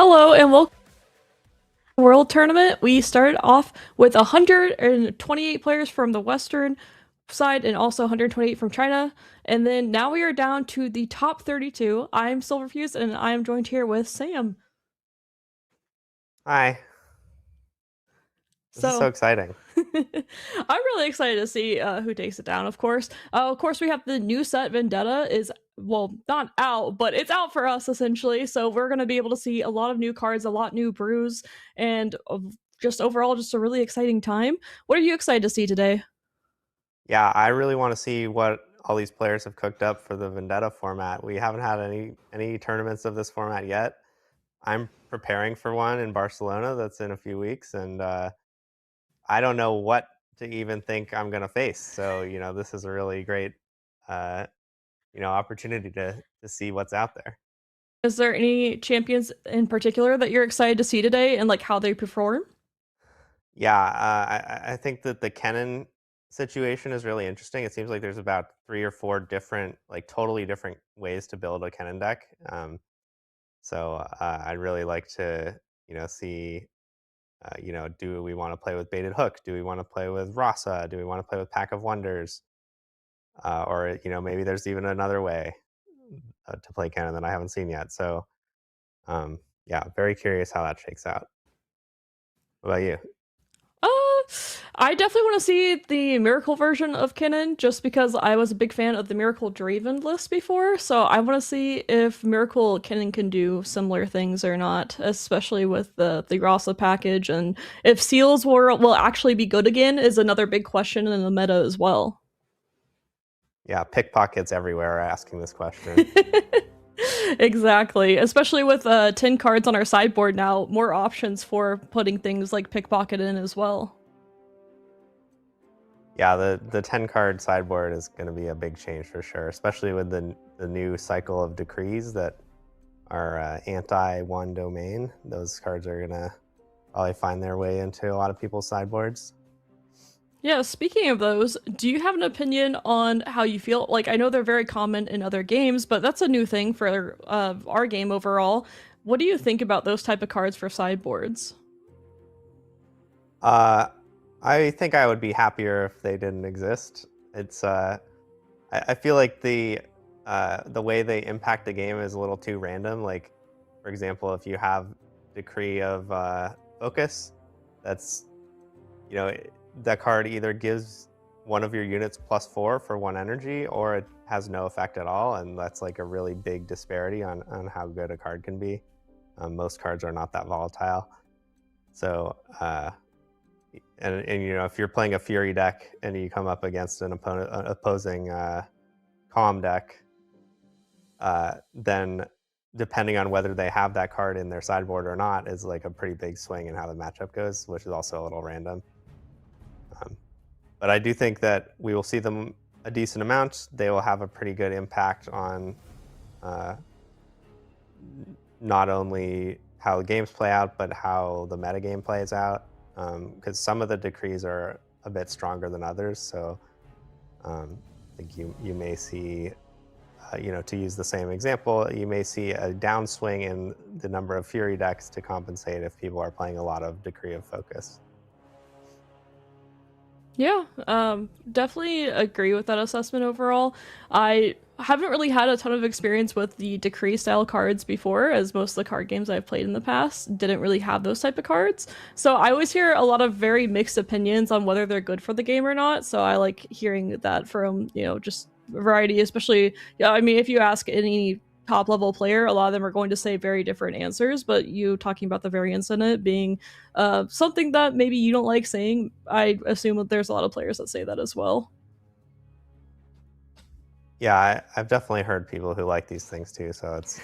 Hello and welcome to the World Tournament. We started off with 128 players from the Western side and also 128 from China. And then now we are down to the top 32. I'm Silverfuse and I am joined here with Sam. Hi. This is so exciting. I'm really excited to see who takes it down, of course. We have the new set Vendetta is, well, not out, but it's out for us essentially. So we're going to be able to see a lot of new cards, a lot new brews, and just overall, just a really exciting time. What are you excited to see today? Yeah, I really want to see what all these players have cooked up for the Vendetta format. We haven't had any tournaments of this format yet. I'm preparing for one in Barcelona that's in a few weeks, and I don't know what to even think I'm going to face. So, this is a really great, uh, opportunity to see what's out there. Is there any champions in particular that you're excited to see today and like how they perform? Yeah, I think that the Kennen situation is really interesting. It seems like there's about 3 or 4 different, like totally different ways to build a Kennen deck. So I'd really like to, see, do we want to play with Baited Hook? Do we want to play with Rasa? Do we want to play with Pack of Wonders? Or maybe there's even another way to play Kennen that I haven't seen yet. So yeah, very curious how that shakes out. What about you? Uh, I definitely want to see the Miracle version of Kennen just because I was a big fan of the Miracle Draven list before. So I want to see if Miracle Kennen can do similar things or not, especially with the Rasa package, and if seals will actually be good again is another big question in the meta as well. Yeah, pickpockets everywhere are asking this question. Exactly, especially with 10 cards on our sideboard now, more options for putting things like pickpocket in as well. Yeah, the 10 card sideboard is going to be a big change for sure, especially with the new cycle of decrees that are anti one domain. Those cards are going to probably find their way into a lot of people's sideboards. Yeah, speaking of those, do you have an opinion on how you feel? Like, I know they're very common in other games, but that's a new thing for our game overall. What do you think about those type of cards for sideboards? Uh, I think I would be happier if they didn't exist. It's I feel like the way they impact the game is a little too random. Like, for example, if you have decree of focus, that's that card either gives one of your units +4 for 1 energy, or it has no effect at all, and that's like a really big disparity on how good a card can be. Most cards are not that volatile. So, and if you're playing a Fury deck and you come up against an opposing Calm deck, then depending on whether they have that card in their sideboard or not is like a pretty big swing in how the matchup goes, which is also a little random. Um, but I do think that we will see them a decent amount. They will have a pretty good impact on not only how the games play out, but how the metagame plays out. Because some of the decrees are a bit stronger than others. So I think you may see, to use the same example, you may see a downswing in the number of Fury decks to compensate if people are playing a lot of Decree of Focus. Yeah, definitely agree with that assessment overall. I haven't really had a ton of experience with the decree style cards before, as most of the card games I've played in the past didn't really have those type of cards. So I always hear a lot of very mixed opinions on whether they're good for the game or not. So I like hearing that from, just variety, especially, yeah, I mean, if you ask any top level player, a lot of them are going to say very different answers, but you talking about the variance in it being something that maybe you don't like saying, I assume that there's a lot of players that say that as well. Yeah, I've definitely heard people who like these things too. So it's,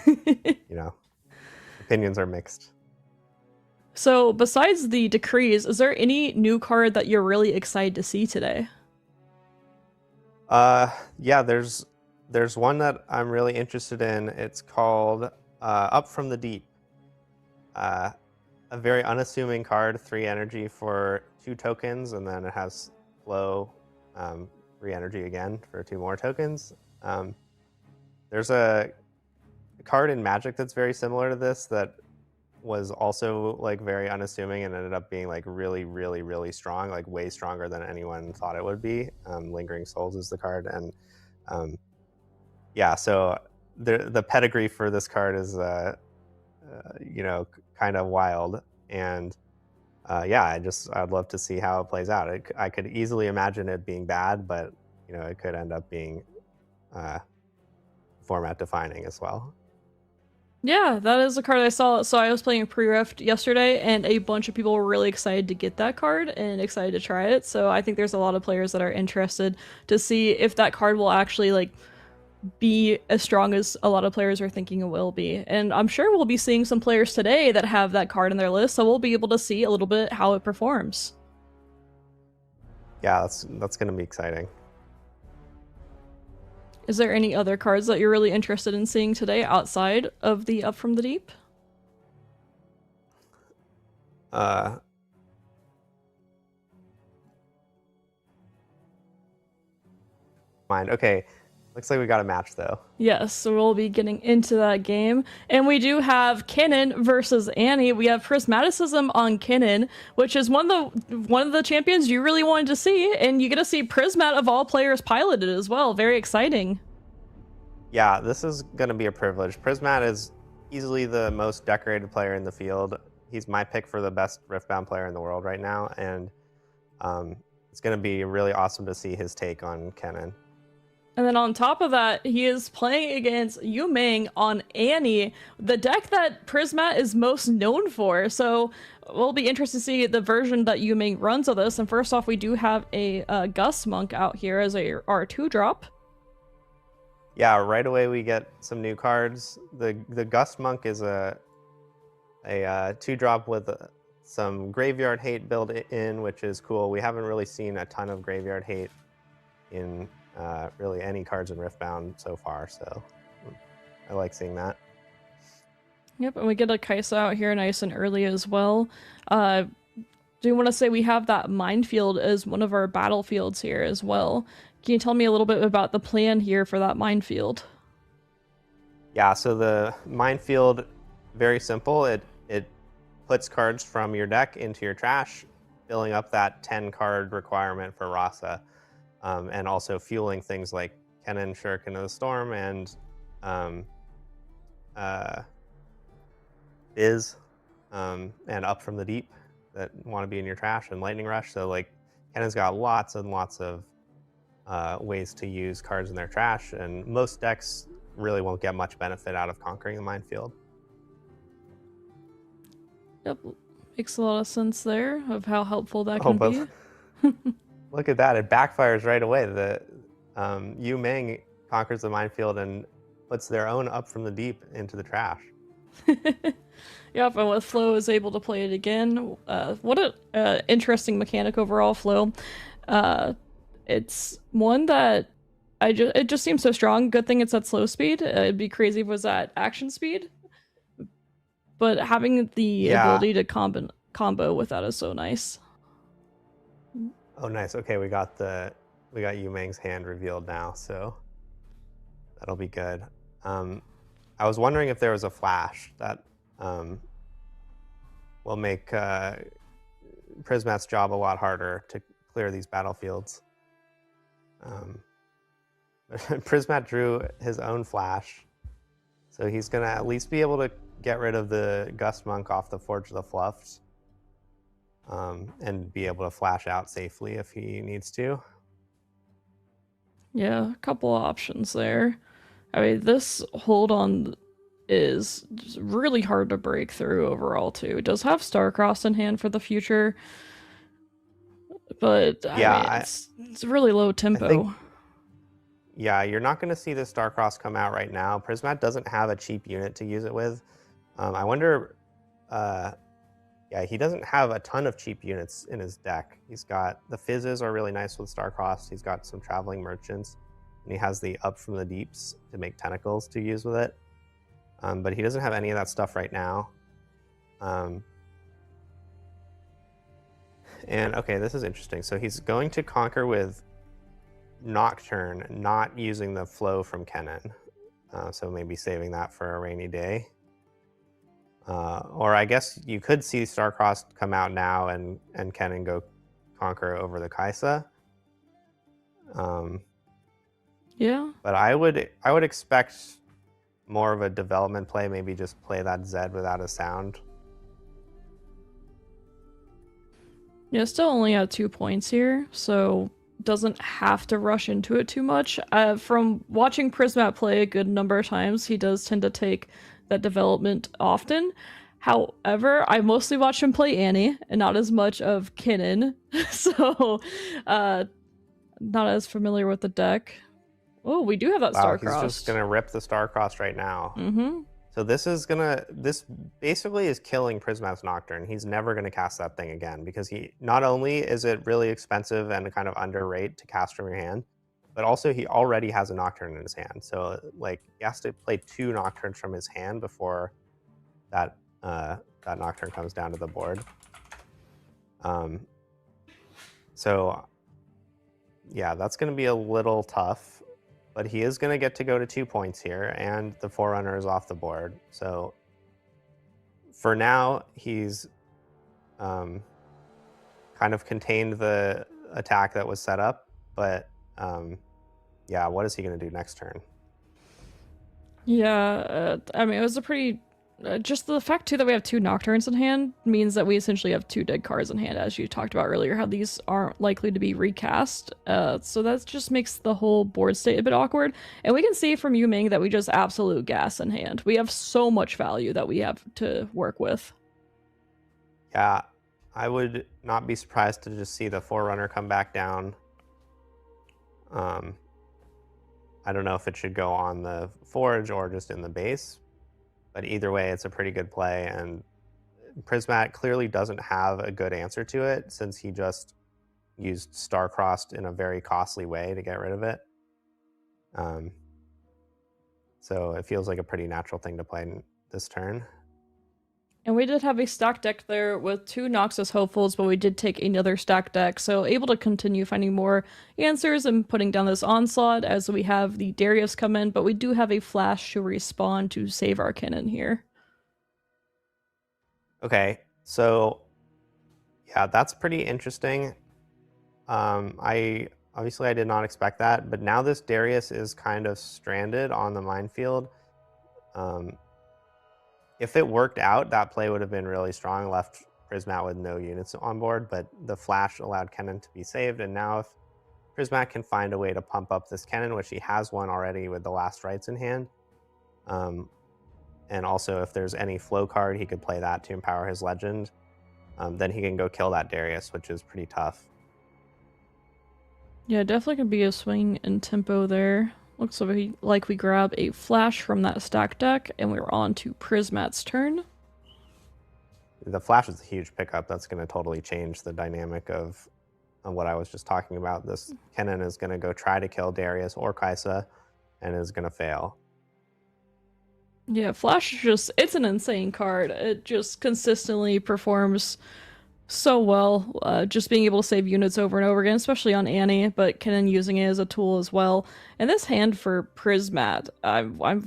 opinions are mixed. So, besides the decrees, is there any new card that you're really excited to see today? Yeah, there's one that I'm really interested in. It's called Up from the Deep. Uh, a very unassuming card, 3 energy for 2 tokens, and then it has flow, 3 energy again for 2 more tokens. There's a card in Magic that's very similar to this that was also like very unassuming and ended up being like really, really, really strong, like way stronger than anyone thought it would be. Lingering Souls is the card, and yeah, so the pedigree for this card is kind of wild, and yeah, I'd love to see how it plays out. I could easily imagine it being bad, but it could end up being format defining as well. Yeah, that is a card I saw. So I was playing pre-rift yesterday, and a bunch of people were really excited to get that card and excited to try it. So I think there's a lot of players that are interested to see if that card will actually like be as strong as a lot of players are thinking it will be. And I'm sure we'll be seeing some players today that have that card in their list, so we'll be able to see a little bit how it performs. Yeah, that's going to be exciting. Is there any other cards that you're really interested in seeing today outside of the Up from the Deep? Mind. Okay, looks like we got a match though. Yes, so we'll be getting into that game. And we do have Kennen versus Annie. We have Prismaticism on Kennen, which is one of the champions you really wanted to see, and you get to see Prismat of all players piloted as well. Very exciting. Yeah, this is going to be a privilege. Prismat is easily the most decorated player in the field. He's my pick for the best Riftbound player in the world right now, and it's going to be really awesome to see his take on Kennen. And then on top of that, he is playing against Yumeng on Annie, the deck that Prismat is most known for. So we'll be interested to see the version that Yumeng runs of this. And first off, we do have a Gus Monk out here as a R2 drop. Yeah, right away we get some new cards. The Gust Monk is a 2-drop with some graveyard hate built in, which is cool. We haven't really seen a ton of graveyard hate in really any cards in Riftbound so far, so I like seeing that. Yep, and we get a Kaisa out here nice and early as well. Do you want to say we have that minefield as one of our battlefields here as well? Can you tell me a little bit about the plan here for that minefield? Yeah, so the minefield, very simple. It puts cards from your deck into your trash, filling up that 10-card requirement for Rasa, and also fueling things like Kennen, Shuriken of the Storm, and Biz, and Up from the Deep that want to be in your trash, and Lightning Rush. So like Kennen's got lots and lots of ways to use cards in their trash, and most decks really won't get much benefit out of conquering the minefield. Yep, makes a lot of sense there of how helpful that can be. Look at that, it backfires right away. The Yumeng conquers the minefield and puts their own Up from the Deep into the trash. Yep, and with Flo is able to play it again. What an interesting mechanic overall, Flo. It's one that it just seems so strong. Good thing it's at slow speed. It'd be crazy if it was at action speed. But having the ability to combo with that is so nice. Oh, nice. Okay, we got Yumeng's hand revealed now, so that'll be good. I was wondering if there was a flash that will make Prismat's job a lot harder to clear these battlefields. Prismat drew his own flash, so he's gonna at least be able to get rid of the Gust Monk off the Forge of the Fluffs, and be able to flash out safely if he needs to. Yeah, a couple of options there. I mean, this hold on is really hard to break through overall too. It does have Starcross in hand for the future, but I mean, it's really low tempo. Yeah, you're not going to see the Starcross come out right now. Prismat doesn't have a cheap unit to use it with. I wonder, yeah, he doesn't have a ton of cheap units in his deck. He's got the Fizzes are really nice with Starcross. He's got some Traveling Merchants, and he has the Up from the Deeps to make Tentacles to use with it. But he doesn't have any of that stuff right now. And okay, this is interesting. So he's going to conquer with Nocturne, not using the flow from Kennen. So maybe saving that for a rainy day. Or I guess you could see Starcrossed come out now and Kennen go conquer over the Kaisa. Yeah. But I would expect more of a development play, maybe just play that Zed without a sound. Yeah, still only at 2 points here, so doesn't have to rush into it too much. From watching Prismat play a good number of times, he does tend to take that development often. However, I mostly watch him play Annie and not as much of Kennen, so not as familiar with the deck. Oh, we do have that Wow, Star-Crossed. he's just gonna rip the Starcrossed right now. Mm-hmm. So this basically is killing Prismat's Nocturne. He's never gonna cast that thing again because he not only is it really expensive and kind of underrated to cast from your hand, but also he already has a Nocturne in his hand. So like he has to play 2 Nocturnes from his hand before that that Nocturne comes down to the board. So yeah, that's gonna be a little tough. But he is going to get to go to 2 points here, and the Forerunner is off the board. So for now, he's kind of contained the attack that was set up. But yeah, what is he going to do next turn? Yeah, I mean, it was a pretty... just the fact, too, that we have 2 Nocturnes in hand means that we essentially have 2 dead cards in hand, as you talked about earlier, how these aren't likely to be recast. So that just makes the whole board state a bit awkward. And we can see from Yu Ming that we just absolute gas in hand. We have so much value that we have to work with. Yeah, I would not be surprised to just see the Forerunner come back down. I don't know if it should go on the Forge or just in the base. But either way, it's a pretty good play, and Prismat clearly doesn't have a good answer to it since he just used Starcrossed in a very costly way to get rid of it. So it feels like a pretty natural thing to play this turn. And we did have a stack deck there with 2 Noxus Hopefuls, but we did take another stack deck, so able to continue finding more answers and putting down this onslaught as we have the Darius come in, but we do have a flash to respawn to save our Kennen here. Okay, so yeah, that's pretty interesting. I did not expect that, but now this Darius is kind of stranded on the minefield. If it worked out, that play would have been really strong, left Prismat with no units on board, but the flash allowed Kennen to be saved, and now if Prismat can find a way to pump up this Kennen, which he has one already with the last rights in hand, and also if there's any flow card, he could play that to empower his legend, then he can go kill that Darius, which is pretty tough. Yeah, definitely could be a swing in tempo there. Looks like we grab a flash from that stack deck, and we're on to Prismat's turn. The flash is a huge pickup. That's going to totally change the dynamic of what I was just talking about. This Kennen is going to go try to kill Darius or Kaisa, and is going to fail. Yeah, flash is just, it's an insane card. It just consistently performs so well, just being able to save units over and over again, especially on Annie, but Kennen using it as a tool as well. And this hand for Prismat,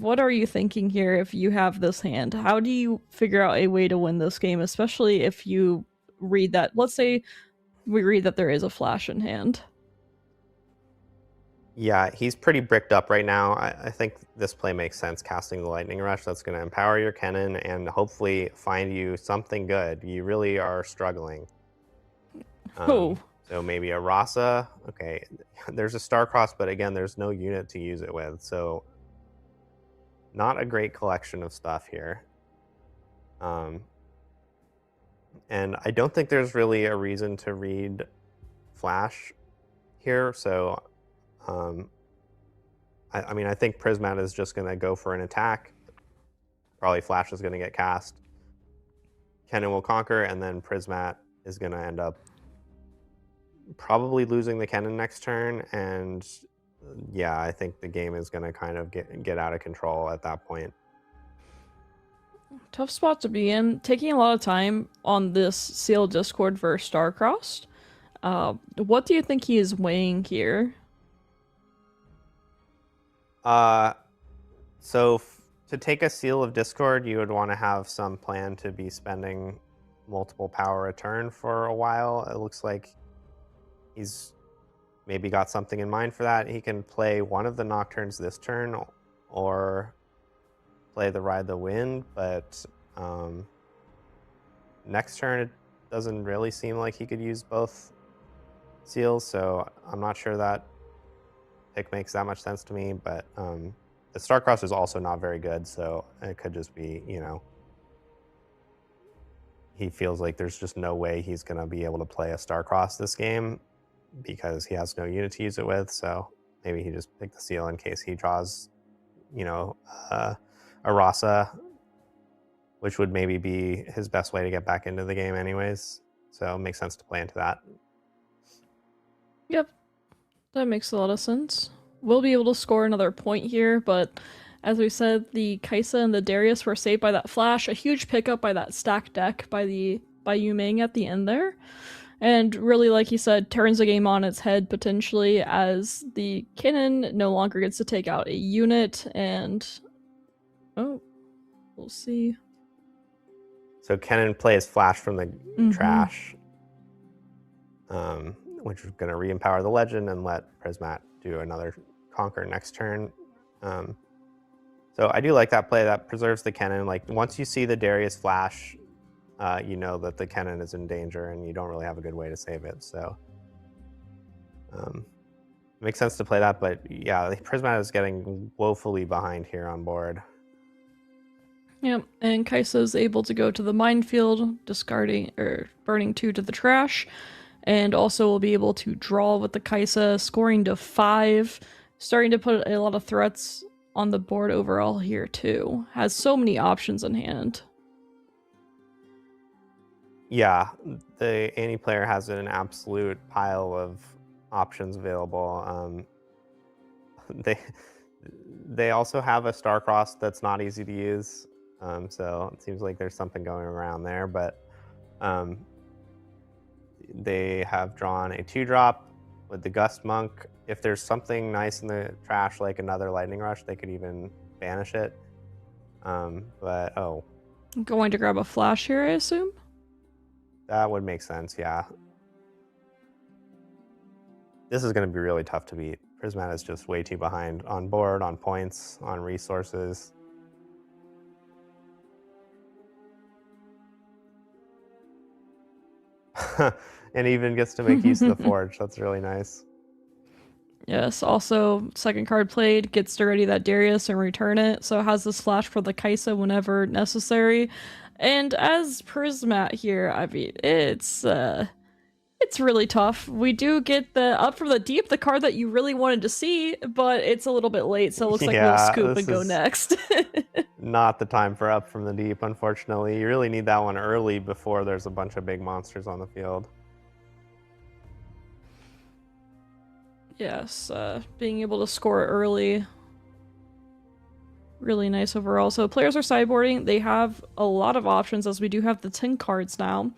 what are you thinking here if you have this hand? How do you figure out a way to win this game, especially if you read that, let's say we read that there is a flash in hand? Yeah, he's pretty bricked up right now. I think this play makes sense, casting the Lightning Rush. That's going to empower your Kennen and hopefully find you something good. You really are struggling. So maybe a Rasa. Okay, there's a Starcross, but again, there's no unit to use it with. So not a great collection of stuff here. And I don't think there's really a reason to read Flash here. So I mean, I think Prismat is just going to go for an attack. Probably Flash is going to get cast. Kennen will conquer, and then Prismat is going to end up probably losing the Kennen next turn. And yeah, I think the game is going to kind of get out of control at that point. Tough spot to be in. Taking a lot of time on this sealed Discord versus Starcrossed. What do you think he is weighing here? So to take a Seal of Discord, you would want to have some plan to be spending multiple power a turn for a while. It looks like he's maybe got something in mind for that. He can play one of the Nocturnes this turn or play the Ride the Wind, but next turn it doesn't really seem like he could use both seals, so I'm not sure that pick makes that much sense to me, but the Starcross is also not very good, so it could just be, you know, he feels like there's just no way he's going to be able to play a Starcross this game because he has no unit to use it with, so maybe he just picked the seal in case he draws, you know, a Rasa, which would maybe be his best way to get back into the game anyways, so it makes sense to play into that. Yep, that makes a lot of sense. We'll be able to score another point here, but as we said, the Kaisa and the Darius were saved by that flash, a huge pickup by that stack deck by Yu-Ming at the end there. And really, like he said, turns the game on its head potentially as the Kennen no longer gets to take out a unit, and oh, we'll see. So Kennen plays flash from the trash, which is going to re-empower the legend and let Prismat do another conquer next turn. So I do like that play. That preserves the Kennen. Like, once you see the Darius flash, you know that the Kennen is in danger and you don't really have a good way to save it. So it makes sense to play that, but yeah, Prismat is getting woefully behind here on board. Yep, and Kaisa is able to go to the minefield, discarding or burning 2 to the trash, and also will be able to draw with the Kaisa, scoring to 5, starting to put a lot of threats on the board overall here too. Has so many options in hand. Yeah, the Annie player has an absolute pile of options available. They also have a Starcross that's not easy to use, so it seems like there's something going around there, but they have drawn a 2-drop with the Gust Monk. If there's something nice in the trash, like another Lightning Rush, they could even banish it. But Going to grab a flash here, I assume? That would make sense, yeah. This is going to be really tough to beat. Prismat is just way too behind on board, on points, on resources. And even gets to make use of the Forge. That's really nice. Yes, also, second card played, gets to ready that Darius and return it, so has this flash for the Kaisa whenever necessary. And as Prismat here, I mean, it's really tough. We do get the Up from the Deep, the card that you really wanted to see, but it's a little bit late, so it looks like we'll scoop and go next. Not the time for Up from the Deep, unfortunately. You really need that one early before there's a bunch of big monsters on the field. Yes, being able to score early, really nice overall. So players are sideboarding. They have a lot of options, as we do have the 10 cards now.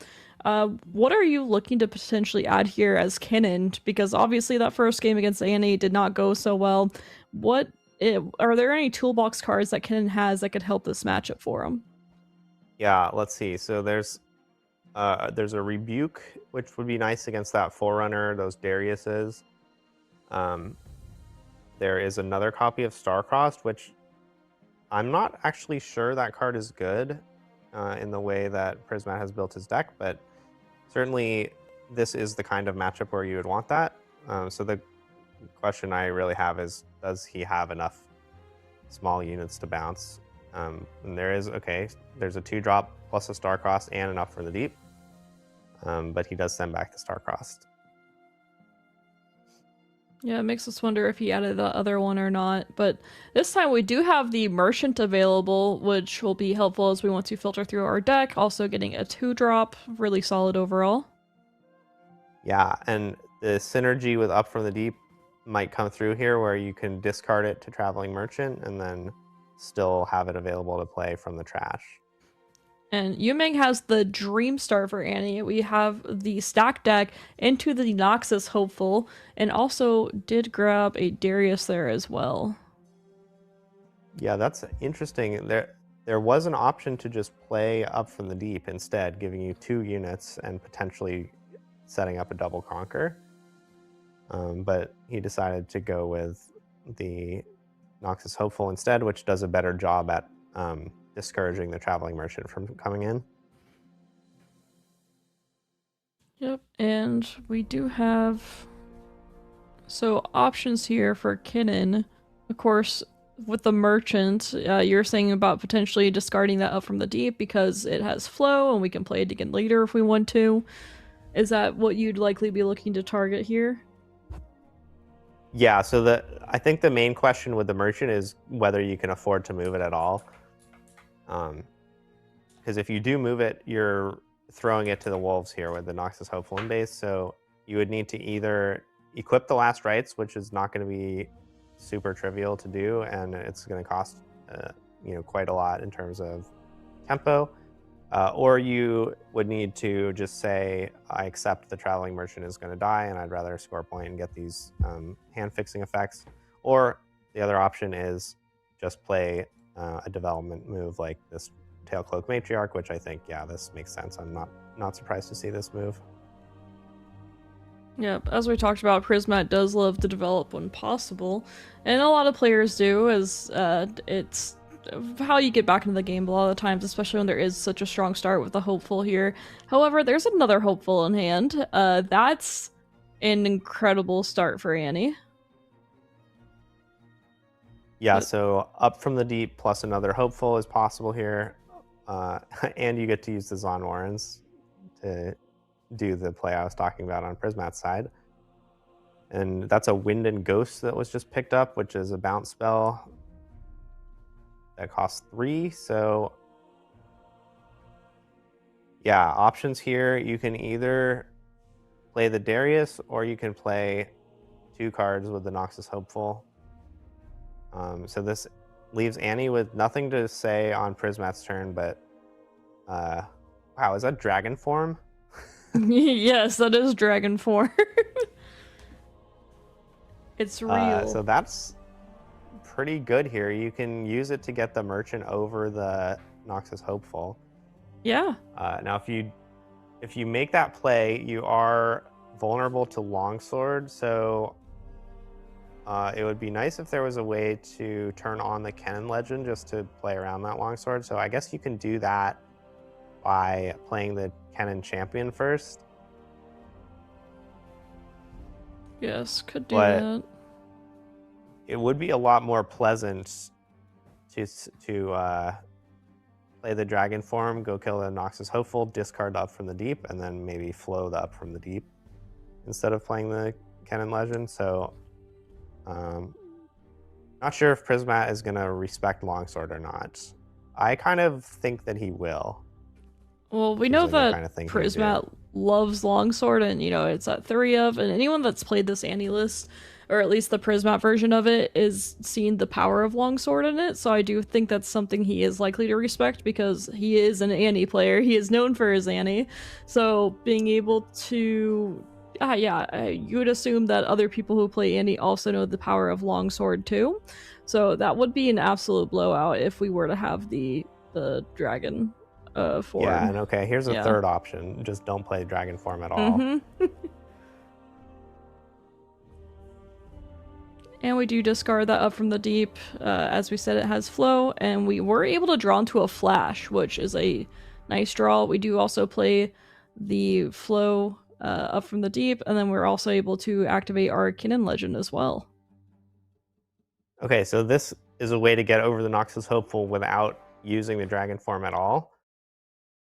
What are you looking to potentially add here as Kennen? Because obviously that first game against Annie did not go so well. Are there any toolbox cards that Kennen has that could help this matchup for him? Yeah, let's see. So there's a Rebuke, which would be nice against that Forerunner, those Dariuses. There is another copy of Starcrossed, which I'm not actually sure that card is good in the way that Prismat has built his deck, but certainly this is the kind of matchup where you would want that. So the question I really have is, does he have enough small units to bounce? And there's a 2-drop plus a Starcrossed and enough for the deep, but he does send back the Starcrossed. Yeah, it makes us wonder if he added the other one or not. But this time we do have the Merchant available, which will be helpful as we want to filter through our deck. Also getting a 2-drop, really solid overall. Yeah, and the synergy with Up from the Deep might come through here, where you can discard it to Traveling Merchant and then still have it available to play from the trash. And Yu-Ming has the Dream Star for Annie. We have the stack deck into the Nasus Hopeful, and also did grab a Darius there as well. Yeah, that's interesting. There was an option to just play Up from the Deep instead, giving you 2 units and potentially setting up a double conquer. But he decided to go with the Nasus Hopeful instead, which does a better job at discouraging the Traveling Merchant from coming in. Yep, and we do have options here for Kennen. Of course, with the merchant, you're saying about potentially discarding that Up from the Deep because it has flow and we can play it again later if we want to. Is that what you'd likely be looking to target here? Yeah, so I think the main question with the merchant is whether you can afford to move it at all. Because if you do move it, you're throwing it to the wolves here with the Nasus Hopeful in base. So you would need to either equip the last rites, which is not going to be super trivial to do, and it's going to cost quite a lot in terms of tempo. Or you would need to just say, I accept the Traveling Merchant is going to die, and I'd rather score a point and get these hand-fixing effects. Or the other option is just play a development move like this Tailcloak Matriarch, which I think, yeah, this makes sense. I'm not surprised to see this move. Yep, as we talked about, Prismat does love to develop when possible, and a lot of players do, as it's how you get back into the game a lot of the times, especially when there is such a strong start with the Hopeful here. However, there's another Hopeful in hand. That's an incredible start for Annie. Yeah, so Up from the Deep plus another Hopeful is possible here. And you get to use the Zon Warrens to do the play I was talking about on Prismat's side. And that's a Wind and Ghost that was just picked up, which is a bounce spell that costs 3. So yeah, options here. You can either play the Darius or you can play 2 cards with the Nasus Hopeful. So this leaves Annie with nothing to say on Prismat's turn, but wow, is that dragon form? Yes, that is dragon form. It's real. So that's pretty good here. You can use it to get the merchant over the Nasus Hopeful. Yeah. Now, if you make that play, you are vulnerable to Longsword, so it would be nice if there was a way to turn on the Kennen Legend just to play around that Longsword. So I guess you can do that by playing the Kennen Champion first. Yes, could do that. It would be a lot more pleasant to play the dragon form, go kill the Nasus Hopeful, discard Up from the Deep, and then maybe flow the Up from the Deep instead of playing the Kennen Legend. So not sure if Prismat is going to respect Longsword or not. I kind of think that he will. Well, we know that kind of Prismat loves Longsword, and it's at 3 of, and anyone that's played this Annie list, or at least the Prismat version of it, is seen the power of Longsword in it, so I do think that's something he is likely to respect, because he is an Annie player. He is known for his Annie, so being able to... you would assume that other people who play Annie also know the power of Longsword too, so that would be an absolute blowout if we were to have the dragon form. Yeah, and okay, here's a third option. Just don't play dragon form at all. Mm-hmm. And we do discard that Up from the Deep. As we said, it has flow, and we were able to draw into a flash, which is a nice draw. We do also play the flow Up from the Deep, and then we're also able to activate our Kennen Legend as well. Okay, so this is a way to get over the Nasus Hopeful without using the dragon form at all.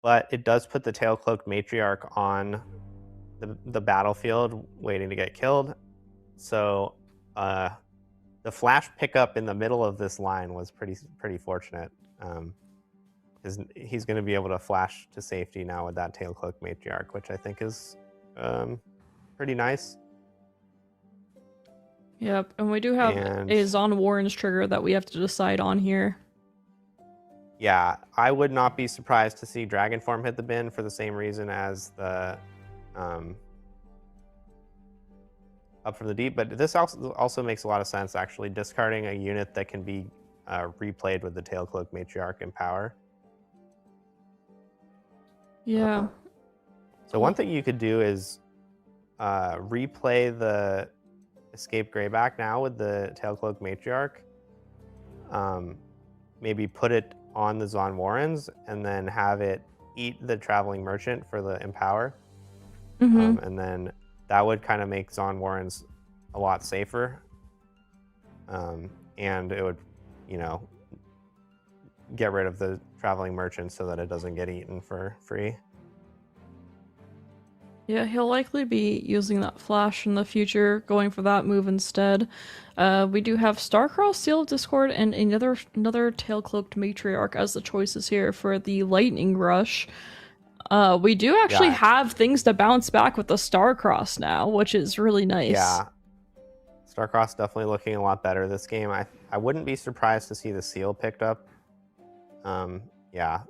But it does put the Tailcloak Matriarch on the battlefield waiting to get killed. So the flash pickup in the middle of this line was pretty fortunate. Because he's going to be able to flash to safety now with that Tailcloak Matriarch, which I think is pretty nice. Yep, and we do have a Zon Warren's trigger that we have to decide on here. Yeah, I would not be surprised to see Dragon Form hit the bin for the same reason as the Up from the Deep, but this also makes a lot of sense, actually. Discarding a unit that can be replayed with the Tailcloak Matriarch in power. Yeah. So one thing you could do is replay the Escape Greyback now with the Tailcloak Matriarch. Maybe put it on the Zon Warrens and then have it eat the Traveling Merchant for the Empower. And then that would kind of make Zon Warrens a lot safer. And it would, you know, get rid of the Traveling Merchant so that it doesn't get eaten for free. Yeah, he'll likely be using that flash in the future, going for that move instead. We do have Starcross, Seal of Discord, and another Tailcloaked Matriarch as the choices here for the Lightning Rush. We do actually have things to bounce back with the Starcross now, which is really nice. Yeah, Starcross definitely looking a lot better this game. I wouldn't be surprised to see the Seal picked up. Yeah,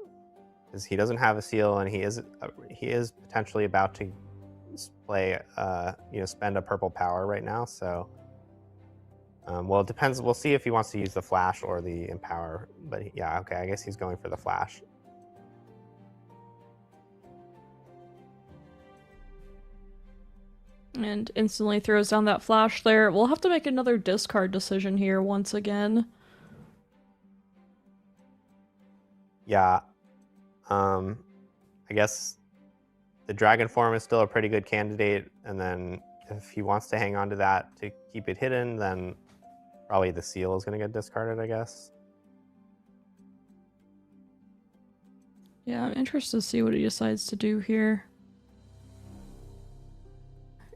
because he doesn't have a Seal, and he is potentially about to play, you know, spend a purple power right now. So, well, it depends. We'll see if he wants to use the flash or the empower. But yeah, okay, I guess he's going for the flash. And instantly throws down that flash there. We'll have to make another discard decision here once again. Yeah. I guess the Dragon form is still a pretty good candidate, and then if he wants to hang on to that to keep it hidden, then probably the Seal is going to get discarded, I guess. Yeah, I'm interested to see what he decides to do here.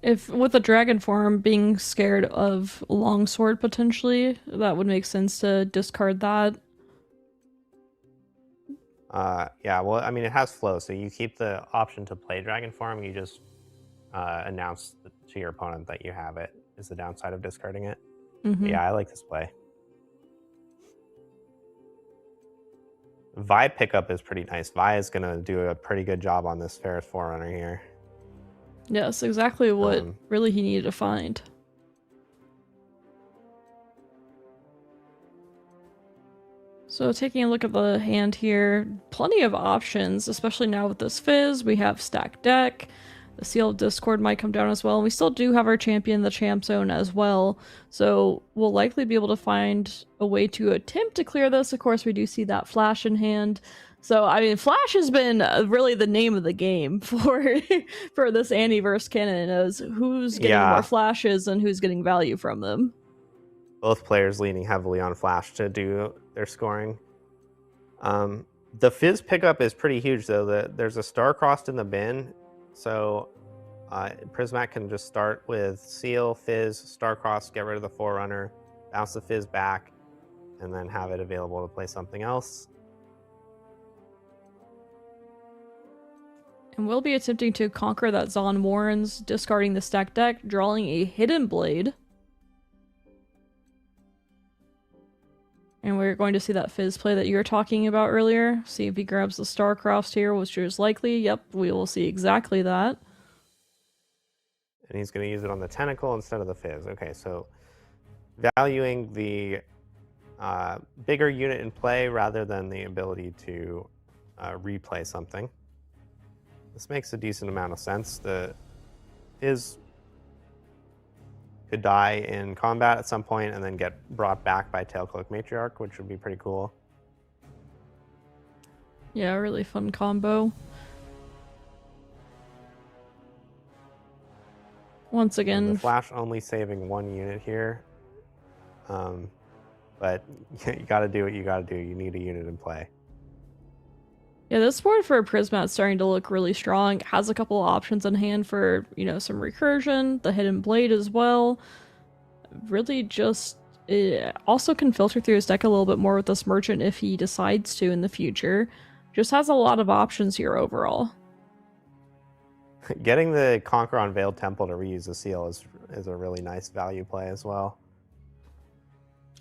If with the dragon form being scared of longsword potentially, that would make sense to discard that. Yeah, well, I mean, it has flow, so you keep the option to play dragon form. You just announce to your opponent that you have it, is the downside of discarding it. Yeah, I like this play. Vi pickup is pretty nice. Vi is going to do a pretty good job on this Ferris Forerunner here. Yes, exactly what really he needed to find. So taking a look at the hand here, plenty of options, especially now with this Fizz. We have Stacked Deck. The Seal of Discord might come down as well. And we still do have our champion, the Champ Zone, as well. So we'll likely be able to find a way to attempt to clear this. Of course, we do see that Flash in hand. So, I mean, Flash has been really the name of the game for this Anniverse Kennen, is who's getting more Flashes and who's getting value from them. Both players leaning heavily on Flash to do their scoring. The Fizz pickup is pretty huge, though. There's a Starcrossed in the bin, so Prismat can just start with Seal, Fizz, Starcross, get rid of the Forerunner, bounce the Fizz back, and then have it available to play something else. And we'll be attempting to conquer that Zon Warrens, discarding the stacked deck, drawing a Hidden Blade. And we're going to see that Fizz play that you were talking about earlier. See if he grabs the Starcrossed here, which is likely. Yep, we will see exactly that. And he's going to use it on the Tentacle instead of the Fizz. Okay, so valuing the bigger unit in play rather than the ability to replay something. This makes a decent amount of sense. The Fizz could die in combat at some point and then get brought back by Tailcloak Matriarch, which would be pretty cool. Yeah, really fun combo. Once again, the Flash only saving one unit here. But you gotta do what you gotta do. You need a unit in play. Yeah, this board for Prismat is starting to look really strong. It has a couple of options in hand for, you know, some recursion, the Hidden Blade as well. Really just... It also can filter through his deck a little bit more with this Merchant if he decides to in the future. Just has a lot of options here overall. Getting the Conquer on Veiled Temple to reuse the Seal is a really nice value play as well.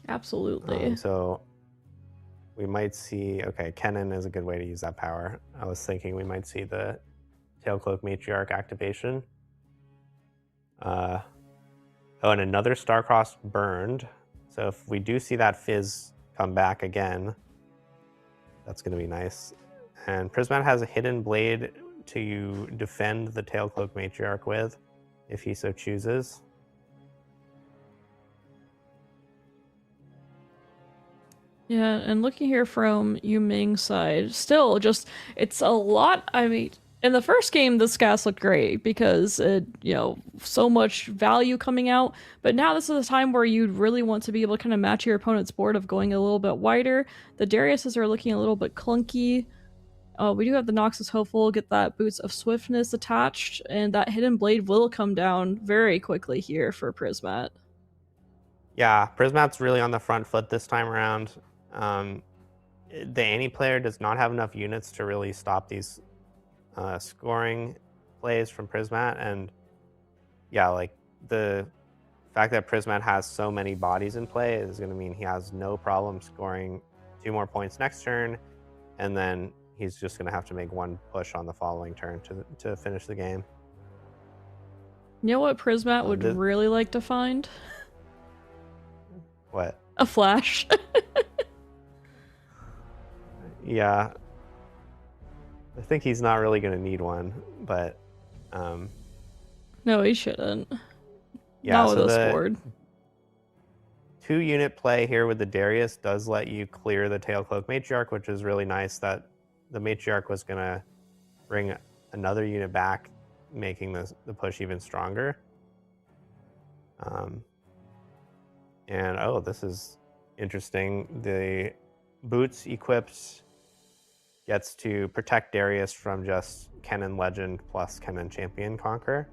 Absolutely. So we might see... Okay, Kennen is a good way to use that power. I was thinking we might see the Tailcloak Matriarch activation. Oh, and another Starcross burned. So if we do see that Fizz come back again. That's going to be nice. And Prismat has a hidden blade to defend the Tailcloak Matriarch with, if he so chooses. Yeah, and looking here from Yu Ming's side, still just it's a lot. I mean, in the first game, the scats looked great because it, so much value coming out. But now this is a time where you'd really want to be able to kind of match your opponent's board of going a little bit wider. The Dariuses are looking a little bit clunky. We do have the Noxus Hopeful, get that Boots of Swiftness attached, and that Hidden Blade will come down very quickly here for Prismat. Yeah, Prismat's really on the front foot this time around. The Annie player does not have enough units to really stop these scoring plays from Prismat, and yeah, like the fact that Prismat has so many bodies in play is going to mean he has no problem scoring 2 more points next turn, and then he's just going to have to make 1 push on the following turn to finish the game. You know what Prismat would really like to find? What? A flash. Yeah. I think he's not really going to need one, but... No, he shouldn't. Yeah, not so with this board. 2-unit play here with the Darius does let you clear the Tailcloak Matriarch, which is really nice that the Matriarch was going to bring another unit back, making the push even stronger. And oh, this is interesting. The Boots equipped gets to protect Darius from just Kennen Legend plus Kennen Champion Conquer.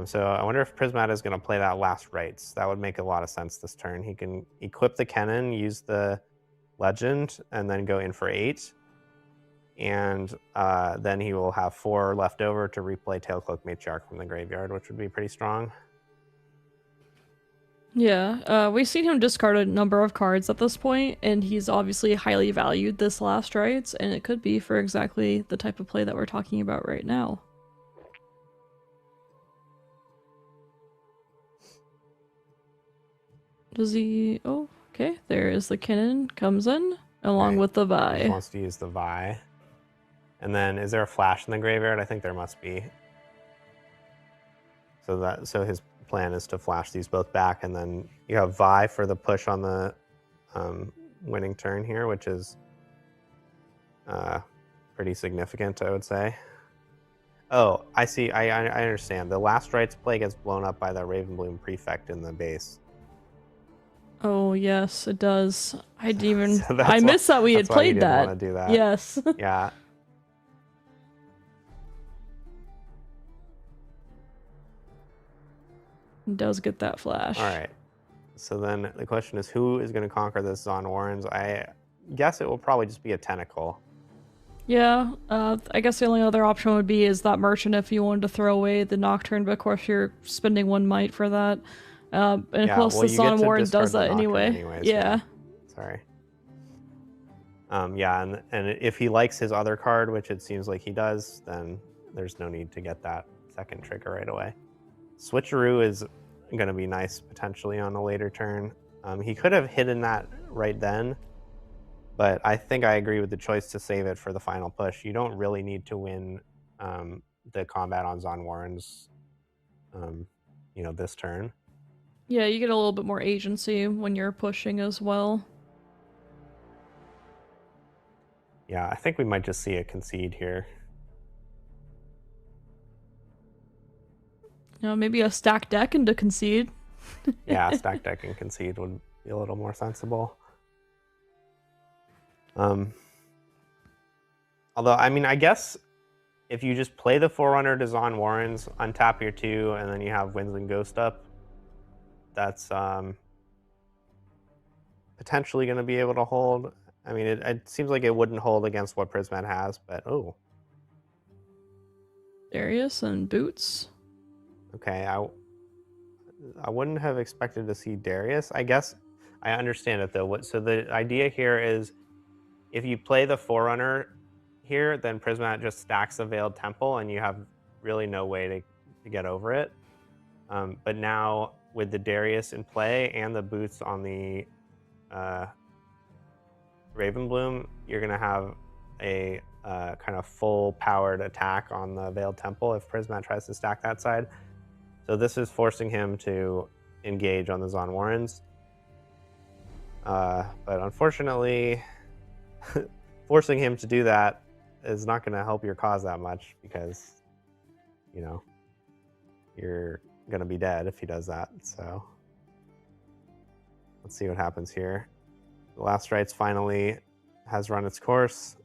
So I wonder if Prismat is going to play that last rites. That would make a lot of sense this turn. He can equip the Kennen, use the Legend, and then go in for 8. And then he will have 4 left over to replay Tailcloak Matriarch from the graveyard, which would be pretty strong. Yeah, we've seen him discard a number of cards at this point, and he's obviously highly valued this last rites, and it could be for exactly the type of play that we're talking about right now. Does he... Oh, okay, there is the Kennen, comes in, along with the Vi. He wants to use the Vi. And then, is there a flash in the graveyard? I think there must be. So his plan is to flash these both back, and then you have Vi for the push on the winning turn here, which is pretty significant, I would say. Oh, I see. I understand. The last rites play gets blown up by the Ravenbloom Prefect in the base. Oh yes, it does. I didn't even. I missed that we had played that. Want to do that. Yes. Yeah. Does get that flash. All right. So then the question is, who is going to conquer this Zon Warrens? I guess it will probably just be a Tentacle. Yeah, I guess the only other option would be is that Merchant if you wanted to throw away the Nocturne, but of course you're spending 1 might for that. And of course the Zon Warren does that anyway. Anyways, yeah. Sorry. Yeah, and if he likes his other card, which it seems like he does, then there's no need to get that second trigger right away. Switcheroo is going to be nice potentially on a later turn. He could have hidden that right then, but I think I agree with the choice to save it for the final push. You don't really need to win the combat on Zon Warrens, this turn. Yeah, you get a little bit more agency when you're pushing as well. Yeah, I think we might just see a concede here. Maybe a stack deck and to concede. Yeah, stack deck and concede would be a little more sensible. Although, I mean, I guess if you just play the Forerunner to Zon Warrens, untap your 2, and then you have Winds and Ghost up, that's potentially going to be able to hold. I mean, it seems like it wouldn't hold against what Prismat has, but oh. Darius and Boots. Okay, I wouldn't have expected to see Darius. I guess I understand it though. So the idea here is if you play the Forerunner here, then Prismat just stacks the Veiled Temple and you have really no way to get over it. But now with the Darius in play and the Boots on the Ravenbloom, you're going to have a kind of full powered attack on the Veiled Temple if Prismat tries to stack that side. So this is forcing him to engage on the Zon Warrens. But unfortunately, forcing him to do that is not going to help your cause that much because, you know, you're going to be dead if he does that. So let's see what happens here. The Last Rites finally has run its course.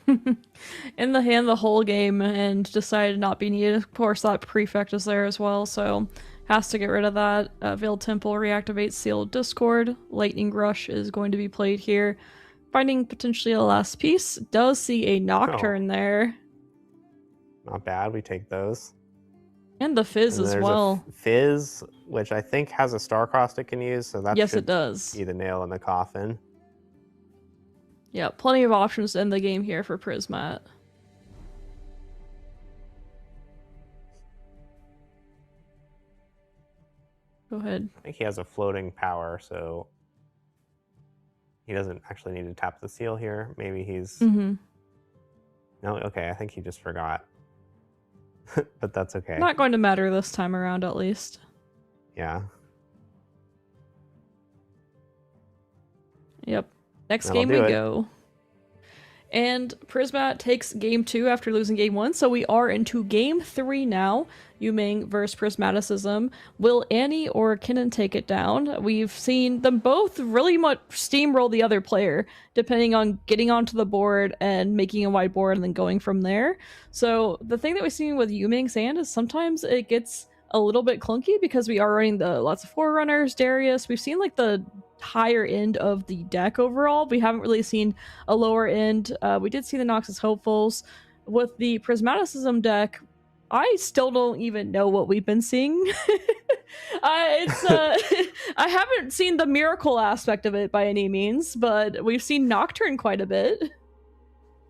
In the hand the whole game and decided not be needed. Of course, that prefect is there as well, so has to get rid of that. Veiled Temple reactivates Sealed Discord. Lightning Rush is going to be played here. Finding potentially a last piece. Does see a Nocturne there. Not bad, we take those. And the Fizz as well. Fizz, which I think has a Starcrossed it can use, so that yes, should it does. be the nail in the coffin. Yeah, plenty of options to end the game here for Prismat. Go ahead. I think he has a floating power, so he doesn't actually need to tap the seal here. Maybe he's... No, okay, I think he just forgot. But that's okay. Not going to matter this time around, at least. Yeah. Yep. Next game we go. And Prismat takes game 2 after losing game 1, so we are into game 3 now. Yuming versus Prismaticism. Will Annie or Kennen take it down? We've seen them both really much steamroll the other player, depending on getting onto the board and making a wide board and then going from there. So the thing that we've seen with Yuming's hand is sometimes it gets a little bit clunky because we are running the lots of Forerunners, Darius. We've seen like the higher end of the deck overall. We haven't really seen a lower end. We did see the Noxus Hopefuls. With the Prismaticism deck, I still don't even know what we've been seeing. I haven't seen the miracle aspect of it by any means, but we've seen Nocturne quite a bit.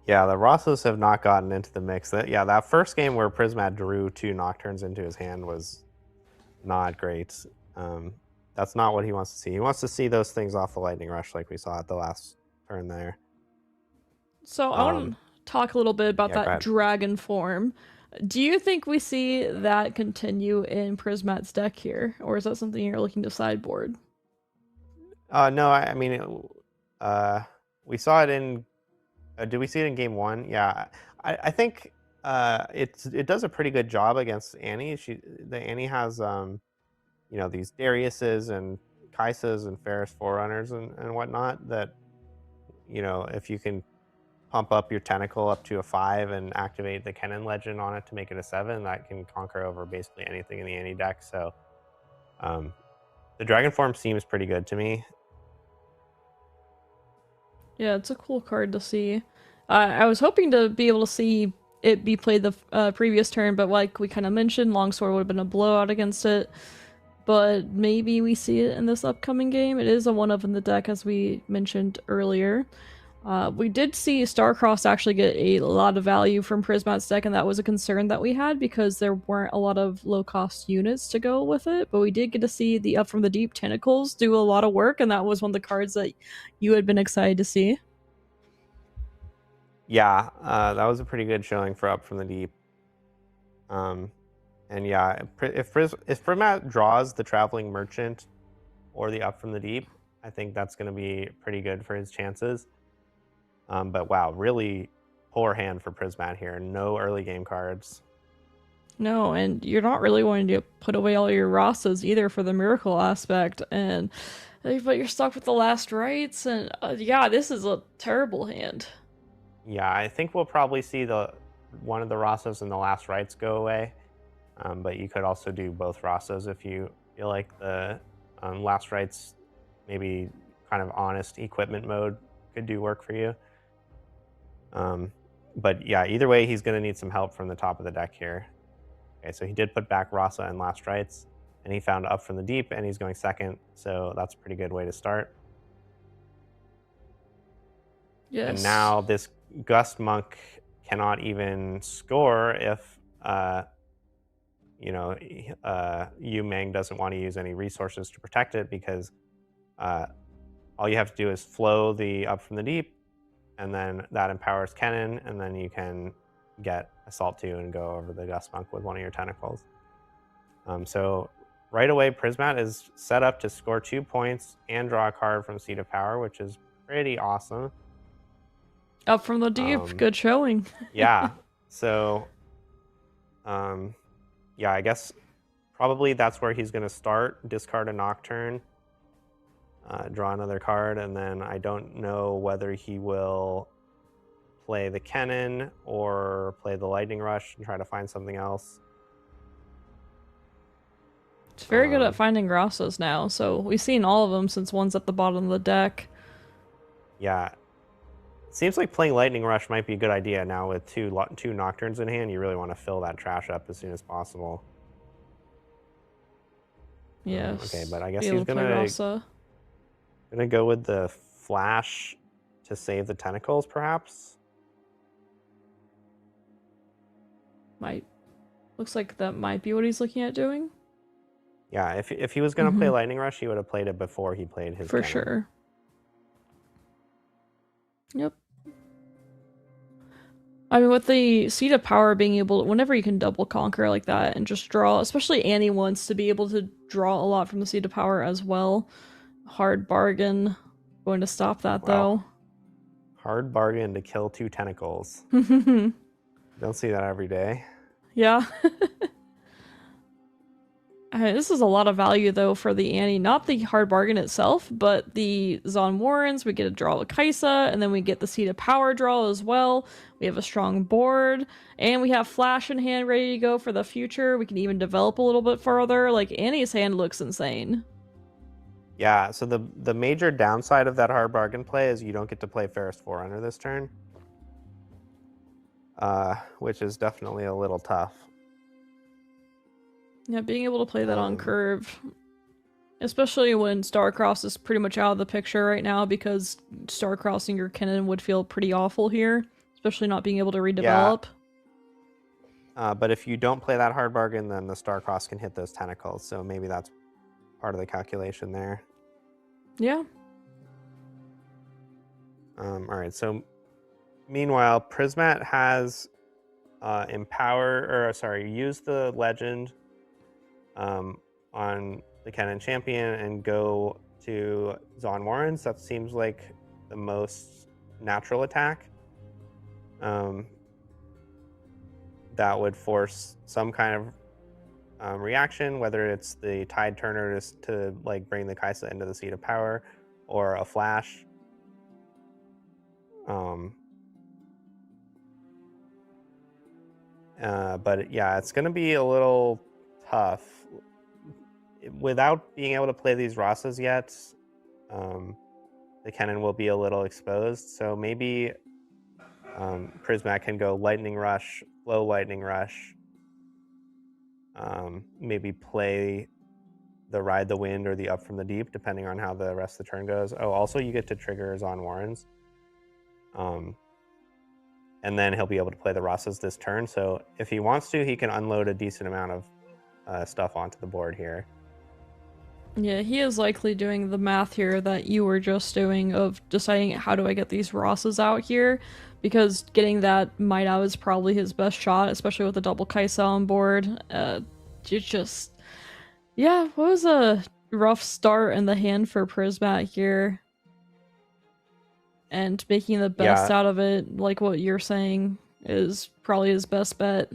Yeah, the Rossos have not gotten into the mix. That first game where Prismat drew 2 Nocturnes into his hand was not great. That's not what he wants to see. He wants to see those things off the Lightning Rush like we saw at the last turn there. So I want to talk a little bit about that dragon form. Do you think we see that continue in Prismat's deck here? Or is that something you're looking to sideboard? No, I mean, we saw it in... did we see it in game 1? Yeah, I think it does a pretty good job against Annie. Annie has... you know, these Dariuses and Kaisas and Ferris Forerunners and whatnot that, you know, if you can pump up your Tentacle up to a 5 and activate the Kennen Legend on it to make it a 7, that can conquer over basically anything in the Annie deck. So the Dragon form seems pretty good to me. Yeah, it's a cool card to see. I was hoping to be able to see it be played the previous turn, but like we kind of mentioned, Longsword would have been a blowout against it. But maybe we see it in this upcoming game. It is a 1-of in the deck, as we mentioned earlier. We did see Starcrossed actually get a lot of value from Prismat's deck, and that was a concern that we had because there weren't a lot of low-cost units to go with it. But we did get to see the Up from the Deep Tentacles do a lot of work, and that was one of the cards that you had been excited to see. Yeah, that was a pretty good showing for Up from the Deep. And yeah, if Prismat draws the Traveling Merchant or the Up from the Deep, I think that's going to be pretty good for his chances. But wow, really poor hand for Prismat here. No early game cards. No, and you're not really wanting to put away all your Rassas either for the miracle aspect. But you're stuck with the Last Rites, and yeah, this is a terrible hand. Yeah, I think we'll probably see one of the Rassas and the Last Rites go away. But you could also do both Rassas if you feel like the Last Rites, maybe kind of honest equipment mode could do work for you. But yeah, either way, he's going to need some help from the top of the deck here. Okay, so he did put back Rassa and Last Rites, and he found Up from the Deep, and he's going second, so that's a pretty good way to start. Yes. And now this Gust Monk cannot even score if... you know, Yuming doesn't want to use any resources to protect it because all you have to do is flow the Up from the Deep, and then that empowers Kennen, and then you can get Assault 2 and go over the Dustmonk with one of your tentacles. So right away, Prismat is set up to score 2 points and draw a card from Seat of Power, which is pretty awesome. Up from the Deep, good showing. Yeah, so yeah, I guess probably that's where he's going to start. Discard a Nocturne, draw another card, and then I don't know whether he will play the Kennen or play the Lightning Rush and try to find something else. It's very good at finding Rosas now, so we've seen all of them since one's at the bottom of the deck. Yeah. It seems like playing Lightning Rush might be a good idea now with two Nocturnes in hand. You really want to fill that trash up as soon as possible. Yes. Okay, but I guess he's gonna go with the Flash to save the tentacles, perhaps. Looks like that might be what he's looking at doing. Yeah, if he was gonna play Lightning Rush, he would have played it before he played his. For Kennen. sure. Yep. I mean, with the Seat of Power being able to, whenever you can double conquer like that and just draw, especially Annie wants to be able to draw a lot from the Seat of Power as well. Hard bargain. Going to stop that though. Hard bargain to kill 2 tentacles. Don't see that every day. Yeah. This is a lot of value, though, for the Annie. Not the hard bargain itself, but the Zon Warrens. We get a draw with Kaisa, and then we get the Seat of Power draw as well. We have a strong board, and we have Flash in hand ready to go for the future. We can even develop a little bit further. Like, Annie's hand looks insane. Yeah, so the major downside of that hard bargain play is you don't get to play Ferris Forerunner this turn, which is definitely a little tough. Yeah, being able to play that on curve, especially when Starcross is pretty much out of the picture right now, because Starcrossing your Kennen would feel pretty awful here, especially not being able to redevelop. Yeah. But if you don't play that hard bargain, then the Starcross can hit those tentacles, so maybe that's part of the calculation there. Yeah. All right, so meanwhile, Prismat has use the legend on the Kennen champion and go to Zon Warrens. That seems like the most natural attack. That would force some kind of reaction, whether it's the Tide Turner to like bring the Kaisa into the Seat of Power, or a Flash. But yeah, it's going to be a little tough. Without being able to play these Rosas yet, the Kennen will be a little exposed. So maybe Prismat can go Lightning Rush, Flow Lightning Rush, maybe play the Ride the Wind or the Up from the Deep, depending on how the rest of the turn goes. Oh, also you get to trigger Zon Warrens. And then he'll be able to play the Rosas this turn. So if he wants to, he can unload a decent amount of stuff onto the board here. Yeah, he is likely doing the math here that you were just doing of deciding how do I get these Rosas out here, because getting that Might out is probably his best shot, especially with the double Kaisa on board. Yeah, what was a rough start in the hand for Prismat here? And making the best out of it, like what you're saying, is probably his best bet.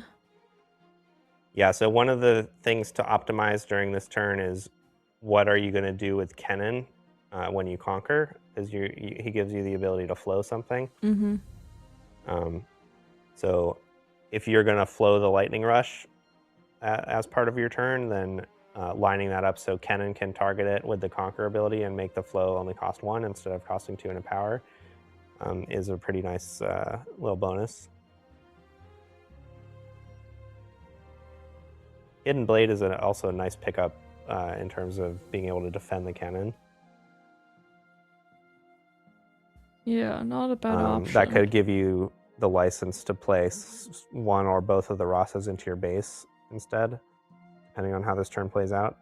Yeah, so one of the things to optimize during this turn is what are you going to do with Kennen when you conquer, because he gives you the ability to flow something. So if you're going to flow the Lightning Rush as part of your turn, then lining that up so Kennen can target it with the Conquer ability and make the flow only cost 1 instead of costing 2 in a power is a pretty nice little bonus. Hidden Blade is also a nice pickup in terms of being able to defend the Kennen. Yeah, not a bad option. That could give you the license to place one or both of the Rosas into your base instead, depending on how this turn plays out.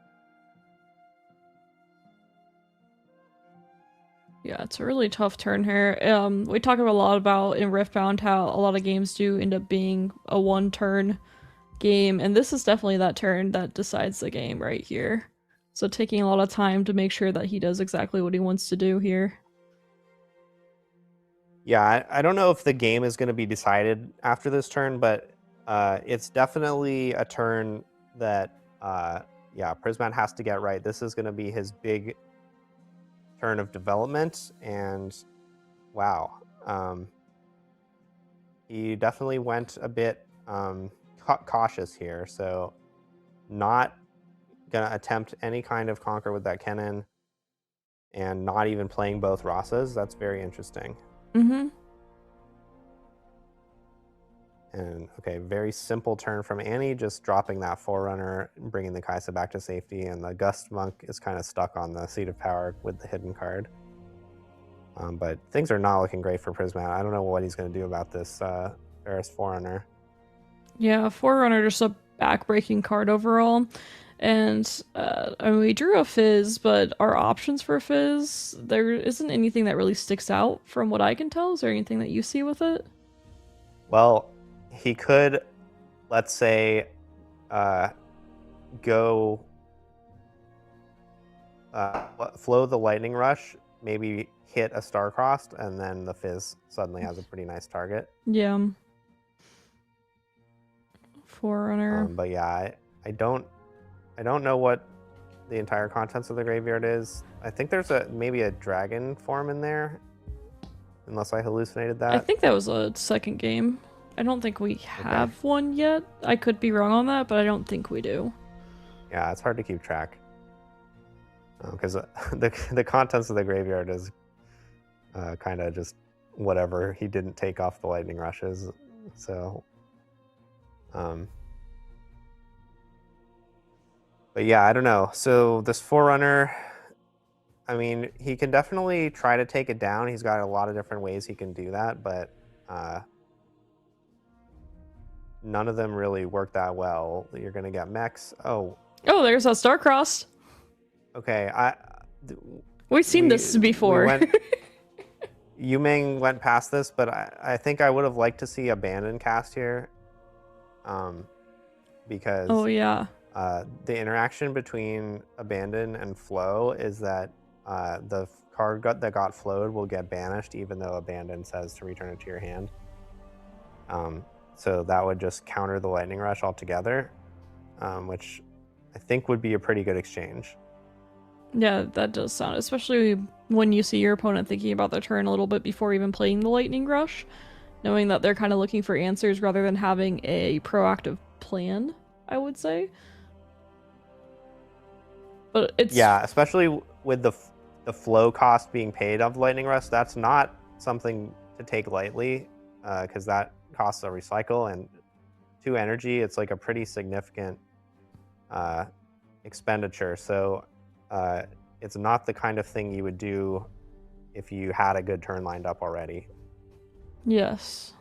Yeah, it's a really tough turn here. We talk a lot about in Riftbound how a lot of games do end up being a one-turn game, and this is definitely that turn that decides the game right here. So taking a lot of time to make sure that he does exactly what he wants to do here. Yeah, I don't know if the game is going to be decided after this turn, but it's definitely a turn that, yeah, Prismat has to get right. This is going to be his big turn of development, and wow. He definitely went a bit cautious here, so not going to attempt any kind of conquer with that Kennen, and not even playing both Rosas. That's very interesting. Mm-hmm. And okay, very simple turn from Annie, just dropping that Forerunner, bringing the Kaisa back to safety, and the Gust Monk is kind of stuck on the Seat of Power with the hidden card. But things are not looking great for Prismat. I don't know what he's going to do about this Ferris Forerunner. Yeah, Forerunner just a backbreaking card overall. And I mean, we drew a Fizz, but our options for Fizz, there isn't anything that really sticks out from what I can tell. Is there anything that you see with it? Well, he could, let's say, go flow the Lightning Rush, maybe hit a Star-Crossed, and then the Fizz suddenly has a pretty nice target. Yeah. Forerunner. But yeah, I don't know what the entire contents of the graveyard is. I think there's maybe a dragon form in there, unless I hallucinated that. I think that was a second game. I don't think we have one yet. I could be wrong on that, but I don't think we do. Yeah, it's hard to keep track. Because the contents of the graveyard is kind of just whatever he didn't take off the Lightning Rushes. So, but yeah, I don't know. So this Forerunner, I mean, he can definitely try to take it down. He's got a lot of different ways he can do that, but none of them really work that well. You're going to get mechs. Oh, there's that Star-Crossed. Okay, We've seen this before. Yumeng went past this, but I think I would have liked to see Abandon cast here. Because the interaction between Abandon and Flow is that the card that got flowed will get banished, even though Abandon says to return it to your hand. So that would just counter the Lightning Rush altogether, which I think would be a pretty good exchange. Yeah, that does sound, especially when you see your opponent thinking about their turn a little bit before even playing the Lightning Rush, knowing that they're kind of looking for answers rather than having a proactive plan, I would say. But it's... Yeah, especially with the flow cost being paid of Lightning Rush, that's not something to take lightly, because that costs a recycle, and 2 energy, it's like a pretty significant expenditure. So it's not the kind of thing you would do if you had a good turn lined up already. Yes.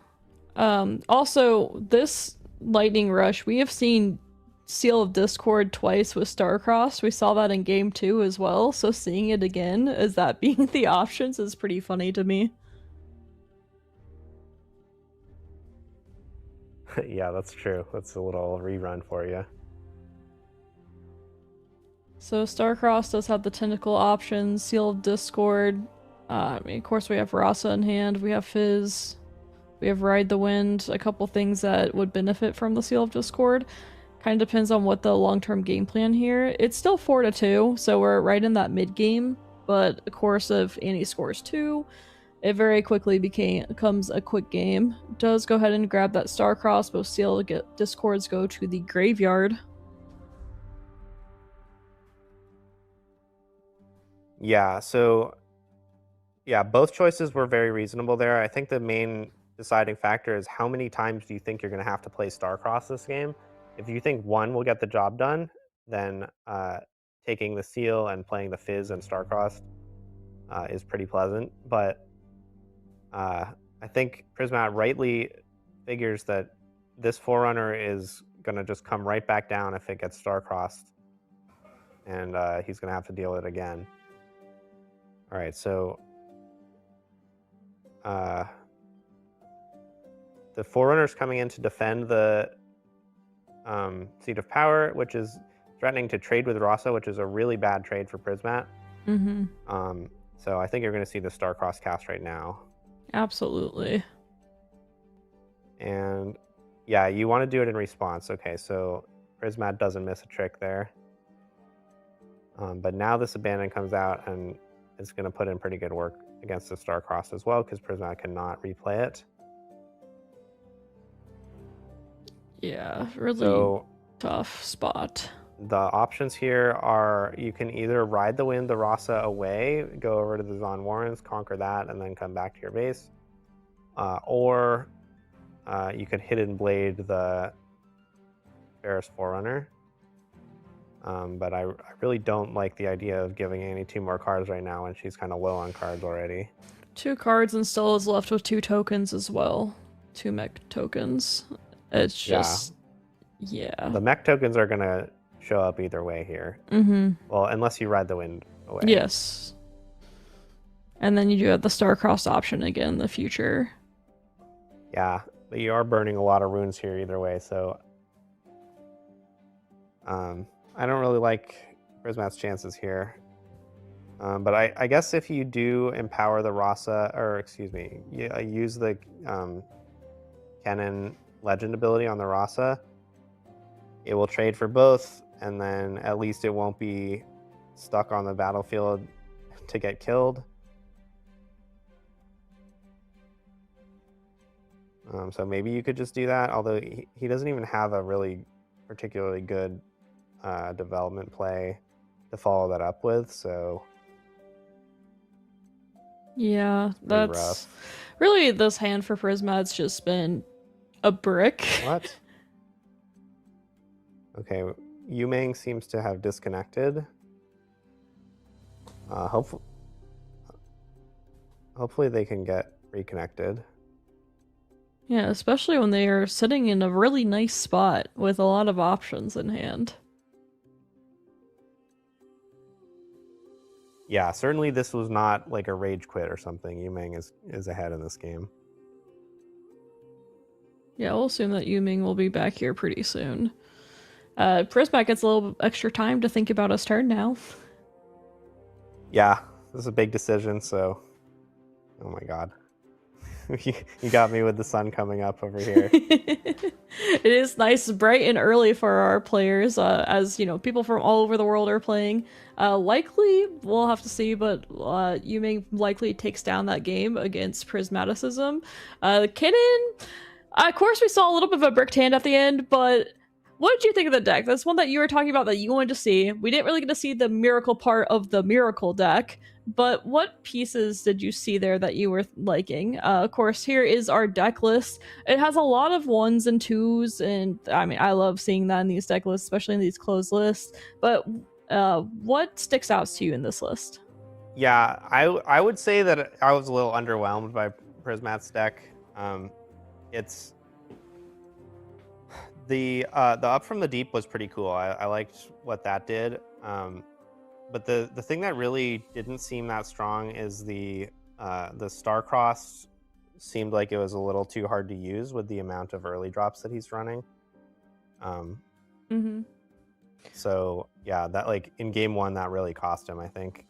Also, this Lightning Rush, we have seen Seal of Discord twice with Starcrossed. We saw that in game 2 as well, so seeing it again as that being the options is pretty funny to me. Yeah, that's true. That's a little rerun for you. So Starcrossed does have the tentacle options, Seal of Discord. I mean, of course we have Rasa in hand, we have Fizz, we have Ride the Wind, a couple things that would benefit from the Seal of Discord. Kind of depends on what the long-term game plan here. It's still 4-2, so we're right in that mid-game, but of course if Annie scores 2, it very quickly becomes a quick game. Does go ahead and grab that Starcrossed, both Seal of Discords go to the graveyard. Yeah, so yeah, both choices were very reasonable there. I think the main deciding factor is how many times do you think you're going to have to play Starcross this game? If you think 1 will get the job done, then taking the Seal and playing the Fizz and Starcrossed is pretty pleasant. But I think Prismat rightly figures that this Forerunner is going to just come right back down if it gets Starcrossed, and he's going to have to deal with it again. All right, so the Forerunner's coming in to defend the Seat of Power, which is threatening to trade with Rasa, which is a really bad trade for Prismat. So I think you're going to see the Starcross cast right now. Absolutely. And yeah, you want to do it in response. Okay, so Prismat doesn't miss a trick there. But now this Abandon comes out, and it's going to put in pretty good work against the Starcross as well, because Prismat cannot replay it. Yeah, really tough spot. The options here are you can either ride the wind the Rasa away, go over to the Zon Warrens, conquer that, and then come back to your base. Or you could Hidden Blade the Ferris Forerunner. But I really don't like the idea of giving Annie 2 more cards right now when she's kind of low on cards already. 2 cards and still is left with 2 tokens as well. 2 mech tokens. It's just... Yeah. The mech tokens are going to show up either way here. Well, unless you ride the wind away. Yes. And then you do have the Starcross option again in the future. Yeah, but you are burning a lot of runes here either way, so... I don't really like Prismat's chances here. But I guess if you do empower the Rasa, or excuse me, use the Kennen Legend ability on the Rasa, it will trade for both, and then at least it won't be stuck on the battlefield to get killed. So maybe you could just do that, although he doesn't even have a really particularly good development play to follow that up with, so yeah, that's really this hand for Prismat's just been a brick. What? Okay, Yumeng seems to have disconnected. Hopefully they can get reconnected. Yeah, especially when they are sitting in a really nice spot with a lot of options in hand. Yeah, certainly this was not like a rage quit or something. Yumeng is ahead in this game. Yeah, we'll assume that Yumeng will be back here pretty soon. Prismat gets a little extra time to think about his turn now. Yeah, this is a big decision, so... Oh my god. You got me with the sun coming up over here. It is nice, bright and early for our players, as you know, people from all over the world are playing. Likely, we'll have to see, but Yumeng likely takes down that game against Prismaticism. Kennen, of course, we saw a little bit of a bricked hand at the end, but what did you think of the deck? That's one that you were talking about that you wanted to see. We didn't really get to see the miracle part of the miracle deck, but what pieces did you see there that you were liking? Of course, here is our deck list. It has a lot of 1s and 2s, and I mean, I love seeing that in these deck lists, especially in these closed lists. But what sticks out to you in this list? Yeah, I would say that I was a little underwhelmed by Prismat's deck. It's... The Up from the Deep was pretty cool. I liked what that did. But the thing that really didn't seem that strong is the Starcross seemed like it was a little too hard to use with the amount of early drops that he's running. So yeah, that like in game 1 that really cost him, I think.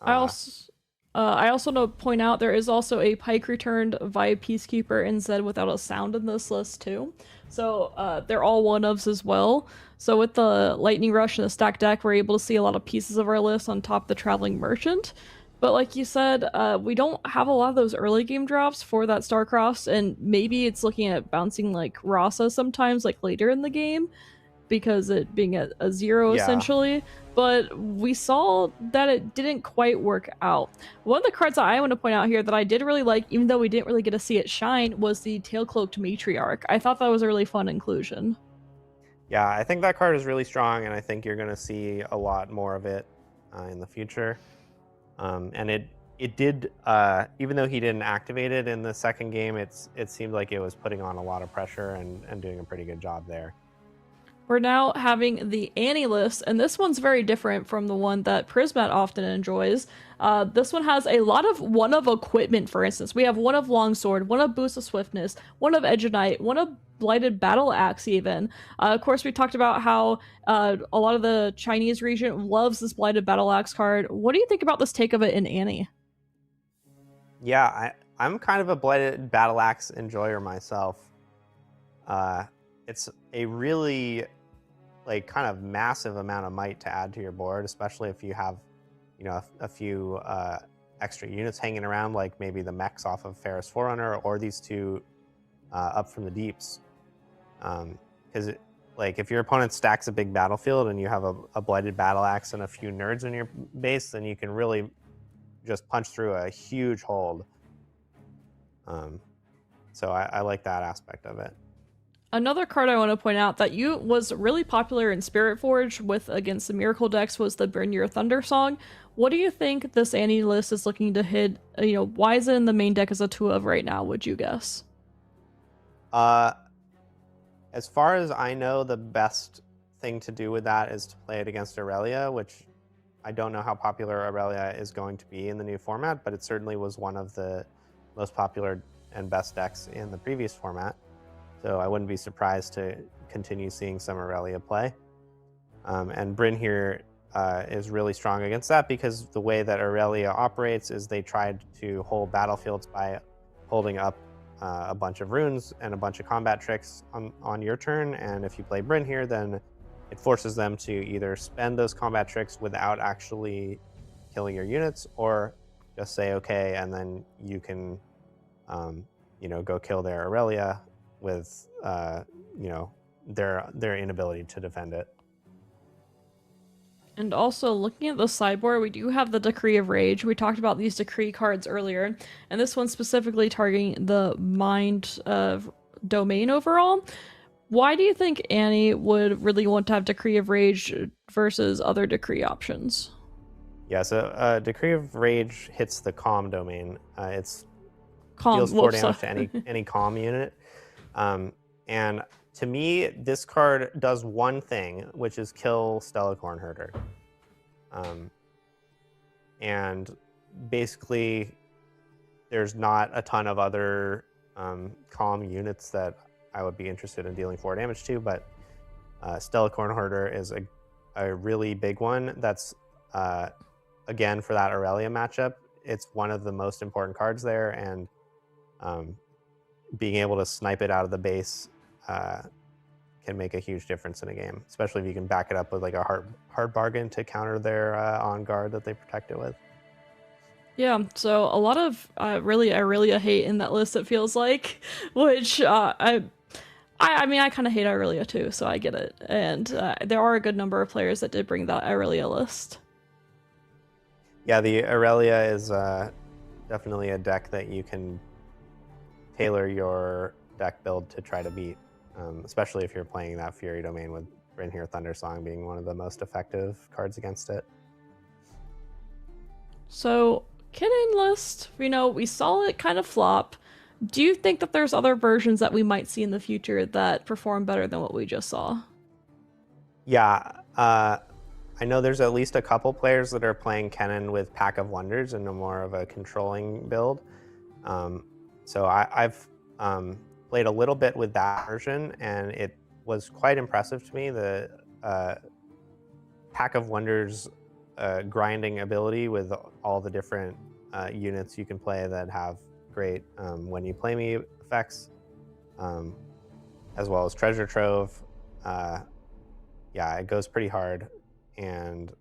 I also want to point out there is also a Pike returned via Peacekeeper and Zed without a sound in this list too. So they're all 1-ofs as well. So with the Lightning Rush and the stack deck, we're able to see a lot of pieces of our list on top of the Traveling Merchant. But like you said, we don't have a lot of those early game drops for that Starcross, and maybe it's looking at bouncing like Rasa sometimes, like later in the game, because it being at a 0 essentially. But we saw that it didn't quite work out. One of the cards that I want to point out here that I did really like, even though we didn't really get to see it shine, was the Tailcloaked Matriarch. I thought that was a really fun inclusion. Yeah, I think that card is really strong, and I think you're going to see a lot more of it in the future. And it did, even though he didn't activate it in the second game, it seemed like it was putting on a lot of pressure and doing a pretty good job there. We're now having the Annie list, and this one's very different from the one that Prismat often enjoys. This one has a lot of one of equipment, for instance. We have one of Longsword, one of Boost of Swiftness, one of Edge of Night, one of Blighted Battle Axe, even. Of course, we talked about how a lot of the Chinese region loves this Blighted Battle Axe card. What do you think about this take of it in Annie? Yeah, I'm kind of a Blighted Battle Axe enjoyer myself. It's a really like kind of massive amount of might to add to your board, especially if you have, you know, a few extra units hanging around, like maybe the mechs off of Ferris Forerunner or these two up from the deeps. Because like if your opponent stacks a big battlefield and you have a Blighted Battle Axe and a few nerds in your base, then you can really just punch through a huge hold. So I like that aspect of it. Another card I want to point out that was really popular in Spirit Forge with against the Miracle decks was the Brynir Thunder Song. What do you think this Annie list is looking to hit? Why is it in the main deck as a 2 of right now, would you guess? As far as I know, the best thing to do with that is to play it against Irelia, which I don't know how popular Irelia is going to be in the new format, but it certainly was one of the most popular and best decks in the previous format. So I wouldn't be surprised to continue seeing some Irelia play. And Bryn here is really strong against that because the way that Irelia operates is they tried to hold battlefields by holding up a bunch of runes and a bunch of combat tricks on your turn. And if you play Bryn here, then it forces them to either spend those combat tricks without actually killing your units, or just say okay, and then you can go kill their Irelia with their inability to defend it. And also, looking at the sideboard, we do have the Decree of Rage. We talked about these Decree cards earlier, and this one's specifically targeting the Mind domain overall. Why do you think Annie would really want to have Decree of Rage versus other Decree options? Yeah, so Decree of Rage hits the Calm domain. It's Calm, deals 4 damage to any Calm unit. And to me, this card does one thing, which is kill Stellacorn Herder. And basically, there's not a ton of other Calm units that I would be interested in dealing 4 damage to, but Stellacorn Herder is a really big one. That's, again, for that Irelia matchup, it's one of the most important cards there, and being able to snipe it out of the base can make a huge difference in a game, especially if you can back it up with like a hard bargain to counter their on guard that they protect it with. Yeah, so a lot of really Irelia hate in that list, it feels like, which I mean, I kind of hate Irelia too, so I get it. And there are a good number of players that did bring that Irelia list. Yeah, the Irelia is definitely a deck that you can tailor your deck build to try to beat, especially if you're playing that Fury domain, with Brynir Thundersong being one of the most effective cards against it. So, Kennen list, we saw it kind of flop. Do you think that there's other versions that we might see in the future that perform better than what we just saw? Yeah, I know there's at least a couple players that are playing Kennen with Pack of Wonders and more of a controlling build. So I've played a little bit with that version, and it was quite impressive to me. The Pack of Wonders grinding ability with all the different units you can play that have great when you play me effects, as well as Treasure Trove. Yeah, it goes pretty hard, and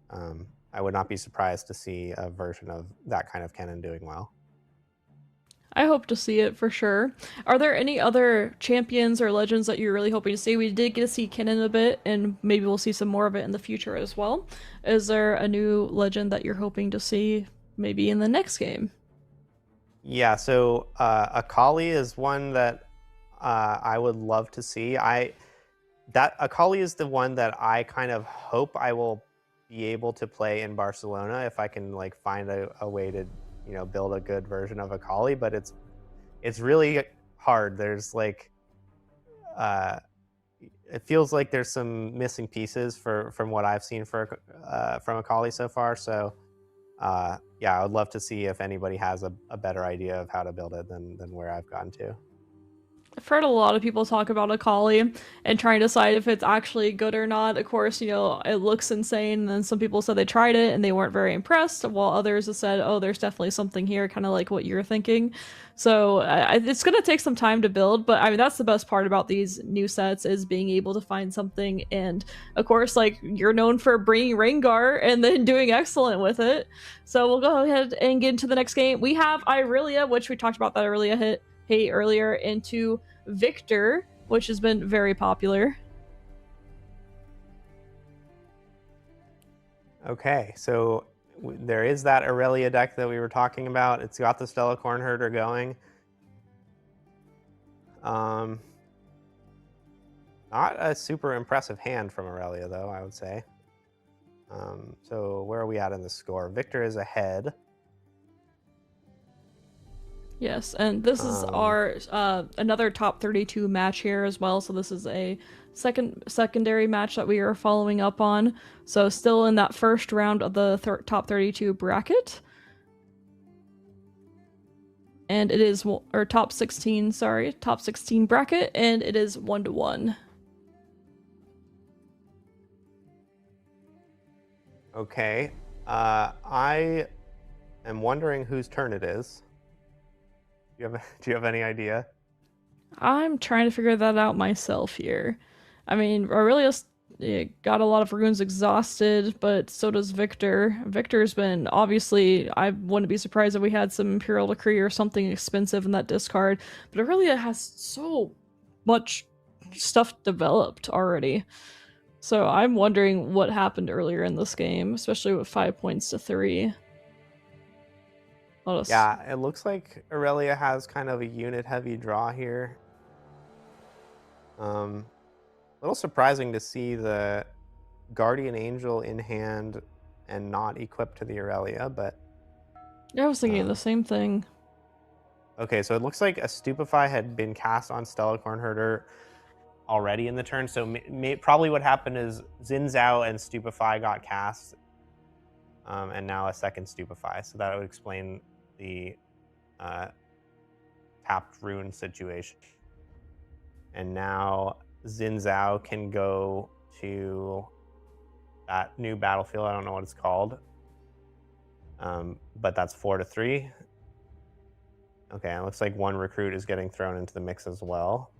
I would not be surprised to see a version of that kind of Kennen doing well. I hope to see it for sure. Are there any other champions or legends that you're really hoping to see? We did get to see Kennen a bit, and maybe we'll see some more of it in the future as well. Is there a new legend that you're hoping to see maybe in the next game? Yeah, so Akali is one that I would love to see. Akali is the one that I kind of hope I will be able to play in Barcelona if I can like find a way to build a good version of Akali, but it's really hard. There's like it feels like there's some missing pieces from what I've seen from Akali so far. So yeah, I would love to see if anybody has a better idea of how to build it than where I've gotten to. I've heard a lot of people talk about Akali and trying to decide if it's actually good or not. Of course, it looks insane, and then some people said they tried it and they weren't very impressed, while others have said, oh, there's definitely something here, kind of like what you're thinking. So it's going to take some time to build, but I mean, that's the best part about these new sets is being able to find something. And of course, like, you're known for bringing Rengar and then doing excellent with it. So we'll go ahead and get into the next game. We have Irelia, which we talked about that Irelia hit earlier, into Viktor, which has been very popular. Okay, so there is that Irelia deck that we were talking about. It's got the Stella Corn Herder going. Not a super impressive hand from Irelia, though, I would say. So where are we at in the score? Viktor is ahead. Yes, and this is our another top 32 match here as well. So this is a secondary match that we are following up on. So still in that first round of the top 32 bracket. And it is, or top 16, sorry, top 16 bracket, and it is 1-1. Okay, I am wondering whose turn it is. Do you have any idea? I'm trying to figure that out myself here. I mean, Aurelius got a lot of runes exhausted, but so does Viktor. Viktor's been, obviously, I wouldn't be surprised if we had some Imperial Decree or something expensive in that discard, but Aurelia has so much stuff developed already. So I'm wondering what happened earlier in this game, especially with 5 points to 3. Yeah, it looks like Irelia has kind of a unit-heavy draw here. A little surprising to see the Guardian Angel in hand and not equipped to the Irelia, but... Yeah, I was thinking the same thing. Okay, so it looks like a Stupefy had been cast on Stella Corn Herder already in the turn, so probably what happened is Xin Zhao and Stupefy got cast, and now a second Stupefy, so that would explain the tapped rune situation. And now Xin Zhao can go to that new battlefield. I don't know what it's called, but that's 4-3. Okay, it looks like one recruit is getting thrown into the mix as well,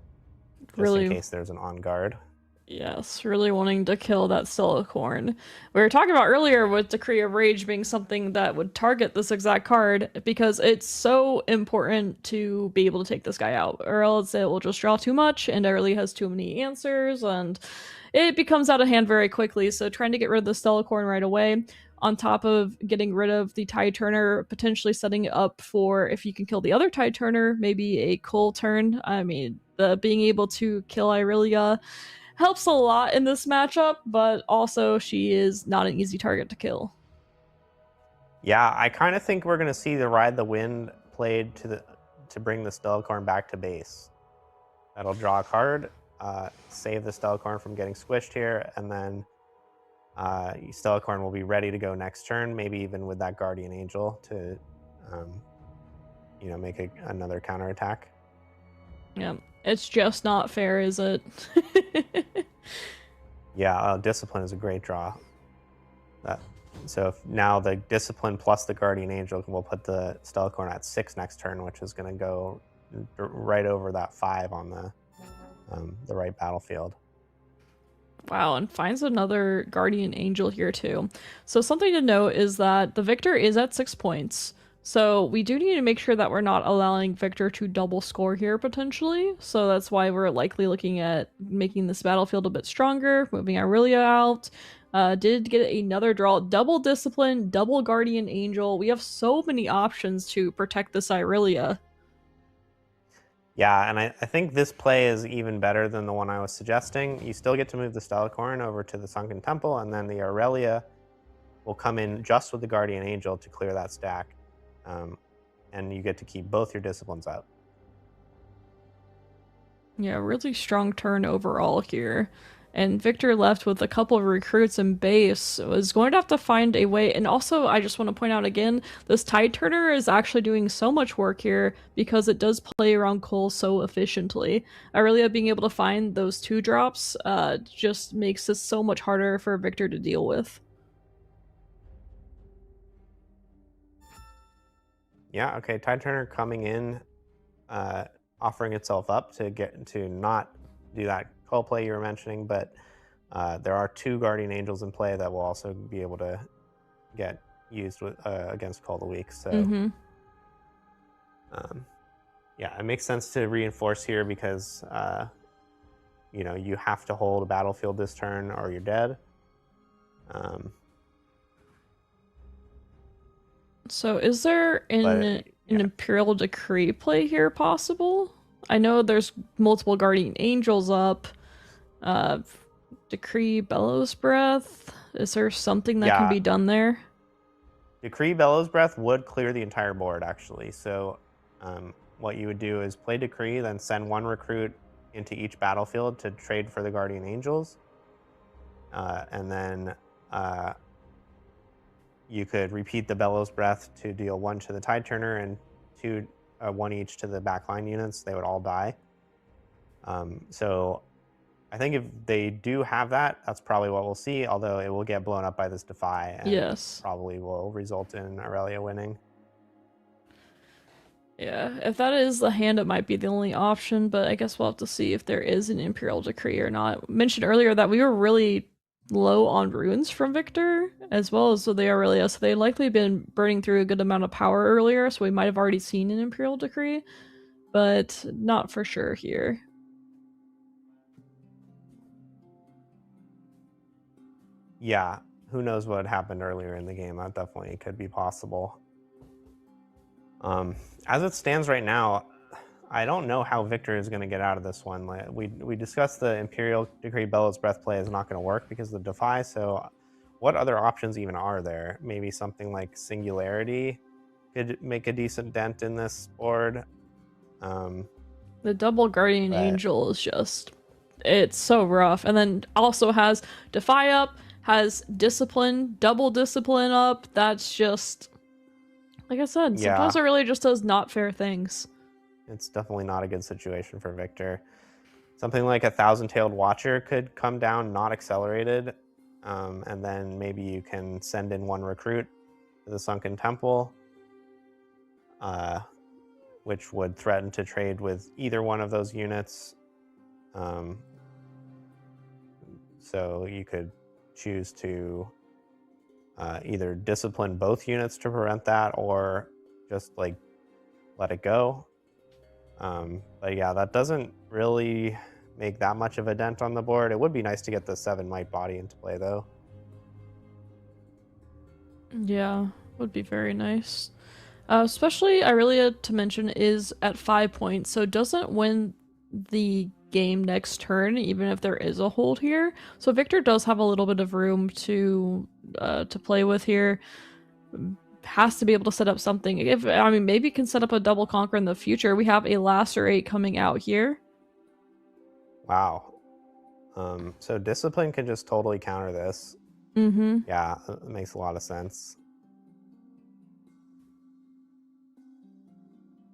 just in case there's an on guard. Yes, really wanting to kill that Stella Corn. We were talking about earlier with Decree of Rage being something that would target this exact card because it's so important to be able to take this guy out, or else it will just draw too much and Irelia has too many answers and it becomes out of hand very quickly. So trying to get rid of the Stella Corn right away, on top of getting rid of the Tide Turner, potentially setting it up for, if you can kill the other Tide Turner, maybe a Cull turn. I mean, being able to kill Irelia helps a lot in this matchup, but also she is not an easy target to kill. Yeah, I kind of think we're going to see the Ride the Wind played to bring the Stellacorn back to base. That'll draw a card, save the Stellacorn from getting squished here, and then Stellacorn will be ready to go next turn, maybe even with that Guardian Angel to make another counterattack. Yeah, it's just not fair, is it? Yeah, Discipline is a great draw. So if now the Discipline plus the Guardian Angel will put the Stellacorn at 6 next turn, which is going to go right over that 5 on the right battlefield. Wow, and finds another Guardian Angel here too. So something to note is that the Viktor is at 6 points. So we do need to make sure that we're not allowing Viktor to double score here potentially. So that's why we're likely looking at making this battlefield a bit stronger, moving Irelia out. Did get another draw, double Discipline, double Guardian Angel. We have so many options to protect this Irelia. Yeah, and I think this play is even better than the one I was suggesting. You still get to move the Stellacorn over to the Sunken Temple, and then the Irelia will come in just with the Guardian Angel to clear that stack. And you get to keep both your Disciplines out. Yeah, really strong turn overall here. And Viktor left with a couple of recruits in base, was going to have to find a way. And also, I just want to point out again, this Tide Turner is actually doing so much work here because it does play around Cole so efficiently. Irelia being able to find those 2 drops just makes this so much harder for Viktor to deal with. Yeah, okay, Tide Turner coming in, offering itself up to get to not do that call play you were mentioning, but there are 2 Guardian Angels in play that will also be able to get used with against Call of the Week. So, yeah, it makes sense to reinforce here because you know, you have to hold a battlefield this turn or you're dead. So is there an Yeah. Imperial Decree play here possible? I know there's multiple Guardian Angels up. Uh, Decree Bellows Breath. Is there something that can Yeah, be done there? Decree Bellows Breath would clear the entire board, actually. So what you would do is play Decree, then send 1 recruit into each battlefield to trade for the Guardian Angels. And then you could repeat the Bellows Breath to deal 1 to the Tide Turner and 2, 1 each to the backline units. They would all die. So I think if they do have that, that's probably what we'll see, although it will get blown up by this Defy and Yes. probably will result in Irelia winning. Yeah, if that is the hand, it might be the only option, but I guess we'll have to see if there is an Imperial Decree or not. Mentioned earlier that we were really low on runes from Viktor, as well as the Aurelia, so they likely been burning through a good amount of power earlier, so we might have already seen an Imperial Decree, but not for sure here. Yeah, who knows what happened earlier in the game. That definitely could be possible. As it stands right now, I don't know how Viktor is going to get out of this one. Like, we discussed the Imperial Decree Bellows Breath play is not going to work because of the Defy, so what other options even are there? Maybe something like Singularity could make a decent dent in this board. The double Guardian But Angel is just, it's so rough. And then also has Defy up, has Discipline, double Discipline up. That's just, like I said, yeah, sometimes it really just does not fair things. it's definitely not a good situation for Viktor. Something like a Thousand-Tailed Watcher could come down not accelerated, and then maybe you can send in 1 recruit to the Sunken Temple, which would threaten to trade with either one of those units. So you could choose to either discipline both units to prevent that or just like let it go. But yeah, that doesn't really make that much of a dent on the board. It would be nice to get the 7 Might Body into play though. Yeah, would be very nice. Especially Irelia, to mention, is at 5 points, so doesn't win the game next turn, even if there is a hold here. So Viktor does have a little bit of room to play with here. Has to be able to set up something. If I mean, maybe can set up a double conquer in the future. We have a Lacerate coming out here. Wow. So Discipline can just totally counter this. Mm-hmm. Yeah, it makes a lot of sense.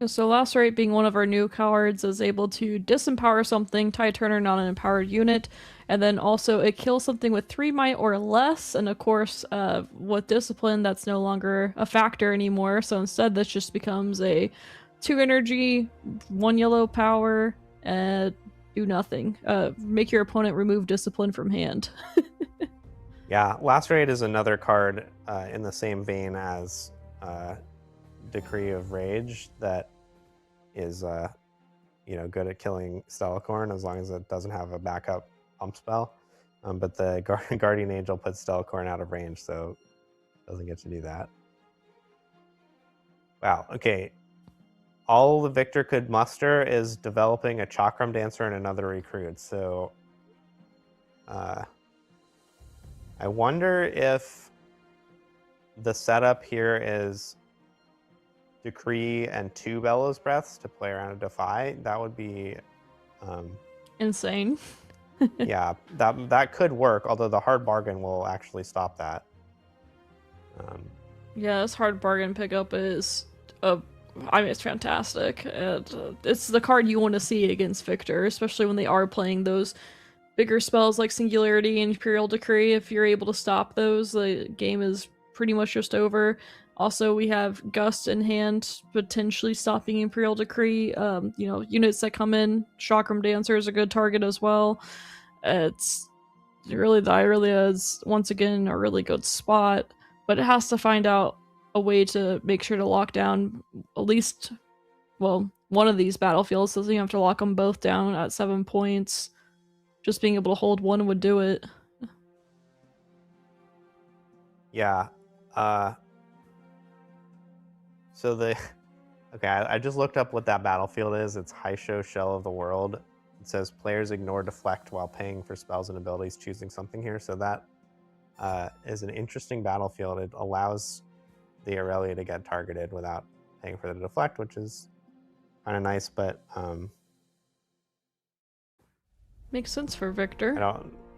So Lacerate, being one of our new cards, is able to disempower something, Tide Turner not an empowered unit, and then also it kills something with 3 might or less, and of course, with Discipline, that's no longer a factor anymore, so instead this just becomes a 2 energy, 1 yellow power, do nothing. Make your opponent remove Discipline from hand. Yeah, Lacerate is another card in the same vein as Decree of Rage that is good at killing Stellacorn as long as it doesn't have a backup pump spell. But the Guardian Angel puts Stellacorn out of range, so it doesn't get to do that. Wow, okay. All the Viktor could muster is developing a Chakram Dancer and another recruit, so I wonder if the setup here is Decree and 2 Bellows Breaths to play around a Defy. That would be Insane. Yeah, that could work, although the hard bargain will actually stop that. Yeah, this hard bargain pickup is I mean, it's fantastic. It's the card you want to see against Viktor, especially when they are playing those bigger spells like Singularity and Imperial Decree. If you're able to stop those, the game is pretty much just over. Also, we have Gust in hand, potentially stopping Imperial Decree. Units that come in, Chakram Dancer is a good target as well. It's really, the Irelia is once again a really good spot, but it has to find out a way to make sure to lock down at least, well, one of these battlefields. So you have to lock them both down at 7 points. Just being able to hold one would do it. Yeah. So the okay, I just looked up what that battlefield is. It's Haisho Shell of the World. It says players ignore deflect while paying for spells and abilities, choosing something here. So that is an interesting battlefield. It allows the Irelia to get targeted without paying for the deflect, which is kind of nice. But Makes sense for Viktor.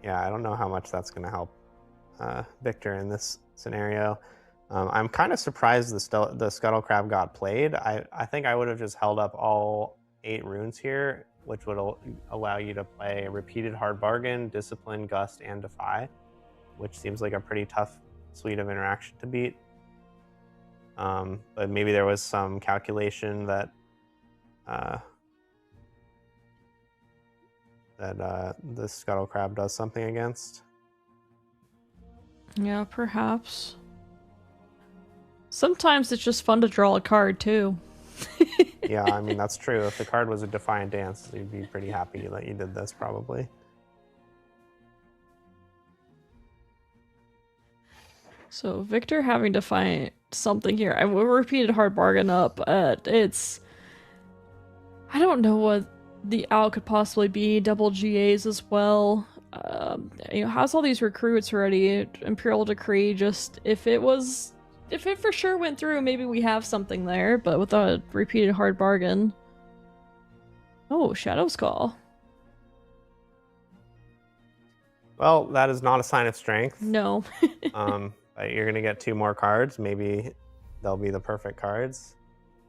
I don't know how much that's going to help Viktor in this scenario. I'm kind of surprised the Scuttle Crab got played. I think I would have just held up all 8 runes here, which would allow you to play Repeated Hard Bargain, Discipline, Gust, and Defy, which seems like a pretty tough suite of interaction to beat. But maybe there was some calculation that the Scuttle Crab does something against. Yeah, perhaps. Sometimes it's just fun to draw a card too. Yeah, I mean, that's true. If the card was a Defiant Dance, you'd be pretty happy that you did this, probably. So Viktor having to find something here. I will repeated hard bargain up. It's I don't know what the out could possibly be. Double GAs as well. Has all these recruits already. Imperial Decree. Just if it for sure went through, maybe we have something there. But with a repeated hard bargain. Oh, Shadow's Call. Well, that is not a sign of strength. No. But you're gonna get 2 more cards. Maybe they'll be the perfect cards.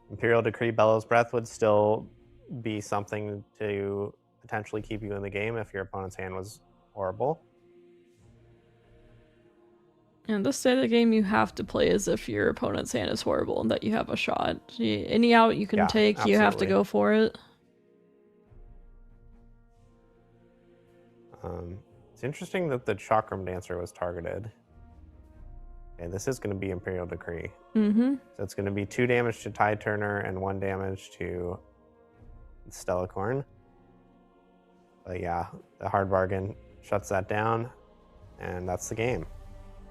Imperial Decree, Bellows Breath would still be something to potentially keep you in the game if your opponent's hand was horrible. And this state of the game, you have to play as if your opponent's hand is horrible and that you have a shot. Any out you can take, absolutely. You have to go for it. It's interesting that the Chakram Dancer was targeted. Okay, this is going to be Imperial Decree. Mm-hmm. So it's going to be 2 damage to Tide Turner and 1 damage to Stellacorn. But yeah, the hard bargain shuts that down, and that's the game.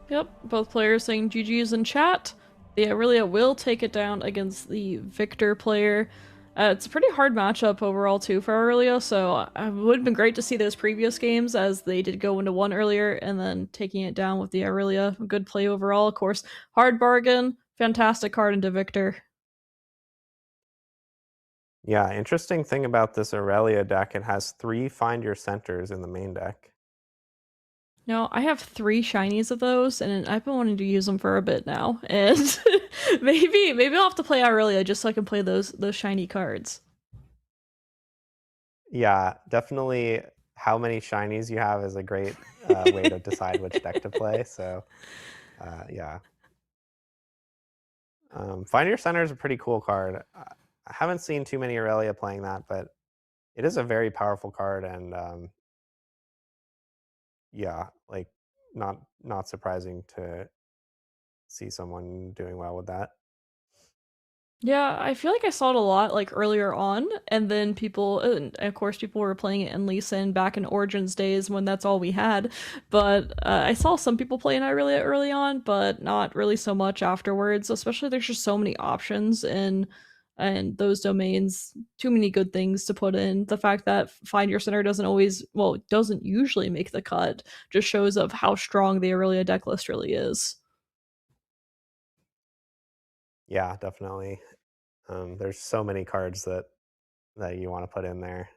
Yep, both players saying GG's in chat. The Irelia will take it down against the Viktor player. It's a pretty hard matchup overall too for Irelia, so it would have been great to see those previous games as they did go into 1 earlier and then taking it down with the Irelia. Good play overall, of course. Hard bargain, fantastic card into Viktor. Yeah, interesting thing about this Irelia deck, it has 3 Find Your Centers in the main deck. No, I have 3 shinies of those, and I've been wanting to use them for a bit now. And maybe I'll have to play Irelia just so I can play those shiny cards. Yeah, definitely. How many shinies you have is a great way to decide which deck to play. So, yeah. Find Your Center is a pretty cool card. I haven't seen too many Irelia playing that, but it is a very powerful card, and yeah, like not surprising to see someone doing well with that. Yeah, I feel like I saw it a lot like earlier on, and then and of course, people were playing it in Lee Sin back in Origins days when that's all we had. But I saw some people playing Irelia early on, but not really so much afterwards. Especially there's just so many options in and those domains, too many good things to put in. The fact that Find Your Center doesn't usually make the cut just shows of how strong the Irelia deck list really is. Yeah, definitely. There's so many cards that you want to put in there.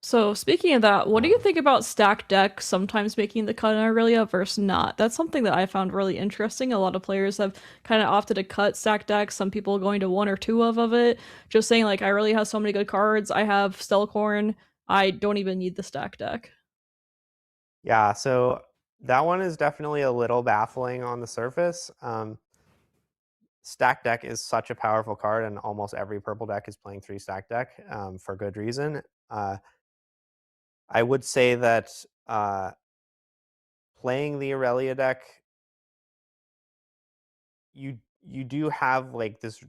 So speaking of that, what do you Um, think about stacked decks sometimes making the cut in Irelia versus not? That's something that I found really interesting. A lot of players have kind of opted to cut stacked decks. Some people going to one or two of it, just saying like Irelia has so many good cards. I have Stelcorn. I don't even need the stack deck. yeah, so that one is definitely a little baffling on the surface. Stack deck is such a powerful card, and almost every purple deck is playing 3 stack deck for good reason. Uh, I would say that playing the Irelia deck, you do have like this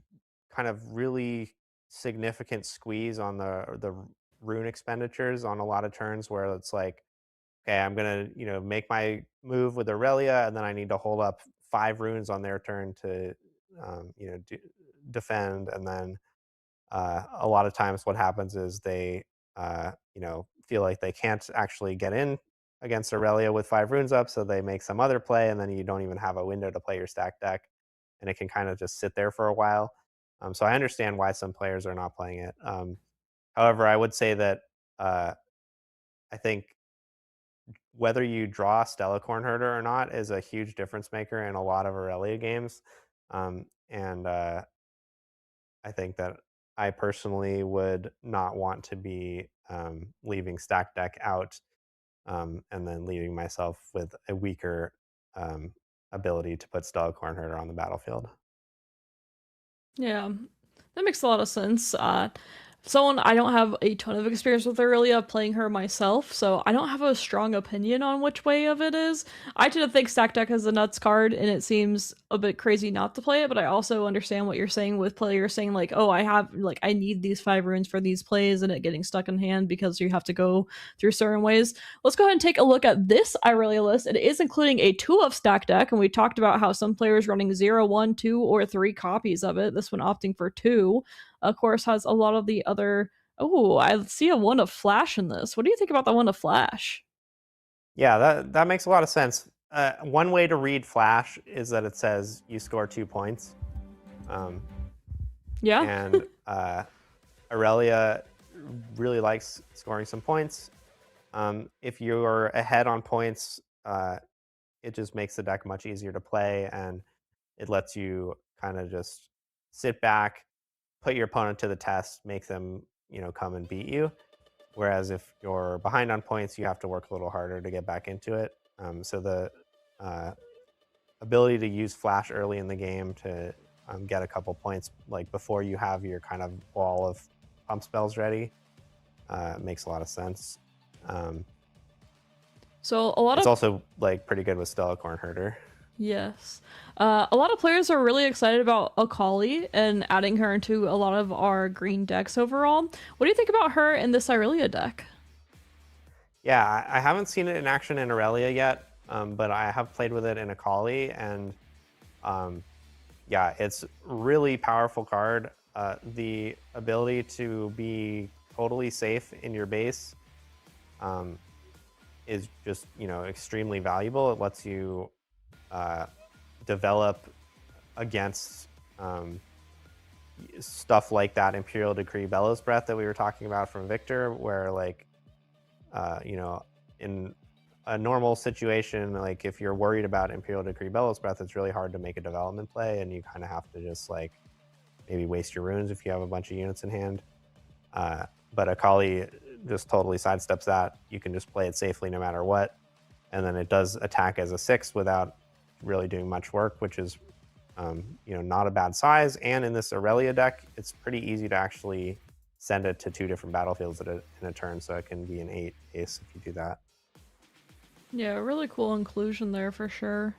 kind of really significant squeeze on the rune expenditures on a lot of turns where it's like, okay, I'm gonna make my move with Aurelia, and then I need to hold up 5 runes on their turn to defend, and then a lot of times what happens is they feel like they can't actually get in against Aurelia with 5 runes up, so they make some other play, and then you don't even have a window to play your stack deck, and it can kind of just sit there for a while. So I understand why some players are not playing it. However, I would say that uh, I think whether you draw Stella Cornherder or not is a huge difference maker in a lot of Aurelia games. And I think that I personally would not want to be leaving stack deck out and then leaving myself with a weaker um, ability to put Stella Cornherder on the battlefield. Yeah, that makes a lot of sense. Someone I don't have a ton of experience with Aurelia playing her myself, so I don't have a strong opinion on which way of it is. I tend to think Stack Deck is a nuts card, and it seems a bit crazy not to play it, but I also understand what you're saying with players saying like, oh, I need these 5 runes for these plays, and it getting stuck in hand because you have to go through certain ways. Let's go ahead and take a look at this Irelia list. It is including a 2 of Stack Deck, and we talked about how some players running 0, 1, 2, or 3 copies of it. This one opting for 2. Of course, has a lot of the other. Oh, I see a 1 of Flash in this. What do you think about the 1 of Flash? Yeah, that makes a lot of sense. One way to read Flash is that it says you score 2 points. Um, Yeah. and Aurelia really likes scoring some points. If you're ahead on points, it just makes the deck much easier to play, and it lets you kind of just sit back, put your opponent to the test, make them come and beat you. Whereas if you're behind on points, you have to work a little harder to get back into it. So the uh, ability to use Flash early in the game to get a couple points, like before you have your kind of wall of pump spells ready, makes a lot of sense. So a lot It's of also like pretty good with Stella Cornherder. yes, a lot of players are really excited about Akali and adding her into a lot of our green decks overall. What do you think about her in this Irelia deck? Yeah, I haven't seen it in action in Aurelia yet, but I have played with it in Akali, and yeah, it's really powerful card. The ability to be totally safe in your base is just extremely valuable. It lets you develop against stuff like that Imperial Decree Bellows Breath that we were talking about from Viktor, where like in a normal situation, like if you're worried about Imperial Decree Bellows Breath, it's really hard to make a development play, and you kind of have to just like maybe waste your runes if you have a bunch of units in hand. But Akali just totally sidesteps that. You can just play it safely no matter what, and then it does attack as a 6 without really doing much work, which is not a bad size. And in this Aurelia deck, it's pretty easy to actually send it to 2 different battlefields in a turn, so it can be an 8 ace if you do that. Yeah, really cool inclusion there for sure.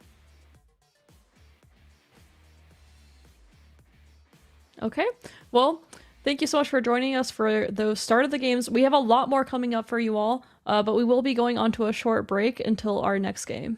Okay, well, thank you so much for joining us for the start of the games. We have a lot more coming up for you all, but we will be going on to a short break until our next game.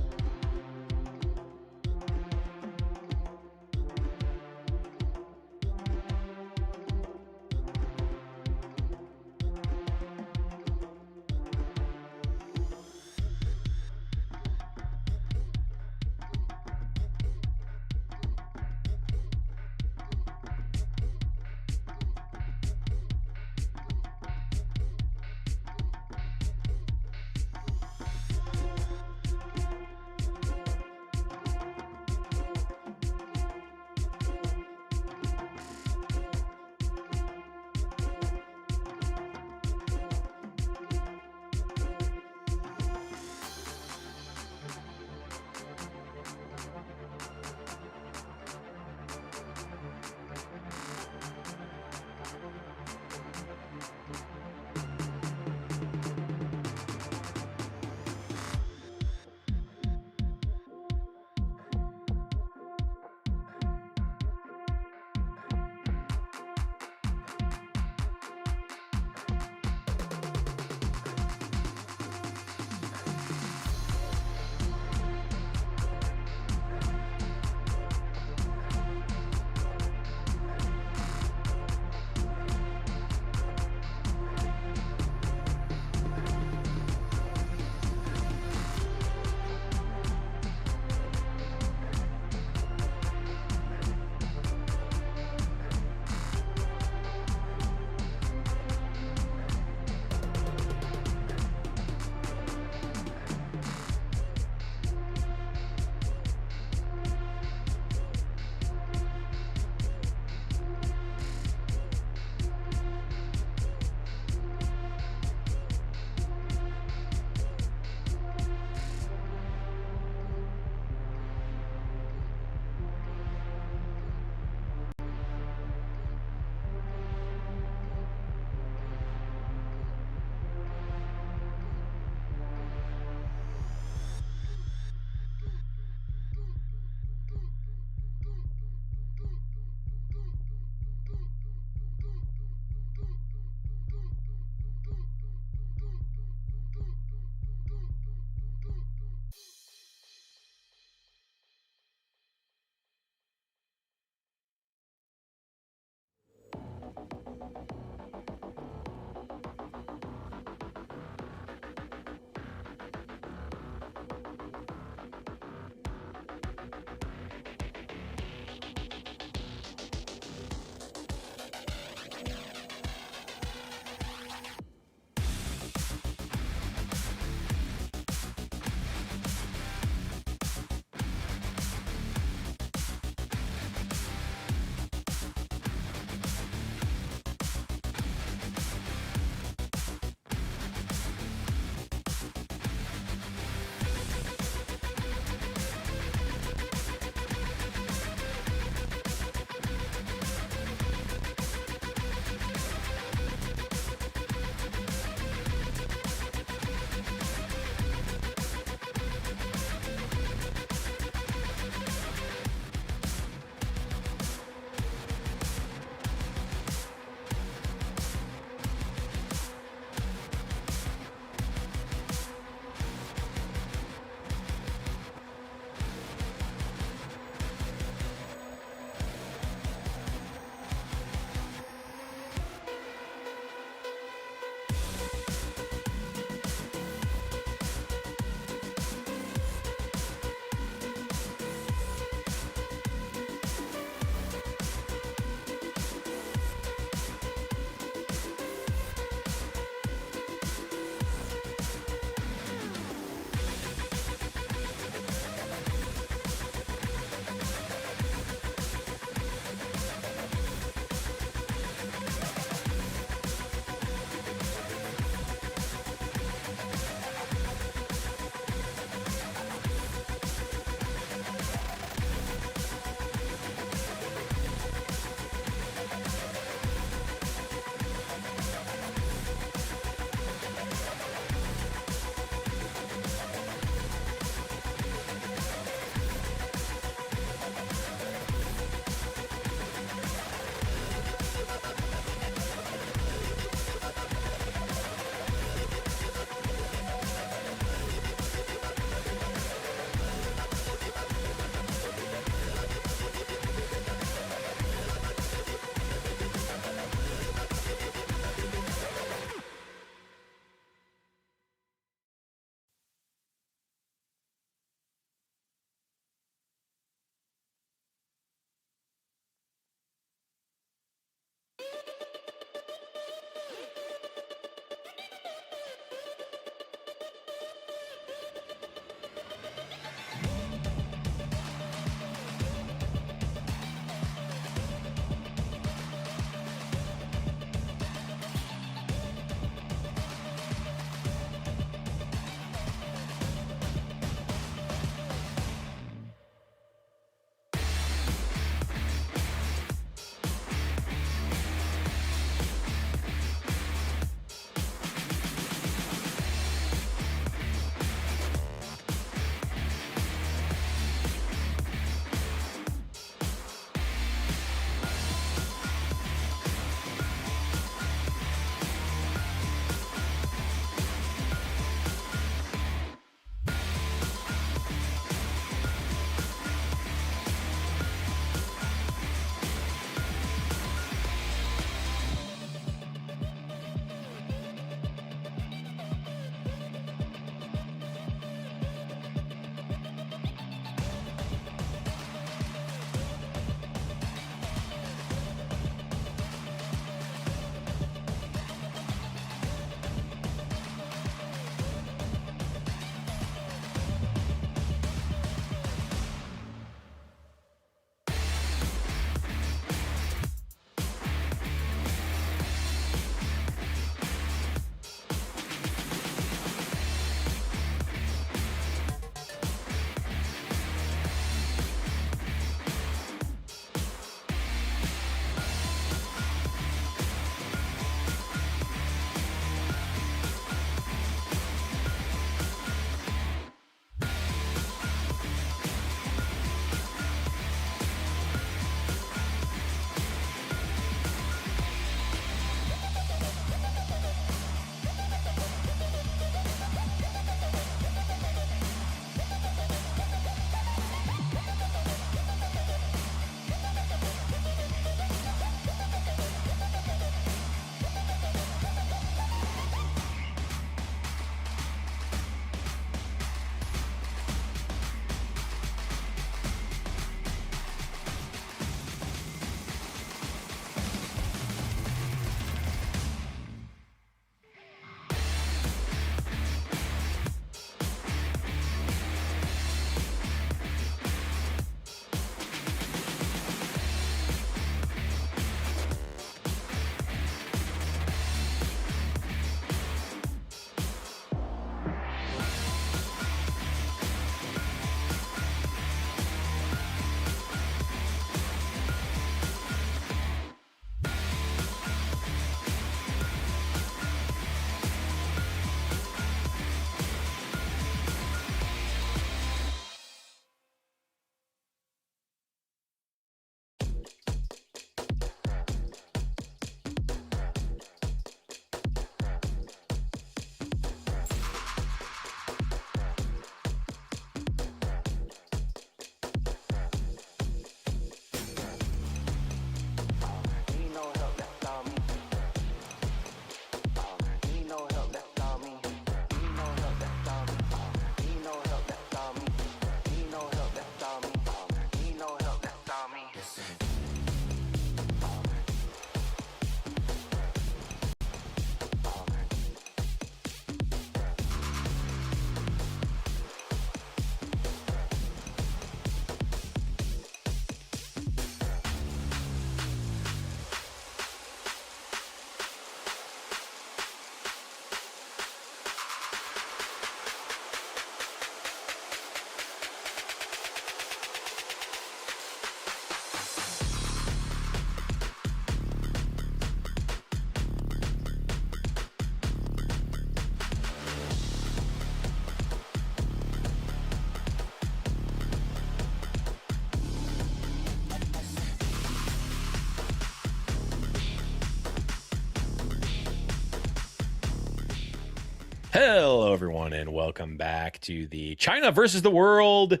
Hello, everyone, and welcome back to the China versus the World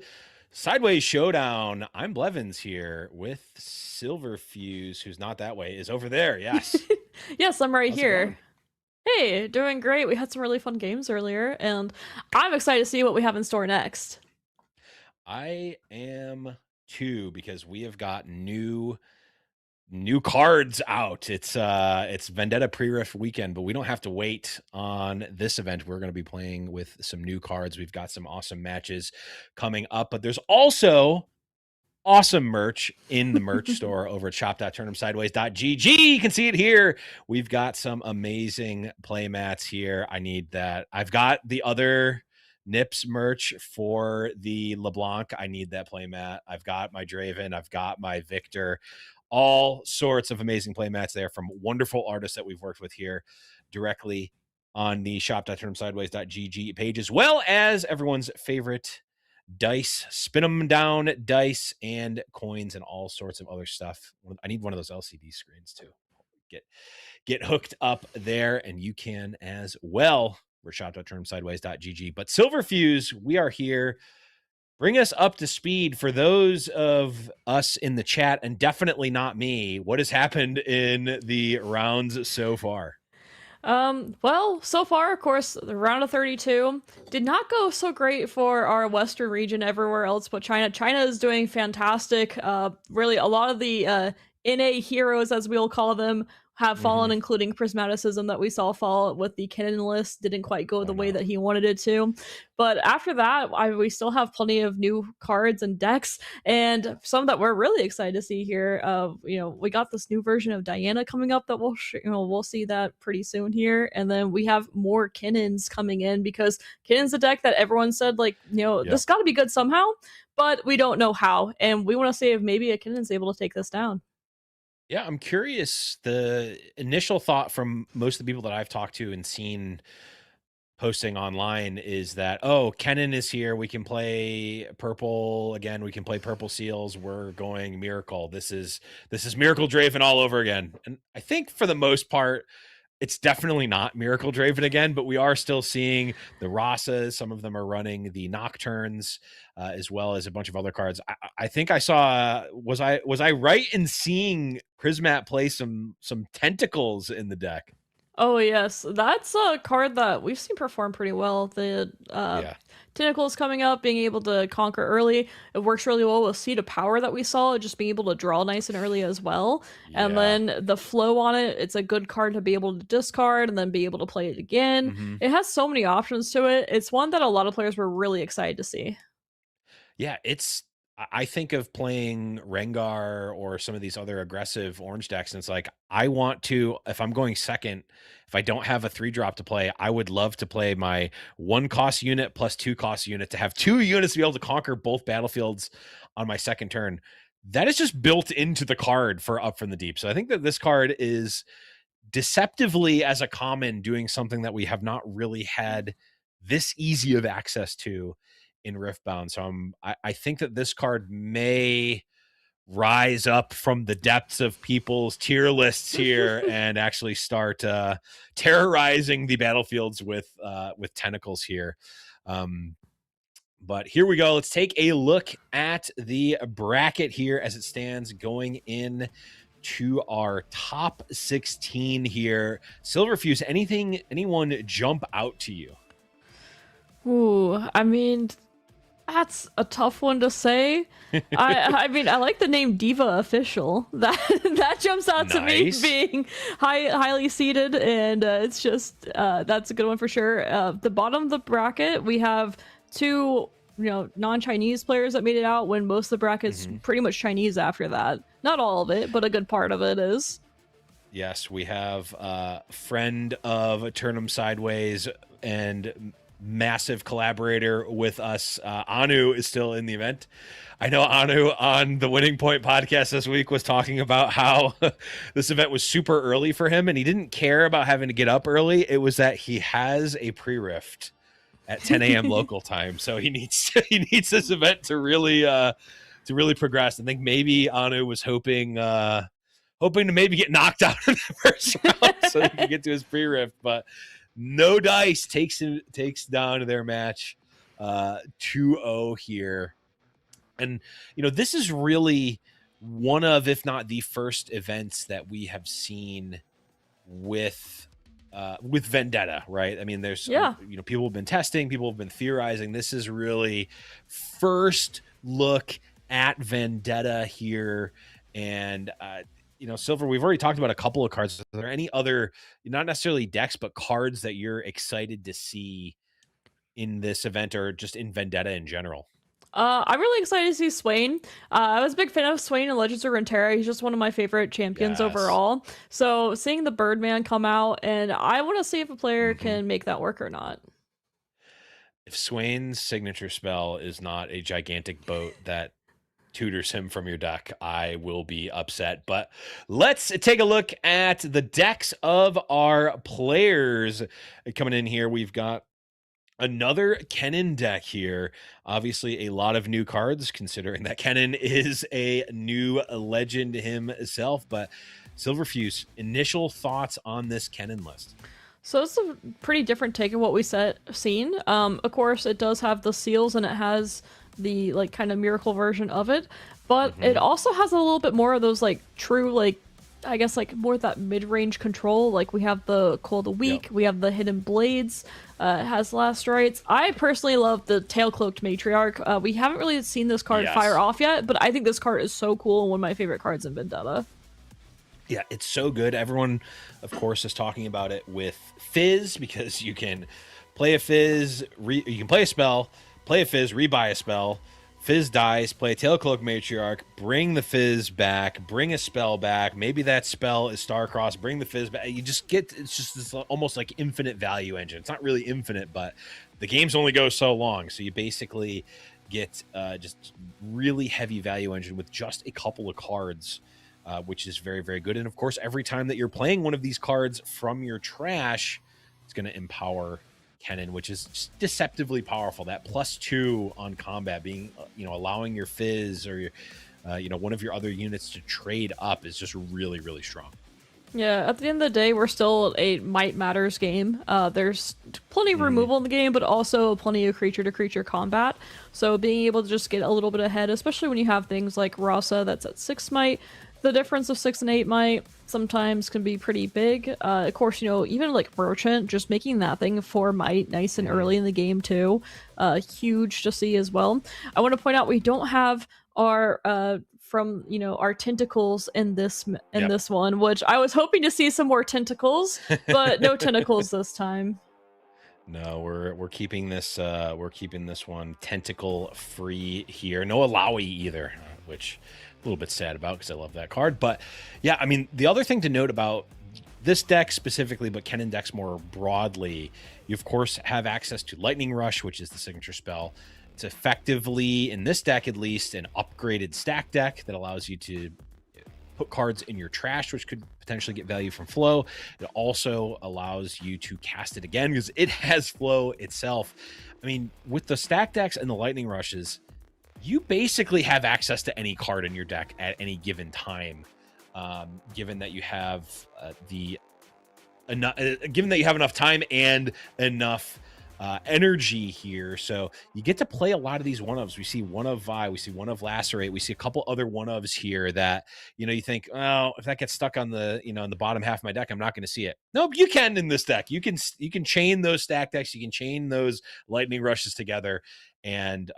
Sideways Showdown. I'm Blevins here with Silverfuse, who's not that way, is over there. Yes. Yes, I'm right How's it here. going? Hey, doing great. We had some really fun games earlier, and I'm excited to see what we have in store next. I am too, because we have got new cards out. It's Vendetta pre-riff weekend, but we don't have to wait on this event. We're going to be playing with some new cards. We've got some awesome matches coming up, but there's also awesome merch in the merch store over at shop.turnhamsideways.gg. You can see it here. We've got some amazing play mats here. I need that. I've got the other Nips merch for the LeBlanc. I need that play mat. I've got my Draven. I've got my Viktor. All sorts of amazing play mats there from wonderful artists that we've worked with here directly on the shop.turnhamsideways.gg page, as well as everyone's favorite dice, spin them down dice and coins and all sorts of other stuff. I need one of those LCD screens to get hooked up there, and you can as well. We're shop.turnhamsideways.gg. But Silverfuse, we are here. Bring us up to speed for those of us in the chat, and definitely not me. What has happened in the rounds so far? Well, so far, of course, the round of 32 did not go so great for our Western region everywhere else but China. China is doing fantastic. Really, a lot of the NA heroes, as we'll call them, have fallen, including Prismaticism that we saw fall with the Kennen list. Didn't quite go the way that he wanted it to. But after that, we still have plenty of new cards and decks, and some that we're really excited to see here. We got this new version of Diana coming up that we'll see that pretty soon here, and then we have more Kennens coming in because Kennen's a deck that everyone said this got to be good somehow, but we don't know how, and we want to see if maybe a Kennen's able to take this down. Yeah, I'm curious. The initial thought from most of the people that I've talked to and seen posting online is that, Kennen is here. We can play purple again. We can play purple seals. We're going Miracle. This is Miracle Draven all over again. And I think for the most part, it's definitely not Miracle Draven again, but we are still seeing the Rasas. Some of them are running the Nocturnes, as well as a bunch of other cards. I think I saw, was I right in seeing Prismat play some Tentacles in the deck? Oh yes, that's a card that we've seen perform pretty well. The Tentacles coming up, being able to conquer early, it works really well with Seed of Power that we saw, just being able to draw nice and early as well. Yeah. And then the flow on it, it's a good card to be able to discard and then be able to play it again. It has so many options to it. It's one that a lot of players were really excited to see. Yeah, I think of playing Rengar or some of these other aggressive orange decks, and it's like, I want to, if I'm going second, if I don't have a 3-drop to play, I would love to play my 1-cost unit plus 2-cost unit to have 2 units to be able to conquer both battlefields on my second turn. That is just built into the card for Up from the Deep. So I think that this card is deceptively, as a common, doing something that we have not really had this easy of access to in Riftbound. So I think that this card may rise up from the depths of people's tier lists here and actually start terrorizing the battlefields with Tentacles here. But here we go. Let's take a look at the bracket here as it stands going in to our top 16 here. Silverfuse, anyone jump out to you? Ooh, I mean, that's a tough one to say. I mean, I like the name Diva Official. That jumps out to me, being highly seeded, and it's just that's a good one for sure. The bottom of the bracket, we have 2 non-Chinese players that made it out, when most of the bracket's pretty much Chinese after that. Not all of it, but a good part of it is. Yes, we have friend of Turnham Sideways and massive collaborator with us. Anu is still in the event. I know Anu on the Winning Point podcast this week was talking about how this event was super early for him, and he didn't care about having to get up early. It was that he has a pre-rift at 10 a.m. local time, so he needs this event to really progress. I think maybe Anu was hoping to maybe get knocked out in the first round so he could get to his pre-rift, but No Dice takes down their match 2-0 here. And, this is really one of, if not the first events that we have seen with Vendetta, right? I mean, there's, people have been testing, people have been theorizing. This is really first look at Vendetta here. And, Silver, we've already talked about a couple of cards. Are there any other, not necessarily decks, but cards that you're excited to see in this event or just in Vendetta in general? I'm really excited to see Swain. I was a big fan of Swain in Legends of Runeterra. He's just one of my favorite champions overall. So seeing the Birdman come out, and I want to see if a player can make that work or not. If Swain's signature spell is not a gigantic boat that tutors him from your deck, I will be upset. But let's take a look at the decks of our players coming in here. We've got another Kennen deck here. Obviously, a lot of new cards, considering that Kennen is a new legend himself. But Silverfuse, initial thoughts on this Kennen list? So it's a pretty different take of what we seen. Of course, it does have the seals and it has the kind of miracle version of it, but it also has a little bit more of those true I guess more of that mid-range control. We have the Coil of the Weak, we have the Hidden Blades, it has Last Rites. I personally love the Tail-Cloaked Matriarch. We haven't really seen this card fire off yet, but I think this card is so cool and one of my favorite cards in Vendetta. Yeah, it's so good. Everyone, of course, is talking about it with Fizz, because you can play a Fizz, you can play a spell, play a Fizz, rebuy a spell, Fizz dies, play a Tailcloak Matriarch, bring the Fizz back, bring a spell back. Maybe that spell is Starcross, bring the Fizz back. You just get, it's just this almost like infinite value engine. It's not really infinite, but the games only go so long. So you basically get just really heavy value engine with just a couple of cards, which is very, very good. And of course, every time that you're playing one of these cards from your trash, it's going to empower Kennen, which is just deceptively powerful. That +2 on combat, being allowing your Fizz or your one of your other units to trade up, is just really, really strong. Yeah, at the end of the day, we're still a might matters game. There's plenty of removal in the game, but also plenty of creature-to-creature combat. So being able to just get a little bit ahead, especially when you have things like Rasa that's at 6 might, the difference of 6 and 8 might sometimes can be pretty big. Of course, even Merchant, just making that thing 4 might nice and early in the game too, huge to see as well. I want to point out we don't have our our tentacles in this this one, which I was hoping to see some more tentacles, but no tentacles this time. No, we're keeping this one tentacle free here. No Alawi either, which a little bit sad about because I love that card. But yeah, I mean, the other thing to note about this deck specifically, but Kennen decks more broadly, you of course have access to Lightning Rush, which is the signature spell. It's effectively, in this deck at least, an upgraded stack deck that allows you to put cards in your trash, which could potentially get value from flow. It also allows you to cast it again because it has flow itself. I mean, with the stack decks and the Lightning Rushes, you basically have access to any card in your deck at any given time, given that you have enough time and enough energy here. So you get to play a lot of these one-ofs. We see one of Vi, we see one of Lacerate, we see a couple other one-ofs here that, you think, oh, if that gets stuck on the, in the bottom half of my deck, I'm not going to see it. Nope, you can in this deck. You can chain those stack decks, you can chain those Lightning Rushes together, and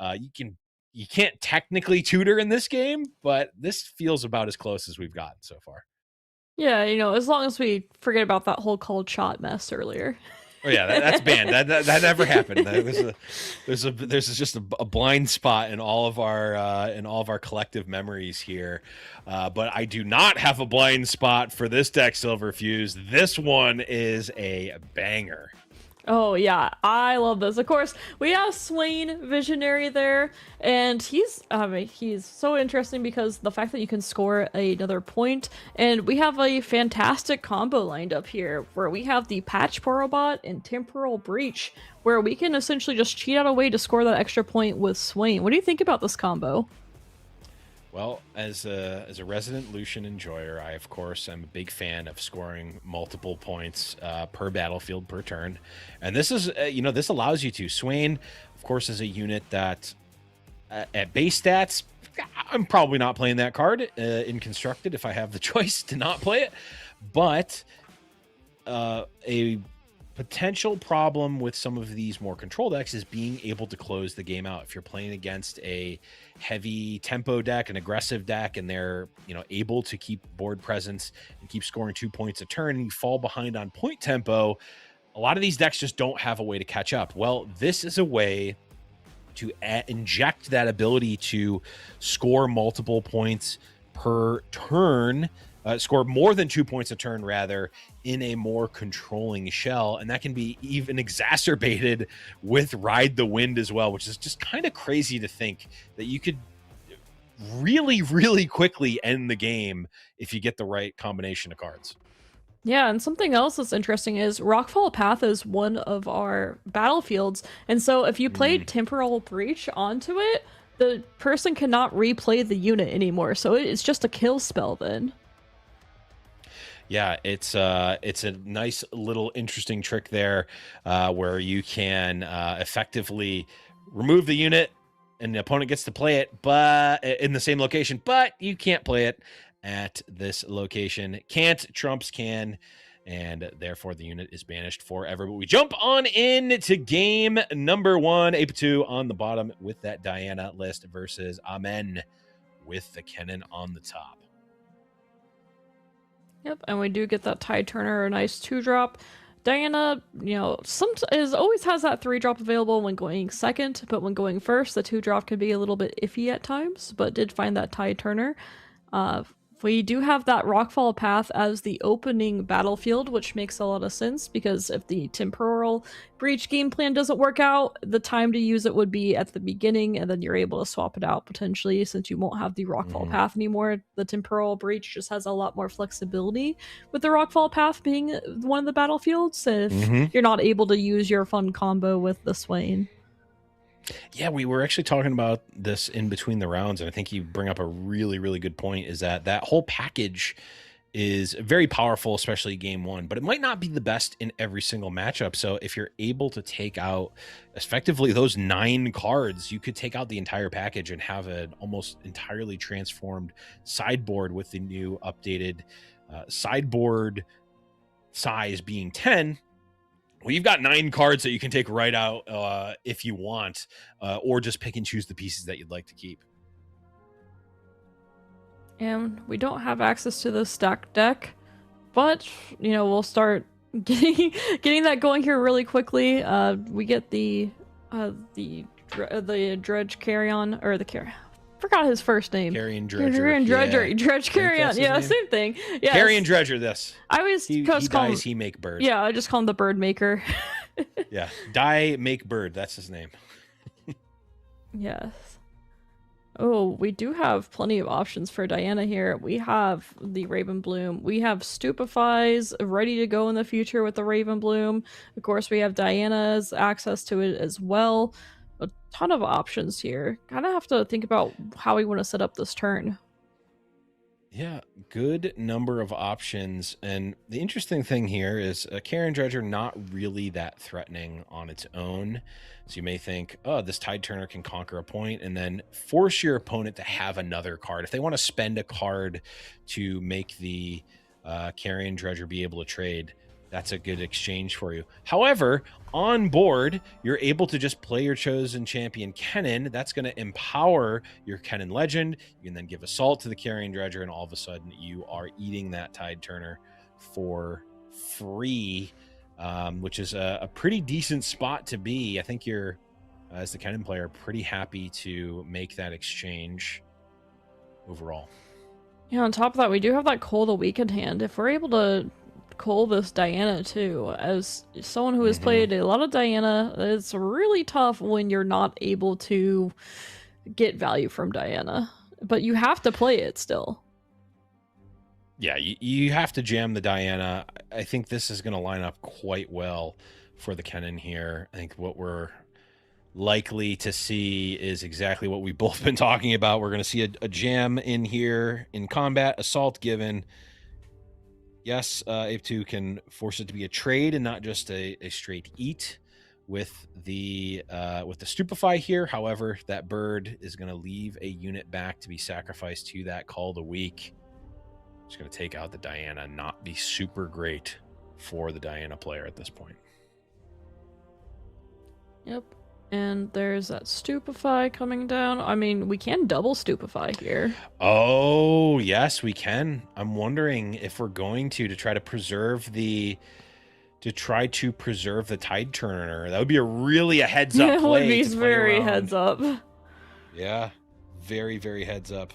you can't technically tutor in this game, but this feels about as close as we've gotten so far. Yeah, as long as we forget about that whole cold shot mess earlier. Oh yeah, that's banned. That never happened. There's just a blind spot in all of our collective memories here. But I do not have a blind spot for this deck, Silverfuse. This one is a banger. Oh yeah, I love this. Of course, we have Swain Visionary there, and he's so interesting because the fact that you can score another point, and we have a fantastic combo lined up here where we have the Patch Porobot and Temporal Breach, where we can essentially just cheat out a way to score that extra point with Swain. What do you think about this combo? Well, as a resident Lucian enjoyer, I of course am a big fan of scoring multiple points per battlefield per turn, and this is this allows you to. Swain, of course, is a unit that at base stats, I'm probably not playing that card in constructed if I have the choice to not play it, but a potential problem with some of these more control decks is being able to close the game out. If you're playing against a heavy tempo deck, an aggressive deck, and they're able to keep board presence and keep scoring 2 points a turn, and you fall behind on point tempo, a lot of these decks just don't have a way to catch up. Well, this is a way to inject that ability to score multiple points per turn, score more than 2 points a turn rather, in a more controlling shell. And that can be even exacerbated with Ride the Wind as well, which is just kind of crazy to think that you could really, really quickly end the game if you get the right combination of cards. Yeah, and something else that's interesting is Rockfall Path is one of our battlefields, and so if you played Temporal Breach onto it, the person cannot replay the unit anymore, so it's just a kill spell then. Yeah, it's a nice little interesting trick there where you can effectively remove the unit and the opponent gets to play it, but in the same location, but you can't play it at this location. Can't trumps can, and therefore the unit is banished forever. But we jump on in to game number 1. AIpotu on the bottom with that Diana list versus Amen with the Kennen on the top. Yep, and we do get that Tide Turner, a nice 2-drop. Diana, always has that 3-drop available when going second, but when going first, the 2-drop can be a little bit iffy at times, but did find that Tide Turner. We do have that Rockfall Path as the opening battlefield, which makes a lot of sense because if the Temporal Breach game plan doesn't work out, the time to use it would be at the beginning, and then you're able to swap it out potentially since you won't have the Rockfall Path anymore. The Temporal Breach just has a lot more flexibility with the Rockfall Path being one of the battlefields if you're not able to use your fun combo with the Swain. Yeah, we were actually talking about this in between the rounds, and I think you bring up a really, really good point, is that whole package is very powerful, especially game 1, but it might not be the best in every single matchup. So if you're able to take out effectively those 9 cards, you could take out the entire package and have an almost entirely transformed sideboard with the new updated sideboard size being 10. Well, you've got 9 cards that you can take right out if you want, or just pick and choose the pieces that you'd like to keep. And we don't have access to the stacked deck, but we'll start getting that going here really quickly. We get the Dredge Carrion, or the Carrion. Forgot his first name. Carrion Dredger. Dredge Carrion. Yeah, same thing. Yeah. Carrion Dredger. This. I always he dies. He make bird. Yeah, I just call him the Bird Maker. Yeah, die make bird. That's his name. Yes. Oh, we do have plenty of options for Diana here. We have the Raven Bloom. We have Stupefies ready to go in the future with the Raven Bloom. Of course, we have Diana's access to it as well. A ton of options here. Kind of have to think about how we want to set up this turn. Yeah, good number of options. And the interesting thing here is a Carrion Dredger not really that threatening on its own. So you may think, oh, this Tide Turner can conquer a point and then force your opponent to have another card. If they want to spend a card to make the Carrion Dredger be able to trade, that's a good exchange for you. However, on board, you're able to just play your chosen champion Kennen. That's going to empower your Kennen Legend. You can then give Assault to the Carrion Dredger, and all of a sudden you are eating that Tide Turner for free, which is a pretty decent spot to be. I think you're, as the Kennen player, pretty happy to make that exchange overall. Yeah, on top of that, we do have that Cold Awakened hand. If we're able to Cole this Diana too, as someone who has played a lot of Diana, it's really tough when you're not able to get value from Diana, but you have to play it still. Yeah, you have to jam the Diana. I think this is going to line up quite well for the Kennen here. I think what we're likely to see is exactly what we've both been talking about. We're going to see a jam in here in combat, assault given. Yes, AIpotu can force it to be a trade and not just a straight eat with the stupefy here. However, that bird is going to leave a unit back to be sacrificed to that call of the week. It's going to take out the Diana, not be super great for the Diana player at this point. Yep. And there's that stupefy coming down. I mean, we can double stupefy here. Oh, yes, we can. I'm wondering if we're going to try to preserve the tide turner. That would be a heads up play. It would be very heads up. Yeah. Very, very heads up.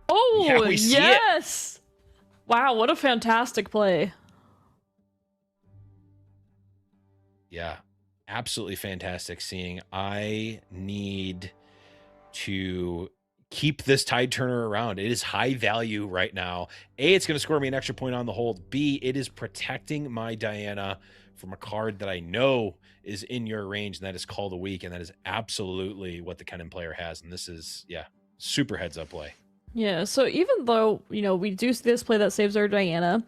Oh, yeah, we see yes. Wow, what a fantastic play. Yeah. Absolutely fantastic seeing. I need to keep this tide turner around. It is high value right now. A, it's going to score me an extra point on the hold. B, it is protecting my Diana from a card that I know is in your range, and that is Call the Week, and that is absolutely what the Kennen player has. And this is, super heads up play. Yeah, so even though, we do see this play that saves our Diana,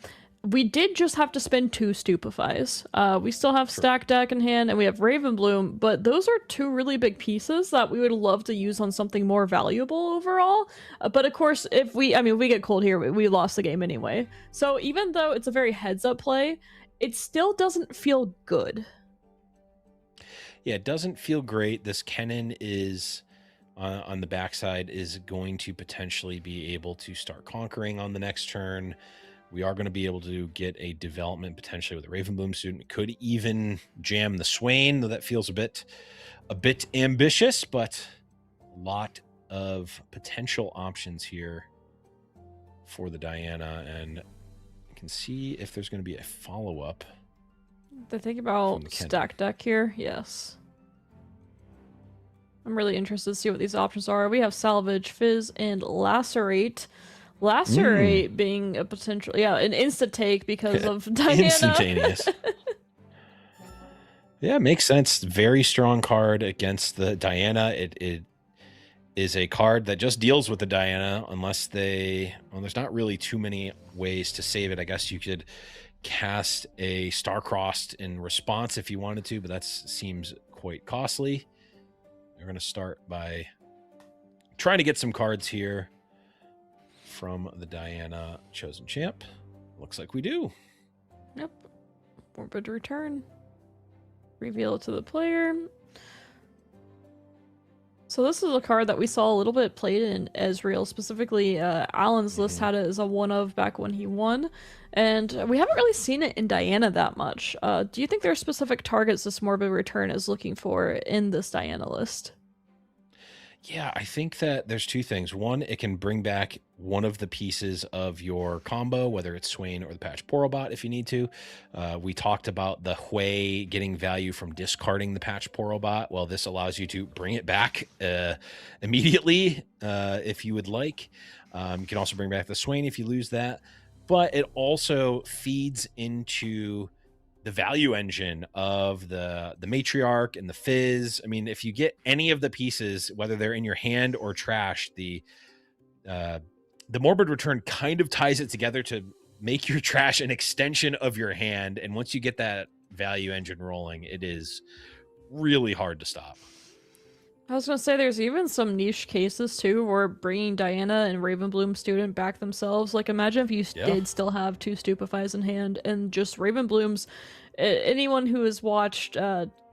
we did just have to spend 2 stupefies. We still have stack deck in hand, and we have Ravenbloom, but those are 2 really big pieces that we would love to use on something more valuable overall. But of course, if we get cold here, we lost the game anyway. So even though it's a very heads-up play, it still doesn't feel good. Yeah, it doesn't feel great. This Kennen is... on the backside is going to potentially be able to start conquering on the next turn. We are going to be able to get a development potentially with a Ravenbloom student. It could even jam the Swain, though that feels a bit ambitious, but a lot of potential options here for the Diana, and you can see if there's going to be a follow-up. They think about stack deck here, yes. I'm really interested to see what these options are. We have Salvage, Fizz, and Lacerate. Lacerate being a potential, an instant take because of Diana. Instantaneous. Yeah, makes sense. Very strong card against the Diana. It is a card that just deals with the Diana unless there's not really too many ways to save it. I guess you could cast a Star-Crossed in response if you wanted to, but that seems quite costly. We're going to start by trying to get some cards here from the Diana Chosen Champ. Looks like we do. Yep. Morbid Return. Reveal it to the player. So this is a card that we saw a little bit played in Ezreal. Specifically, Alan's list had it as a one-of back when he won. And we haven't really seen it in Diana that much. Do you think there are specific targets this Morbid Return is looking for in this Diana list? Yeah, I think that there's 2 things. One, it can bring back one of the pieces of your combo, whether it's Swain or the Patch Porobot if you need to. We talked about the Hui getting value from discarding the Patch Porobot. Well, this allows you to bring it back immediately if you would like. You can also bring back the Swain if you lose that. But it also feeds into the value engine of the Matriarch and the Fizz. I mean, if you get any of the pieces, whether they're in your hand or trash, the Morbid Return kind of ties it together to make your trash an extension of your hand. And once you get that value engine rolling, it is really hard to stop. I was going to say there's even some niche cases too where bringing Diana and Ravenbloom student back themselves. Like imagine if you did still have 2 stupefies in hand and just Ravenblooms. Anyone who has watched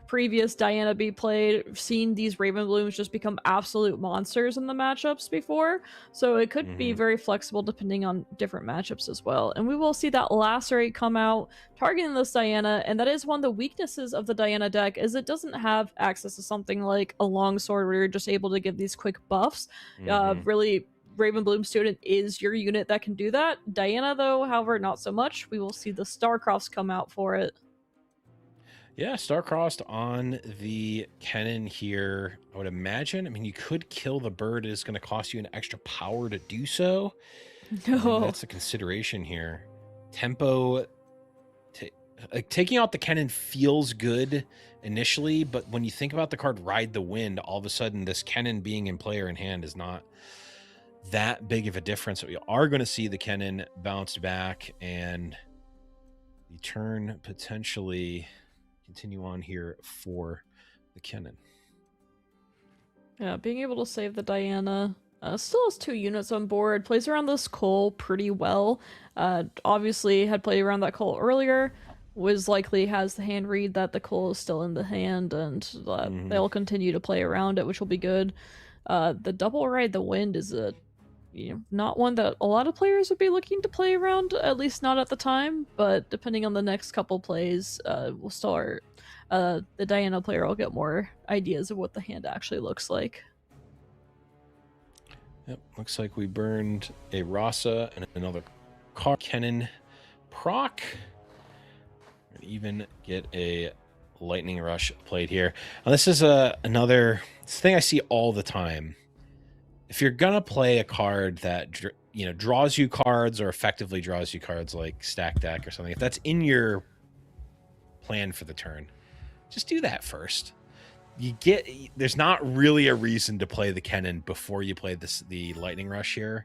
previous Diana be played, seen these Ravenblooms just become absolute monsters in the matchups before. So it could be very flexible depending on different matchups as well. And we will see that Lacerate come out targeting this Diana, and that is one of the weaknesses of the Diana deck, is it doesn't have access to something like a longsword where you're just able to give these quick buffs. Really, Ravenbloom student is your unit that can do that. Diana, though, however, not so much. We will see the Starcrofts come out for it. Yeah, Star-Crossed on the Kennen here. I would imagine. I mean, you could kill the bird. It is going to cost you an extra power to do so. No. That's a consideration here. Tempo like taking out the Kennen feels good initially, but when you think about the card Ride the Wind, all of a sudden this Kennen being in player in hand is not that big of a difference. We are going to see the Kennen bounced back and the turn potentially continue on here for the Kennen. Yeah, being able to save the Diana. Still has 2 units on board, plays around this Cole pretty well. Obviously had played around that Cole earlier, was likely has the hand read that the Cole is still in the hand, and they'll continue to play around it, which will be good. The double Ride the Wind is not one that a lot of players would be looking to play around, at least not at the time, but depending on the next couple plays, we'll start. The Diana player will get more ideas of what the hand actually looks like. Yep, looks like we burned a Rasa and another card. Kennen proc. And even get a Lightning Rush played here. Now, this is another thing I see all the time. If you're gonna play a card that draws you cards or effectively draws you cards like Stack Deck or something, if that's in your plan for the turn, just do that first. There's not really a reason to play the Kennen before you play the Lightning Rush here.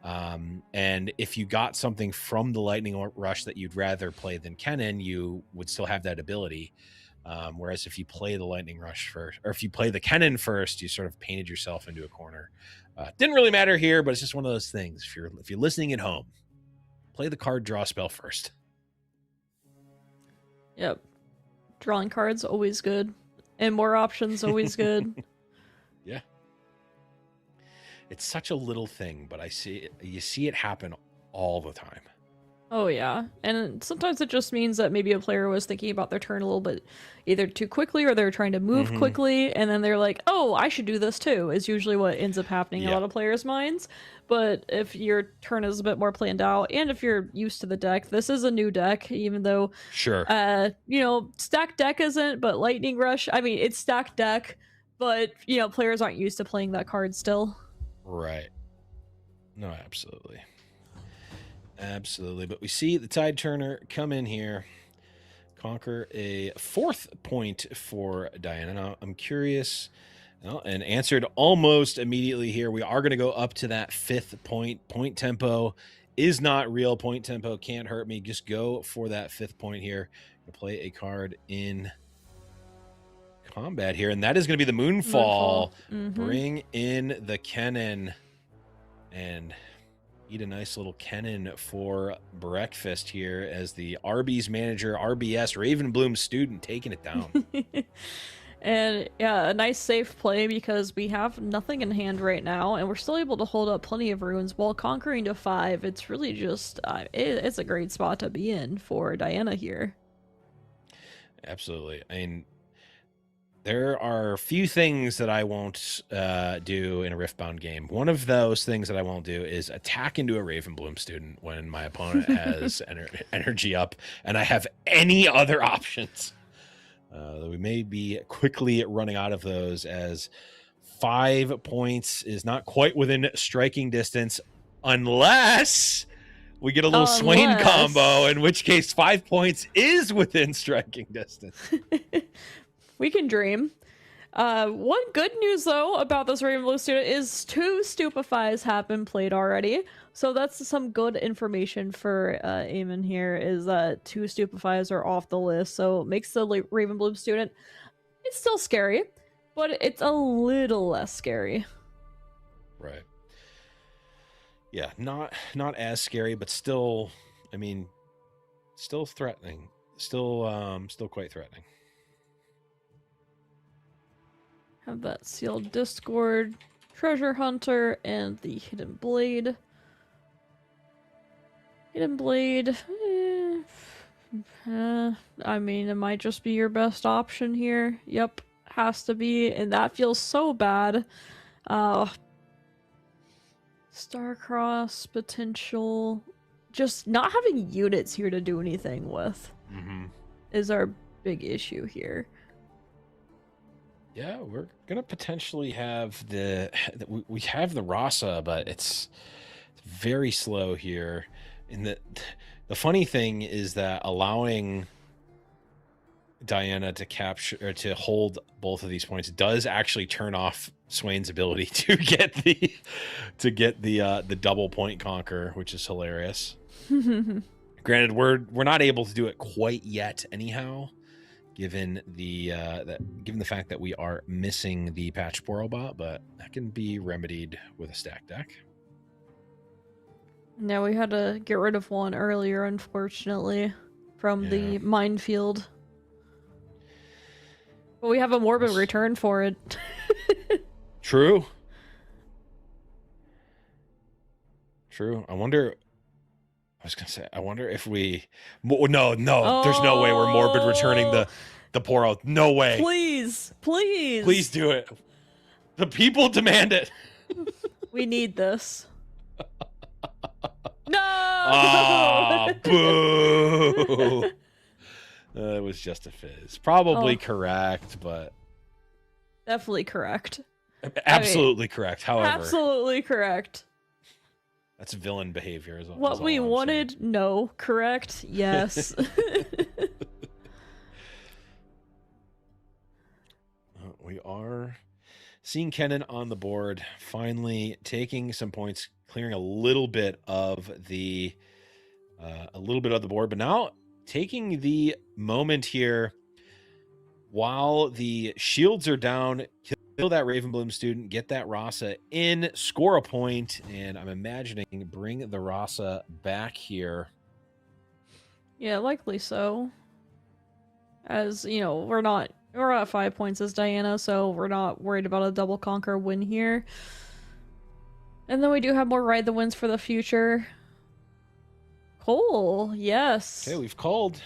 And if you got something from the Lightning Rush that you'd rather play than Kennen, you would still have that ability. Whereas if you play the Lightning Rush first, or if you play the Kennen first, you sort of painted yourself into a corner. Didn't really matter here, but it's just one of those things. If you're listening at home, play the card draw spell first. Yep. Drawing cards, always good. And more options, always good. Yeah. It's such a little thing, but you see it happen all the time. Oh yeah, and sometimes it just means that maybe a player was thinking about their turn a little bit either too quickly or they're trying to move quickly, and then they're like, oh, I should do this too, is usually what ends up happening in a lot of players' minds. But if your turn is a bit more planned out, and if you're used to the deck, this is a new deck, even though stacked deck isn't, but Lightning Rush, I mean, it's stacked deck, but players aren't used to playing that card still. Right. No, absolutely. Absolutely. But we see the Tide Turner come in here, conquer a 4th point for Diana. Now, I'm curious, and answered almost immediately here. We are going to go up to that 5th point. Point tempo is not real. Point tempo can't hurt me. Just go for that 5th point here. Play a card in combat here, and that is going to be the Moonfall. Bring in the Kennen and eat a nice little Kennen for breakfast here as the Arby's manager, RBS, Ravenbloom student, taking it down. And yeah, a nice safe play because we have nothing in hand right now, and we're still able to hold up plenty of runes while conquering to 5. It's really just, it's a great spot to be in for Diana here. Absolutely. I mean, there are a few things that I won't do in a Riftbound game. One of those things that I won't do is attack into a Ravenbloom student when my opponent has energy up and I have any other options. We may be quickly running out of those, as 5 points is not quite within striking distance unless we get a little Swain combo, in which case 5 points is within striking distance. We can dream. One good news, though, about this Ravenbloom student is 2 Stupefies have been played already. So that's some good information for Eamon here, is that 2 Stupefies are off the list. So it makes the Ravenbloom student, it's still scary, but it's a little less scary. Right. Yeah, not as scary, but still, I mean, still threatening. Still quite threatening. Have that Sealed Discord, Treasure Hunter, and the Hidden Blade. Hidden Blade, I mean, it might just be your best option here. Yep, has to be, and that feels so bad. Starcross potential, just not having units here to do anything with is our big issue here. Yeah, we're gonna potentially have we have the Rasa, but it's very slow here. And the funny thing is that allowing Diana to capture or to hold both of these points does actually turn off Swain's ability to get the double point conquer, which is hilarious. Granted, we're not able to do it quite yet, anyhow, given the fact that we are missing the patch Poro bot, but that can be remedied with a stack deck. No, we had to get rid of one earlier, unfortunately, from the minefield. But we have a morbid return for it. True. I wonder if we... No, there's no way we're morbid returning the Poro. No way. Please. Please do it. The people demand it. We need this. No! Ah, boo! It was just a fizz. Probably correct, but... Definitely correct. Absolutely correct, however. Absolutely correct. That's villain behavior. What we wanted, saying. No. Correct, yes. We are seeing Kennen on the board, finally taking some points, clearing a little bit of the board, but now taking the moment here while the shields are down, kill that Ravenbloom student, get that Rasa in, score a point, and I'm imagining bring the Rasa back here. Yeah, likely so. As, you know, we're at 5 points as Diana, so we're not worried about a double conquer win here. And then we do have more Ride the Winds for the future. Cool, yes. Okay, we've called.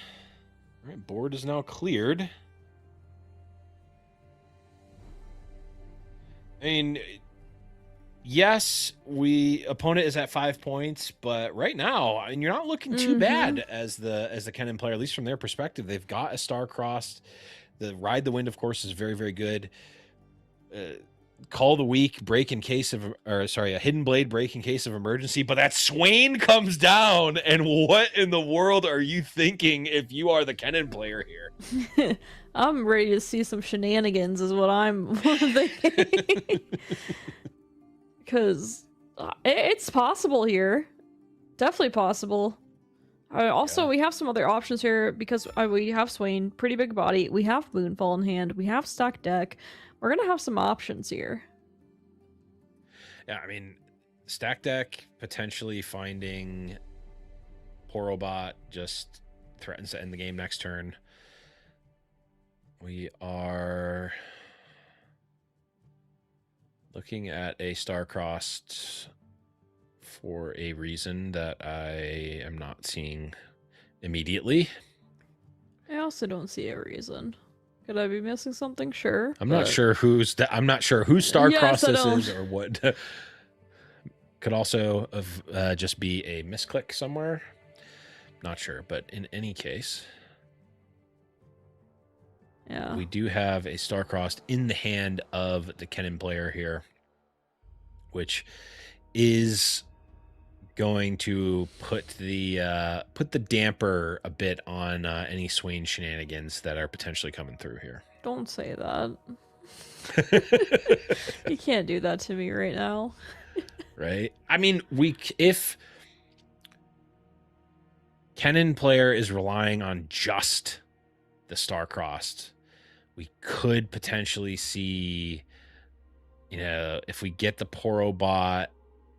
All right, board is now cleared. I mean, yes, opponent is at 5 points, but right now, I mean, you're not looking too bad as the Kennen player, at least from their perspective. They've got a star-crossed. The Ride the Wind, of course, is very, very good. Call the Weak, break in case of, a Hidden Blade break in case of emergency, but that Swain comes down, and what in the world are you thinking if you are the Kennen player here? I'm ready to see some shenanigans is what I'm thinking. Because it's possible here. Definitely possible. Also, we have some other options here because we have Swain, pretty big body. We have Moonfall in hand. We have stack deck. We're going to have some options here. Yeah, I mean, stack deck, potentially finding Porobot just threatens to end the game next turn. We are looking at a star-crossed for a reason that I am not seeing immediately. I also don't see a reason. Could I be missing something? Sure. I'm not sure who's star-crossed this is or what. Could also just be a misclick somewhere. Not sure, but in any case, yeah, we do have a star-crossed in the hand of the Kennen player here, which is going to put the damper a bit on any Swain shenanigans that are potentially coming through here. Don't say that. You can't do that to me right now. Right? I mean, if Kennen player is relying on just the star-crossed, we could potentially see, if we get the Porobot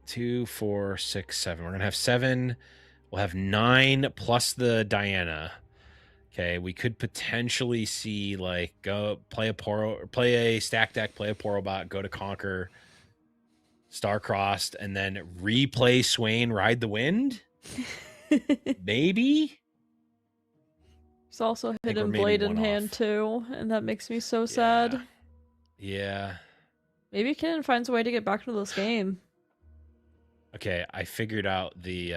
2, 4, 6, 7. We're going to have 7. We'll have 9 plus the Diana. Okay, we could potentially see, go play a stack deck, play a Porobot, go to Conquer, star-crossed, and then replay Swain, Ride the Wind? Maybe? There's also Hidden Blade in hand, too, and that makes me so sad. Yeah. Maybe Kennen finds a way to get back into this game. Okay, I figured out the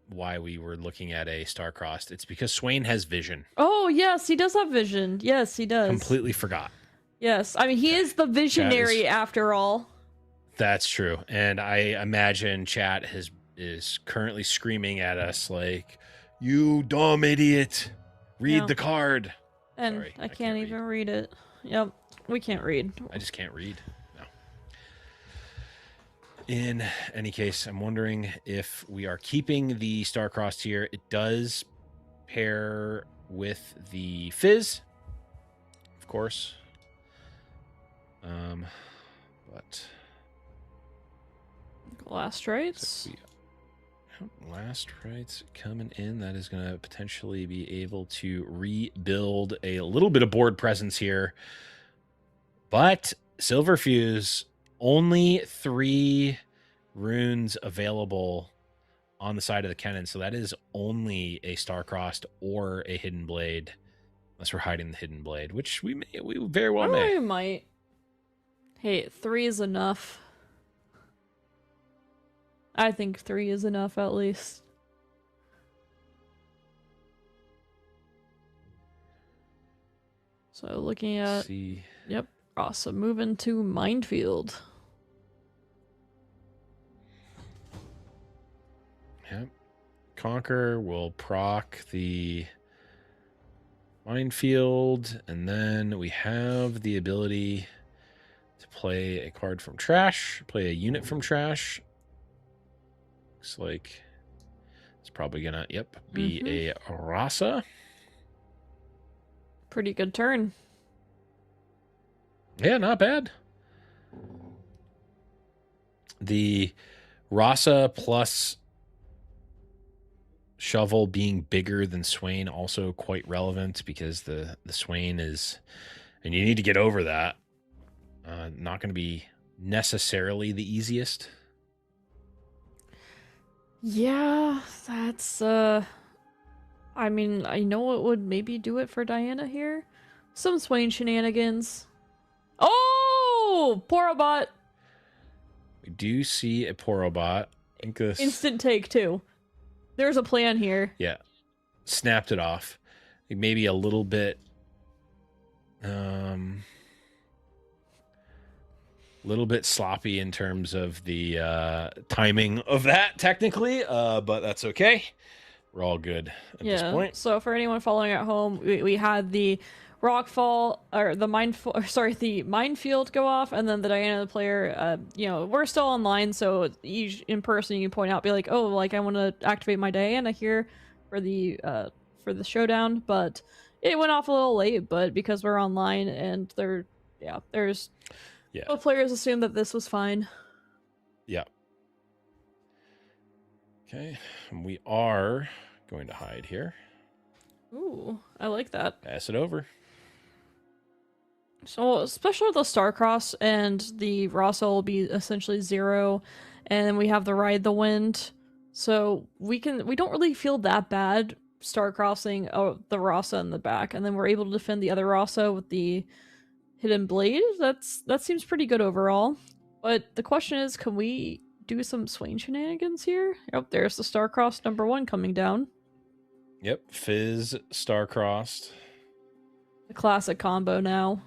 why we were looking at a star-crossed. It's because Swain has vision. Oh, yes, he does have vision. Yes, he does. Completely forgot. Yes, I mean, he is the visionary after all. That's true. And I imagine chat is currently screaming at us like, "You dumb idiot. Read the card." And Sorry, I can't even read it. Yep, we can't read. I just can't read. No. In any case, I'm wondering if we are keeping the Star-Crossed here. It does pair with the Fizz, of course. But Last rights. Last rights coming in. That is going to potentially be able to rebuild a little bit of board presence here. But Silver Fuse, only 3 runes available on the side of the Kennen. So that is only a Star-Crossed or a Hidden Blade. Unless we're hiding the Hidden Blade, which we very well may. We might. Hey, 3 is enough. I think 3 is enough at least. So looking at... Yep, awesome. Moving to Minefield. Yep. Conquer will proc the Minefield, and then we have the ability to play a card from trash, play a unit from trash. Looks like it's probably gonna, be a Rasa. Pretty good turn. Yeah, not bad. The Rasa plus Shovel being bigger than Swain also quite relevant, because the Swain is, and you need to get over that. Not going to be necessarily the easiest. Yeah, that's I mean, I know it would maybe do it for Diana here. Some Swain shenanigans. Oh, Porobot. We do see a Porobot. I think this Instant take too. There's a plan here. Yeah. Snapped it off. Maybe a little bit sloppy in terms of the timing of that, technically, but that's okay. We're all good at this point. So for anyone following at home, we had the Rockfall, or the the Minefield go off, and then the Diana the player, we're still online, so in person you point out, be like, oh, like I want to activate my Diana here for the Showdown, but it went off a little late, but because we're online and both players assumed that this was fine. Yeah. Okay, and we are going to hide here. Ooh, I like that. Pass it over. So, especially with the Starcross and the Rasa will be essentially 0, and then we have the Ride the Wind, so we don't really feel that bad Starcrossing the Rasa in the back, and then we're able to defend the other Rasa with the Hidden Blade. That seems pretty good overall. But the question is, can we do some Swain shenanigans here? Oh, there's the Starcross #1 coming down. Yep, Fizz Starcrossed. The classic combo now.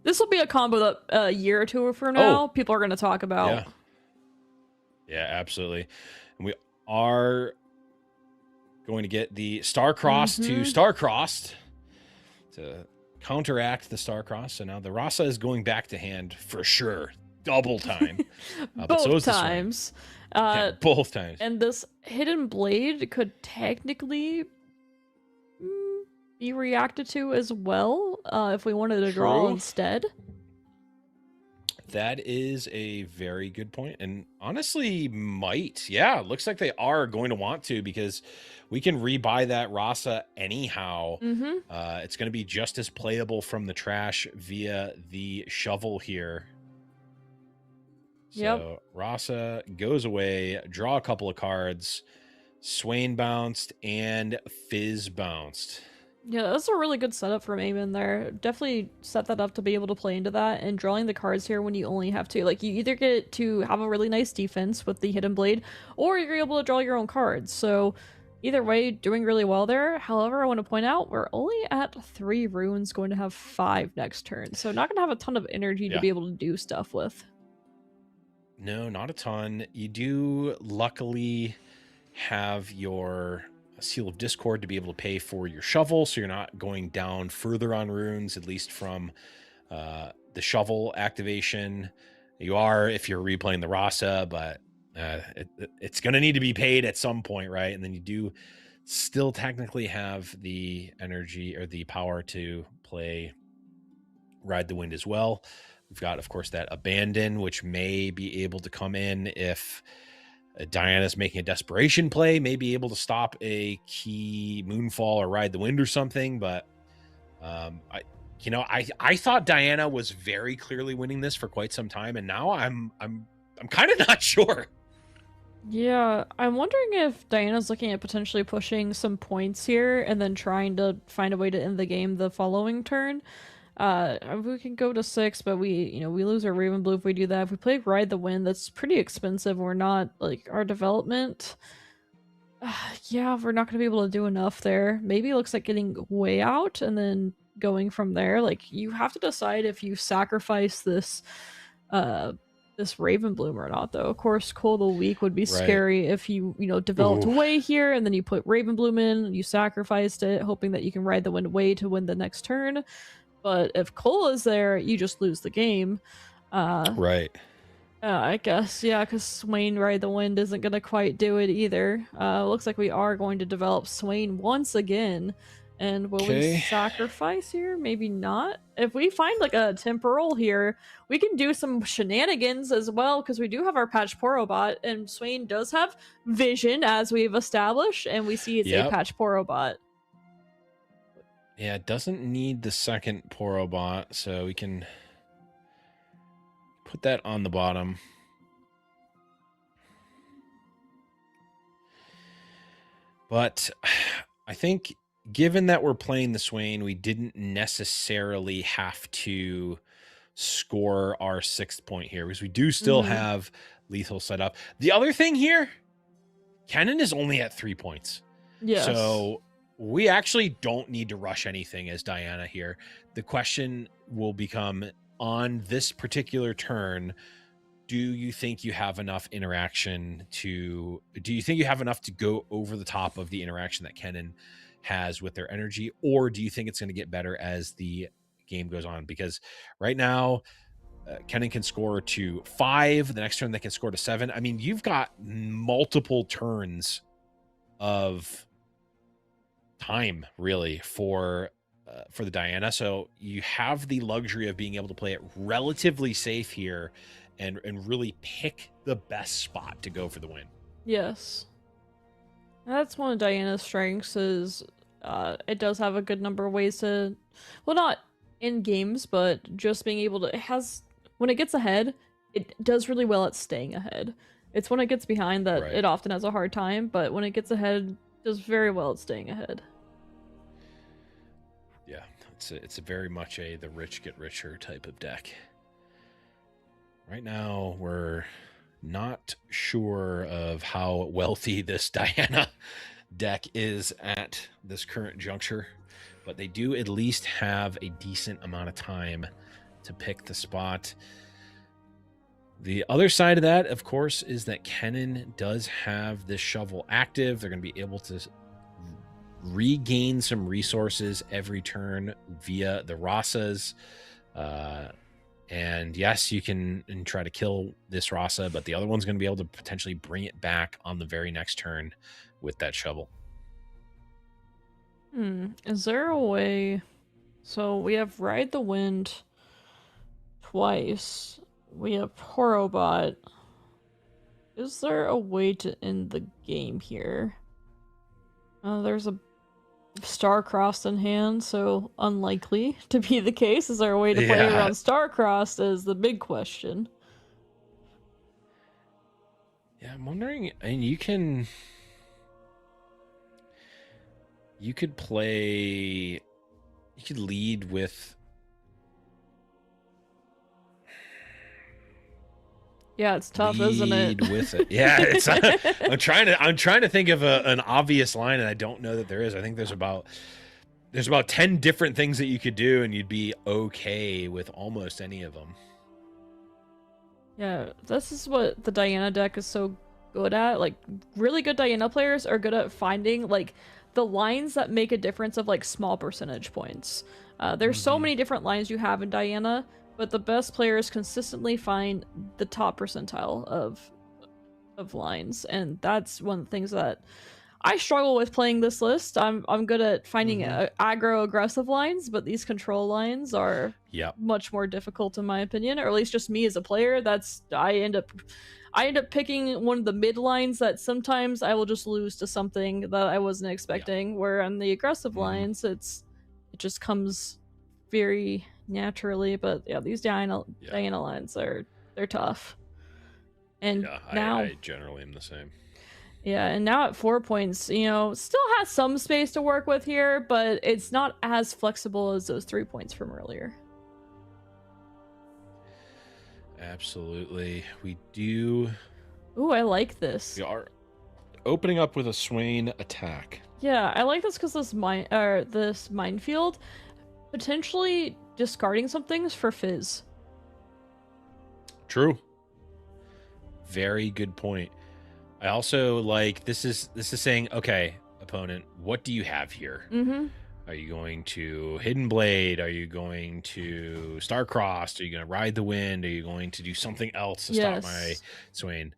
This will be a combo that a year or two from now, people are going to talk about. Yeah, absolutely. And we are going to get the Starcrossed to Starcrossed to counteract the Starcross. So now the Rasa is going back to hand for sure. Double time. Both times. Both times. And this Hidden Blade could technically be reacted to as well, if we wanted to draw instead. That is a very good point, and honestly might. Yeah, looks like they are going to want to, because we can rebuy that Rasa anyhow. It's going to be just as playable from the trash via the Shovel here. So Rasa goes away, draw a couple of cards, Swain bounced, and Fizz bounced. Yeah, that's a really good setup from Eamon there. Definitely set that up to be able to play into that, and drawing the cards here when you only have to. Like, you either get to have a really nice defense with the Hidden Blade, or you're able to draw your own cards. So either way, doing really well there. However, I want to point out, we're only at 3 runes, going to have 5 next turn. So not going to have a ton of energy to be able to do stuff with. No, not a ton. You do luckily have your Seal of Discord to be able to pay for your shovel, so you're not going down further on runes, at least from the shovel activation. You are if you're replaying the Rasa, but it's going to need to be paid at some point, right? And then you do still technically have the energy or the power to play Ride the Wind as well. We've got, of course, that Abandon, which may be able to come in if Diana's making a desperation play, may be able to stop a key Moonfall or Ride the Wind or something. But I thought Diana was very clearly winning this for quite some time, and now I'm kind of not sure. Yeah, I'm wondering if Diana's looking at potentially pushing some points here and then trying to find a way to end the game the following turn. We can go to 6, but we lose our Raven Blue if we do that. If we play Ride the Wind, that's pretty expensive. We're not, like, our development. Yeah, we're not going to be able to do enough there. Maybe it looks like getting way out and then going from there. Like, you have to decide if you sacrifice this Raven Bloom or not, though. Of course, Cold of the Week would be scary if you developed away here and then you put Raven Bloom in, you sacrificed it, hoping that you can Ride the Wind away to win the next turn. But if Cole is there, you just lose the game. Right. I guess, yeah, because Swain Ride the Wind isn't going to quite do it either. Looks like we are going to develop Swain once again. And will we sacrifice here? Maybe not. If we find like a temporal here, we can do some shenanigans as well, because we do have our Patch Porobot, and Swain does have vision, as we've established, and we see it's a Patch Porobot. Yeah, it doesn't need the second Porobot, so we can put that on the bottom. But I think, given that we're playing the Swain, we didn't necessarily have to score our 6th point here, because we do still have lethal set up. The other thing here, Kennen is only at 3 points. Yes. So we actually don't need to rush anything as Diana here. The question will become, on this particular turn, do you think you have enough interaction to go over the top of the interaction that Kennen has with their energy, or do you think it's going to get better as the game goes on? Because right now, Kennen can score to 5. The next turn they can score to 7. I mean, you've got multiple turns of time really for the Diana, so you have the luxury of being able to play it relatively safe here and really pick the best spot to go for the win. Yes, that's one of Diana's strengths, is it does have a good number of ways to, well, not in games, but just being able to, when it gets ahead, it does really well at staying ahead. It's when it gets behind that it often has a hard time, but when it gets ahead, it does very well at staying ahead. Yeah, it's a very much the rich get richer type of deck. Right now, we're not sure of how wealthy this Diana deck is at this current juncture, but they do at least have a decent amount of time to pick the spot. The other side of that, of course, is that Kennen does have this shovel active. They're going to be able to regain some resources every turn via the Rasas. And yes, you can try to kill this Rasa, but the other one's going to be able to potentially bring it back on the very next turn with that shovel. Is there a way? So we have Ride the Wind twice. We have Porobot. Is there a way to end the game here? There's a Starcrossed in hand, so unlikely to be the case. Is there a way to play around Starcrossed is the big question. Yeah, I'm wondering, and you could lead with, yeah, it's tough, isn't it? With it. Yeah, it's I'm trying to think of an obvious line, and I don't know that there is. I think there's about 10 different things that you could do, and you'd be okay with almost any of them. Yeah, this is what the Diana deck is so good at. Like, really good Diana players are good at finding, like, the lines that make a difference of, like, small percentage points. There's so many different lines you have in Diana, but the best players consistently find the top percentile of lines, and that's one of the things that I struggle with playing this list. I'm good at finding aggro aggressive lines, but these control lines are much more difficult in my opinion, or at least just me as a player. I end up picking one of the mid lines that sometimes I will just lose to something that I wasn't expecting. Where on the aggressive lines, it just comes very naturally. But yeah, these Diana lines they're tough. And now I generally am the same. Yeah, and now at 4 points, you know, still has some space to work with here, but it's not as flexible as those 3 points from earlier. Absolutely. We do... Ooh, I like this. We are opening up with a Swain attack. Yeah, I like this because this minefield, potentially discarding some things for Fizz. True. Very good point. I also like this is saying, okay, opponent, what do you have here? Are you going to Hidden Blade? Are you going to Star-Crossed? Are you going to Ride the Wind? Are you going to do something else to stop my Swain?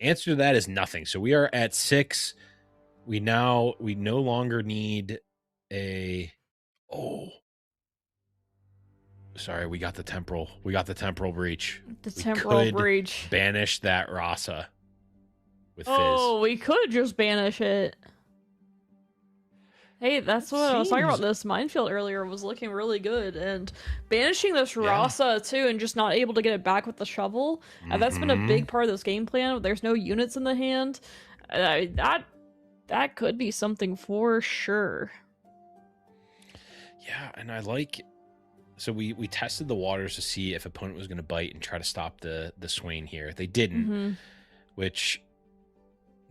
Answer to that is nothing. So we are at 6. We no longer need a sorry, we got the temporal breach. The temporal breach. Banish that Rasa. With Fizz. Oh, we could just banish it. Hey, that's what I was talking about. This minefield earlier was looking really good, and banishing this Rasa too, and just not able to get it back with the shovel. That's been a big part of this game plan. There's no units in the hand. That could be something for sure. Yeah, and I like. So we tested the waters to see if opponent was going to bite and try to stop the Swain here. They didn't, which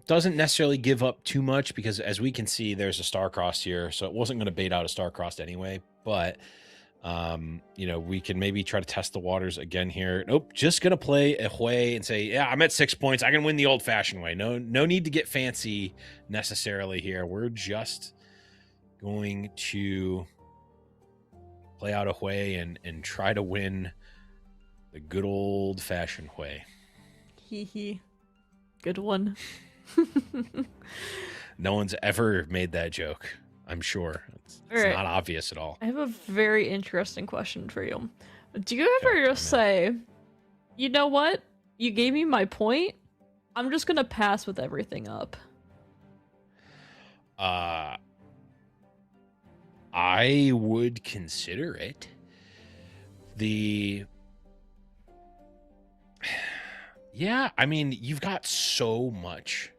doesn't necessarily give up too much because as we can see, there's a Star-Crossed here, so it wasn't going to bait out a Star-Crossed anyway. But you know, we can maybe try to test the waters again here. Nope, just going to play a Hui and say, yeah, I'm at 6 points. I can win the old-fashioned way. No need to get fancy necessarily here. We're just going to play out a Hui and try to win the good old-fashioned way. Hee. Good one. No one's ever made that joke, I'm sure. It's not obvious at all. I have a very interesting question for you. Do you ever just say, you know what? You gave me my point. I'm just going to pass with everything up. I would consider it. Yeah, I mean, you've got so much.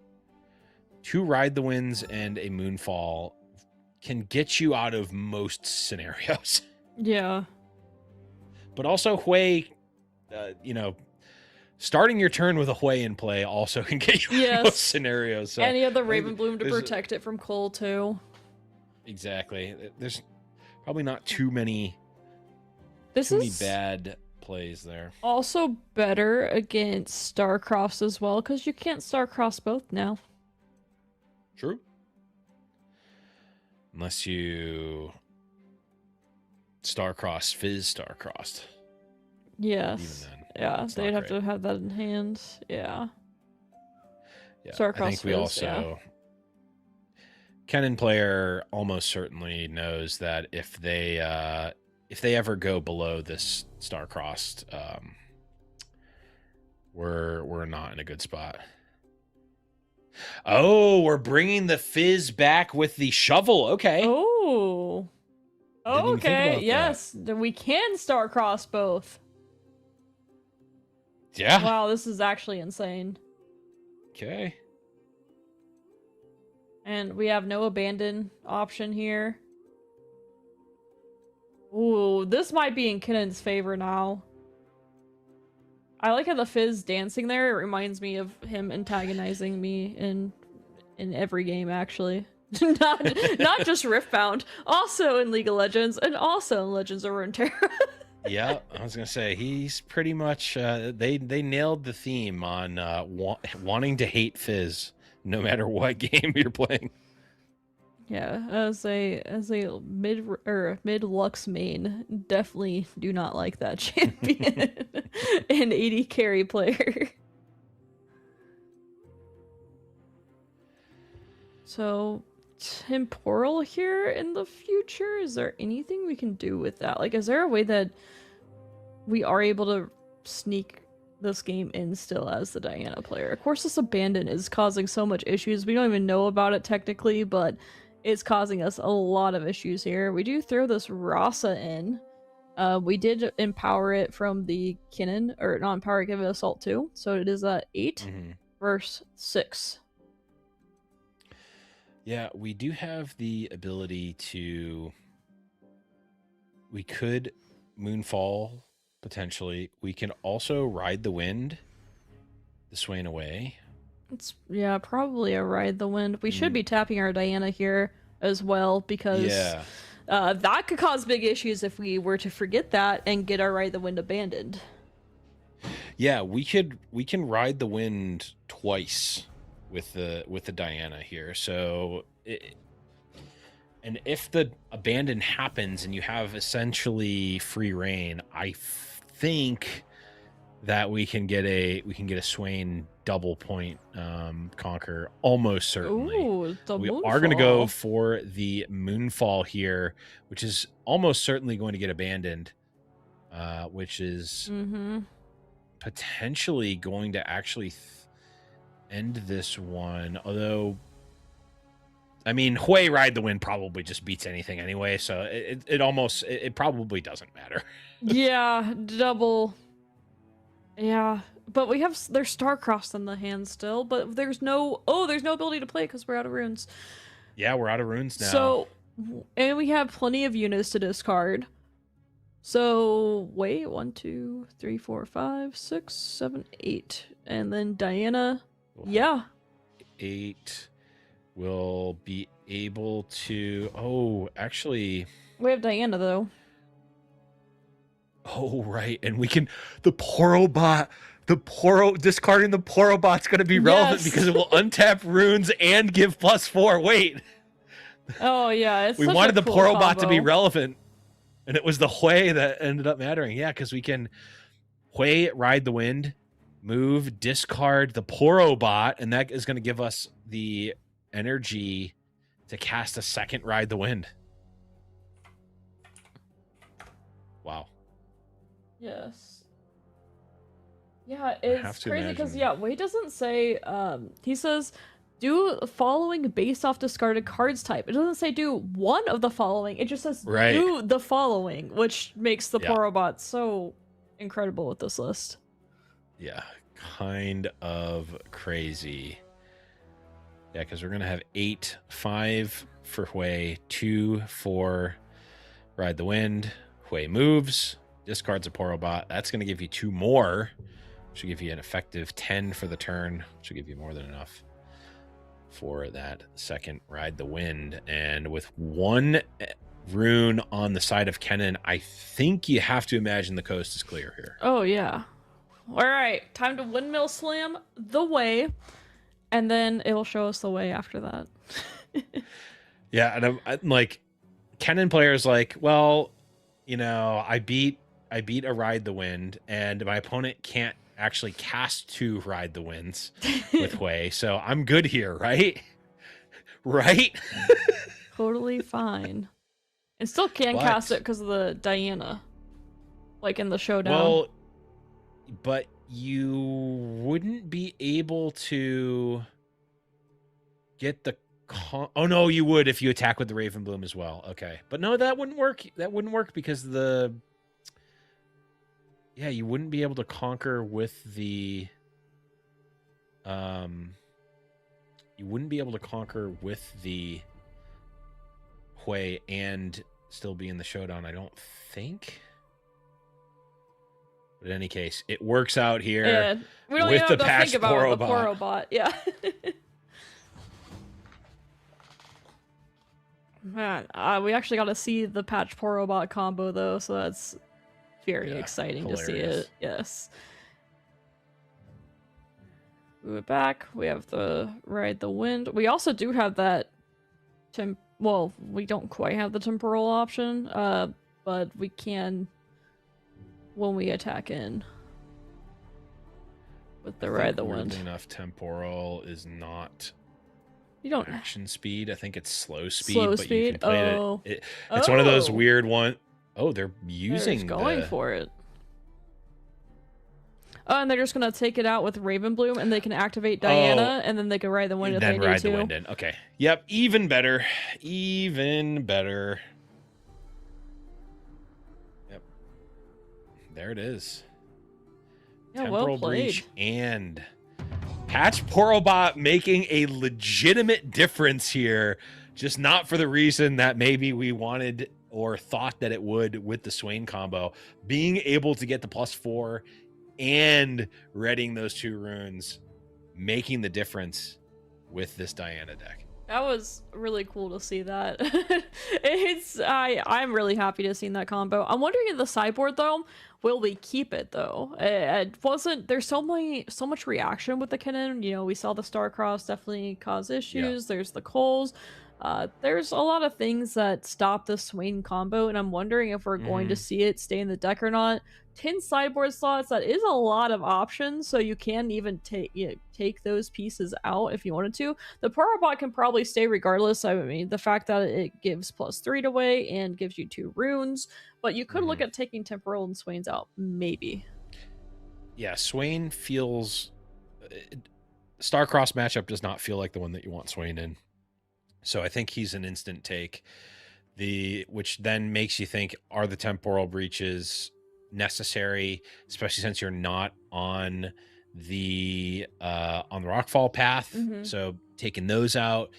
2 Ride the Winds and a Moonfall can get you out of most scenarios. Yeah. But also Hui, you know, starting your turn with a Hui in play also can get you out of most scenarios. So and you have the Ravenbloom to protect it from Cole too. Exactly. There's probably not too many bad plays there. Also better against Star-Crossed as well, because you can't Star-Cross both now. True. Unless you Star-Crossed, Fizz Star-Crossed. Yes. Even then, yeah, they'd have to have that in hand. Yeah. Star-Crossed, I think we also... Kennen player almost certainly knows that if they ever go below this Star-Crossed, we're not in a good spot. Oh, we're bringing the Fizz back with the shovel. Okay. Oh. Okay. Yes, we can Star-Cross both. Yeah. Wow, this is actually insane. Okay. And we have no abandon option here. Ooh, this might be in Kennen's favor now. I like how the Fizz dancing there. It reminds me of him antagonizing me in every game, actually. not just Riftbound, also in League of Legends, and also in Legends of Runeterra. Yeah, I was gonna say he's pretty much. They nailed the theme on wanting to hate Fizz, no matter what game you're playing. Yeah, as a mid Lux main, definitely do not like that champion. An AD carry player. So temporal here in the future, is there anything we can do with that? Like, is there a way that we are able to sneak this game in still as the Diana player? Of course, this abandon is causing so much issues. We don't even know about it technically, but it's causing us a lot of issues here. We do throw this Rasa in. We did empower it from the Kennen, or not empower it, give it assault 2. So it is 8 versus 6. Yeah, we do have the ability to. We could Moonfall potentially. We can also ride the wind, the Swain away. It's probably a ride the wind. We should be tapping our Diana here as well, because that could cause big issues if we were to forget that and get our ride the wind abandoned. Yeah, we can ride the wind twice with the Diana here. So and if the abandon happens and you have essentially free reign, I think that we can get a Swain double point conquer almost certainly. Ooh, we are going to go for the Moonfall here, which is almost certainly going to get abandoned, which is potentially going to actually end this one. Although, I mean, Hui Ride the Wind probably just beats anything anyway, so it probably doesn't matter. Yeah, double. Yeah, but there's Starcrossed in the hand still, but there's no ability to play because we're out of runes. Yeah, we're out of runes now. So, and we have plenty of units to discard. So, wait, 1, 2, 3, 4, 5, 6, 7, 8. And then Diana, 8 will be able to... actually... We have Diana, though. Oh, right. And we can... The Porobot... discarding the Porobot's going to be relevant because it will untap runes and give +4. Wait. Oh, yeah. We wanted the Porobot to be relevant. And it was the Hui that ended up mattering. Yeah, because we can Hui Ride the Wind, move, discard the Porobot, and that is going to give us the energy to cast a second Ride the Wind. Wow. Yes. Yeah, it's crazy because, Wade doesn't say, he says, do the following based off discarded cards type. It doesn't say do one of the following. It just says do the following, which makes the Porobot so incredible with this list. Yeah, kind of crazy. Yeah, because we're going to have 8, 5 for Hui, 2 for Ride the Wind. Hui moves, discards a Porobot. That's going to give you 2 more. Should give you an effective 10 for the turn. Should give you more than enough for that second Ride the Wind. And with 1 rune on the side of Kennen, I think you have to imagine the coast is clear here. Oh, yeah. All right, time to Windmill Slam the way, and then it'll show us the way after that. Yeah, and I'm like, Kennen players like, well, you know, I beat a Ride the Wind, and my opponent can't actually cast 2 Ride the Winds with Hui, so I'm good here, right? Right? Totally fine. And still can cast it because of the Diana, like in the Showdown. Well, but you wouldn't be able to get the... Oh, no, you would if you attack with the Raven Bloom as well. Okay. But no, that wouldn't work. That wouldn't work because the... Yeah, you wouldn't be able to conquer with the... You wouldn't be able to conquer with the Hui and still be in the Showdown, I don't think. But in any case, it works out here. Yeah, we don't even have to think about the Porobot. Yeah. Man, we actually got to see the patch Porobot combo though, so that's very Yeah, exciting to see hilarious. it. Yes. Move it back. We have the Ride the Wind. We also do have that well, we don't quite have the temporal option, but we can when we attack in with the Ride the Wind. Weirdly enough, temporal is not You don't action speed. I think it's slow speed, slow but speed. you can play Oh, it's one of those Oh! weird one. Oh, they're They're using just going for it. Oh, and they're just gonna take it out with Ravenbloom, and they can activate Diana, and then they can ride the wind if then they ride need to. the wind in. Okay. Yep. Even better. Even better. Yep. There it is. Yeah, Temporal well played. Breach and Patch Porobot making a legitimate difference here, just not for the reason that maybe we wanted or thought that it would with the Swain combo. Being able to get the +4 and readying those 2 runes, making the difference with this Diana deck. That was really cool to see that. I'm really happy to see that combo. I'm wondering in the sideboard though, will we keep it though? It wasn't there's so much reaction with the Kennen. You know, we saw the Starcross definitely cause issues. Yeah. There's the Coles. There's a lot of things that stop the Swain combo, and I'm wondering if we're going to see it stay in the deck or not. 10 sideboard slots, that is a lot of options, so you can even take those pieces out if you wanted to. The Porobot can probably stay regardless. I mean, the fact that it gives +3 away and gives you 2 runes, but you could look at taking Temporal and Swain's out, maybe. Yeah, Swain feels... Starcross matchup does not feel like the one that you want Swain in. So I think he's an instant take. Which then makes you think, are the temporal breaches necessary, especially since you're not on the rockfall path? So taking those out.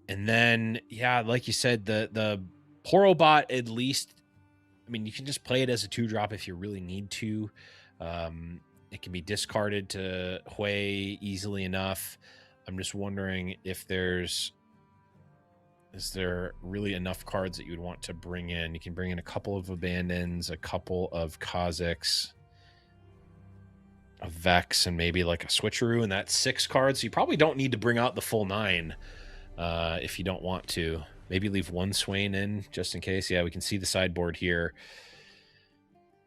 And then, yeah, like you said, the Porobot, at least, I mean, you can just play it as a 2-drop if you really need to. It can be discarded to Hui easily enough. I'm just wondering if is there really enough cards that you would want to bring in? You can bring in a couple of Abandons, a couple of Kazakhs, a Vex, and maybe like a Switcheroo, and that's 6 cards. So you probably don't need to bring out the full 9 if you don't want to. Maybe leave 1 Swain in just in case. Yeah, we can see the sideboard here.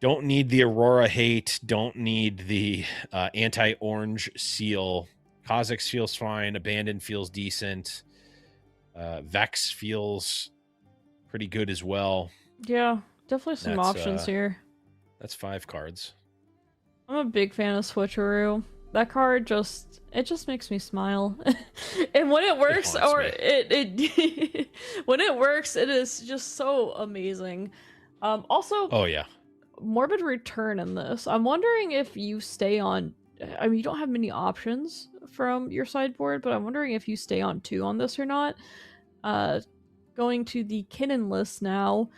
Don't need the Aurora hate. Don't need the anti-orange seal. Kazakhs feels fine. Abandon feels decent. Vex feels pretty good as well. Yeah, definitely some options here. That's 5 cards. I'm a big fan of Switcheroo. That card just makes me smile. And when it works, it when it works, it is just so amazing. Also, oh yeah, Morbid Return in this. I'm wondering if you stay on, I mean, you don't have many options from your sideboard, but I'm wondering if you stay on 2 on this or not. Going to the Kennen list now.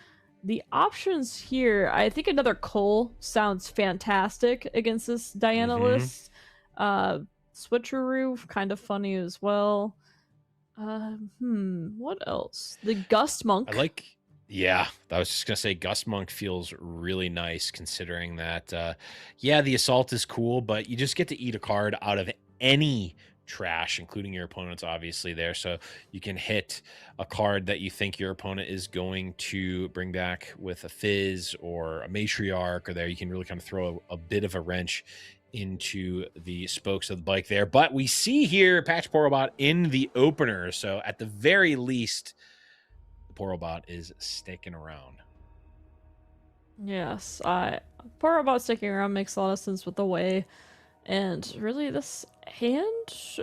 The options here, I think another Cole sounds fantastic against this Diana list. Switcheroo, kind of funny as well. What else? The Gust Monk. Yeah, I was just gonna say Gust Monk feels really nice, considering that yeah, the assault is cool, but you just get to eat a card out of any trash, including your opponent's obviously there. So you can hit a card that you think your opponent is going to bring back with a Fizz or a Matriarch, or there you can really kind of throw a bit of a wrench into the spokes of the bike there. But we see here Patch Porobot in the opener, so at the very least the Porobot is sticking around. Yes, Porobot sticking around makes a lot of sense with the way. And really, this hand,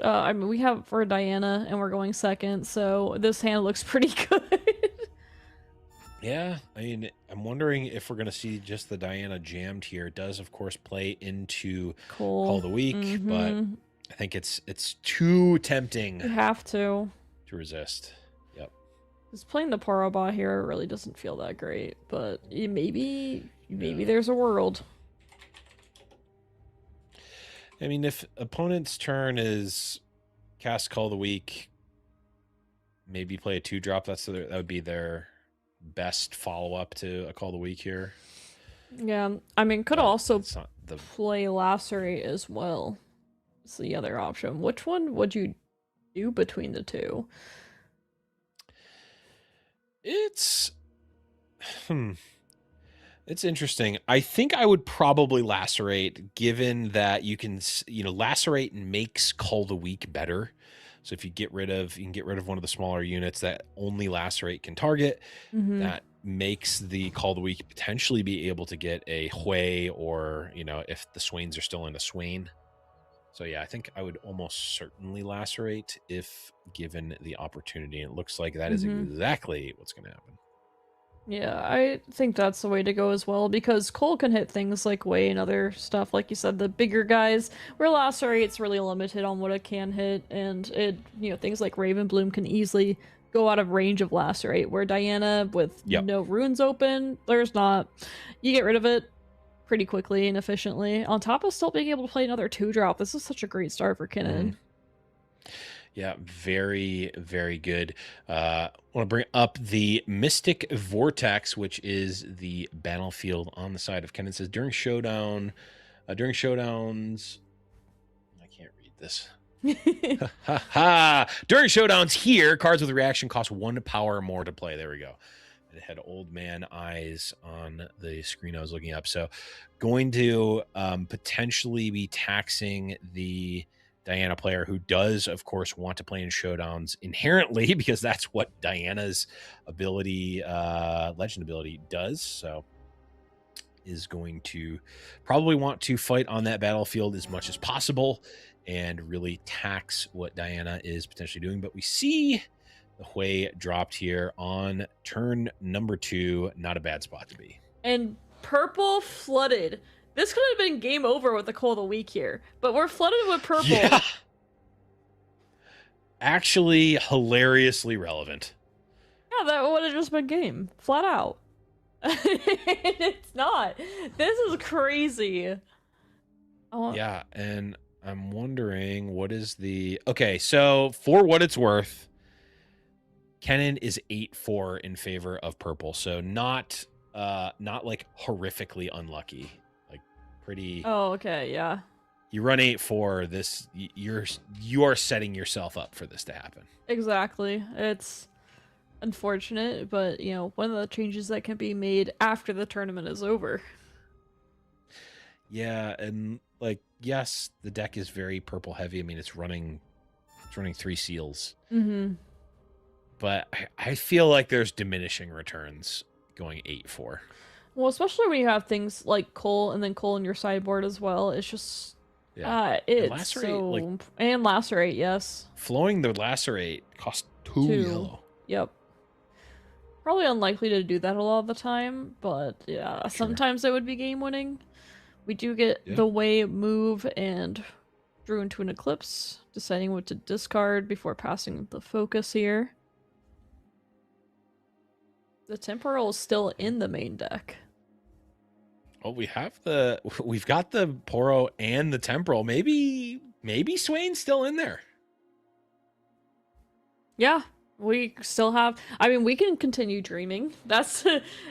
I mean, we have for Diana, and we're going second, so this hand looks pretty good. Yeah, I mean, I'm wondering if we're going to see just the Diana jammed here. It does, of course, play into Call of the Week, but I think it's too tempting. You have to resist. Yep. Because playing the Porobot here really doesn't feel that great, but maybe there's a world. I mean, if opponent's turn is cast Call of the Week, maybe play a 2-drop. That would be their best follow-up to a Call of the Week here. Yeah, I mean, could But also it's not the play Lacerate as well. It's the other option. Which one would you do between the two? it's it's interesting. I think I would probably lacerate, given that you can lacerate makes Call the Weak better. So if you can get rid of one of the smaller units that only lacerate can target, Mm-hmm. that makes the Call the Weak potentially be able to get a Hui, or if the Swains are still in a Swain. So yeah, I think I would almost certainly lacerate if given the opportunity. And it looks like that is Mm-hmm. exactly what's going to happen. Yeah, I think that's the way to go as well, because Cole can hit things like Way and other stuff, like you said, the bigger guys, where Lacerate's really limited on what it can hit, and things like Raven Bloom can easily go out of range of Lacerate, where Diana, with Yep. no runes open, there's not. You get rid of it pretty quickly and efficiently, on top of still being able to play another 2-drop. This is such a great start for Kennen. Yeah, very, very good. I want to bring up the Mystic Vortex, which is the battlefield on the side of Kennen. It says during showdowns, I can't read this. Ha ha! During showdowns here, cards with reaction cost 1 power more to play. There we go. It had old man eyes on the screen I was looking up. So going to potentially be taxing the Diana player, who does, of course, want to play in showdowns inherently, because that's what Diana's ability, legend ability, does. So is going to probably want to fight on that battlefield as much as possible and really tax what Diana is potentially doing. But we see the Hui dropped here on turn number 2. Not a bad spot to be. And purple flooded. This could have been game over with the Call of the Week here, but we're flooded with purple. Yeah. Actually, hilariously relevant. Yeah, that would have just been game. Flat out. It's not. This is crazy. Yeah, and I'm wondering what is the... Okay, so for what it's worth, Kennen is 8-4 in favor of purple, so not like horrifically unlucky. Like pretty... Oh, okay, yeah. You run 8-4, this you are setting yourself up for this to happen. Exactly. It's unfortunate, but one of the changes that can be made after the tournament is over. Yeah, and like, yes, the deck is very purple heavy. I mean, it's running 3 seals. Mm-hmm. But I feel like there's diminishing returns going 8-4. Well, especially when you have things like Cole and then Cole in your sideboard as well. It's just it's Lacerate, so and Lacerate, yes. Flowing the Lacerate costs 2 yellow. Yep. Probably unlikely to do that a lot of the time, but yeah, Sure. sometimes it would be game winning. We do get the Way move and drew into an Eclipse, deciding what to discard before passing the focus here. The Temporal is still in the main deck. Oh, we've got the Poro and the Temporal. Maybe Swain's still in there. Yeah, we still have. I mean, we can continue dreaming. That's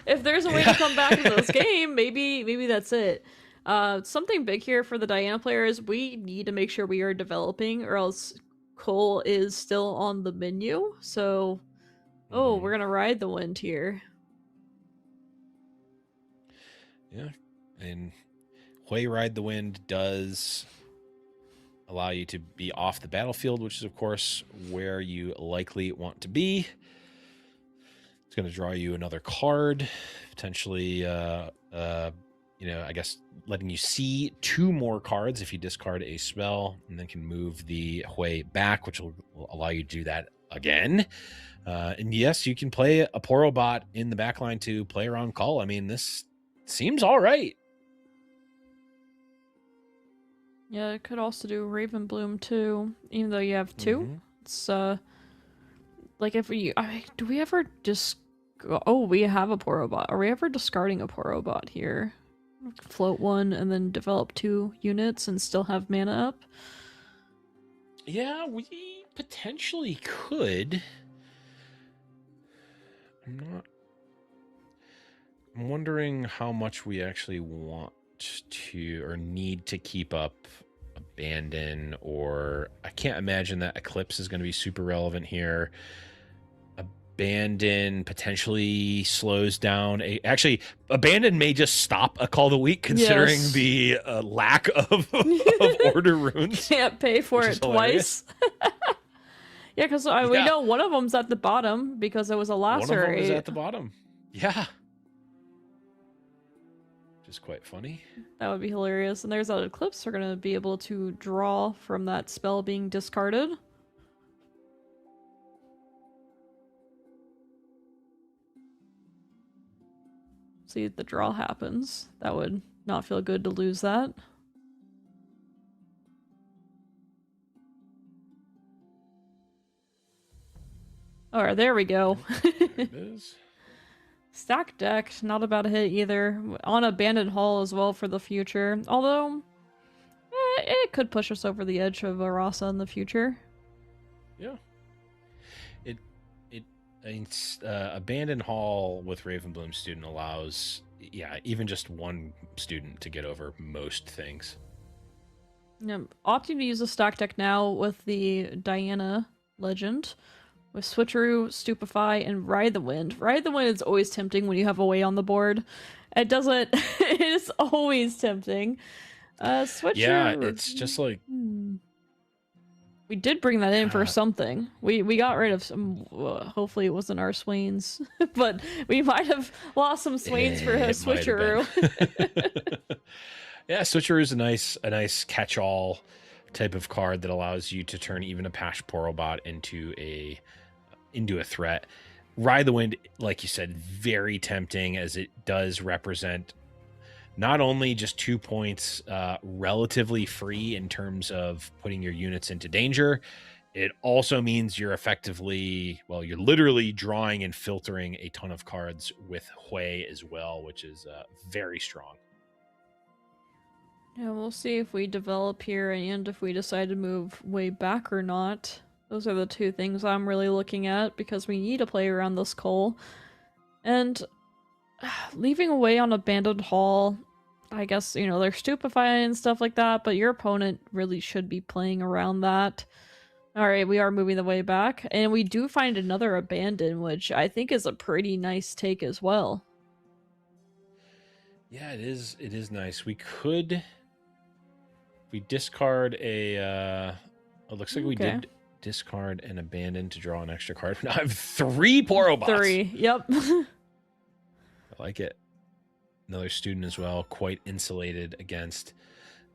if there's a way to come back to this game. Maybe that's it. Something big here for the Diana player is we need to make sure we are developing, or else Cole is still on the menu. So, we're gonna ride the wind here. Yeah, and Hui Ride the Wind does allow you to be off the battlefield, which is, of course, where you likely want to be. It's going to draw you another card, potentially, I guess letting you see 2 more cards if you discard a spell, and then can move the Hui back, which will allow you to do that again. And yes, you can play a Poro bot in the backline to play around call. I mean, this seems all right. Yeah, it could also do Raven Bloom too, even though you have 2. It's like if do we ever just we have a Poro bot. Are we ever discarding a Poro bot here? Float 1 and then develop 2 units and still have mana up? Yeah, we potentially could. I'm I'm wondering how much we actually want to or need to keep up Abandon, or I can't imagine that Eclipse is going to be super relevant here. Abandon potentially slows down. Actually, Abandon may just stop a call of the week considering the lack of order runes. Can't pay for it twice. Yeah, because we know one of them's at the bottom because it was a lacerate. One of them is at the bottom. Yeah. Which is quite funny. That would be hilarious. And there's that Eclipse. We're going to be able to draw from that spell being discarded. See if the draw happens. That would not feel good to lose that. Alright, there we go. There it is. Stack deck, not a bad hit either. On Abandoned Hall as well for the future. Although, it could push us over the edge of a Rasa in the future. Yeah. Abandoned Hall with Ravenbloom student allows, even just one student to get over most things. Yeah, opting to use a stack deck now with the Diana legend. With Switcheroo, Stupefy, and Ride the Wind. Ride the Wind is always tempting when you have Away on the board. It doesn't... it is always tempting. Switcheroo... Yeah, it's just like... We did bring that in for something. We got rid of some... hopefully it wasn't our Swains. But we might have lost some Swains for a Switcheroo. Yeah, Switcheroo is a nice catch-all type of card that allows you to turn even a Pash Porobot into a threat. Ride the Wind, like you said, very tempting, as it does represent not only just 2 points relatively free in terms of putting your units into danger, it also means you're effectively, you're literally drawing and filtering a ton of cards with Hui as well, which is very strong. Yeah, we'll see if we develop here and if we decide to move way back or not. Those are the two things I'm really looking at, because we need to play around this coal. And leaving away on Abandoned Hall, I guess, they're stupefying and stuff like that, but your opponent really should be playing around that. Alright, we are moving the way back, and we do find another Abandon, which I think is a pretty nice take as well. Yeah, it is nice. We could... If we discard a... it looks like we did discard an Abandon to draw an extra card. Now I have 3 Porobots. 3, yep. I like it. Another student as well, quite insulated against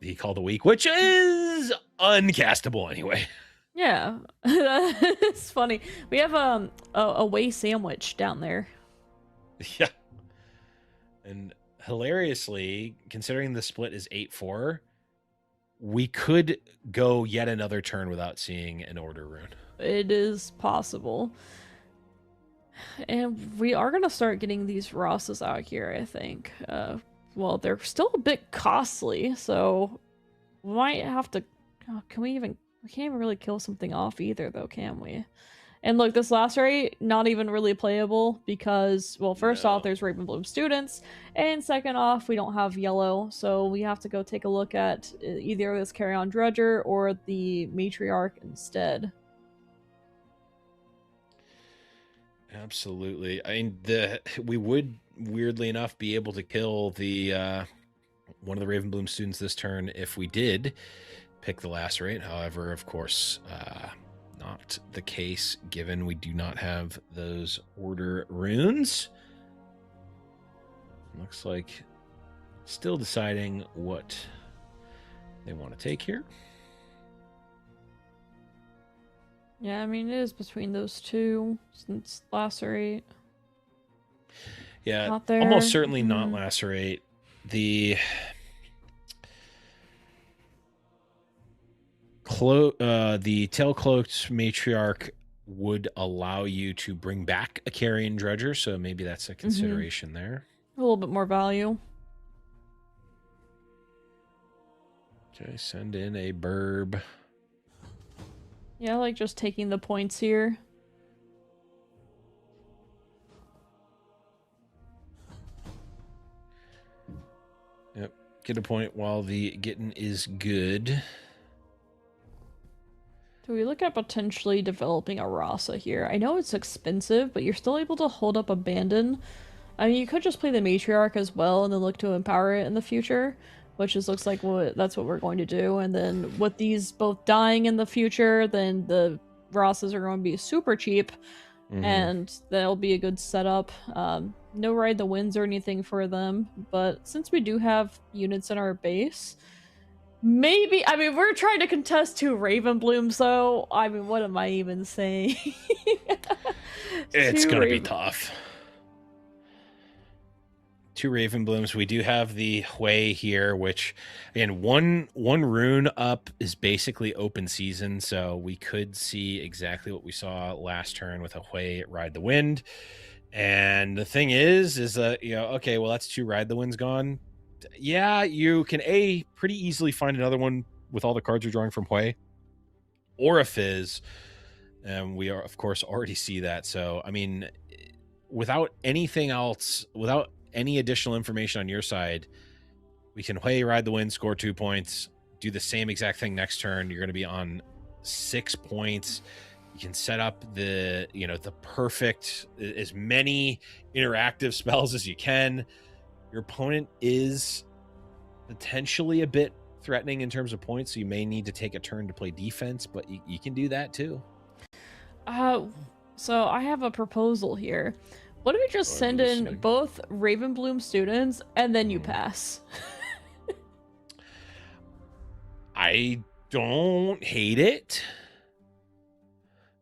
the Call of the Week, which is uncastable anyway. Yeah, it's funny. We have a Way sandwich down there. Yeah. And hilariously, considering the split is 8-4, we could go yet another turn without seeing an order rune. It is possible. And we are going to start getting these Rossas out here, I think. Well, they're still a bit costly, so we might have to... we can't even really kill something off either, though, can we? And look, this lacerate, not even really playable because, well, first off, there's Ravenbloom students, and second off, we don't have yellow, so we have to go take a look at either this Carry-On Dredger or the Matriarch instead. Absolutely. I mean, we would, weirdly enough, be able to kill the one of the Ravenbloom students this turn if we did pick the lacerate. However, of course, not the case, given we do not have those order runes. Looks like still deciding what they want to take here. Yeah, I mean, it is between those two, since lacerate. Yeah, not there. Almost certainly not lacerate. The Tail-Cloaked Matriarch would allow you to bring back a Carrion Dredger, so maybe that's a consideration there. A little bit more value. Okay, send in a burb. Yeah, I like just taking the points here. Get a point while the getting is good. Do we look at potentially developing a Rasa here? I know it's expensive, but you're still able to hold up Abandon. I mean, you could just play the Matriarch as well and then look to empower it in the future, which just looks like that's what we're going to do. And then with these both dying in the future, then the Rasas are going to be super cheap, and that'll be a good setup. No Ride the Winds or anything for them, but since we do have units in our base, maybe, I mean, we're trying to contest 2 Ravenblooms, though. I mean, what am I even saying? It's going to be tough. 2 Ravenblooms. We do have the Hui here, which, again, one rune up is basically open season, so we could see exactly what we saw last turn with a Hui Ride the Wind. And the thing is that, you know, okay, well, that's 2 Ride the Winds gone. Yeah, you can pretty easily find another one with all the cards you're drawing from Hui, or a Fizz, and we are, of course, already see that. So, I mean, without anything else, without any additional information on your side, we can Hui Ride the Wind, score 2 points, do the same exact thing next turn. You're going to be on 6 points. You can set up the, you know, the perfect, as many interactive spells as you can. Your opponent is potentially a bit threatening in terms of points, so you may need to take a turn to play defense, but you can do that too. So I have a proposal here. What if we just send in both Ravenbloom students and then you pass? I don't hate it,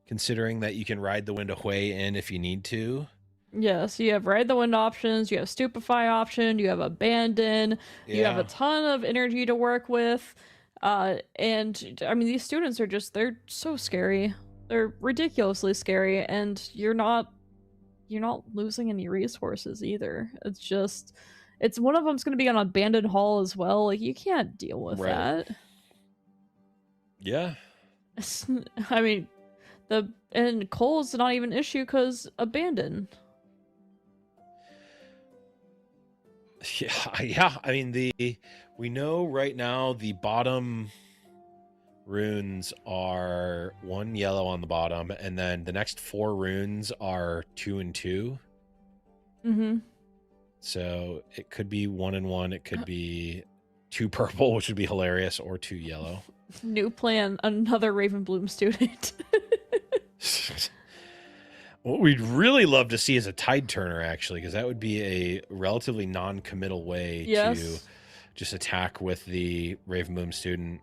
considering that you can Ride the Wind Hui in if you need to. Yeah, so you have Ride the Wind options, you have Stupefy option, you have Abandon, you have a ton of energy to work with. And I mean, these students are just, they're so scary. They're ridiculously scary, and you're not losing any resources either. It's just, it's one of them's going to be on Abandoned Hall as well. Like, you can't deal with that. Yeah. I mean, and Cole's not even an issue because Abandon. Yeah. I mean, we know right now the bottom runes are 1 yellow on the bottom, and then the next 4 runes are 2 and 2. So it could be 1 and 1. It could be 2 purple, which would be hilarious, or 2 yellow. New plan, another Ravenbloom student. What we'd really love to see is a Tide Turner, actually, because that would be a relatively non-committal way to just attack with the Ravenbloom student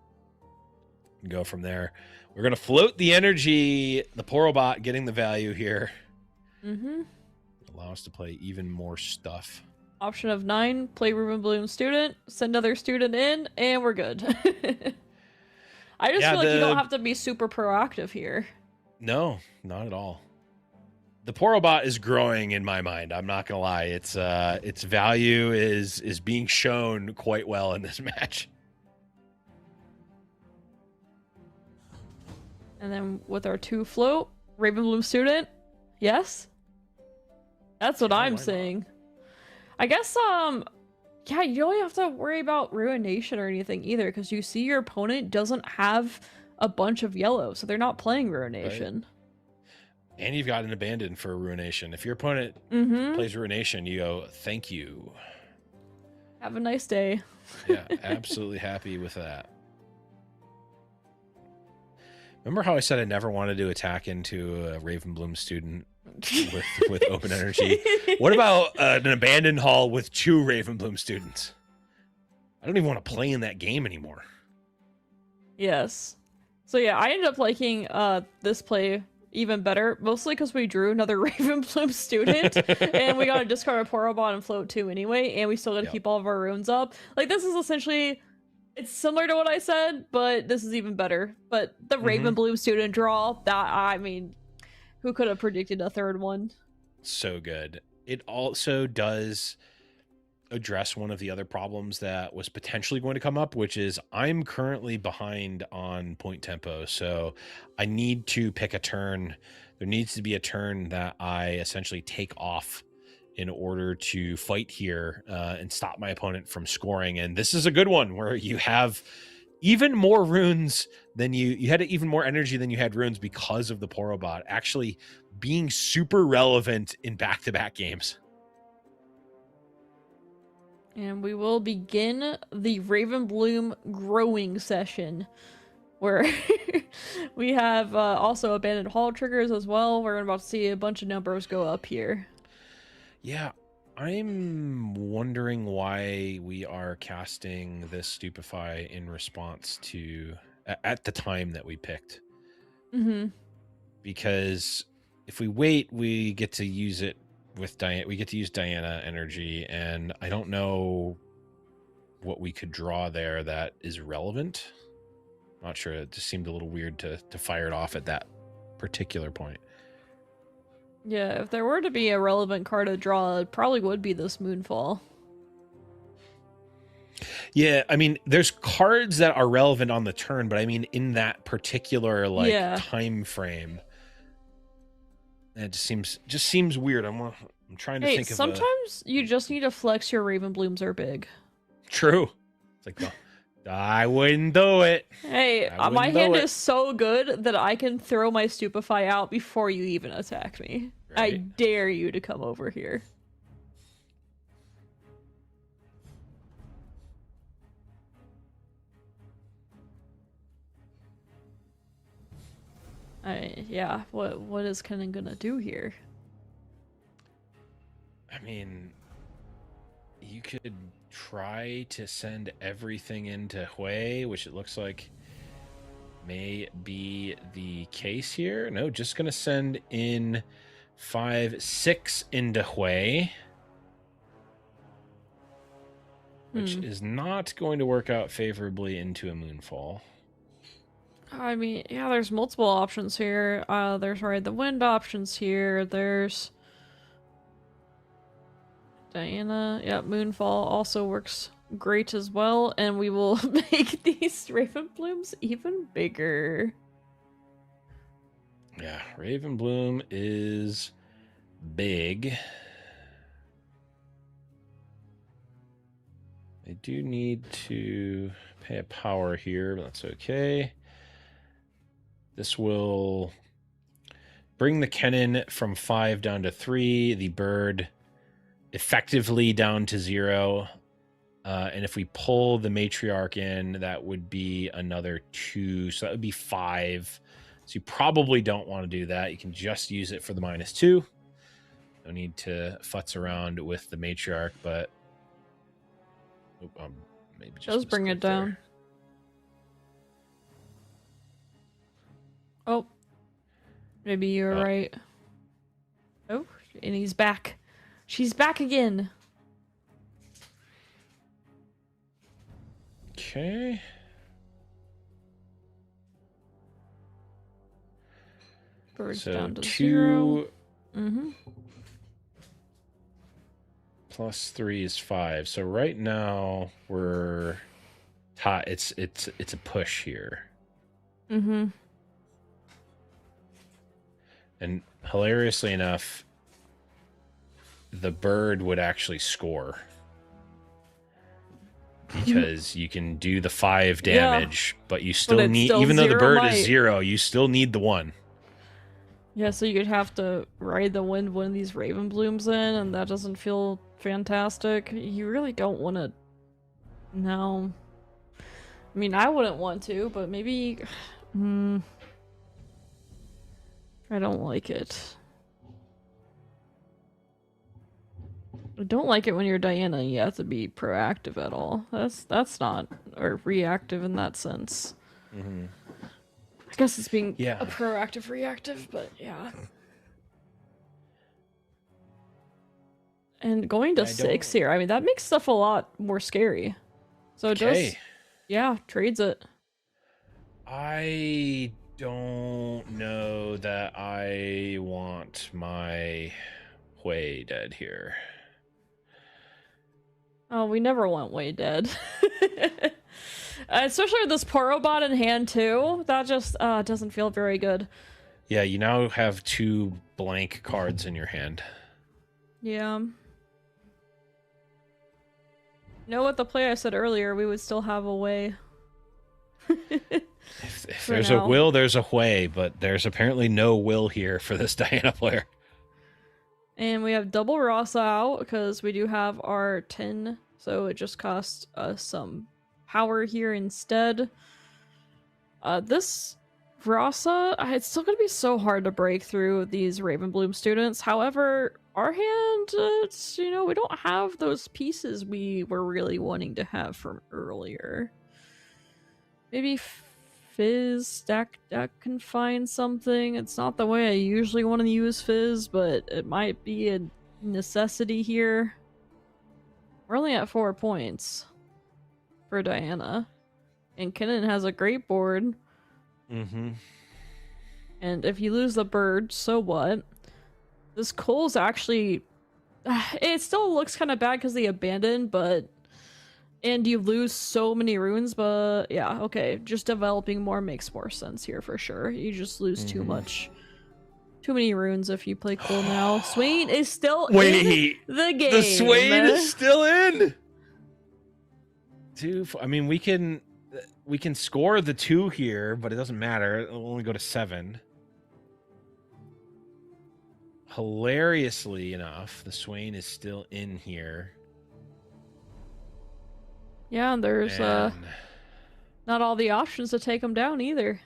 and go from there. We're going to float the energy, the Porobot getting the value here. Allow us to play even more stuff. Option of 9, play Ravenbloom student, send another student in, and we're good. I just feel like you don't have to be super proactive here. No, not at all. The Porobot is growing in my mind. I'm not gonna lie. Its value is being shown quite well in this match. And then with our 2 float, Ravenbloom student, yes? That's what I'm saying. I guess, yeah, you don't have to worry about Ruination or anything either, because you see your opponent doesn't have a bunch of yellow, so they're not playing Ruination. Right. And you've got an Abandon for Ruination. If your opponent plays Ruination, you go, thank you. Have a nice day. Yeah, absolutely happy with that. Remember how I said I never wanted to attack into a Ravenbloom student with open energy? What about an Abandoned Hall with 2 Ravenbloom students? I don't even want to play in that game anymore. Yes. So yeah, I ended up liking this play even better, mostly because we drew another Ravenbloom student, and we got to discard a Porobot and float 2 anyway, and we still got to keep all of our runes up. Like, this is essentially, it's similar to what I said, but this is even better. But the Ravenbloom student draw, that, I mean, who could have predicted a third one? So good. It also does address one of the other problems that was potentially going to come up, which is I'm currently behind on point tempo. So I need to pick a turn. There needs to be a turn that I essentially take off in order to fight here and stop my opponent from scoring. And this is a good one where you have even more runes than you had even more energy than you had runes because of the Porobot actually being super relevant in back-to-back games. And we will begin the Ravenbloom growing session, where we have also abandoned hall triggers as well. We're about to see a bunch of numbers go up here. Yeah, I'm wondering why we are casting this Stupefy in response to at the time that we picked. Mm-hmm. Because if we wait, we get to use it with Diana. We get to use Diana energy, and I don't know what we could draw there that is relevant. Not sure. It just seemed a little weird to fire it off at that particular point. Yeah, if there were to be a relevant card to draw, it probably would be this Moonfall. Yeah, I mean, there's cards that are relevant on the turn, but I mean, in that particular time frame, it just seems weird. I'm trying to think of. Sometimes you just need to flex your Ravenblooms are big. True. It's like, I wouldn't do it. Hey, my hand is so good that I can throw my Stupefy out before you even attack me. Right. I dare you to come over here. Yeah, what is Kennen gonna do here? I mean, you could try to send everything into Hui, which it looks like may be the case here. No, just gonna send in 5, 6 into Hui, which is not going to work out favorably into a Moonfall. I mean, yeah, there's multiple options here. There's Ride the Wind options here. There's Diana. Yeah, Moonfall also works great as well. And we will make these Ravenblooms even bigger. Yeah, Ravenbloom is big. I do need to pay a power here, but that's okay. This will bring the Kennen from 5 down to 3, the bird effectively down to 0. And if we pull the matriarch in, that would be another 2. So that would be 5. So you probably don't want to do that. You can just use it for the -2. No need to futz around with the matriarch, but maybe just bring it down. There. Oh, maybe you're right. Oh, and he's back. She's back again. Okay. Bird's down to 0. Plus 3 is 5. So right now we're it's a push here. And hilariously enough, the bird would actually score. Because you can do the 5 damage, but you still need, even though the bird is 0, you still need the 1. Yeah, so you'd have to Ride the Wind one of these Ravenblooms in, and that doesn't feel fantastic. You really don't want to... No. I mean, I wouldn't want to, but maybe... I don't like it. I don't like it when you're Diana and you have to be proactive at all. That's not... or reactive in that sense. I guess it's being a proactive reactive, but yeah. And going to 6 here, I mean, that makes stuff a lot more scary. So it does, trades it. I don't know that I want my Hui dead here. Oh, we never want Hui dead. Especially with this Porobot in hand, too. That just doesn't feel very good. Yeah, you now have 2 blank cards in your hand. Yeah. You know what, the play I said earlier, we would still have a way. If there's a will, there's a way, but there's apparently no will here for this Diana player. And we have double Rasa out because we do have our 10, so it just costs us some power here instead. This Rasa, it's still gonna be so hard to break through these Ravenbloom students. However, our hand, you know, we don't have those pieces we were really wanting to have from earlier. Maybe Fizz stack deck can find something. It's not the way I usually want to use Fizz, but it might be a necessity here. We're only at 4 points for Diana. And Kennen has a great board. Mm-hmm. And if you lose the bird, so what? This Cole's actually... It still looks kind of bad because they abandoned, but... And you lose so many runes, but yeah, okay. Just developing more makes more sense here for sure. You just lose too many runes if you play Cole now. Swain is still in the game. The Swain is still in. I mean, we can score the 2 here, but it doesn't matter. It'll only go to 7. Hilariously enough, the Swain is still in here. Yeah, and there's not all the options to take them down either.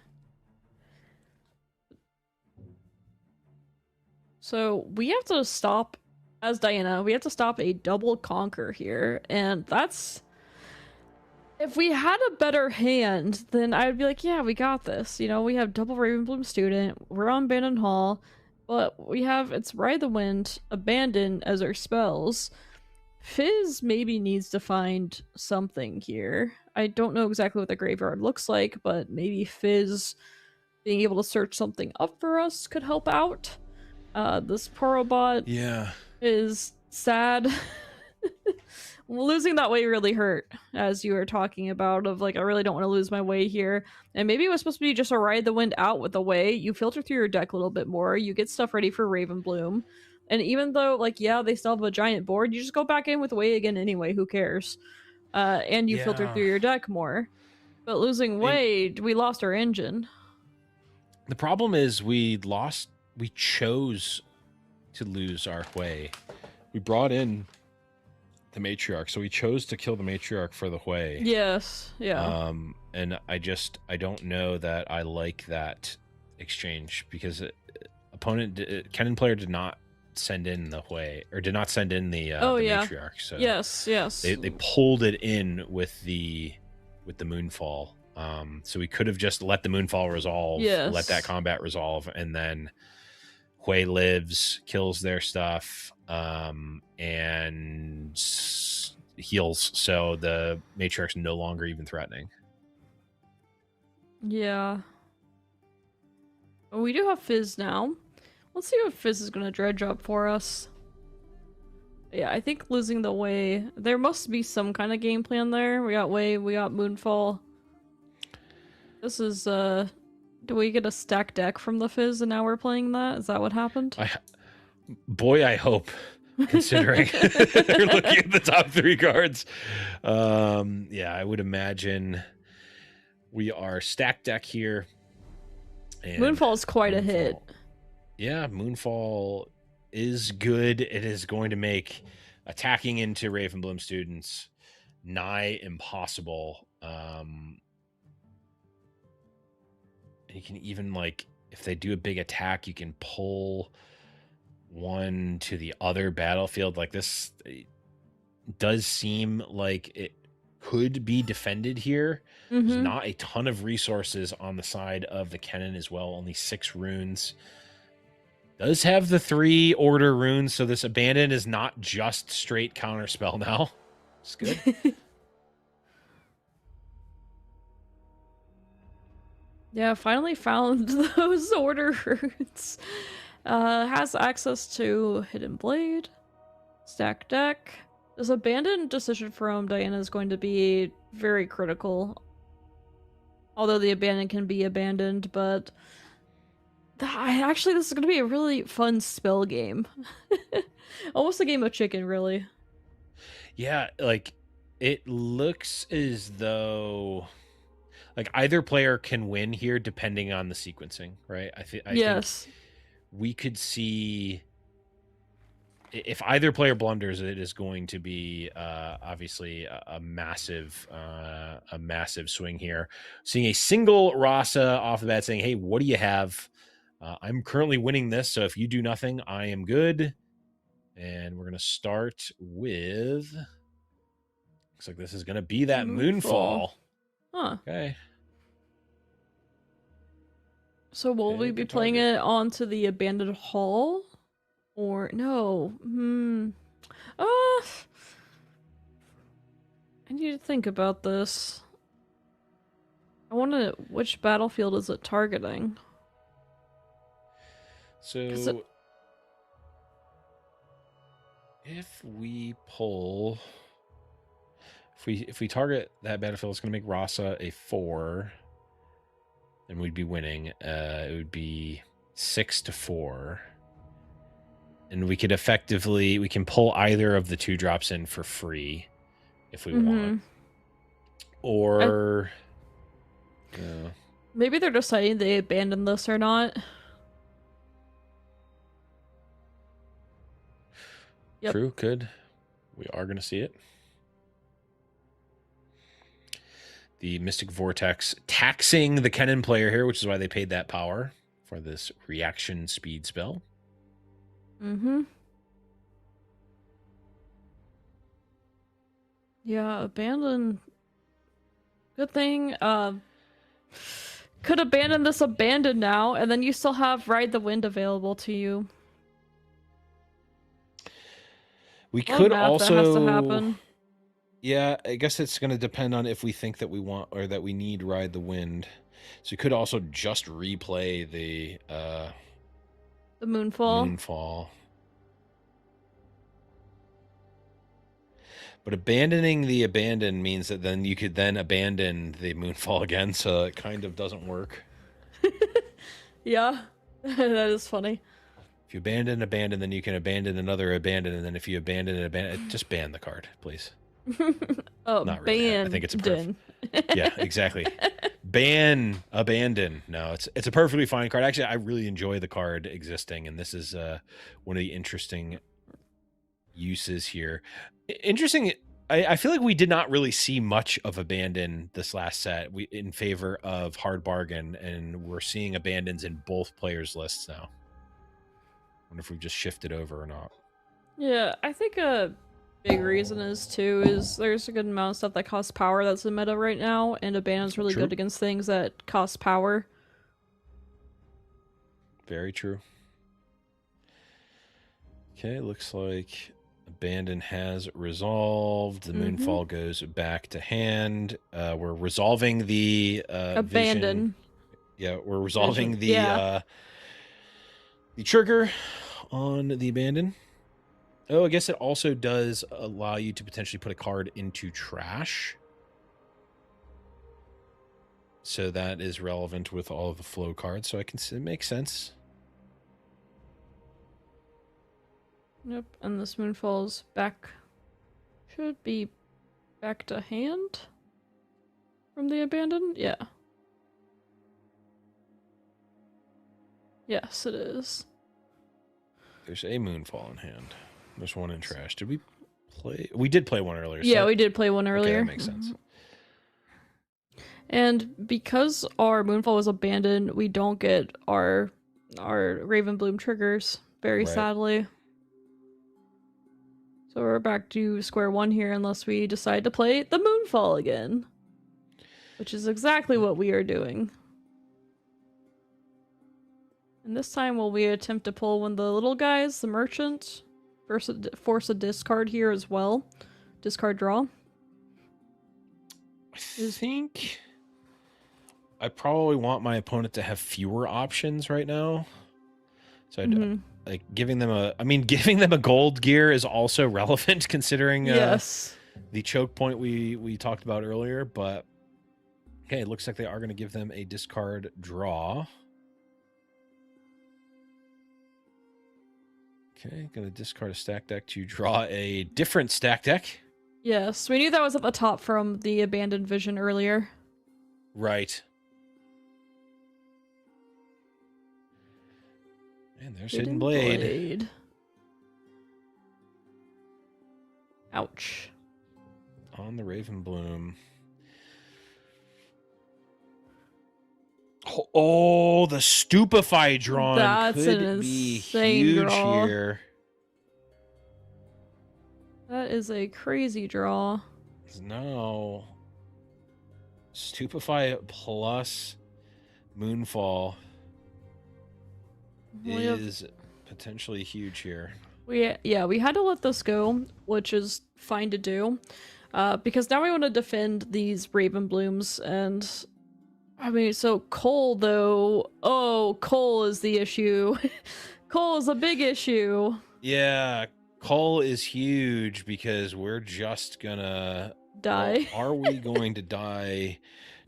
So we have to stop, as Diana, we have to stop a double conquer here, and that's... If we had a better hand, then I'd be like, yeah, we got this. You know, we have double Ravenbloom student, we're on Abandon Hall, but we have, it's Ride the Wind, Abandon as our spells. Fizz maybe needs to find something here. I don't know exactly what the graveyard looks like, but maybe Fizz being able to search something up for us could help out. This poor robot is sad. Losing that way really hurt, as you were talking about, of like, I really don't want to lose my way here. And maybe it was supposed to be just a Ride the Wind out with the way. You filter through your deck a little bit more, you get stuff ready for Ravenbloom. And even though, like, yeah, they still have a giant board, you just go back in with Way again anyway, who cares? And you filter through your deck more. But losing Way, we lost our engine. The problem is we chose to lose our Way. We brought in the Matriarch, so we chose to kill the Matriarch for the Way. Yes, yeah. And I don't know that I like that exchange, because Kennen player did not send in the Way, or did not send in the Matriarch. So yes. They pulled it in with the Moonfall. So we could have just let the Moonfall resolve, let that combat resolve, and then Hui lives, kills their stuff, and heals, so the Matriarch's no longer even threatening. Yeah. We do have Fizz now. Let's see what Fizz is going to dredge up for us. Yeah, I think losing the Way... There must be some kind of game plan there. We got Way, we got Moonfall. This is, do we get a stack deck from the Fizz and now we're playing that? Is that what happened? Boy, I hope, considering they're looking at the top 3 cards. Yeah, I would imagine we are stack deck here. And Moonfall is quite a hit. Yeah, Moonfall is good. It is going to make attacking into Ravenbloom students nigh impossible. And you can even, like, if they do a big attack, you can pull one to the other battlefield. Like, this does seem like it could be defended here. There's not a ton of resources on the side of the Kennen as well. Only 6 runes. Does have the 3 order runes, so this Abandon is not just straight counter spell now. It's good. Yeah, finally found those order runes. Has access to Hidden Blade, stack deck. This Abandon decision from Diana is going to be very critical. Although the Abandon can be abandoned, but actually this is going to be a really fun spell game. Almost a game of chicken, really. Yeah, like, It looks as though like either player can win here depending on the sequencing, right? I think Yes. we could see if either player blunders, it is going to be obviously a massive swing here. Seeing a single Rasa off the bat saying, "Hey, what do you have? I'm currently winning this, so if you do nothing, I am good." And we're gonna start with. Looks like this is gonna be that Moonfall. Huh. Okay. So will we be playing it onto the abandoned hall? Or no? I need to think about this. I wonder which battlefield is it targeting? So if we pull, if we target that battlefield, it's going to make Rasa a 4, and we'd be winning. It would be 6-4, and we could we can pull either of the 2 drops in for free if we want, or maybe they're deciding they abandon this or not. Yep. True, could. We are going to see it. The Mystic Vortex taxing the Kennen player here, which is why they paid that power for this reaction speed spell. Yeah, abandon. Good thing. Could abandon this abandon now, and then you still have Ride the Wind available to you. We could also. That has to happen. Yeah, I guess it's going to depend on if we think that we want or that we need Ride the Wind. So you could also just replay the Moonfall. But abandoning the abandon means that then you could then abandon the Moonfall again, so it kind of doesn't work. Yeah, that is funny. If you abandon, then you can abandon another abandon, and then if you abandon, just ban the card, please. Oh, not really. I think it's a yeah, exactly. Ban abandon. No, it's a perfectly fine card. Actually, I really enjoy the card existing, and this is one of the interesting uses here. Interesting. I feel like we did not really see much of abandon this last set. In favor of hard bargain, and we're seeing abandons in both players' lists now. Wonder if we've just shifted over or not. Yeah, I think a big reason is there's a good amount of stuff that costs power that's in meta right now, and abandon's really good against things that cost power. Very true. Okay, looks like abandon has resolved. The Moonfall goes back to hand. We're resolving the abandon. Vision. Yeah, we're resolving the trigger on the abandon. Oh, I guess it also does allow you to potentially put a card into trash. So that is relevant with all of the flow cards. So I can see it makes sense. Yep, and this Moonfall's back. Should be back to hand from the abandoned? Yeah. Yes, it is. There's a Moonfall in hand. There's one in trash. Did we play? We did play one earlier. Yeah, we did play one earlier. Okay, that makes sense. And because our Moonfall was abandoned, we don't get our Ravenbloom triggers, very sadly. So we're back to square one here unless we decide to play the Moonfall again. Which is exactly what we are doing. And this time will we attempt to pull one of the little guys, the merchant, force a discard here as well. Discard draw. I think I probably want my opponent to have fewer options right now. So I'd like giving them a gold gear is also relevant considering the choke point we talked about earlier, but okay, it looks like they are going to give them a discard draw. Okay, going to discard a stack deck to draw a different stack deck. Yes, we knew that was at the top from the abandoned vision earlier. Right. And there's Hidden Blade. Ouch. On the Ravenbloom. Oh, the Stupefy drawn. That's could an be insane huge draw. here. That is a crazy draw. No. Stupefy plus Moonfall is potentially huge here. We had to let this go, which is fine to do, because now we want to defend these Ravenblooms, and I mean, so Cole though. Oh, Cole is the issue. Cole is a big issue. Yeah, Cole is huge because we're just gonna die. Well, are we going to die?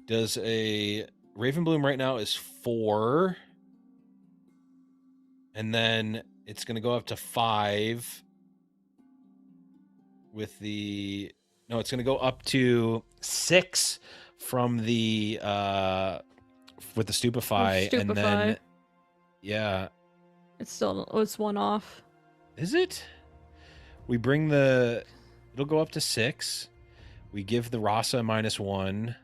Does a Ravenbloom right now is 4, and then it's going to go up to 5 with the it's going to go up to 6 from the with the Stupefy, and then it's 1 off. Is it? We bring it'll go up to 6. We give the Rasa -1.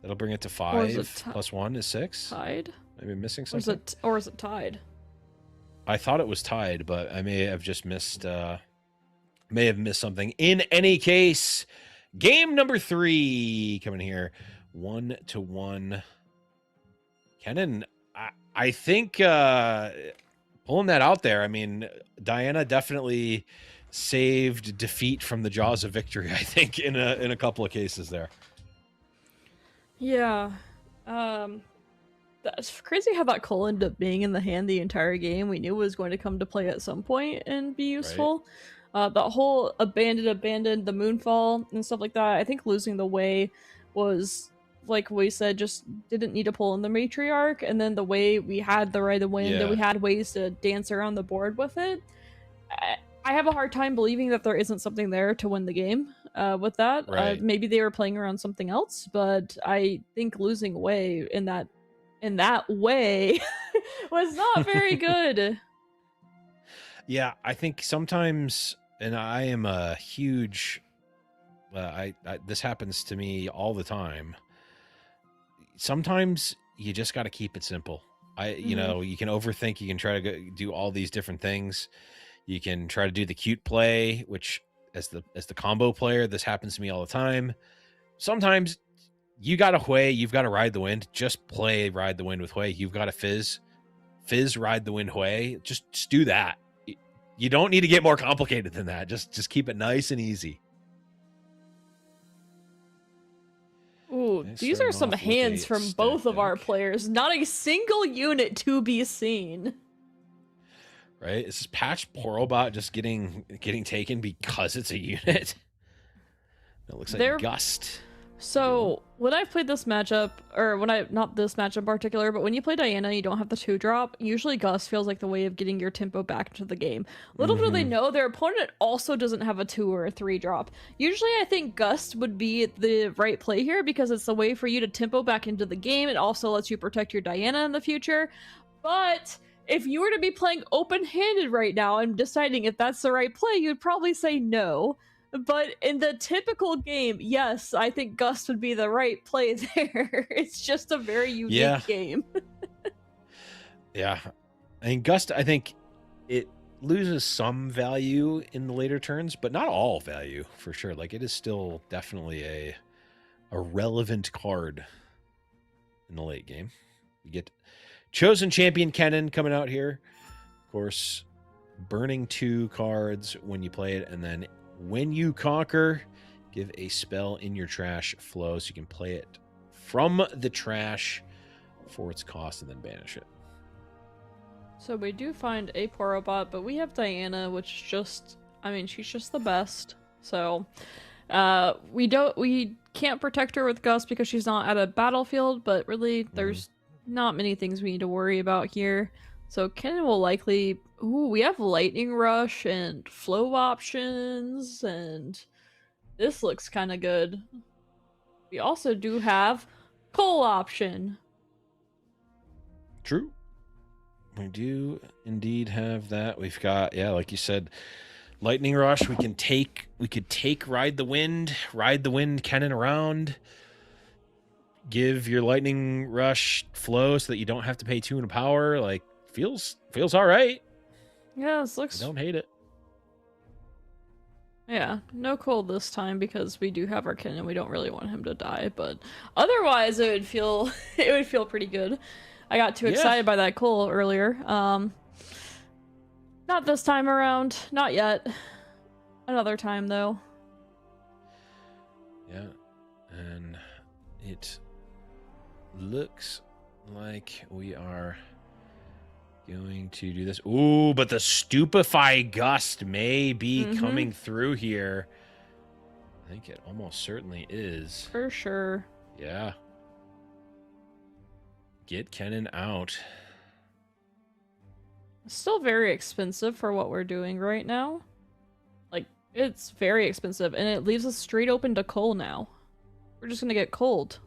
That'll bring it to 5. Plus 1 is 6. Tied? Maybe I'm missing something. Or is it tied? I thought it was tied, but I may have just missed something. In any case, game number 3 coming here. 1-1. Kennen, I think pulling that out there, I mean, Diana definitely saved defeat from the jaws of victory, I think, in a couple of cases there. Yeah. That's crazy how that Cole ended up being in the hand the entire game. We knew it was going to come to play at some point and be useful. Right. That whole abandoned, the Moonfall and stuff like that, I think losing the way was, like we said, just didn't need to pull in the Matriarch, and then the way we had the Ride the Wind, and we had ways to dance around the board with it. I have a hard time believing that there isn't something there to win the game with that. Right. Maybe they were playing around something else, but I think losing away in that way was not very good. Yeah, I think sometimes, and I am a huge, this happens to me all the time. Sometimes you just got to keep it simple. You know, you can overthink, you can try to do all these different things. You can try to do the cute play, which as the combo player, this happens to me all the time. Sometimes you got to Hui, you've got to Ride the Wind. Just play Ride the Wind with Hui. You've got to Fizz Ride the Wind Hui. Just do that. You don't need to get more complicated than that. Just keep it nice and easy. Ooh, these are some hands from both of our players. Not a single unit to be seen. Right? Is this Patch Porobot just getting taken because it's a unit? It looks like Gust. So when I played this matchup, or not this matchup in particular, but when you play Diana, you don't have the 2-drop. Usually Gust feels like the way of getting your tempo back into the game. Little do they know, their opponent also doesn't have a 2 or a 3-drop. Usually I think Gust would be the right play here because it's a way for you to tempo back into the game. It also lets you protect your Diana in the future. But if you were to be playing open-handed right now and deciding if that's the right play, you'd probably say no. But in the typical game, yes, I think Gust would be the right play there. It's just a very unique game. Yeah. I mean, Gust, I think it loses some value in the later turns, but not all value, for sure. Like, it is still definitely a relevant card in the late game. You get Chosen Champion Kennen coming out here. Of course, burning 2 cards when you play it, and then when you conquer, give a spell in your trash flow so you can play it from the trash for its cost and then banish it. So we do find a Porobot, but we have Diana, which she's just the best. So we can't protect her with Gust because she's not at a battlefield, but really there's not many things we need to worry about here. So Kennen will likely... Ooh, we have Lightning Rush and flow options, and This looks kind of good. We also do have coal option. True. We do indeed have that. We've got, yeah, like you said, Lightning Rush. We could take Ride the Wind, Kennen around. Give your Lightning Rush flow so that you don't have to pay 2 in power. Like, feels all right. Yeah, this looks... I don't hate it. Yeah, no cold this time because we do have our Kennen and we don't really want him to die, but otherwise it would feel pretty good. I got too excited by that coal earlier. Not this time around. Not yet. Another time, though. Yeah. And it looks like we are going to do this. Ooh, but the Stupefy Gust may be coming through here. I think it almost certainly is. For sure. Yeah. Get Kennen out. Still very expensive for what we're doing right now. Like, it's very expensive, and it leaves us straight open to coal now. We're just gonna get cold.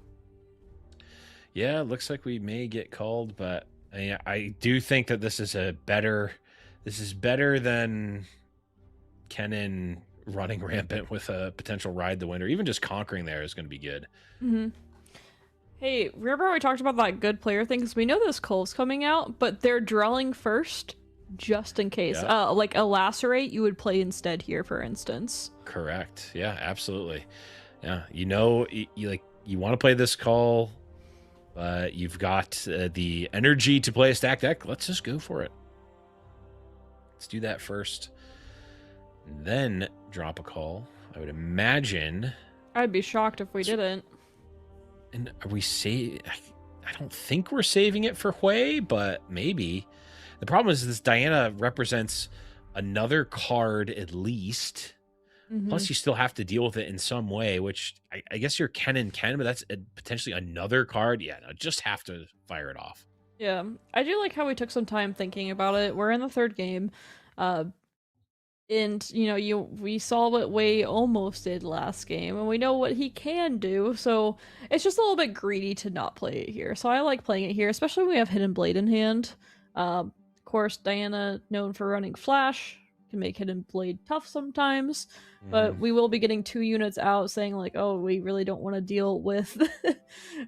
Yeah, looks like we may get called, but I do think that this is better than Kennen running rampant with a potential Ride the Wind, or even just conquering there is going to be good. Hey, remember how we talked about that good player thing? Because we know this coal's coming out, but they're drilling first, just in case. Yeah. Like a Lacerate, you would play instead here, for instance. Correct. Yeah, absolutely. Yeah, you want to play this call, but you've got the energy to play a stack deck. Let's just go for it. Let's do that first, and then drop a call. I would imagine. I'd be shocked if we didn't. And are we I don't think we're saving it for Hui, but maybe. The problem is this Diana represents another card at least. Plus, you still have to deal with it in some way, which I guess you're Kennen, but that's potentially another card. Yeah, no, just have to fire it off. Yeah, I do like how we took some time thinking about it. We're in the third game. And, we saw what Wei almost did last game, and we know what he can do, so it's just a little bit greedy to not play it here. So I like playing it here, especially when we have Hidden Blade in hand. Of course, Diana, known for running Flash, can make Hidden Blade tough sometimes, but we will be getting 2 units out saying, like, oh, we really don't want to deal with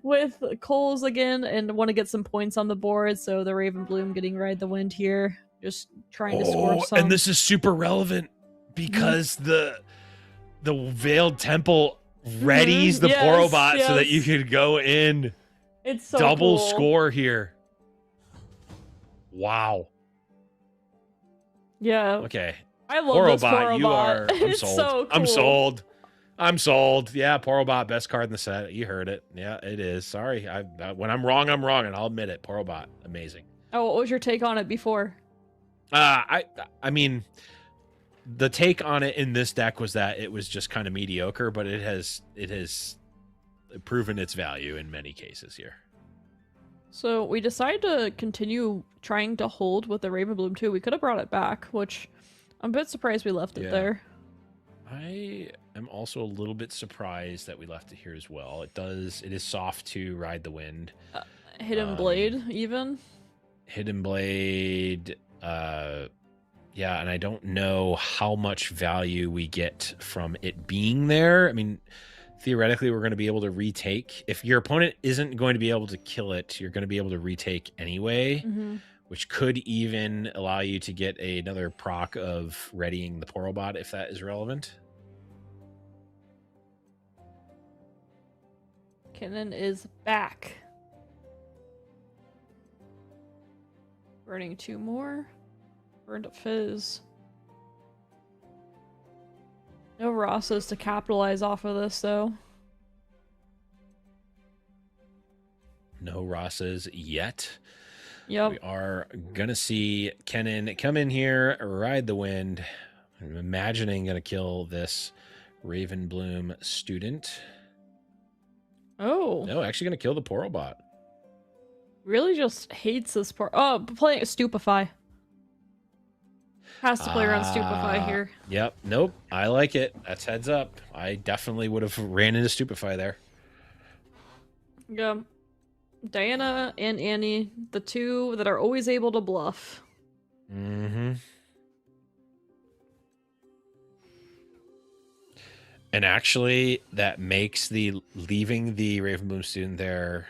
with Coles again, and want to get some points on the board, so the Raven Bloom getting Ride the Wind here. Just trying to score some. And this is super relevant because the Veiled Temple readies the Porobot so that you could go in. It's so double cool. Score here. Wow. Yeah. Okay. I love this Porobot. You are. I'm It's sold. so cool. I'm sold. Yeah, Porobot, best card in the set. You heard it. Yeah, it is. Sorry. When I'm wrong, I'm wrong, and I'll admit it. Porobot, amazing. Oh, what was your take on it before? I mean, the take on it in this deck was that it was just kind of mediocre, but it has proven its value in many cases here. So we decided to continue trying to hold with the Raven Bloom too. We could have brought it back, which I'm a bit surprised we left it there. I am also a little bit surprised that we left it here as well. It is soft to Ride the Wind. Hidden Blade, even. Hidden Blade. Yeah, and I don't know how much value we get from it being there. I mean, theoretically, we're going to be able to retake. If your opponent isn't going to be able to kill it, you're going to be able to retake anyway, which could even allow you to get another proc of readying the Porobot if that is relevant. Kennen is back. Burning 2 more. Burned up Fizz. No Rossos to capitalize off of this, though. No Rosses yet. Yep. We are going to see Kennen come in here, Ride the Wind. I'm imagining going to kill this Raven Bloom student. Oh. No, actually going to kill the Porobot. Really just hates this part. Oh, playing Stupefy. Has to play around Stupefy here. Yep. Nope. I like it. That's heads up. I definitely would have ran into Stupefy there. Yeah. Diana and Annie, the two that are always able to bluff. Mm-hmm. And actually, that makes the leaving the Ravenbloom student there.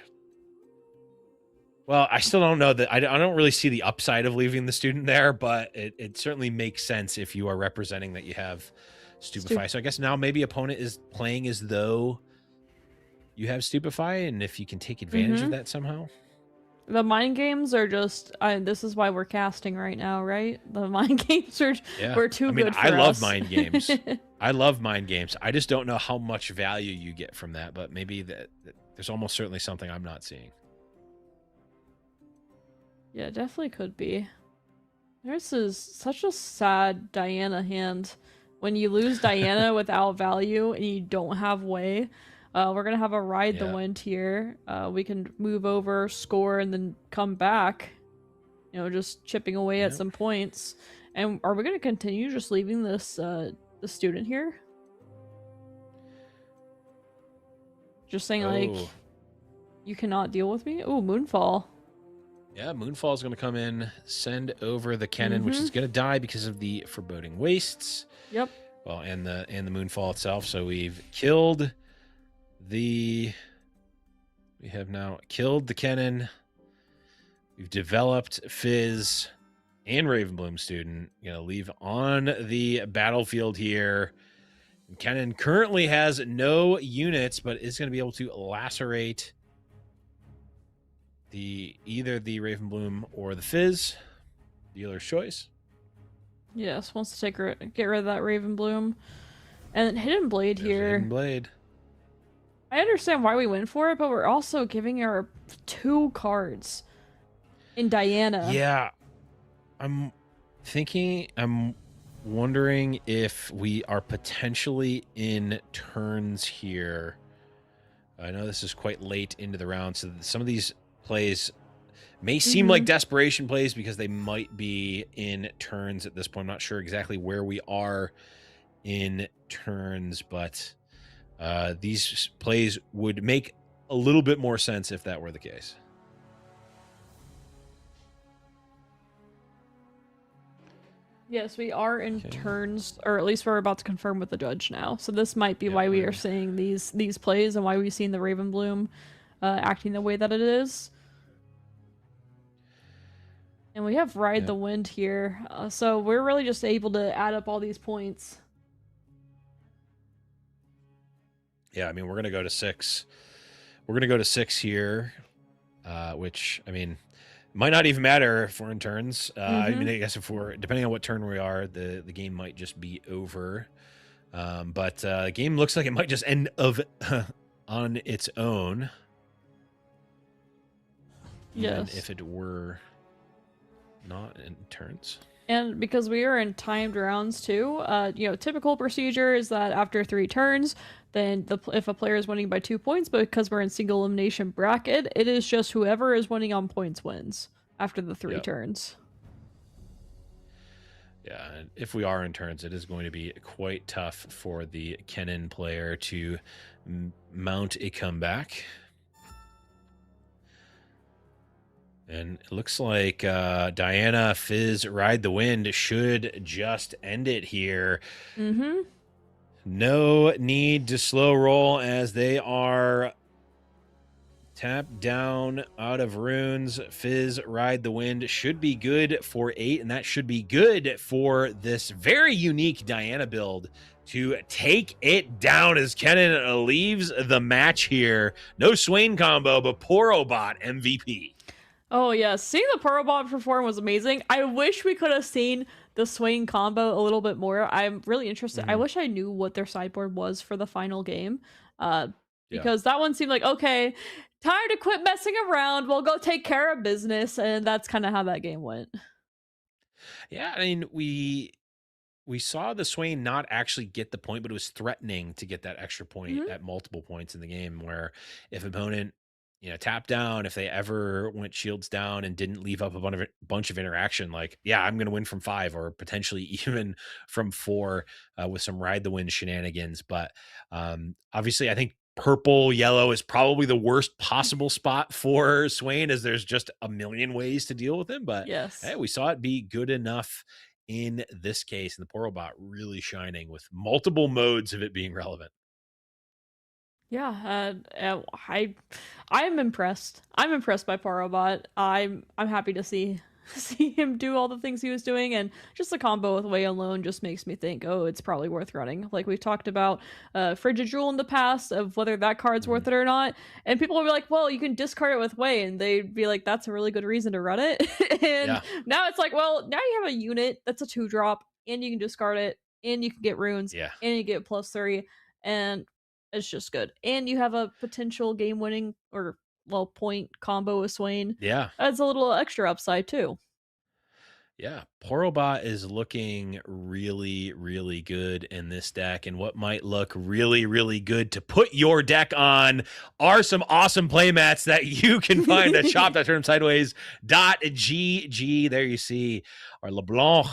Well, I still don't know that. I don't really see the upside of leaving the student there, but it certainly makes sense if you are representing that you have Stupefy. So I guess now maybe opponent is playing as though you have Stupefy, and if you can take advantage of that somehow. The mind games are just. This is why we're casting right now, right? The mind games are. Yeah. We're too good for us. I love mind games. I love mind games. I just don't know how much value you get from that, but maybe that there's almost certainly something I'm not seeing. Yeah, definitely could be. This is such a sad Diana hand. When you lose Diana without value and you don't have way, we're gonna have a ride the wind here. We can move over, score, and then come back. You know, just chipping away at some points. And are we gonna continue just leaving this the student here? Just saying like, you cannot deal with me. Oh, Moonfall. Yeah, Moonfall is going to come in, send over the Kennen, which is going to die because of the Foreboding Wastes. Yep. Well, and the Moonfall itself. So we've killed the. We have now killed the Kennen. We've developed Fizz and Ravenbloom student. Going to leave on the battlefield here. And Kennen currently has no units, but is going to be able to lacerate either the Ravenbloom or the Fizz. Dealer's choice. Yes, wants to get rid of that Ravenbloom. And Hidden Blade here. Hidden Blade. I understand why we went for it, but we're also giving her 2 cards in Diana. Yeah. I'm wondering if we are potentially in turns here. I know this is quite late into the round, so some of these plays may seem like desperation plays because they might be in turns at this point. I'm not sure exactly where we are in turns, but these plays would make a little bit more sense if that were the case. Yes, we are in turns, or at least we're about to confirm with the judge now. So this might be why we are seeing these plays and why we've seen the Ravenbloom acting the way that it is. And we have Ride the Wind here, so we're really just able to add up all these points. Yeah, I mean, we're going to go to 6. We're going to go to 6 here, which, I mean, might not even matter if we're in turns. I mean, I guess if we're, depending on what turn we are, the game might just be over. But the game looks like it might just end on its own. Even if it were not in turns. And because we are in timed rounds too, you know, typical procedure is that after 3 turns, then if a player is winning by 2 points, but because we're in single elimination bracket, it is just whoever is winning on points wins after the 3 turns. Yeah, and if we are in turns, it is going to be quite tough for the Kennen player to mount a comeback. And it looks like Diana, Fizz, Ride the Wind should just end it here. No need to slow roll as they are tapped down out of runes. Fizz, Ride the Wind should be good for 8, and that should be good for this very unique Diana build to take it down as Kennen leaves the match here. No Swain combo, but Porobot MVP. Oh yeah, seeing the Porobot perform was amazing. I wish we could have seen the Swain combo a little bit more. I'm really interested. I wish I knew what their sideboard was for the final game. Because that one seemed like, okay, time to quit messing around. We'll go take care of business. And that's kind of how that game went. Yeah, I mean, we saw the Swain not actually get the point, but it was threatening to get that extra point at multiple points in the game where if opponent, tap down, if they ever went shields down and didn't leave up a bunch of interaction, like, yeah, I'm going to win from 5 or potentially even from 4 with some ride the wind shenanigans. But obviously, I think purple yellow is probably the worst possible spot for Swain, as there's just a million ways to deal with him. But Yes. hey, we saw it be good enough in this case, and the Poro bot really shining with multiple modes of it being relevant. Yeah, I am impressed. I'm impressed by Parobot. I'm happy to see him do all the things he was doing, and just the combo with Way alone just makes me think, oh, it's probably worth running. Like we've talked about Frigid Jewel in the past, of whether that card's worth it or not, and people will be like, well, you can discard it with Way, and they'd be like, that's a really good reason to run it. And now it's like, well, now you have a unit that's a 2-drop, and you can discard it, and you can get runes, and you get +3, and it's just good. And you have a potential game-winning or point combo with Swain. Yeah. Adds a little extra upside too. Yeah, Porobot is looking really, really good in this deck. And what might look really, really good to put your deck on are some awesome playmats that you can find at shop.turnsideways.gg. There you see our LeBlanc,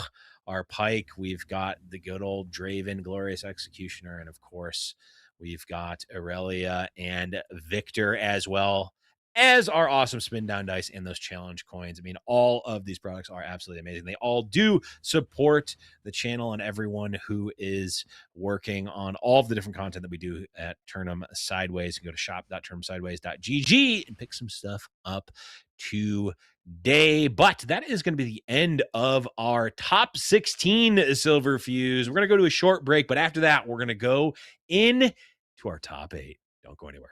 our Pike. We've got the good old Draven, Glorious Executioner, and of course, we've got Irelia and Viktor as well as our awesome spin down dice and those challenge coins. I mean, all of these products are absolutely amazing. They all do support the channel and everyone who is working on all of the different content that we do at Turn 'em Sideways. You can go to shop.turnemsideways.gg and pick some stuff up today. But that is going to be the end of our top 16 Silver Fuse. We're going to go to a short break, but after that, we're going to go in to our top 8. Don't go anywhere.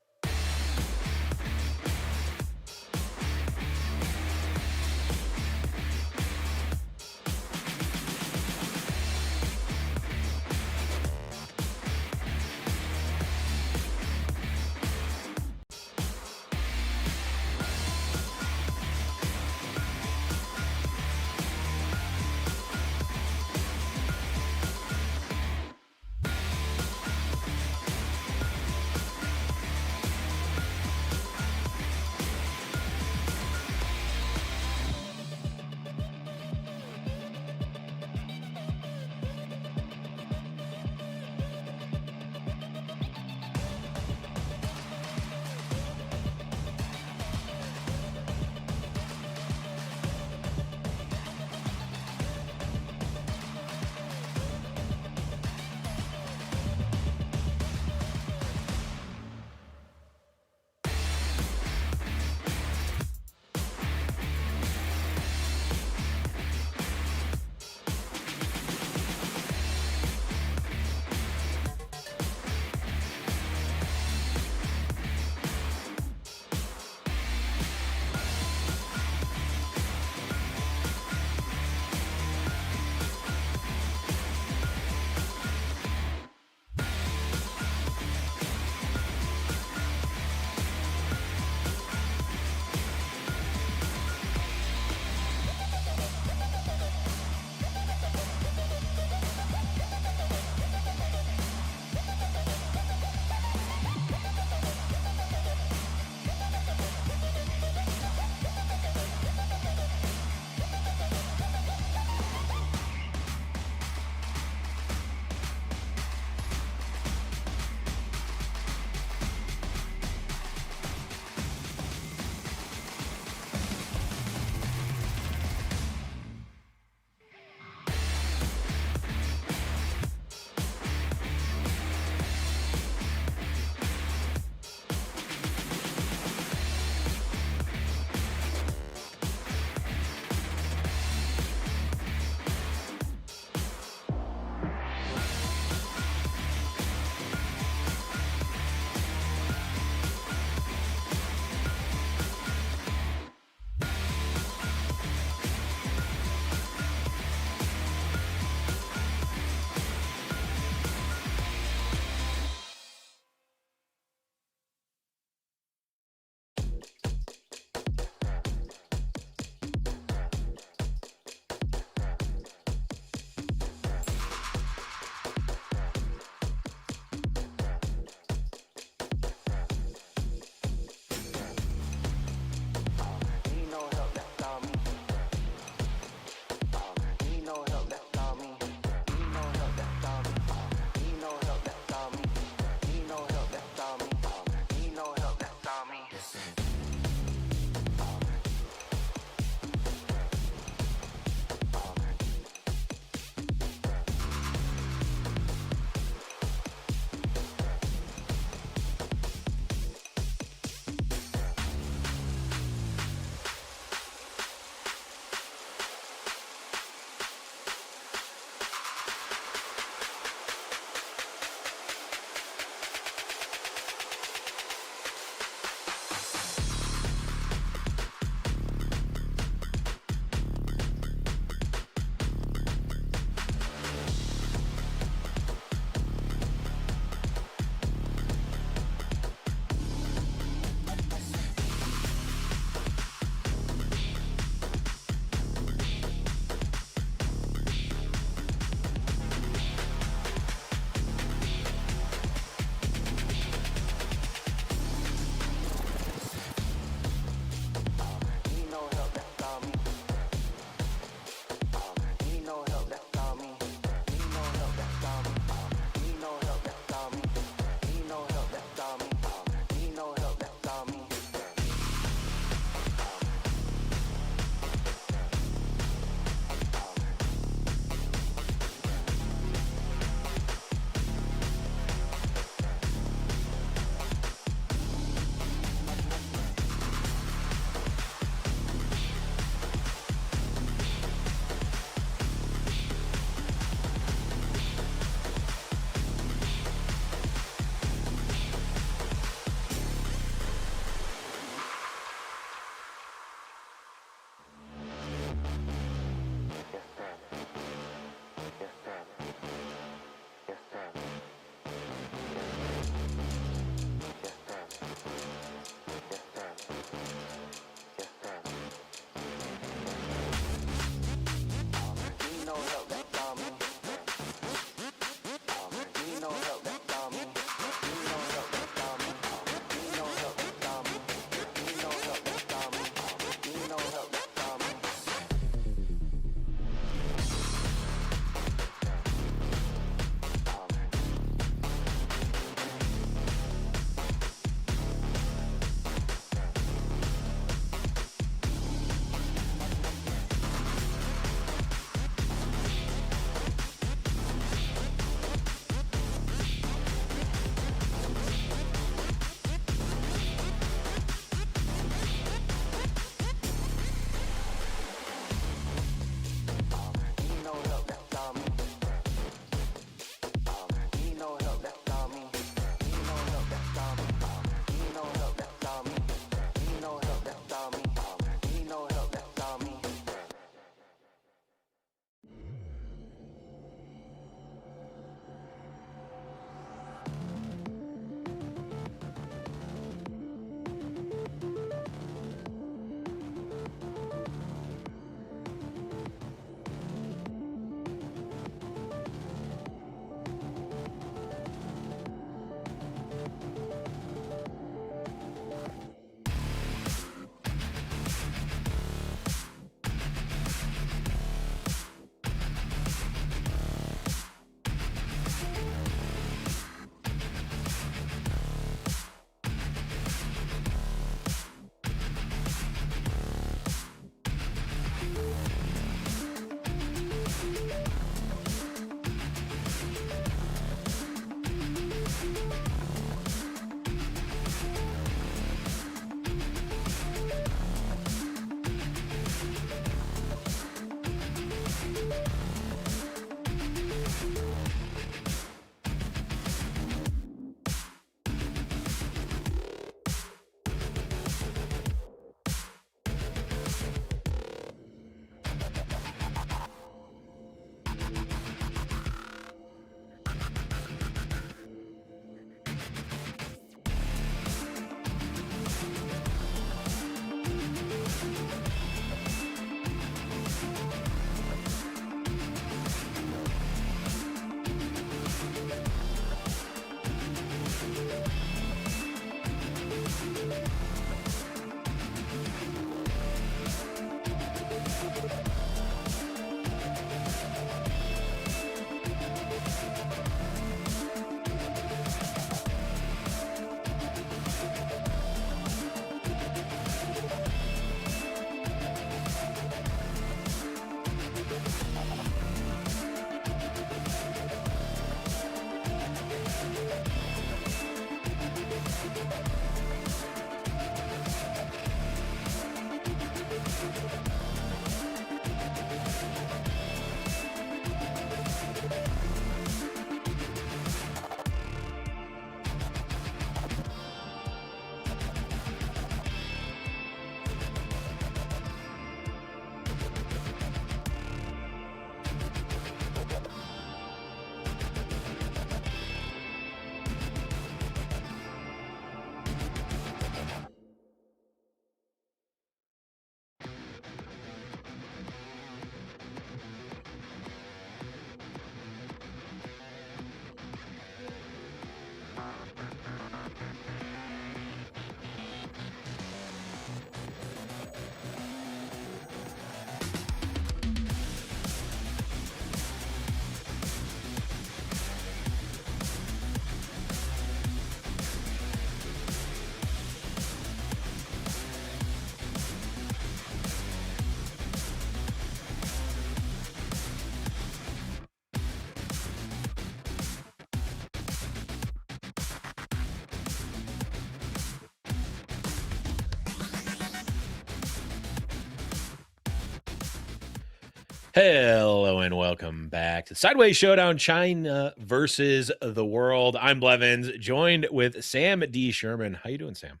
Hello and welcome back to Sideways Showdown, China versus the world. I'm Blevins, joined with Sam D. Sherman. How you doing, Sam?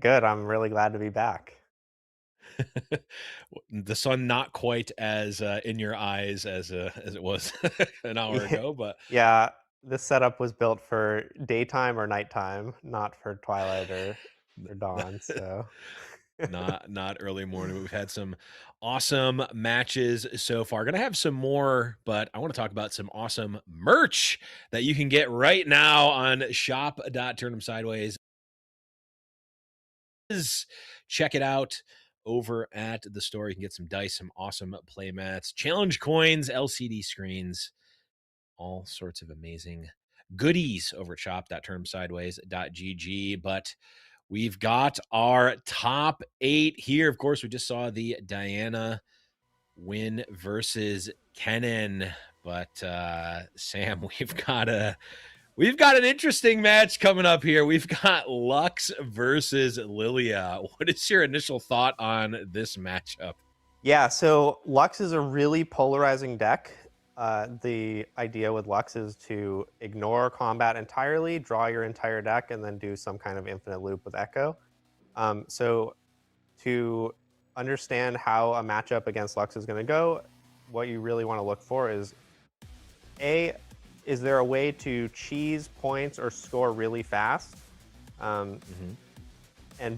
Good. I'm really glad to be back. The sun not quite as in your eyes as it was an hour ago, but Yeah, this setup was built for daytime or nighttime, not for twilight or dawn. So not early morning. We've had some awesome matches so far. Gonna have some more, but I want to talk about some awesome merch that you can get right now on shop.turnhamsideways. Check it out over at the store. You can get some dice, some awesome play mats, challenge coins, LCD screens, all sorts of amazing goodies over at shop.turnhamsideways.gg. But we've got our top 8 here. Of course, we just saw the Diana win versus Kennen. But Sam, we've got an interesting match coming up here. We've got Lux versus Lillia. What is your initial thought on this matchup? yeah, so Lux is a really polarizing deck. The idea with Lux is to ignore combat entirely, draw your entire deck, and then do some kind of infinite loop with Echo. So to understand how a matchup against Lux is going to go, what you really want to look for is is there a way to cheese points or score really fast? And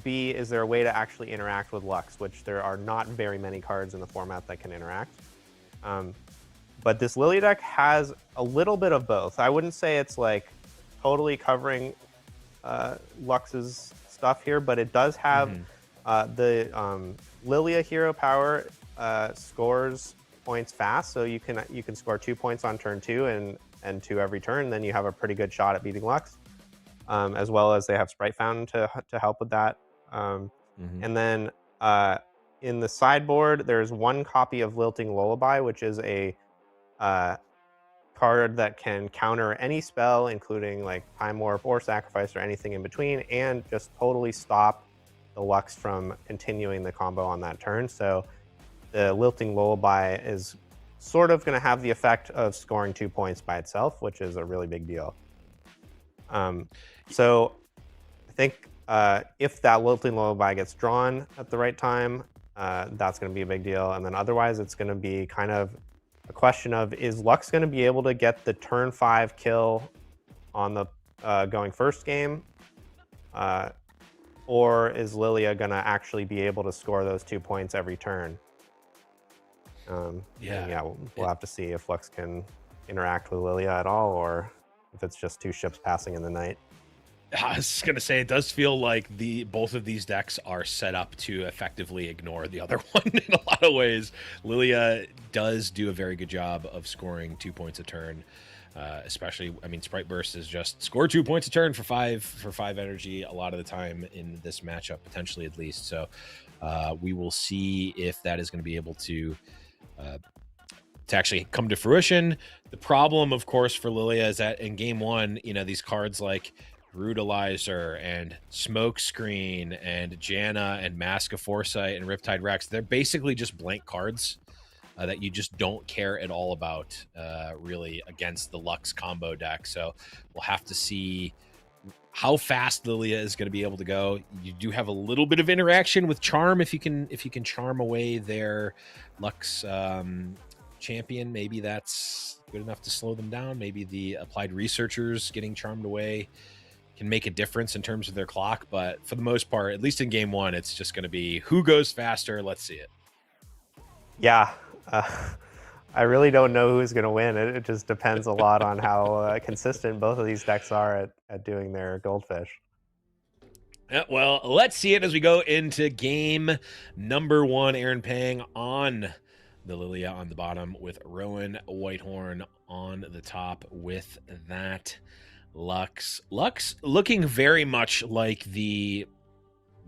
B, is there a way to actually interact with Lux, which there are not very many cards in the format that can interact. But this Lillia deck has a little bit of both. I wouldn't say it's like totally covering Lux's stuff here, but it does have the Lillia hero power scores points fast, so you can score 2 points on turn 2 and 2 every turn. Then you have a pretty good shot at beating Lux, as well as they have Sprite Fountain to help with that. And then in the sideboard, there's 1 copy of Lilting Lullaby, which is a card that can counter any spell, including like Time Warp or Sacrifice or anything in between, and just totally stop the Lux from continuing the combo on that turn. So the Lilting Lullaby is sort of going to have the effect of scoring 2 points by itself, which is a really big deal. So I think if that Lilting Lullaby gets drawn at the right time, that's going to be a big deal. And then otherwise, it's going to be kind of a question of, is Lux going to be able to get the turn 5 kill on the going first game? Or is Lillia going to actually be able to score those 2 points every turn? We'll have to see if Lux can interact with Lillia at all, or if it's just 2 ships passing in the night. I was going to say, it does feel like both of these decks are set up to effectively ignore the other one in a lot of ways. Lillia does do a very good job of scoring 2 points a turn, especially, I mean, Sprite Burst is just score 2 points a turn for five energy a lot of the time in this matchup, potentially at least. So we will see if that is going to be able to actually come to fruition. The problem, of course, for Lillia is that in game 1, these cards like Brutalizer and Smokescreen and Janna and Mask of Foresight and Riptide Rex, they're basically just blank cards that you just don't care at all about really against the Lux combo deck. So we'll have to see how fast Lillia is going to be able to go. You do have a little bit of interaction with Charm if you can charm away their Lux champion. Maybe that's good enough to slow them down. Maybe the Applied Researchers getting charmed away can make a difference in terms of their clock, but for the most part, at least in game 1, it's just going to be who goes faster. Let's see it. Yeah, I really don't know who's going to win. It just depends a lot on how consistent both of these decks are at doing their goldfish. Yeah, well, let's see it as we go into game number 1. Aarron Pang on the Lillia on the bottom with Rowan Whitethorn on the top with that Lux looking very much like the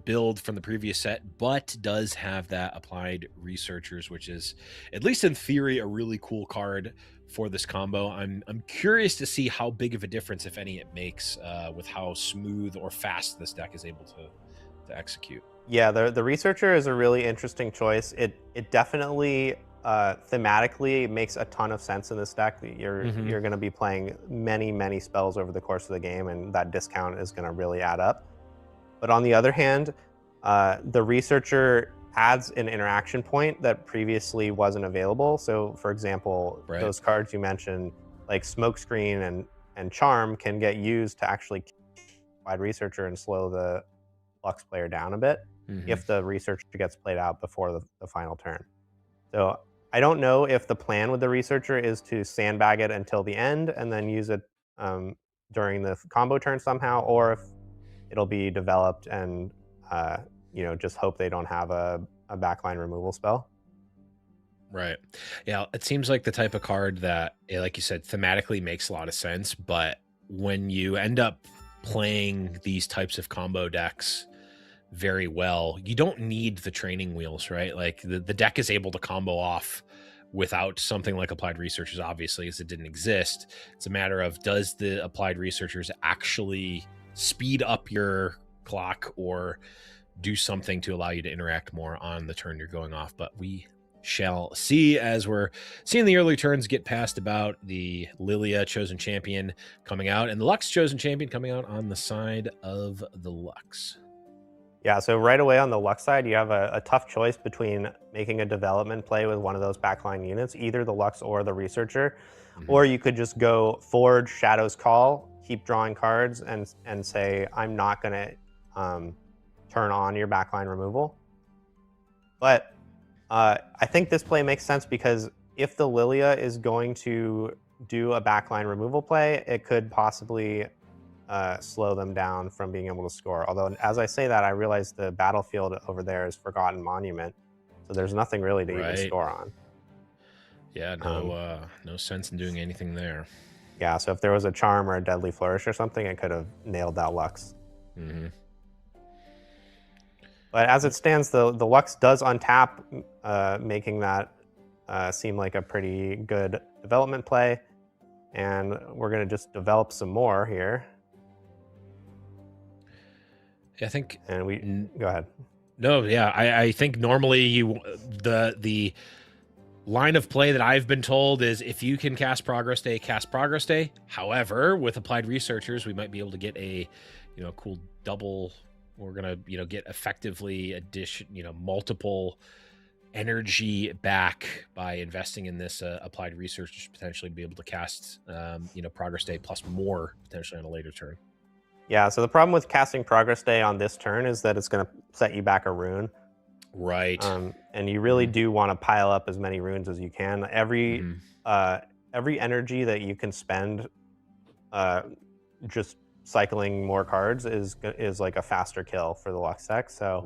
build from the previous set, but does have that Applied Researchers, which is, at least in theory, a really cool card for this combo. I'm curious to see how big of a difference, if any, it makes with how smooth or fast this deck is able to execute. Yeah, the Researcher is a really interesting choice. It definitely thematically it makes a ton of sense in this deck. You're going to be playing many spells over the course of the game, and that discount is going to really add up. But on the other hand, the researcher adds an interaction point that previously wasn't available. So, for example, those cards you mentioned, like Smokescreen and Charm, can get used to actually Applied Researcher and slow the Lux player down a bit if the researcher gets played out before the final turn. So I don't know if the plan with the researcher is to sandbag it until the end and then use it during the combo turn somehow, or if it'll be developed and just hope they don't have a backline removal spell. Right. Yeah, it seems like the type of card that, like you said, thematically makes a lot of sense, but when you end up playing these types of combo decks very well, you don't need the training wheels, right? Like the deck is able to combo off without something like Applied Researchers, obviously, as it didn't exist. It's a matter of, does the Applied Researchers actually speed up your clock or do something to allow you to interact more on the turn you're going off? But we shall see as we're seeing the early turns get passed about. The Lillia Chosen Champion coming out and the Lux Chosen Champion coming out on the side of the Lux. Yeah, so right away on the Lux side, you have a tough choice between making a development play with one of those backline units, either the Lux or the Researcher, or you could just go Forge, Shadow's Call, keep drawing cards, and say, I'm not going to turn on your backline removal. But I think this play makes sense because if the Lillia is going to do a backline removal play, it could possibly slow them down from being able to score. Although, as I say that, I realize the battlefield over there is Forgotten Monument, so there's nothing really to even score on. Yeah, no sense in doing anything there. Yeah, so if there was a Charm or a Deadly Flourish or something, it could have nailed that Lux. But as it stands, the Lux does untap, making that seem like a pretty good development play. And we're going to just develop some more here. I think, and go ahead. No, yeah, I think normally the line of play that I've been told is if you can cast Progress Day, cast Progress Day. However, with Applied Researchers, we might be able to get a cool double. We're gonna get effectively multiple energy back by investing in this Applied Researchers, potentially to be able to cast Progress Day plus more potentially on a later turn. Yeah, so the problem with casting Progress Day on this turn is that it's going to set you back a rune. Right. And you really do want to pile up as many runes as you can. Every energy that you can spend just cycling more cards is like a faster kill for the Lux deck. So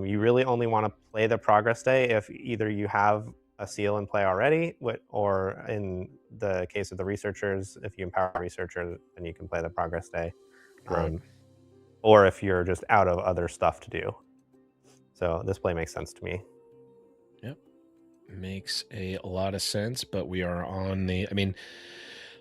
you really only want to play the Progress Day if either you have a seal in play already, or in the case of the Researchers, if you empower a Researcher, then you can play the Progress Day. Or if you're just out of other stuff to do. So this play makes sense to me. Yep. Makes a lot of sense, but we are on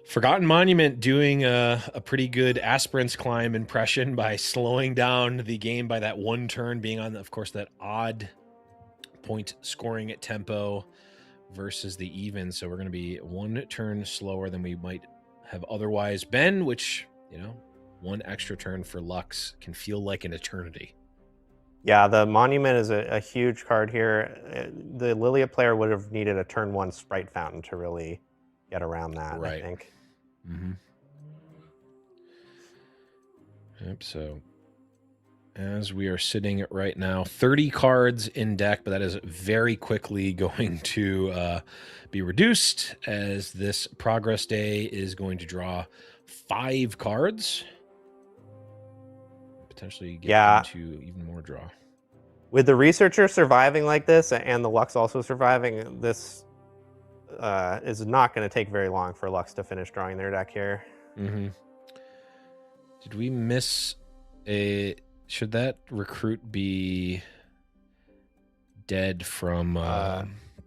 Forgotten Monument doing a pretty good Aspirant's Climb impression by slowing down the game by that one turn, being on, of course, that odd point scoring at tempo versus the even. So we're going to be one turn slower than we might have otherwise been, which, one extra turn for Lux can feel like an eternity. Yeah, the Monument is a huge card here. The Lillia player would have needed a turn 1 Sprite Fountain to really get around that, I think. Yep, so as we are sitting at right now, 30 cards in deck, but that is very quickly going to be reduced as this Progress Day is going to draw 5 cards. Potentially get into even more draw. With the Researcher surviving like this and the Lux also surviving, this is not going to take very long for Lux to finish drawing their deck here. Did we miss should that recruit be dead from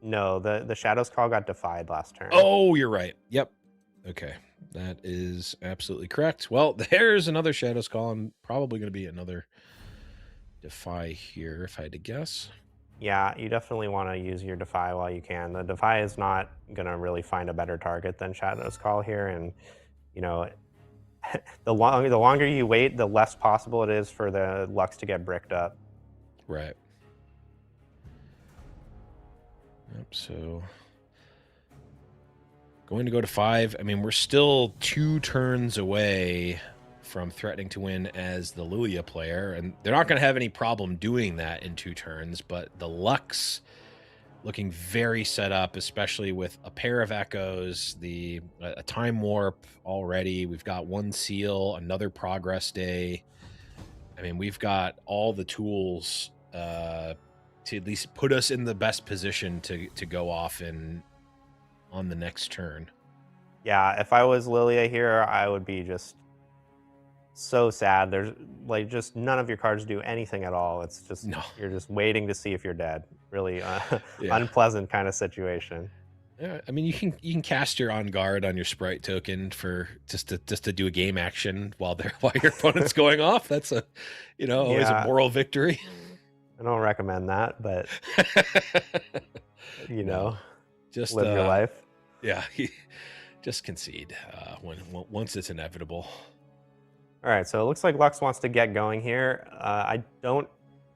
no, the Shadow's Call got defied last turn. Oh, you're right. Yep. Okay. That is absolutely correct. Well, there's another Shadow's Call, and probably going to be another defy here, if I had to guess. Yeah, you definitely want to use your Defy while you can. The Defy is not going to really find a better target than Shadow's Call here, and you know, the longer you wait, the less possible it is for the Lux to get bricked up. Right. Yep, so going to go to 5. I mean, we're still 2 turns away from threatening to win as the Lillia player, and they're not going to have any problem doing that in 2 turns, but the Lux looking very set up, especially with a pair of echoes, a time warp already. We've got 1 seal, another progress day. I mean, we've got all the tools to at least put us in the best position to go off on the next turn. Yeah, if I was Lillia here, I would be just so sad. There's like just none of your cards do anything at all. It's just you're just waiting to see if you're dead. Really unpleasant kind of situation. Yeah, I mean, you can cast your On Guard on your Sprite token for just to do a game action while your opponent's going off. That's always a moral victory. I don't recommend that, but just live your life. Yeah, just concede once it's inevitable. All right, so it looks like Lux wants to get going here. I don't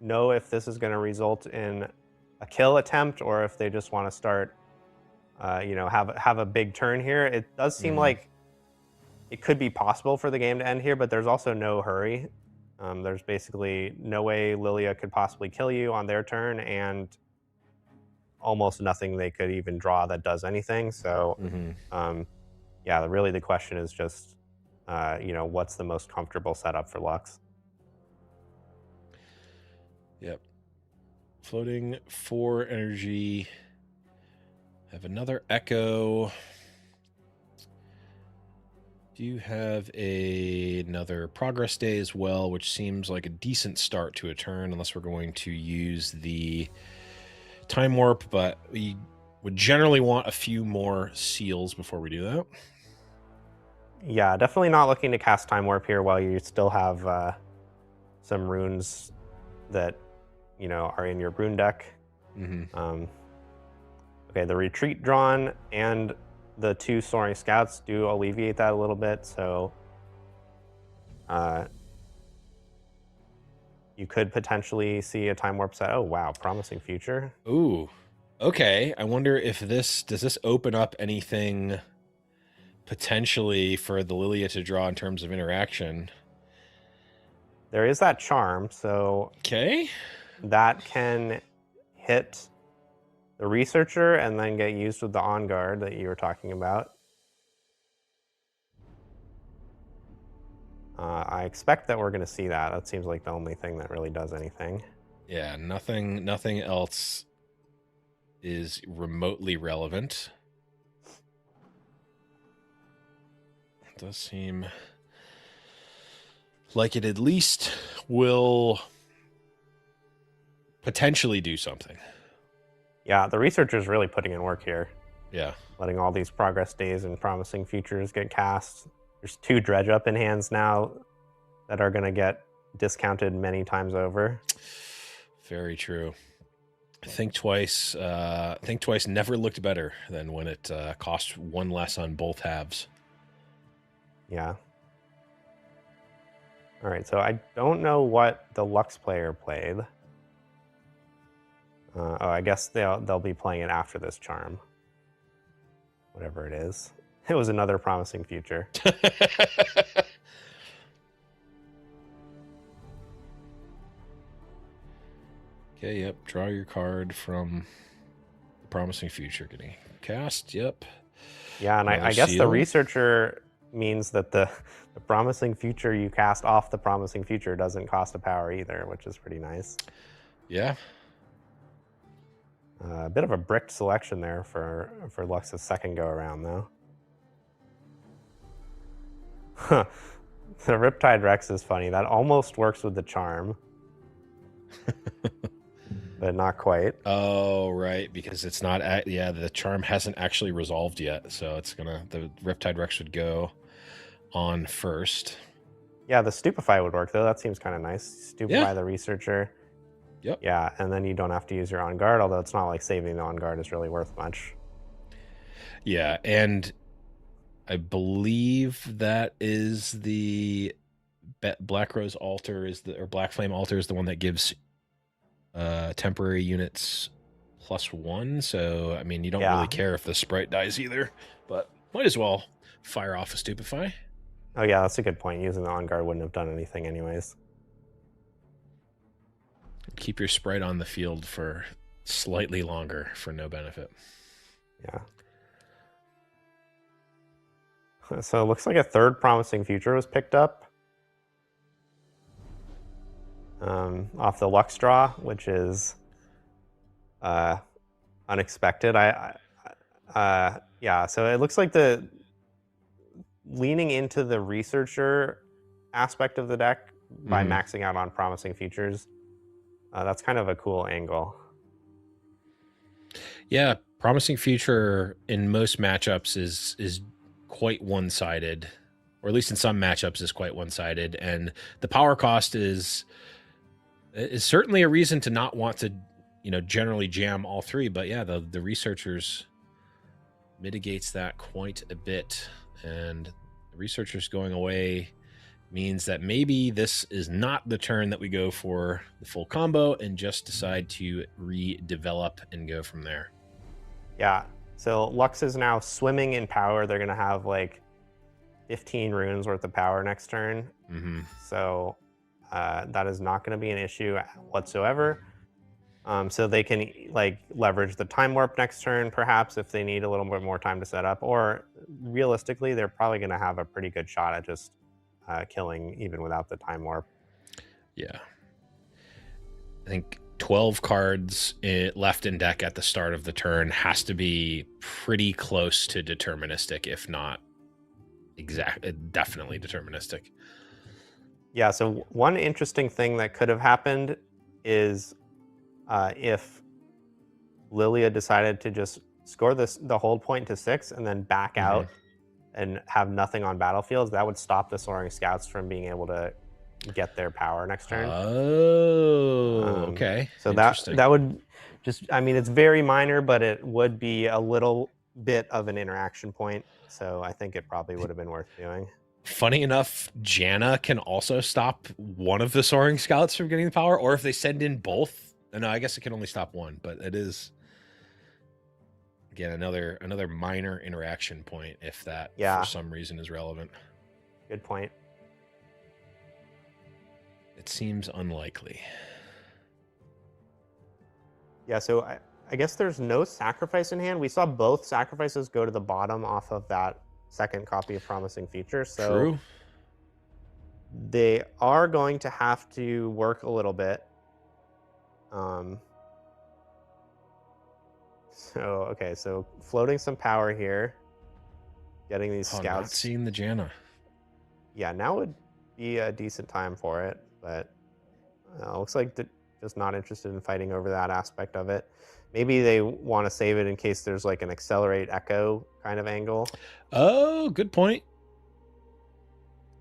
know if this is going to result in a kill attempt or if they just want to start, have a big turn here. It does seem like it could be possible for the game to end here, but there's also no hurry. There's basically no way Lillia could possibly kill you on their turn, and almost nothing they could even draw that does anything. So, really the question is just, what's the most comfortable setup for Lux? Yep. Floating 4 energy. Have another echo. Do you have another progress day as well, which seems like a decent start to a turn, unless we're going to use the time warp, but we would generally want a few more seals before we do that. Yeah, definitely not looking to cast time warp here while you still have some runes that are in your rune deck. Okay, the retreat drawn and the 2 soaring scouts do alleviate that a little bit, so you could potentially see a time warp set. Oh wow, promising future. Ooh, okay. I wonder if does this open up anything potentially for the Lillia to draw in terms of interaction? There is that charm, so that can hit the researcher and then get used with the On Guard that you were talking about. I expect that we're going to see that. That seems like the only thing that really does anything. Yeah, nothing else is remotely relevant. It does seem like it at least will potentially do something. Yeah, the researcher's really putting in work here. Yeah. Letting all these progress days and promising futures get cast. There's 2 dredge up in hands now that are going to get discounted many times over. Very true. Think twice never looked better than when it cost 1 less on both halves. Yeah. All right, so I don't know what the Lux player played. I guess they'll be playing it after this charm. Whatever it is. It was another promising future. Okay, yep. Draw your card from the promising future getting cast. Yep. Yeah, and I guess the researcher means that the promising future you cast off the promising future doesn't cost a power either, which is pretty nice. Yeah. A bit of a bricked selection there for Lux's second go around, though. The Riptide Rex is funny. That almost works with the charm. But not quite. Oh, right, because it's not the charm hasn't actually resolved yet, so the Riptide Rex would go on first. Yeah, the Stupefy would work, though. That seems kind of nice. Stupefy the researcher. Yep. Yeah, and then you don't have to use your on guard, although it's not like saving the on guard is really worth much. Yeah, and I believe that is the Black Rose Altar or Black Flame Altar is the one that gives temporary units +1. So I mean, you don't really care if the sprite dies either, but might as well fire off a Stupefy. Oh yeah, that's a good point. Using the on guard wouldn't have done anything anyways. Keep your sprite on the field for slightly longer for no benefit. Yeah. So it looks like a third promising future was picked up off the Lux draw, which is unexpected. Yeah, so it looks like the leaning into the researcher aspect of the deck by maxing out on promising futures. That's kind of a cool angle. Yeah, promising future in most matchups is quite one-sided, or at least in some matchups is quite one-sided, and the power cost is certainly a reason to not want to, generally jam all three. But yeah, the researchers mitigates that quite a bit, and the researchers going away means that maybe this is not the turn that we go for the full combo and just decide to redevelop and go from there. Yeah, so Lux is now swimming in power. They're going to have like 15 runes worth of power next turn. So that is not going to be an issue whatsoever. So they can like leverage the time warp next turn, perhaps, if they need a little bit more time to set up. Or realistically, they're probably going to have a pretty good shot at just killing even without the time warp. Yeah. I think 12 cards left in deck at the start of the turn has to be pretty close to deterministic, if not definitely deterministic. Yeah, so one interesting thing that could have happened is if Lillia decided to just score the hold point to 6 and then back out and have nothing on battlefields, that would stop the Soaring Scouts from being able to get their power next turn. Oh, okay. So that would just, I mean, it's very minor, but it would be a little bit of an interaction point. So I think it probably would have been worth doing. Funny enough, Janna can also stop one of the Soaring Scouts from getting the power, or if they send in both. No, I guess it can only stop one, but it is, again, another minor interaction point if that for some reason is relevant. Good point. It seems unlikely. Yeah, so I guess there's no sacrifice in hand. We saw both sacrifices go to the bottom off of that second copy of Promising Future. So True. They are going to have to work a little bit. So floating some power here, getting these scouts. Not seeing the Janna. Yeah, now would be a decent time for it, but looks like just not interested in fighting over that aspect of it. Maybe they want to save it in case there's like an accelerate echo kind of angle. Oh, good point.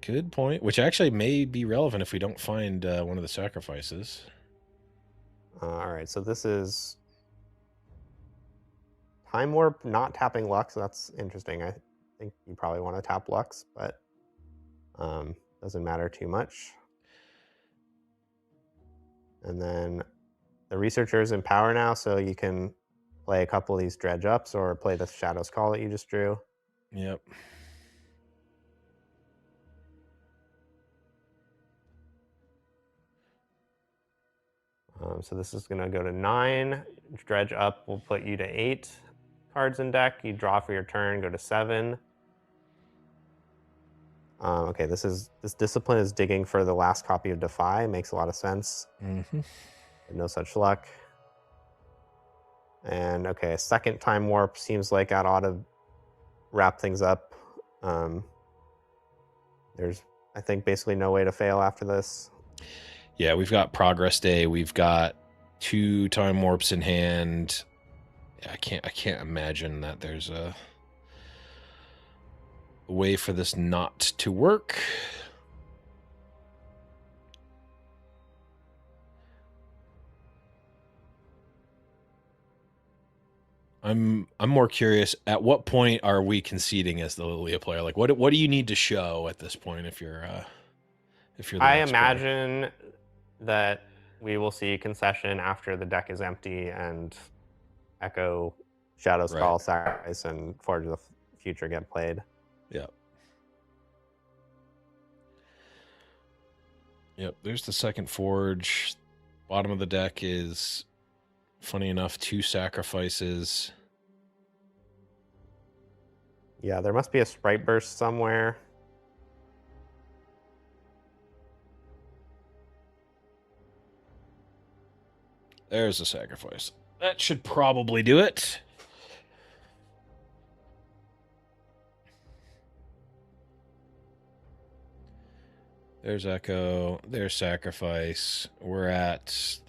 Good point, which actually may be relevant if we don't find one of the sacrifices. All right, so this is Time Warp not tapping Lux. So that's interesting. I think you probably want to tap Lux, but doesn't matter too much. And then the Researcher's in power now, so you can play a couple of these Dredge Ups or play the Shadow's Call that you just drew. Yep. So this is going to go to 9. Dredge Up will put you to 8 cards in deck. You draw for your turn, go to 7. Okay, this Discipline is digging for the last copy of Defy. Makes a lot of sense. No such luck. And okay, a second Time Warp seems like that ought to wrap things up. There's, I think, basically no way to fail after this. Yeah, we've got Progress Day. We've got 2 Time Warps in hand. I can't imagine that there's a way for this not to work. I'm more curious. At what point are we conceding as the Lillia player? Like, what do you need to show at this point if you're the I Lux player? imagine that we will see concession after the deck is empty and Echo, Shadow Skull, Sacrifice, and Forge of the Future get played. Yeah. Yep. There's the second Forge. Bottom of the deck is, funny enough, 2 sacrifices. Yeah, there must be a Sprite Burst somewhere. There's a sacrifice. That should probably do it. There's Echo. There's Sacrifice. We're at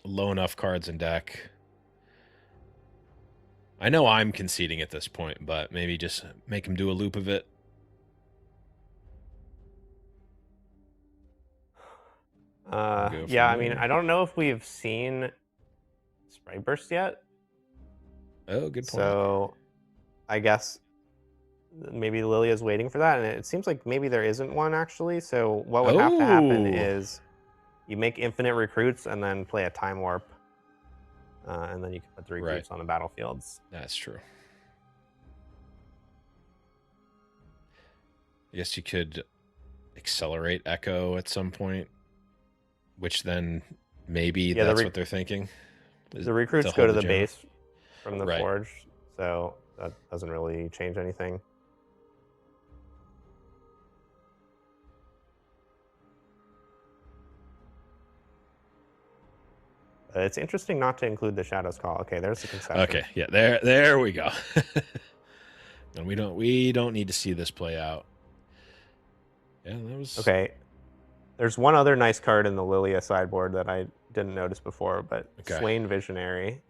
low enough cards in deck. I know I'm conceding at this point, but maybe just make him do a loop of it. Yeah, I mean, I don't know if we've seen Sprite Burst yet. Oh, good point. So I guess maybe Lilia's waiting for that, and it seems like maybe there isn't one actually. So what would have to happen is you make infinite recruits and then play a time warp, and then you can put the recruits on the battlefields. That's true. I guess you could accelerate Echo at some point, which then maybe that's what they're thinking. The recruits go to the base from the Forge, so that doesn't really change anything. It's interesting not to include the Shadow's Call. Okay, there's the concession. Okay, yeah, there we go. And we don't need to see this play out. Yeah, that was okay. There's one other nice card in the Lillia sideboard that I didn't notice before, but Swain Visionary.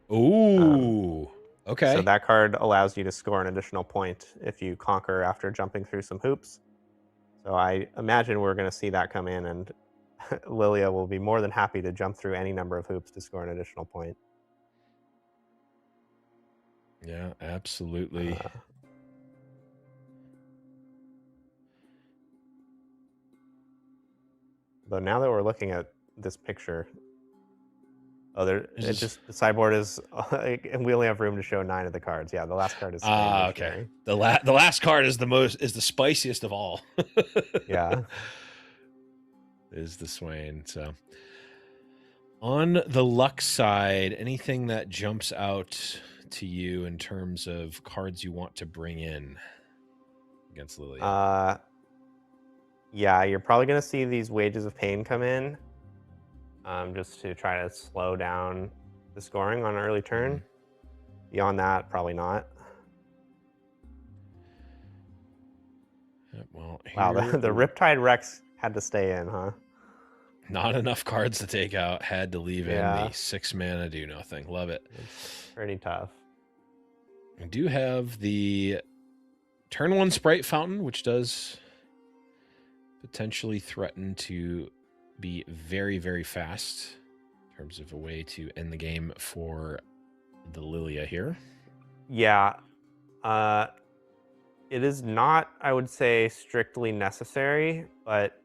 Ooh, okay. So that card allows you to score an additional point if you conquer after jumping through some hoops. So I imagine we're going to see that come in, and Lillia will be more than happy to jump through any number of hoops to score an additional point. Yeah, absolutely. But now that we're looking at this picture, the sideboard is, and we only have room to show 9 of the cards. Yeah, the last card is. Okay. The last card is the spiciest of all. Yeah. Is the Swain. So on the Lux side, anything that jumps out to you in terms of cards you want to bring in against Lillia? Yeah, you're probably going to see these Wages of Pain come in, just to try to slow down the scoring on early turn. Beyond that, probably not. Well, wow, the Riptide Rex had to stay in, huh? Not enough cards to take out. Had to leave in the 6 mana do nothing. Love it. It's pretty tough. We do have the turn 1 Sprite Fountain, which does potentially threaten to be very, very fast in terms of a way to end the game for the Lillia here. Yeah. It is not, I would say, strictly necessary, but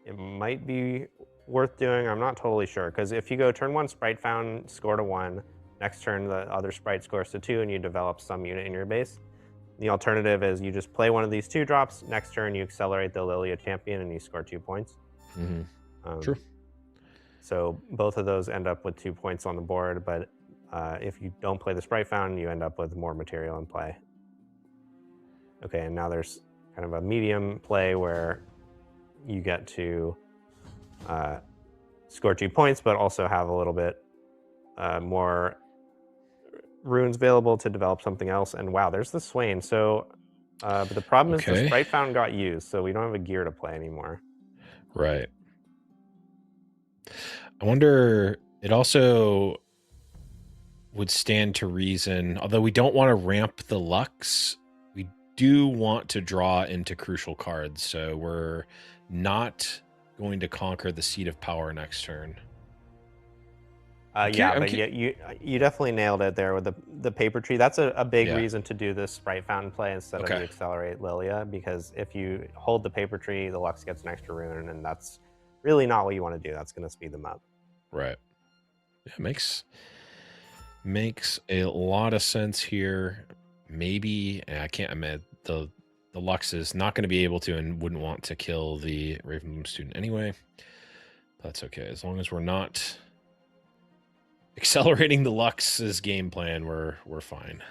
it might be worth doing. I'm not totally sure, because if you go turn 1 Sprite Fountain, score to 1, next turn the other sprite scores to 2, and you develop some unit in your base. The alternative is you just play one of these 2-drops. Next turn, you accelerate the Lillia champion, and you score 2 points. True. So both of those end up with 2 points on the board, but if you don't play the Sprite Fountain, you end up with more material in play. Okay, and now there's kind of a medium play where you get to score 2 points, but also have a little bit more runes available to develop something else. And wow, there's the Swain. So, but the problem is the Sprite Fountain got used, so we don't have a gear to play anymore. Right. I wonder, it also would stand to reason, although we don't want to ramp the Lux, we do want to draw into crucial cards. So we're not going to conquer the Seat of Power next turn. Yeah, but you definitely nailed it there with the paper tree. That's a big Yeah. reason to do this sprite fountain play instead of the Okay. accelerate Lillia, because if you hold the paper tree, the Lux gets an extra rune, and that's really not what you want to do. That's going to speed them up. Right. Yeah, makes a lot of sense here. Maybe I can't admit the Lux is not going to be able to and wouldn't want to kill the Ravenloom student anyway. That's okay. As long as we're not accelerating the Lux's game plan, we're fine.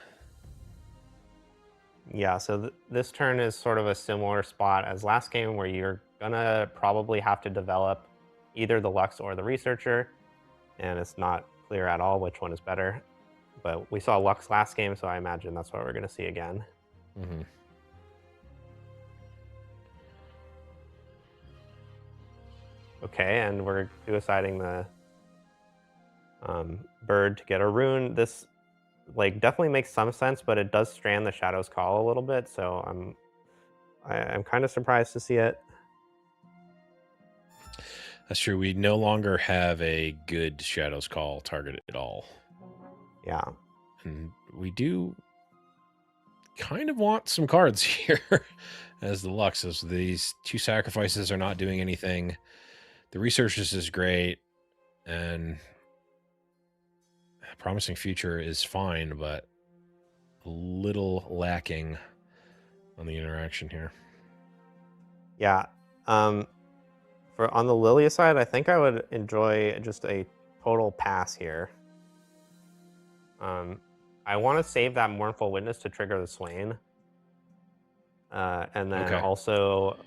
Yeah, so this turn is sort of a similar spot as last game, where you're gonna probably have to develop either the Lux or the Researcher, and it's not clear at all which one is better. But we saw Lux last game, so I imagine that's what we're gonna see again. Mm-hmm. Okay, and we're suiciding the bird to get a rune. This definitely makes some sense, but it does strand the Shadow's Call a little bit, so I'm kind of surprised to see it. That's true. We no longer have a good Shadow's Call target at all. Yeah. And we do kind of want some cards here as the Luxes. These 2 sacrifices are not doing anything. The Researchers is great, and Promising Future is fine, but a little lacking on the interaction here. Yeah. On the Lillia side, I think I would enjoy just a total pass here. I want to save that Mournful Witness to trigger the Swain. And then also,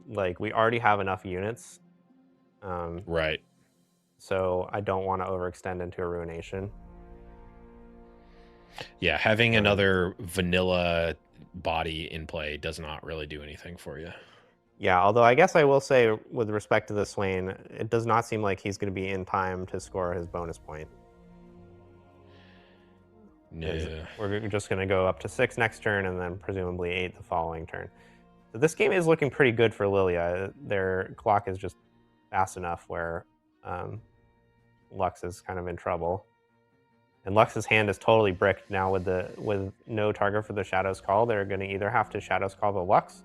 we already have enough units. Right. So I don't want to overextend into a Ruination. Yeah, having another vanilla body in play does not really do anything for you. Yeah, although I guess I will say, with respect to the Swain, it does not seem like he's going to be in time to score his bonus point. Yeah. We're just going to go up to 6 next turn, and then presumably 8 the following turn. So this game is looking pretty good for Lillia. Their clock is just fast enough where Lux is kind of in trouble. And Lux's hand is totally bricked now with no target for the Shadow's Call. They're going to either have to Shadow's Call the Lux,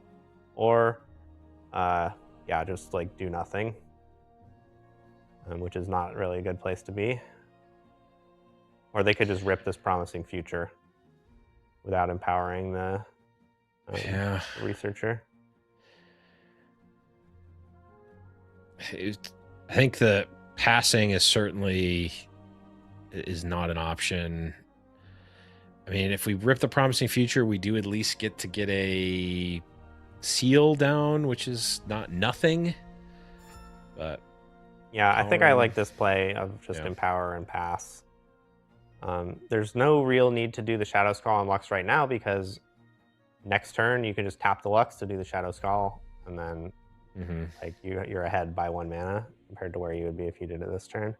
or just do nothing, which is not really a good place to be. Or they could just rip this Promising Future without empowering the Researcher. I think the passing is certainly is not an option. I mean, if we rip the Promising Future, we do at least get a seal down, which is not nothing. But yeah, I think I like this play of just empower and pass. There's no real need to do the Shadow's Call on Lux right now, because next turn you can just tap the Lux to do the Shadow's Call, and then you're ahead by 1 mana compared to where you would be if you did it this turn.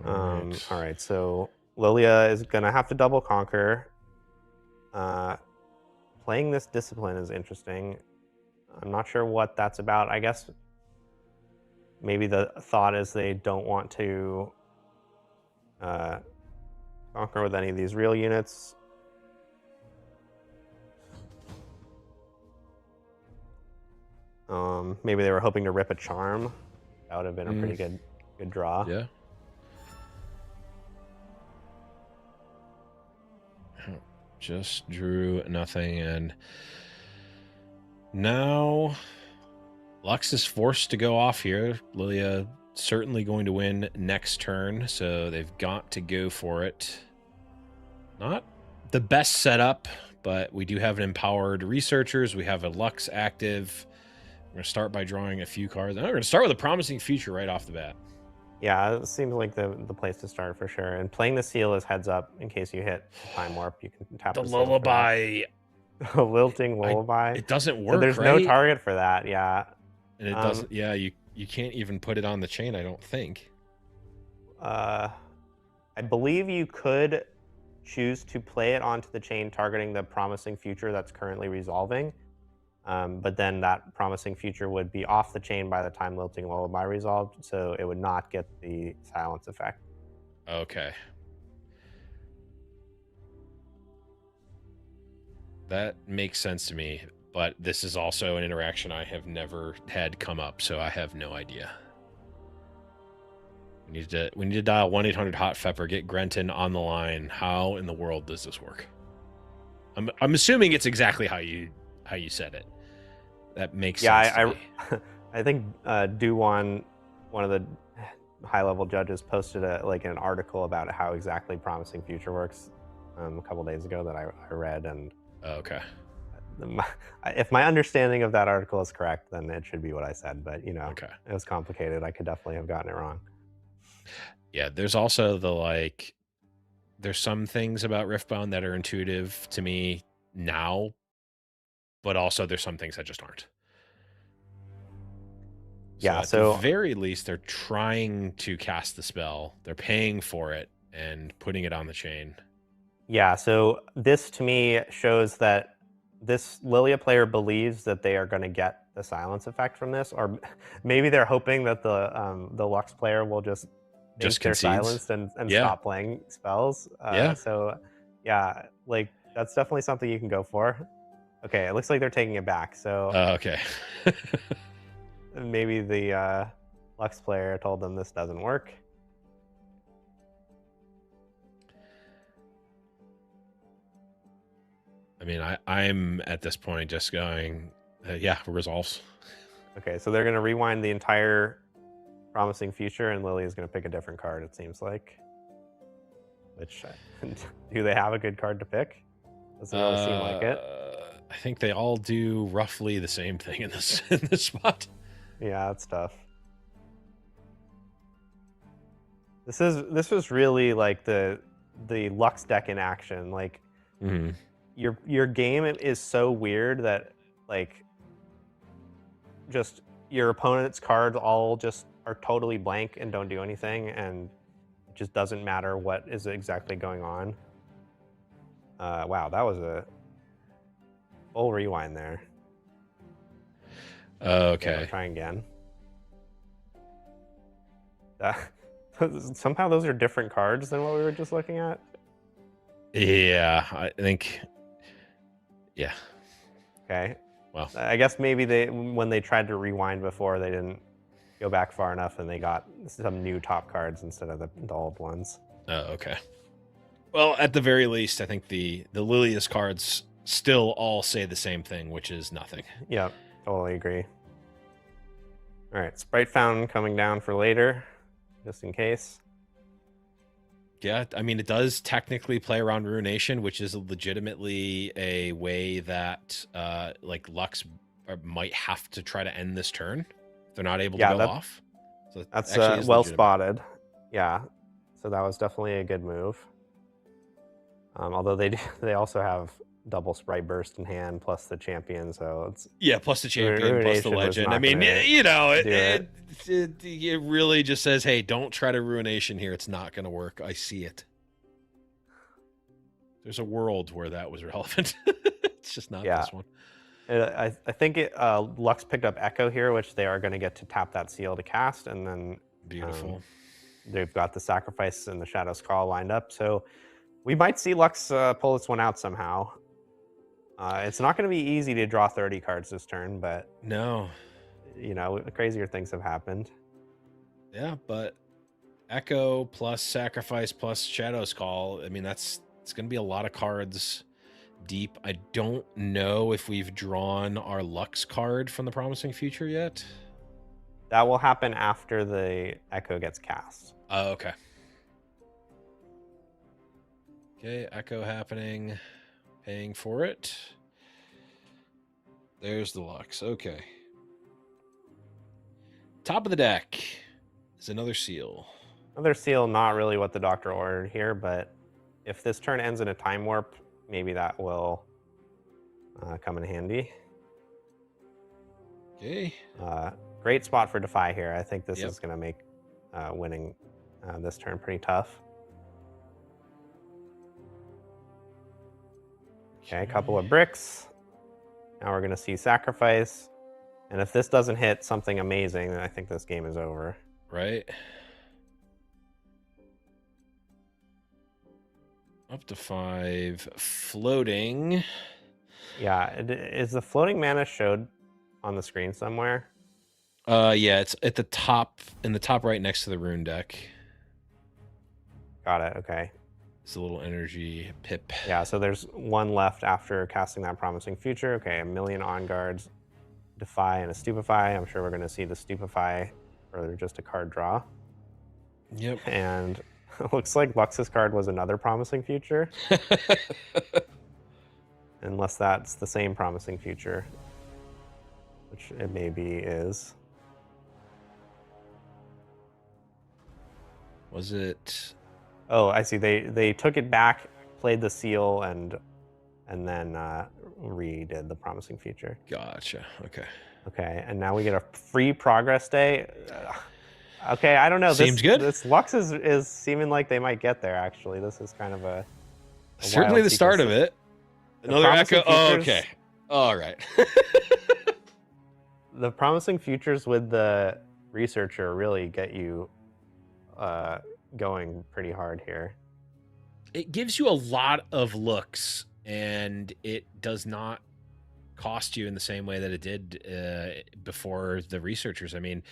All right, so Lillia is gonna have to double conquer. Playing this Discipline is interesting. I'm not sure what that's about. I guess maybe the thought is they don't want to conquer with any of these real units. Maybe they were hoping to rip a Charm. That would have been a pretty good draw. Yeah. Just drew nothing, and now Lux is forced to go off here. Lillia certainly going to win next turn, so they've got to go for it. Not the best setup, but we do have an empowered Researchers. We have a Lux active. We're going to start by drawing a few cards. And we're going to start with a Promising Future right off the bat. Yeah, it seems like the place to start for sure. And playing the seal is heads up in case you hit Time Warp. You can tap the Lullaby. A Lilting Lullaby. It doesn't work. So there's right? no target for that. Yeah. And it doesn't. Yeah, you can't even put it on the chain, I don't think. I believe you could choose to play it onto the chain, targeting the Promising Future that's currently resolving. But then that promising future would be off the chain by the time Lilting Lullaby resolved, so it would not get the silence effect. Okay. That makes sense to me, but this is also an interaction I have never had come up, so I have no idea. We need to dial 1-800-HOT-FEPPER, get Grenton on the line. How in the world does this work? I'm assuming it's exactly how you said it. That makes sense to me. I think Duwan, one of the high-level judges, posted an article about how exactly Promising Future works a couple days ago that I read, and okay. If my understanding of that article is correct, then it should be what I said. But okay. It was complicated. I could definitely have gotten it wrong. Yeah, there's also there's some things about Riftbound that are intuitive to me now, but also there's some things that just aren't. Yeah, so at the very least, they're trying to cast the spell. They're paying for it and putting it on the chain. Yeah, so this to me shows that this Lillia player believes that they are going to get the silence effect from this, or maybe they're hoping that the Lux player will just think they're silenced and stop playing spells. So yeah, that's definitely something you can go for. Okay, it looks like they're taking it back. So okay. Maybe the Lux player told them this doesn't work. I mean, I'm at this point just going, resolves. Okay, so they're going to rewind the entire Promising Future, and Lily is going to pick a different card, it seems like. Which, do they have a good card to pick? Doesn't really seem like it. I think they all do roughly the same thing in this spot. Yeah, that's tough. This was really like the Lux deck in action. Like, your game is so weird that just your opponent's cards all just are totally blank and don't do anything, and it just doesn't matter what is exactly going on. Wow, that was a full rewind there. Okay. Try again. Somehow those are different cards than what we were just looking at. Yeah, I think. Yeah. Okay. Well, I guess maybe when they tried to rewind before, they didn't go back far enough, and they got some new top cards instead of the old ones. Oh, okay. Well, at the very least, I think the Lillia's cards still all say the same thing, which is nothing. Yep, totally agree. All right, Sprite Fountain coming down for later, just in case. Yeah, I mean, it does technically play around Ruination, which is legitimately a way that Lux might have to try to end this turn if they're not able to go off. So that's well spotted. Yeah, so that was definitely a good move. Although they also have double Sprite Burst in hand plus the champion, so it's plus the champion plus the legend. I mean, it really just says, hey, don't try to Ruination here. It's not going to work. I see it. There's a world where that was relevant. It's just not this one. I think Lux picked up Echo here, which they are going to get to tap that seal to cast, and then beautiful. They've got the Sacrifice and the Shadow's Call lined up, so we might see Lux pull this one out somehow. It's not going to be easy to draw 30 cards this turn, but no, crazier things have happened. Yeah, but Echo plus Sacrifice plus Shadow's Call. I mean, it's going to be a lot of cards deep. I don't know if we've drawn our Lux card from the Promising Future yet. That will happen after the Echo gets cast. Oh, okay. Okay, Echo happening. Paying for it. There's the Lux. Okay. Top of the deck is another seal. Another seal, not really what the Doctor ordered here, but if this turn ends in a time warp, maybe that will come in handy. Okay. Great spot for Defy here. I think this is going to make winning this turn pretty tough. Okay, a couple of bricks. Now we're going to see Sacrifice. And if this doesn't hit something amazing, then I think this game is over. Right. Up to 5. Floating. Yeah. Is the floating mana showed on the screen somewhere? Yeah, it's at the top, in the top right next to the rune deck. Got it. Okay. It's a little energy pip. Yeah, so there's one left after casting that Promising Future. Okay, 1,000,000 on guards, Defy, and a Stupefy. I'm sure we're going to see the Stupefy for just a card draw. Yep. And it looks like Lux's card was another Promising Future. Unless that's the same Promising Future, which it maybe is. Was it? Oh, I see. They took it back, played the seal, and then redid the Promising Future. Gotcha. Okay. Okay, and now we get a free progress day. Okay, I don't know. Seems good. This Lux is seeming like they might get there. Actually, this is kind of a certainly the start of it. Another echo. Oh, okay. All right. The Promising Futures with the Researcher really get you going pretty hard here. It gives you a lot of looks, and it does not cost you in the same way that it did before the Researchers. I mean,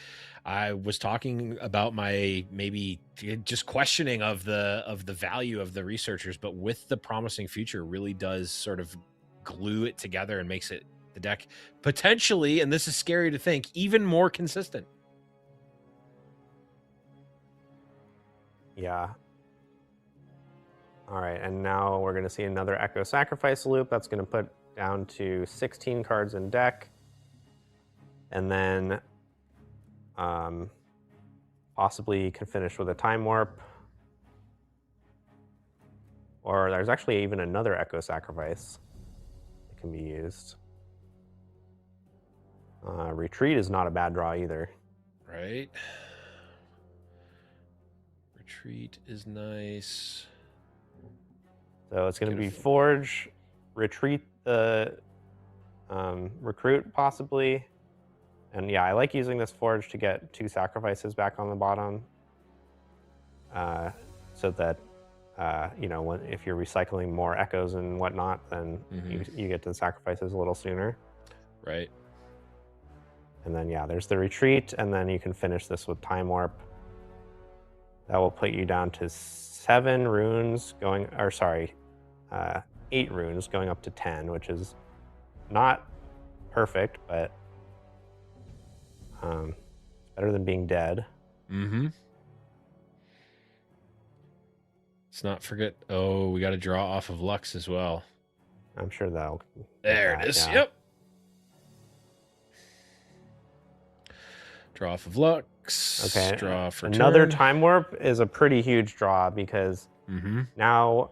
I was talking about my maybe just questioning of the value of the Researchers, but with the Promising Future really does sort of glue it together and makes it the deck potentially, and this is scary to think, even more consistent. Yeah. All right, and now we're going to see another Echo Sacrifice loop. That's going to put down to 16 cards in deck. And then possibly you can finish with a Time Warp. Or there's actually even another Echo Sacrifice that can be used. Retreat is not a bad draw either. Right. Retreat is nice. So it's going to be Forge, Retreat the Recruit possibly. And yeah, I like using this Forge to get 2 sacrifices back on the bottom. So that, you know, if you're recycling more echoes and whatnot, then you get to the sacrifices a little sooner. Right. And then, yeah, there's the Retreat, and then you can finish this with Time Warp. That will put you down to 7 runes going, or sorry, 8 runes going up to 10, which is not perfect, but better than being dead. Mm-hmm. Let's not forget, oh, we got to draw off of Lux as well. I'm sure that'll... There it is, yeah. Yep. Draw off of Lux. Okay, Draw for another turn. Time Warp is a pretty huge draw because now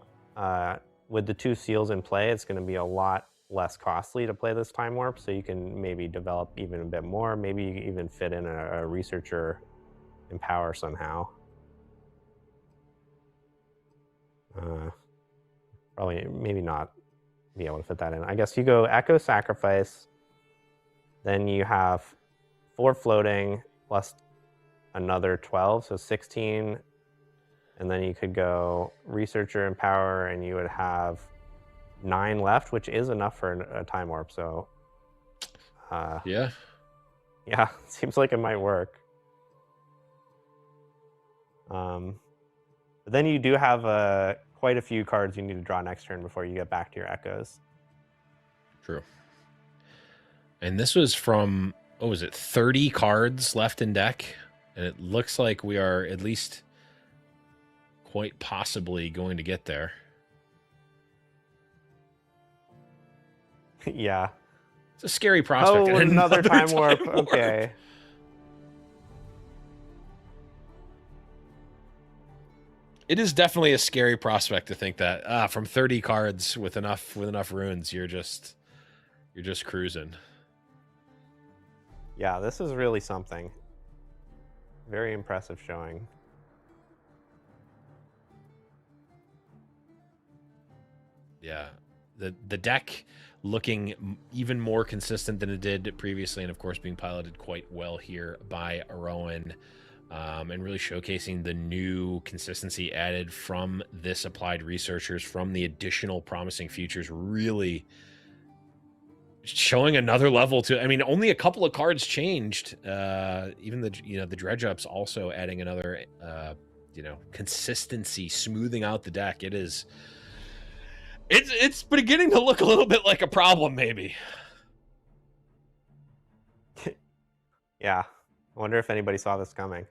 with the 2 seals in play, it's going to be a lot less costly to play this Time Warp, so you can maybe develop even a bit more. Maybe you can even fit in a Researcher Empower somehow. Probably, maybe not be able to fit that in. I guess you go Echo Sacrifice, then you have 4 floating plus another 12, so 16. And then you could go Researcher Empower, and you would have 9 left, which is enough for a Time Warp. So, yeah, seems like it might work. But then you do have quite a few cards you need to draw next turn before you get back to your Echoes. True. And this was from, what was it, 30 cards left in deck? And it looks like we are at least quite possibly going to get there. Yeah. It's a scary prospect. Oh, another Time Warp. Okay. It is definitely a scary prospect to think that from 30 cards with enough runes, you're just cruising. Yeah, this is really something. Very impressive showing. Yeah. The deck looking even more consistent than it did previously, and of course being piloted quite well here by Rowan, and really showcasing the new consistency added from this applied researchers, from the additional promising features, really showing another level to. I mean, only a couple of cards changed. Even the dredge ups also adding another consistency, smoothing out the deck. It's beginning to look a little bit like a problem, maybe. Yeah, I wonder if anybody saw this coming.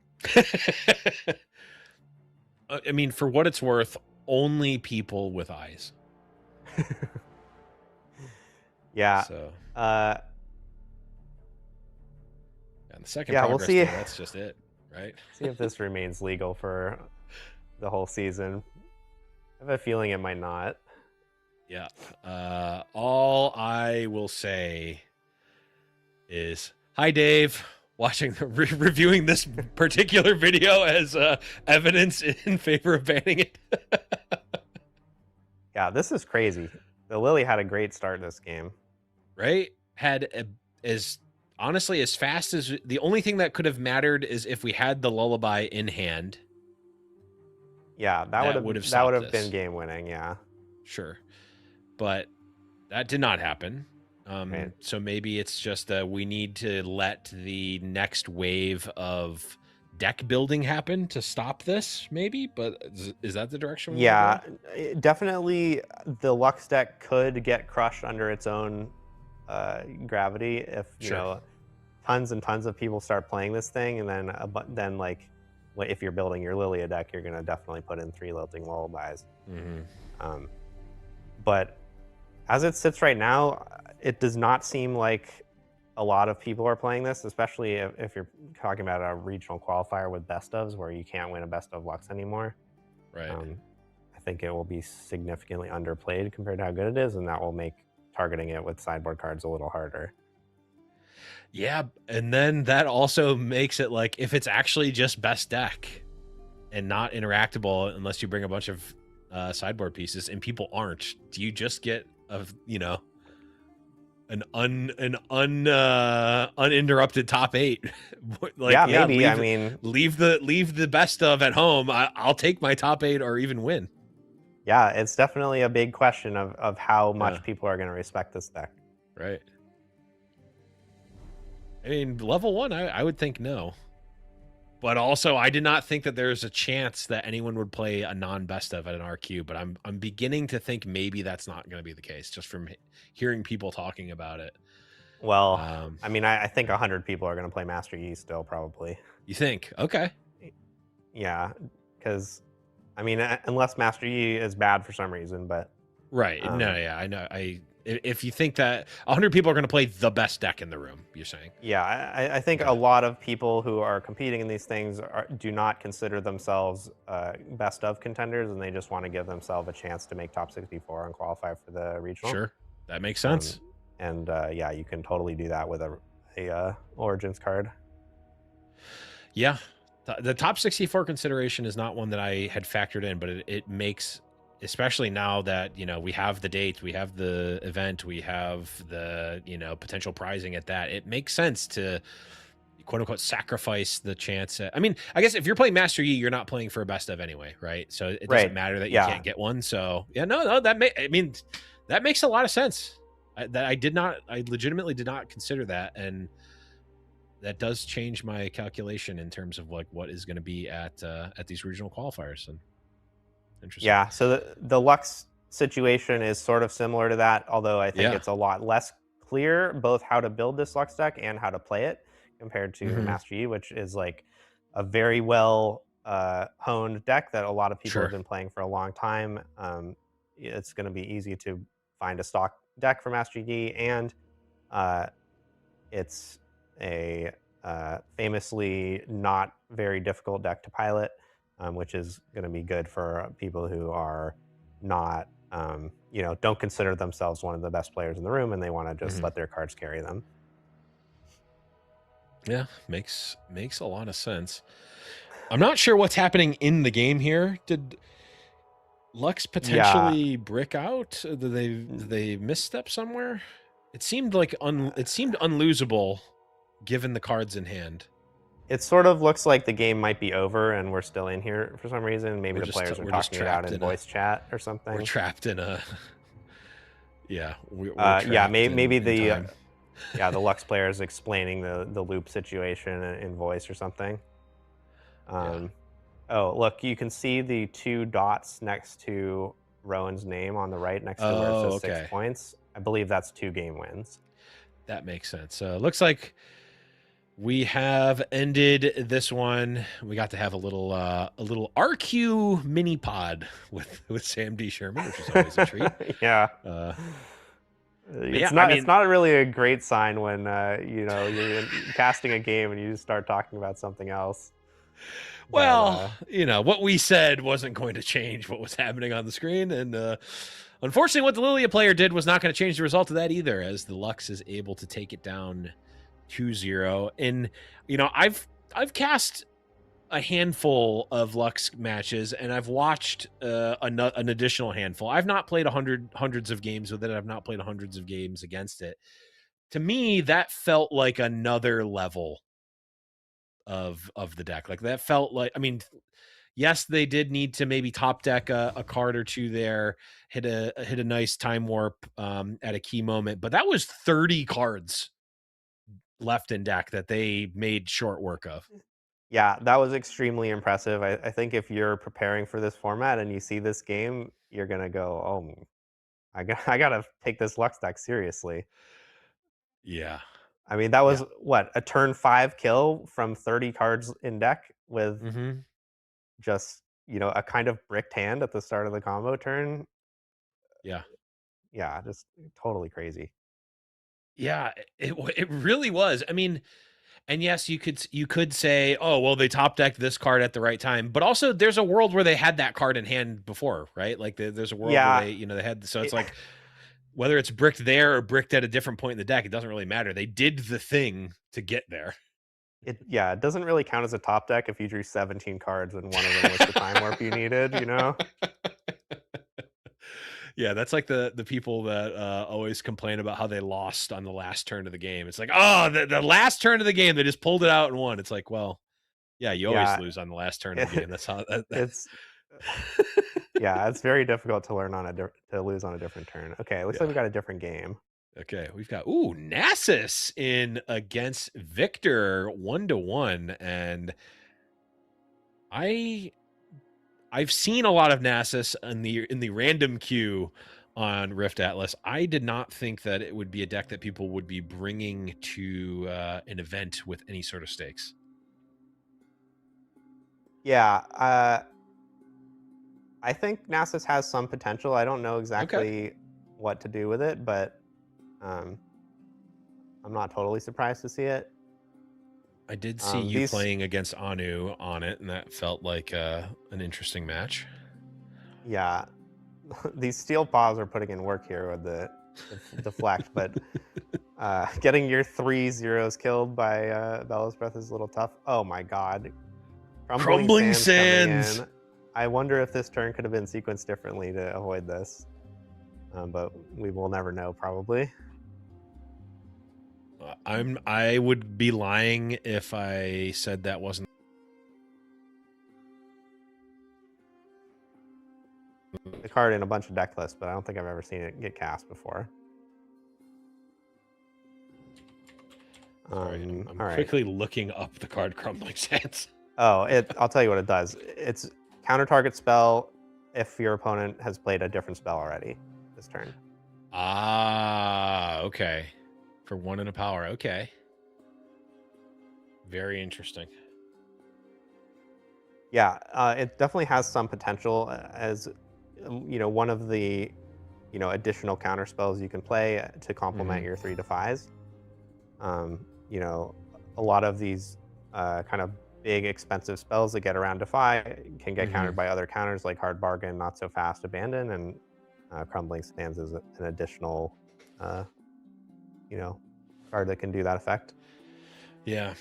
I mean, for what it's worth, only people with eyes. Yeah. So. And the second we'll progress see. day, that's just it, right? See if this remains legal for the whole season. I have a feeling it might not. Yeah. All I will say is, hi, Dave. Watching reviewing this particular video as evidence in favor of banning it. Yeah, this is crazy. The Lillia had a great start this game. Right? As honestly as fast as the only thing that could have mattered is if we had the lullaby in hand. Yeah, that would have been game winning. Yeah, sure, but that did not happen. Right. So maybe it's just we need to let the next wave of deck building happen to stop this, maybe. But is that the direction? Yeah, definitely. The Lux deck could get crushed under its own gravity if tons and tons of people start playing this thing, and then like if you're building your Lillia deck, you're gonna definitely put in 3 Lilting Lullabies. Mm-hmm. But as it sits right now, it does not seem like a lot of people are playing this, especially if you're talking about a regional qualifier with best ofs where you can't win a best of Lux anymore. Right. I think it will be significantly underplayed compared to how good it is, and that will make targeting it with sideboard cards a little harder. Yeah, and then that also makes it like if it's actually just best deck and not interactable unless you bring a bunch of sideboard pieces and people aren't, do you just get an uninterrupted top 8? Like, maybe. Leave the best of at home. I'll take my top 8 or even win. Yeah, it's definitely a big question of how much people are going to respect this deck. Right. I mean, level 1, I would think no. But also, I did not think that there's a chance that anyone would play a non-best of at an RQ, but I'm beginning to think maybe that's not going to be the case, just from hearing people talking about it. Well, I mean, I think 100 people are going to play Master Yi still, probably. You think? Okay. Yeah, because, I mean, unless Master Yi is bad for some reason, but... Right. No, yeah, I know. If you think that 100 people are going to play the best deck in the room, you're saying? Yeah, I think a lot of people who are competing in these things do not consider themselves best of contenders, and they just want to give themselves a chance to make top 64 and qualify for the regional. Sure, that makes sense. Yeah, you can totally do that with a Origins card. Yeah, the top 64 consideration is not one that I had factored in, but it makes... especially now that, we have the date, we have the event, we have the, potential prizing at that. It makes sense to quote unquote sacrifice the chance. I mean, I guess if you're playing Master Yi, you're not playing for a best of anyway, right? So it doesn't matter that you can't get one. So yeah, no, that makes a lot of sense. I legitimately did not consider that. And that does change my calculation in terms of like what is going to be at these regional qualifiers. And interesting. Yeah, so the Lux situation is sort of similar to that, although I think it's a lot less clear both how to build this Lux deck and how to play it compared to Master Yi, which is like a very well honed deck that a lot of people have been playing for a long time. It's going to be easy to find a stock deck for Master Yi, and it's a famously not very difficult deck to pilot. Which is going to be good for people who are not, don't consider themselves one of the best players in the room, and they want to just let their cards carry them. Yeah, makes a lot of sense. I'm not sure what's happening in the game here. Lux Yeah, potentially brick out? Did they misstep somewhere? It seemed like it seemed unlosable given the cards in hand. it sort of looks like the game might be over and we're still in here for some reason. Maybe the players are We're just talking it out trapped in in a voice chat or we're something. trapped in a yeah, we're Yeah, trapped maybe in time. the Lux player is explaining the loop situation in voice or something. Yeah. Oh, look, you can see the 2 dots next to Rowan's name on the right, next to where it Oh, says 6 okay. points. I believe that's 2 game wins. That makes sense. Looks like we have ended this one. We got to have a little RQ mini pod with Sam D. Sherman, which is always a treat. Yeah. Yeah, It's not really a great sign when you're casting a game and you just start talking about something else. Well, what we said wasn't going to change what was happening on the screen, and unfortunately, what the Lillia player did was not going to change the result of that either, as the Lux is able to take it down 2-0. And I've cast a handful of Lux matches, and I've watched an additional handful. I've not played hundreds of games with it. I've not played hundreds of games against it. To me, that felt like another level of the deck. Like that felt like, yes, they did need to maybe top deck a card or two there, hit a nice time warp at a key moment, but that was 30 cards left in deck that they made short work of. Yeah, that was extremely impressive. I think if you're preparing for this format and you see this game, you're gonna go, "Oh, I gotta take this Lux deck seriously." Yeah. I mean, that was Yeah. what, a turn 5 kill from 30 cards in deck with Mm-hmm. just, a kind of bricked hand at the start of the combo turn. Yeah. Yeah, just totally crazy. Yeah, it really was. And yes, you could say, oh well, they top decked this card at the right time, but also there's a world where they had that card in hand before, right? Like there's a world where Yeah, they had. So it's it, like whether it's bricked there or bricked at a different point in the deck, it doesn't really matter. They did the thing to get there. it doesn't really count as a top deck if you drew 17 cards and one of them was the time warp you needed. Yeah, that's like the people that always complain about how they lost on the last turn of the game. It's like, oh, the last turn of the game, they just pulled it out and won. It's like, well, yeah, you always Yeah, lose on the last turn of the game. That's how it's yeah, it's very difficult to learn to lose on a different turn. Okay, it looks like Yeah. we got a different game. Okay, we've got Nasus in against Viktor 1-1, and I've seen a lot of Nasus in the random queue on RIftatlas. I did not think that it would be a deck that people would be bringing to an event with any sort of stakes. Yeah, I think Nasus has some potential. I don't know Okay. exactly what to do with it, but um, I'm not totally surprised to see it. I did see you These, playing against Anu on it, and that felt like an interesting match. yeah, these steel paws are putting in work here with the deflect, but getting your 3 zeros killed by Bella's Breath is a little tough. Oh my god. Crumbling Sands coming Sands! in. I wonder if this turn could have been sequenced differently to avoid this. But we will never know, probably. I would be lying if I said that wasn't The card in a bunch of deck lists, but I don't think I've ever seen it get cast before. Sorry, I'm All right. quickly looking up the card Crumbling Sands. Oh, I'll tell you what it does. It's counter target spell if your opponent has played a different spell already this turn. Ah, okay. For 1 and a power. Okay. Very interesting. Yeah, it definitely has some potential as one of the additional counter spells you can play to complement your 3 defies. A lot of these kind of big expensive spells that get around defy can get countered by other counters like hard bargain, not so fast, abandon, and crumbling sands is an additional card that can do that effect. Yeah.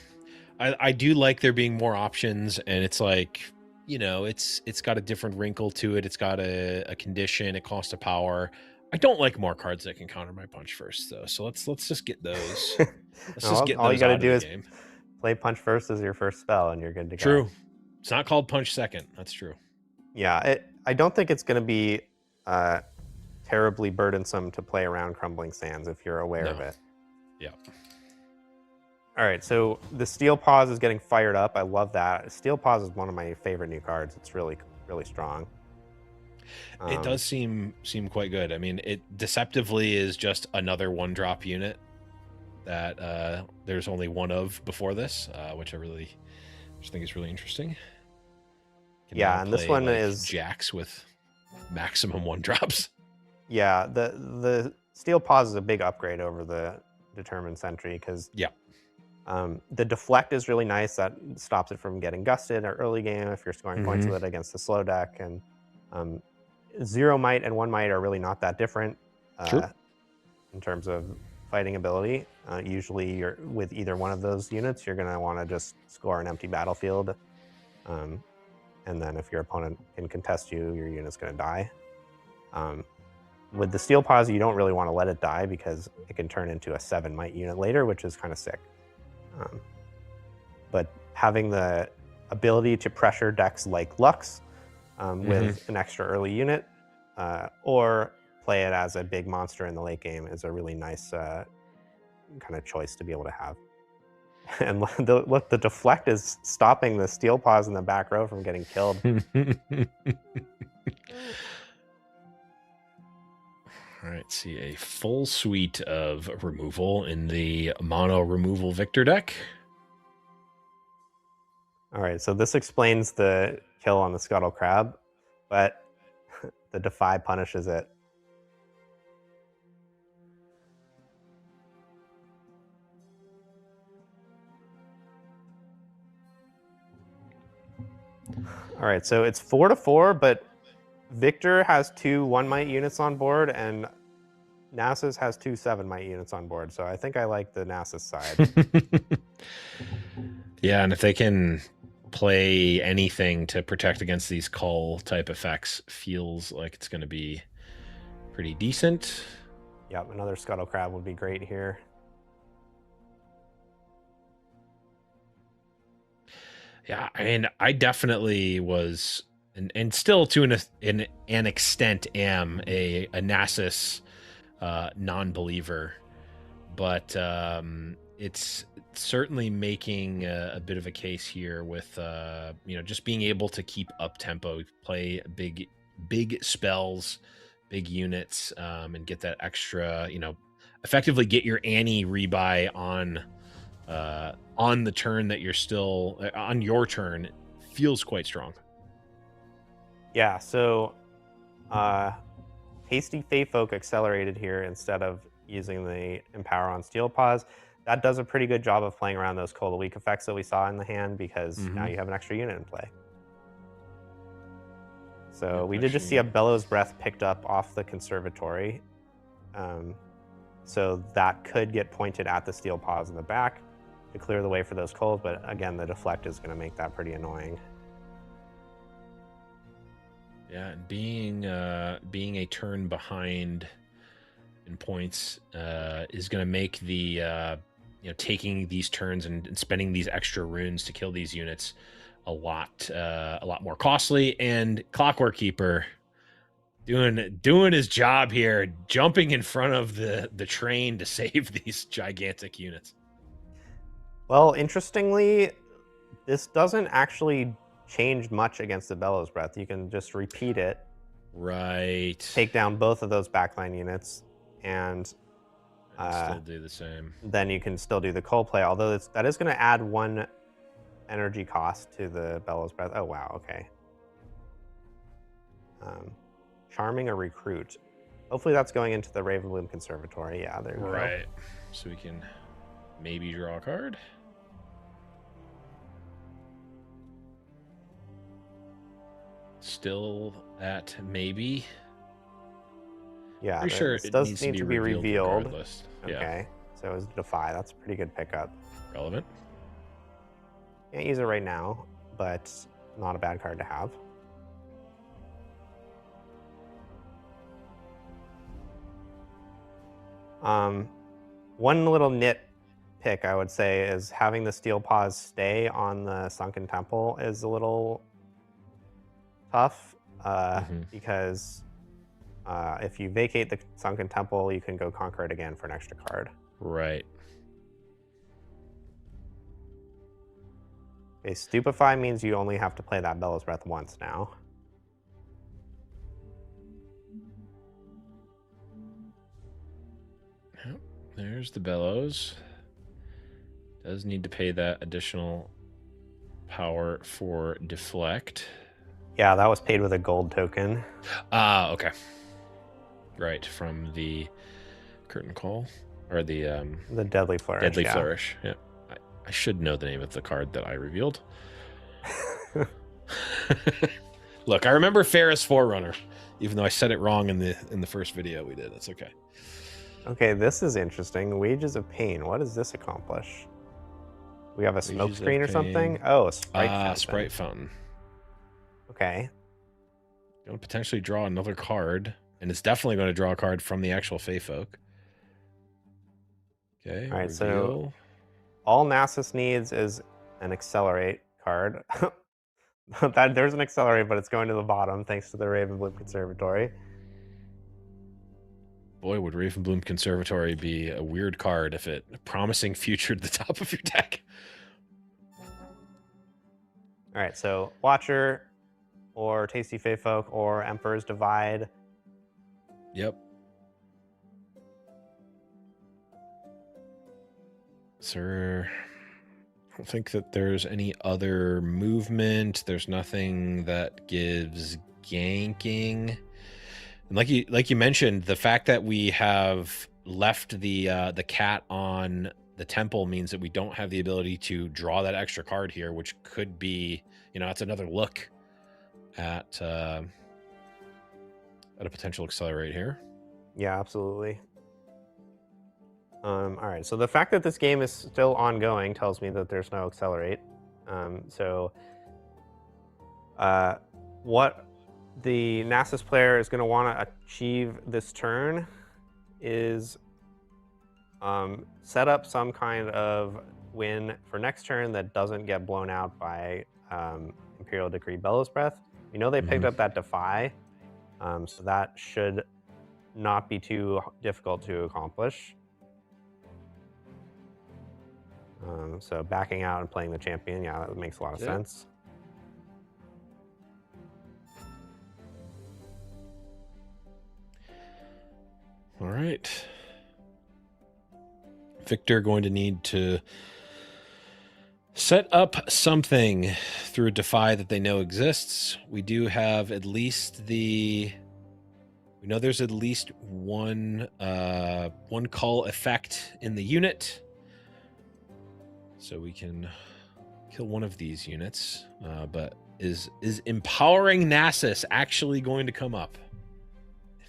I do like there being more options, and it's like you know, it's got a different wrinkle to it. It's got a condition, a cost of power. I don't like more cards that can counter my punch first, though. So let's just get those. Let's just get All you those got to out of do the is game. play punch first as your first spell, and you're good to go. True. It's not called punch second. That's true. Yeah, I don't think it's going to be terribly burdensome to play around Crumbling Sands if you're aware of it. Yeah. All right, so the Steel Paws is getting fired up. I love that. Steel Paws is one of my favorite new cards. It's really, really strong. It does seem quite good. I mean, it deceptively is just another 1-drop unit that there's only one of before this, which I just think is really interesting. Yeah, and this one is Jacks with maximum 1-drops. Yeah, the Steel Paws is a big upgrade over the Determined Sentry because the Deflect is really nice. That stops it from getting gusted in early game if you're scoring points with it against the slow deck. And 0 might and 1 might are really not that different in terms of fighting ability. Usually you're with either one of those units, you're going to want to just score an empty battlefield. And then if your opponent can contest you, your unit's going to die. With the Steel Paws, you don't really want to let it die because it can turn into a 7 might unit later, which is kind of sick. But having the ability to pressure decks like Lux with an extra early unit or play it as a big monster in the late game is a really nice kind of choice to be able to have. And look, the Deflect is stopping the Steel Paws in the back row from getting killed. All right, see a full suite of removal in the mono removal Viktor deck. All right, so this explains the kill on the Scuttle Crab, but the Defy punishes it. All right, so it's 4-4, but Viktor has 2 1 might units on board, and Nasus has 2 7 might units on board. So I think I like the Nasus side. Yeah, and if they can play anything to protect against these cull type effects, feels like it's going to be pretty decent. Yep, another Scuttle Crab would be great here. Yeah, I mean, I definitely was, and still to an extent am a Nasus non-believer, but it's certainly making a bit of a case here with just being able to keep up tempo, play big spells, big units, and get that extra, effectively get your Annie rebuy on the turn that you're still on your turn. Feels quite strong. Yeah, so Hasty Fate Folk accelerated here instead of using the Empower on Steel Paws. That does a pretty good job of playing around those Cold Weak effects that we saw in the hand because now you have an extra unit in play. So we did just see a Bellows Breath picked up off the Conservatory. So that could get pointed at the Steel Paws in the back to clear the way for those Colds, but again, the Deflect is going to make that pretty annoying. Yeah, and being a turn behind in points is going to make the taking these turns and spending these extra runes to kill these units a lot more costly. And Clockwork Keeper doing his job here, jumping in front of the train to save these gigantic units. Well, interestingly, this doesn't actually change much against the Bellows Breath. You can just repeat it. Right. Take down both of those backline units, and still do the same. Then you can still do the cold play, although that is going to add 1 energy cost to the Bellows Breath. Oh, wow, okay. Charming a recruit. Hopefully that's going into the Ravenbloom Conservatory. Yeah, there we go. Right. So we can maybe draw a card. Still at maybe. Yeah, pretty sure it does needs need to be revealed. Regardless. Okay, so it was Defy. That's a pretty good pickup. Relevant. Can't use it right now, but not a bad card to have. One little nitpick I would say is having the Steel Paws stay on the Sunken Temple is a little tough because if you vacate the Sunken Temple, you can go conquer it again for an extra card. Right. Okay, Stupefy means you only have to play that Bellows Breath once now. There's the Bellows. Does need to pay that additional power for Deflect. Yeah, that was paid with a gold token. Ah, okay. Right, from the Curtain Call. Or the Deadly Flourish. Deadly Flourish, yeah. I should know the name of the card that I revealed. Look, I remember Ferris Forerunner, even though I said it wrong in the first video we did. That's okay. Okay, this is interesting. Wages of Pain. What does this accomplish? We have a smoke screen or something? Oh, a Sprite Fountain. Sprite Fountain. Okay. Going to potentially draw another card, and it's definitely going to draw a card from the actual Fey Folk. Okay, all right, reveal. so all Nasus needs is an Accelerate card. There's an Accelerate, but it's going to the bottom thanks to the Ravenbloom Conservatory. Boy, would Ravenbloom Conservatory be a weird card if it promising futured the top of your deck. All right, so Watcher or Tasty Fey Folk or Emperor's Divide. Yep. Sir, I don't think that there's any other movement. There's nothing that gives ganking. And like you mentioned, the fact that we have left the cat on the temple means that we don't have the ability to draw that extra card here, which could be, that's another look at a potential Accelerate here. Yeah, absolutely. All right, so the fact that this game is still ongoing tells me that there's no Accelerate. What the Nasus player is going to want to achieve this turn is set up some kind of win for next turn that doesn't get blown out by Imperial Decree Bellows Breath. We know they picked up that Defy, so that should not be too difficult to accomplish. So backing out and playing the champion, yeah, that makes a lot of sense. All right. Viktor going to need to set up something through a Defy that they know exists. We do have at least we know there's at least one call effect in the unit. So we can kill one of these units, but is empowering Nasus actually going to come up?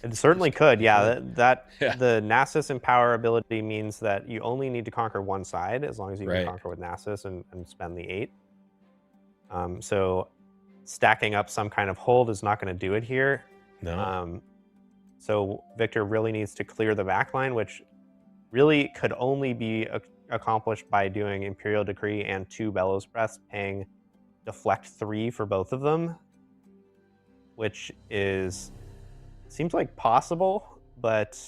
It certainly could, yeah. The Nasus Empower ability means that you only need to conquer one side as long as you can conquer with Nasus and spend the 8. So stacking up some kind of hold is not going to do it here. No. So Viktor really needs to clear the backline, which really could only be accomplished by doing Imperial Decree and 2 Bellows Breaths, paying Deflect 3 for both of them, which seems like possible, but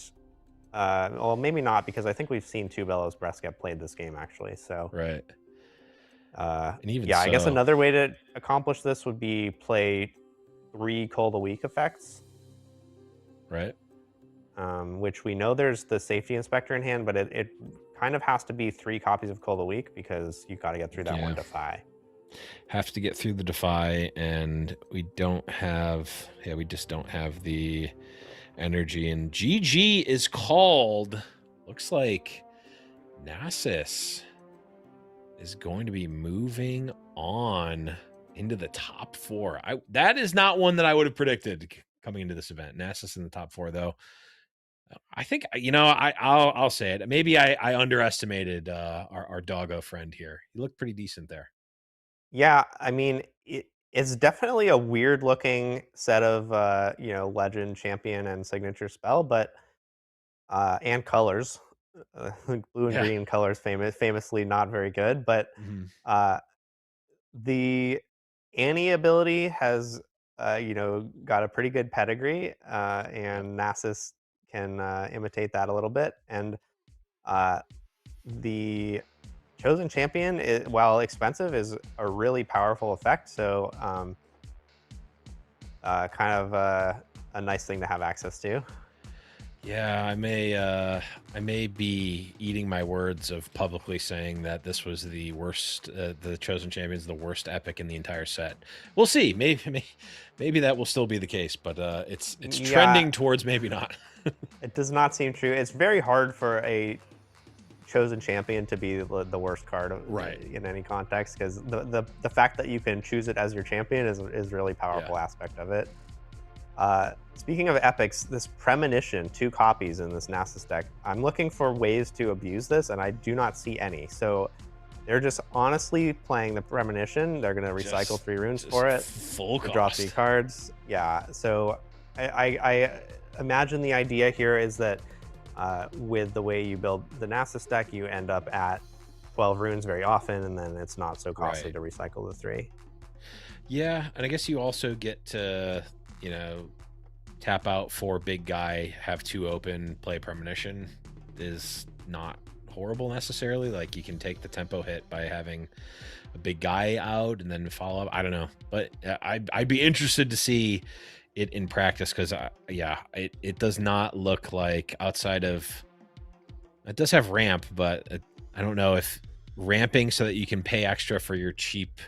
well, maybe not, because I think we've seen 2 Bellows Breaths get played this game actually. So right. And even I guess another way to accomplish this would be play 3 Cold a Week effects. Right. Which we know there's the Safety Inspector in hand, but it kind of has to be 3 copies of Cold a Week because you've got to get through that one Defy. Have to get through the Defy, and we just don't have the energy. And GG is called. Looks like Nasus is going to be moving on into the top 4. That is not one that I would have predicted coming into this event. Nasus in the top 4, though. I think, I'll say it. Maybe I underestimated our doggo friend here. He looked pretty decent there. Yeah, I mean, It's definitely a weird looking set of legend, champion, and signature spell, but and colors. Blue and Yeah. green colors famously not very good, but Mhm. uh, the Annie ability has got a pretty good pedigree, Yep. and Nasus can imitate that a little bit. And uh, the chosen champion, while expensive, is a really powerful effect. So kind of a nice thing to have access to. Yeah, I may be eating my words of publicly saying that this was the worst, the Chosen Champion is the worst epic in the entire set. We'll see. Maybe that will still be the case, but it's Yeah, trending towards maybe not. it does not seem true. It's very hard for a chosen champion to be the worst card Right. in any context, because the fact that you can choose it as your champion is really powerful Yeah. aspect of it. Speaking of epics, this Premonition, 2 copies in this Nasus deck. I'm looking for ways to abuse this, and I do not see any. So they're just honestly playing the Premonition. They're going to recycle 3 runes for it Full to draw 3 cards. Yeah, so I imagine the idea here is that with the way you build the Nasus deck, you end up at 12 runes very often, and then it's not so costly to recycle the 3. Yeah, and I guess you also get to, tap out 4 big guy, have 2 open, play Premonition is not horrible necessarily. Like, you can take the tempo hit by having a big guy out and then follow up. I don't know, but I'd be interested to see it in practice, because it does not look like, outside of, it does have ramp, but I don't know if ramping so that you can pay extra for your cheap.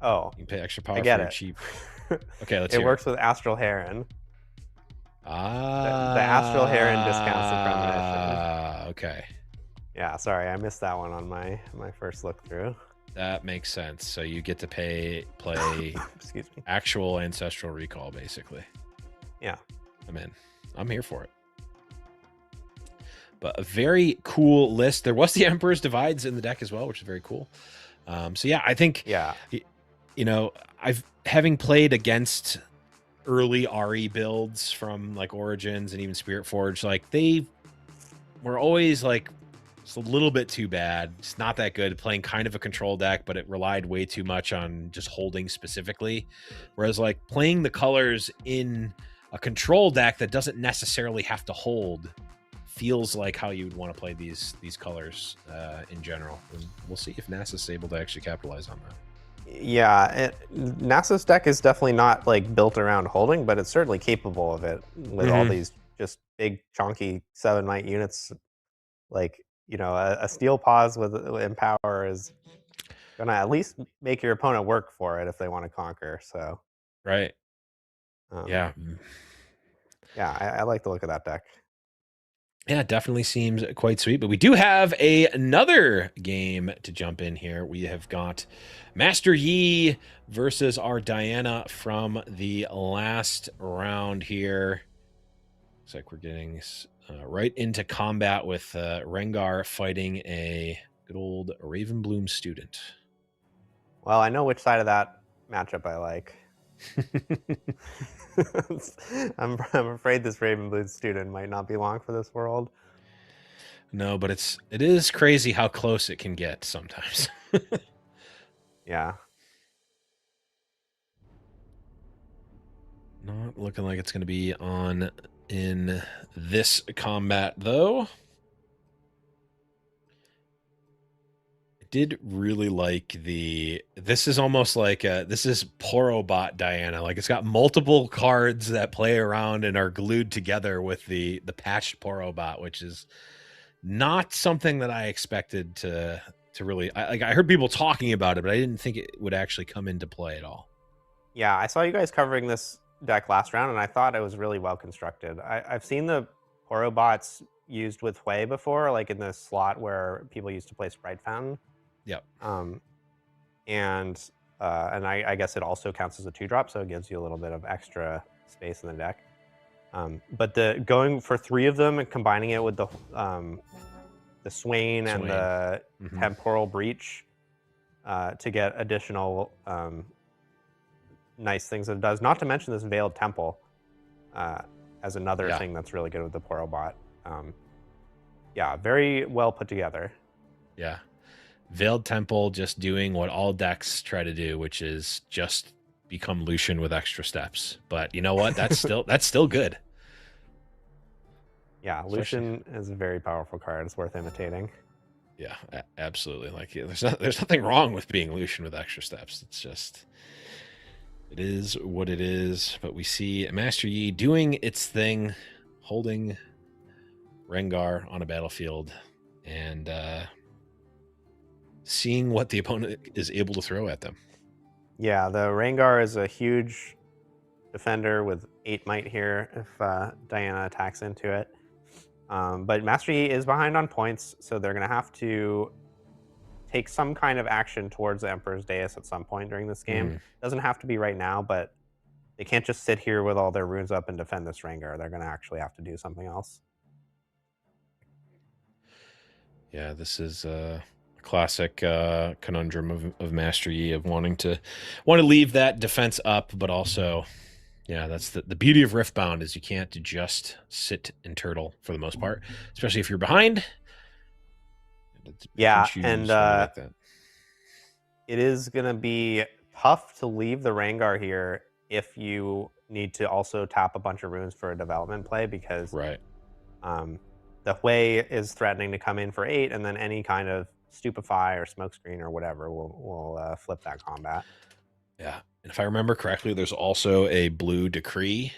Oh, You can pay extra power I for get your it. cheap. Okay, let's it hear works with Astral Heron. The the Astral Heron discounts the Premonition. Okay. Yeah, sorry, I missed that one on my first look through. That makes sense. So you get to play Excuse me. actual Ancestral Recall, basically. Yeah. I'm in. I'm here for it. But a very cool list. There was the Emperor's Divides in the deck as well, which is very cool. So yeah, I think, having played against early RE builds from like Origins and even Spirit Forge, like, they were always like, it's a little bit too bad. It's not that good, playing kind of a control deck, but it relied way too much on just holding specifically. Whereas, like, playing the colors in a control deck that doesn't necessarily have to hold feels like how you would want to play these colors in general. And we'll see if Nasus is able to actually capitalize on that. Yeah, Nasus deck is definitely not like built around holding, but it's certainly capable of it with all these just big chunky 7 might units. Like, a Steel Paws with Empower is gonna at least make your opponent work for it if they want to conquer. So Right. yeah, I like the look of that deck. Yeah, it definitely seems quite sweet. But we do have another game to jump in here. We have got Master Yi versus our Diana from the last round here. Looks like we're getting right into combat with Rengar fighting a good old Ravenbloom student. Well, I know which side of that matchup I like. I'm afraid this Ravenbloom student might not be long for this world. No, but it is crazy how close it can get sometimes. Yeah. Not looking like it's going to be on in this combat, though. I did really like this is almost like this is Porobot Diana. Like, it's got multiple cards that play around and are glued together with the patched Porobot, which is not something that I expected to really. I heard people talking about it, but I didn't think it would actually come into play at all. Yeah, I saw you guys covering this deck last round, and I thought it was really well constructed. I've seen the Porobots used with Hui before, like in the slot where people used to play Sprite Fountain. Yep. And I guess it also counts as a 2-drop, so it gives you a little bit of extra space in the deck. But going for 3 of them and combining it with the Swain and the Temporal Breach to get additional nice things that it does. Not to mention this Veiled Temple as another Yeah. thing that's really good with the Poro bot. Yeah, very well put together. Yeah. Veiled Temple just doing what all decks try to do, which is just become Lucian with extra steps. But you know what? That's still good. Yeah, Lucian is a very powerful card. It's worth imitating. Yeah, absolutely. Like there's nothing wrong with being Lucian with extra steps. It's just it is what it is. But we see Master Yi doing its thing, holding Rengar on a battlefield and seeing what the opponent is able to throw at them. Yeah, the Rengar is a huge defender with 8 might here if Diana attacks into it. But Master Yi is behind on points, so they're going to have to take some kind of action towards the Emperor's Dais at some point during this game. Doesn't have to be right now, but they can't just sit here with all their runes up and defend this Rengar. They're going to actually have to do something else. Yeah, this is a classic conundrum of Master Yi of want to leave that defense up, but also, yeah, that's the beauty of Riftbound is you can't just sit and turtle for the most part, especially if you're behind. Yeah, and like that. It is going to be tough to leave the Rengar here if you need to also tap a bunch of runes for a development play because the Hui is threatening to come in for 8, and then any kind of Stupefy or Smokescreen or whatever will flip that combat. Yeah, and if I remember correctly, there's also a blue Decree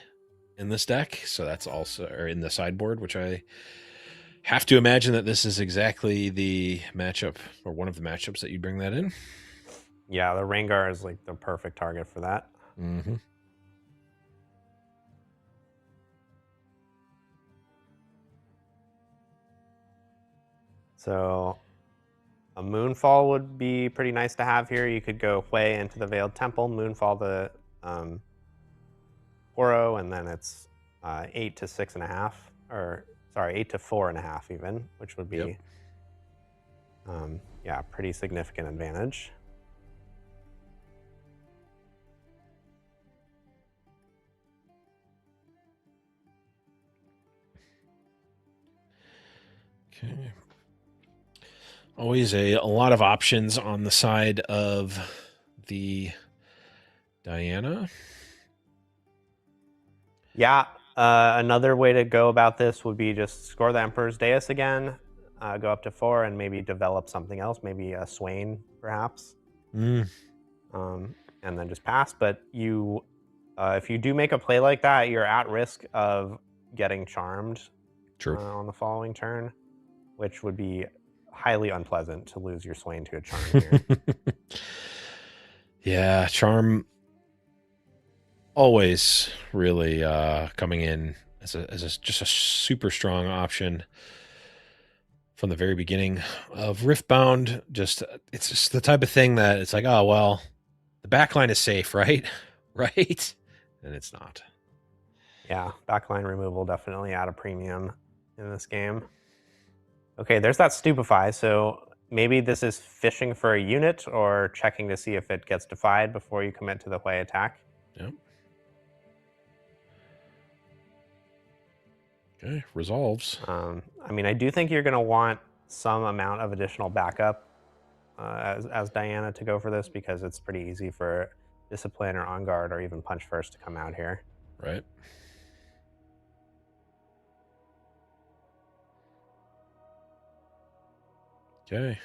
in this deck, so that's also or in the sideboard, which I have to imagine that this is exactly the matchup or one of the matchups that you bring that in. Yeah, the Rengar is like the perfect target for that. Mm-hmm. So a Moonfall would be pretty nice to have here. You could go Hui into the Veiled Temple, Moonfall the Poro, and then it's 8 to 6.5, or sorry, 8 to 4.5 even, which would be yeah, pretty significant advantage. Okay. Always a lot of options on the side of the Diana. Yeah, another way to go about this would be just score the Emperor's Dais again, go up to 4, and maybe develop something else, maybe a Swain, perhaps. And then just pass. But you, if you do make a play like that, you're at risk of getting charmed on the following turn, which would be highly unpleasant to lose your Swain to a charm here. Yeah, charm always really coming in as just a super strong option from the very beginning of Riftbound. It's just the type of thing that it's like, oh well, the backline is safe, right? Right? And it's not. Yeah, backline removal definitely at a premium in this game. Okay, there's that Stupefy, so maybe this is fishing for a unit or checking to see if it gets defied before you commit to the Hui attack. Yep. Okay, resolves. I mean, I do think you're going to want some amount of additional backup as Diana to go for this because it's pretty easy for Discipline or On Guard or even Punch First to come out here. Right. Okay.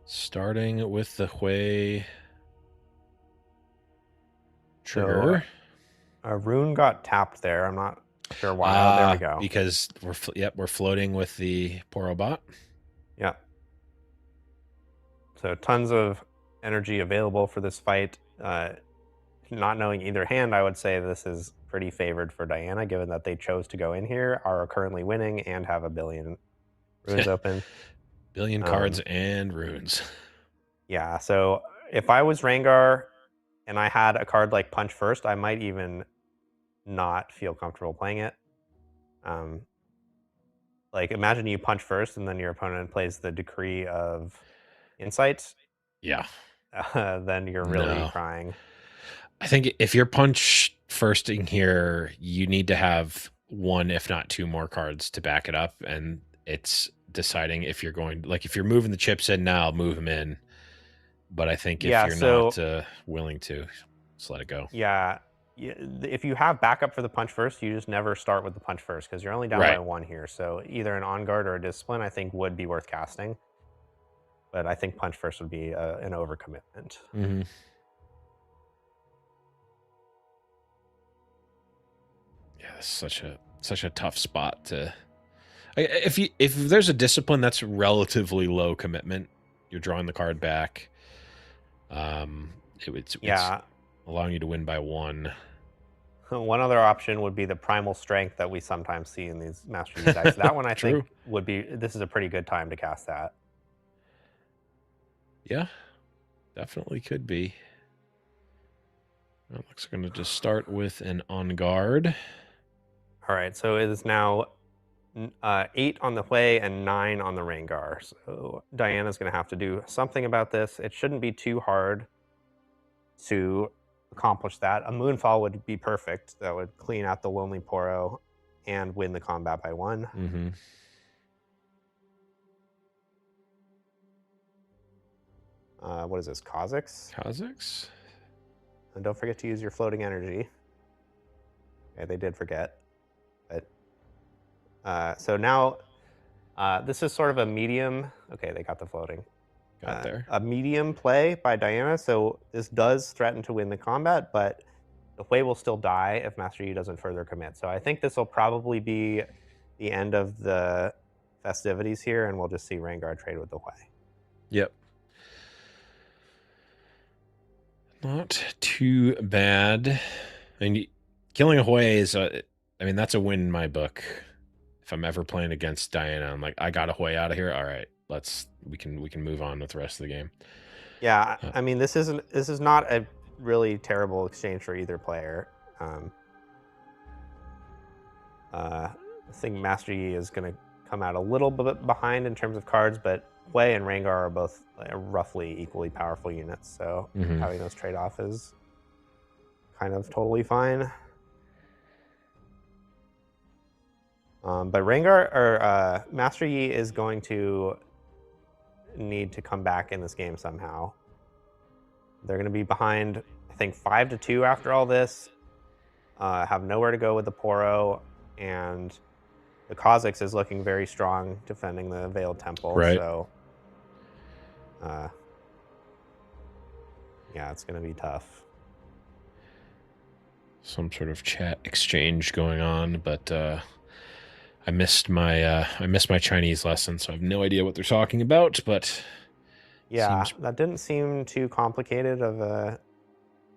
Starting with the Hui trigger. So, a rune got tapped there. I'm not sure why. There we go. Because we're floating with the Poro bot. Yeah. So tons of energy available for this fight. Not knowing either hand, I would say this is pretty favored for Diana, given that they chose to go in here, are currently winning, and have a billion runes open. Billion cards and runes. Yeah, so if I was Rengar and I had a card like Punch First, I might even not feel comfortable playing it. Like, imagine you punch first and then your opponent plays the Decree of Insight. Yeah. Then you're really crying. I think if you're punch firsting here, you need to have one, if not two more cards to back it up. And it's deciding if you're going, like, if you're moving the chips in now, move them in. But I think if you're not willing to, just let it go. Yeah. If you have backup for the punch first, you just never start with the punch first because you're only down by one here. So either an on guard or a discipline, I think, would be worth casting. But I think punch first would be an overcommitment. Mm-hmm. Yeah, that's such a tough spot to. If there's a discipline that's relatively low commitment, you're drawing the card back. It's allowing you to win by one. One other option would be the primal strength that we sometimes see in these Master Yi dice. That one I think would be. This is a pretty good time to cast that. Yeah, definitely could be. Well, looks going to just start with an on guard. All right, so it is now 8 on the Hui and 9 on the Rengar. So Diana's going to have to do something about this. It shouldn't be too hard to accomplish that. A Moonfall would be perfect. That would clean out the Lonely Poro and win the combat by 1. Mm-hmm. What is this, Kha'Zix? Kha'Zix? And don't forget to use your floating energy. Okay, they did forget. But so now this is sort of a medium. Okay, they got the floating. Got there. A medium play by Diana. So this does threaten to win the combat, but the Hui will still die if Master Yi doesn't further commit. So I think this will probably be the end of the festivities here, and we'll just see Rengar trade with the Hui. Yep. Not too bad. I mean, killing a Hui is, I mean, that's a win in my book. If I'm ever playing against Diana, I'm like, I got a Hui out of here. All right, we can move on with the rest of the game. Yeah, I mean, this is not a really terrible exchange for either player. I think Master Yi is going to come out a little bit behind in terms of cards, but Hui and Rengar are both roughly equally powerful units, so having those trade-off is kind of totally fine. But Rengar or Master Yi is going to need to come back in this game somehow. They're going to be behind, I think, 5-2 after all this. Have nowhere to go with the Poro, and the Kha'Zix is looking very strong defending the Veiled Temple. Right. So, yeah, it's going to be tough. Some sort of chat exchange going on, but I missed my Chinese lesson, so I have no idea what they're talking about. But yeah, that didn't seem too complicated of a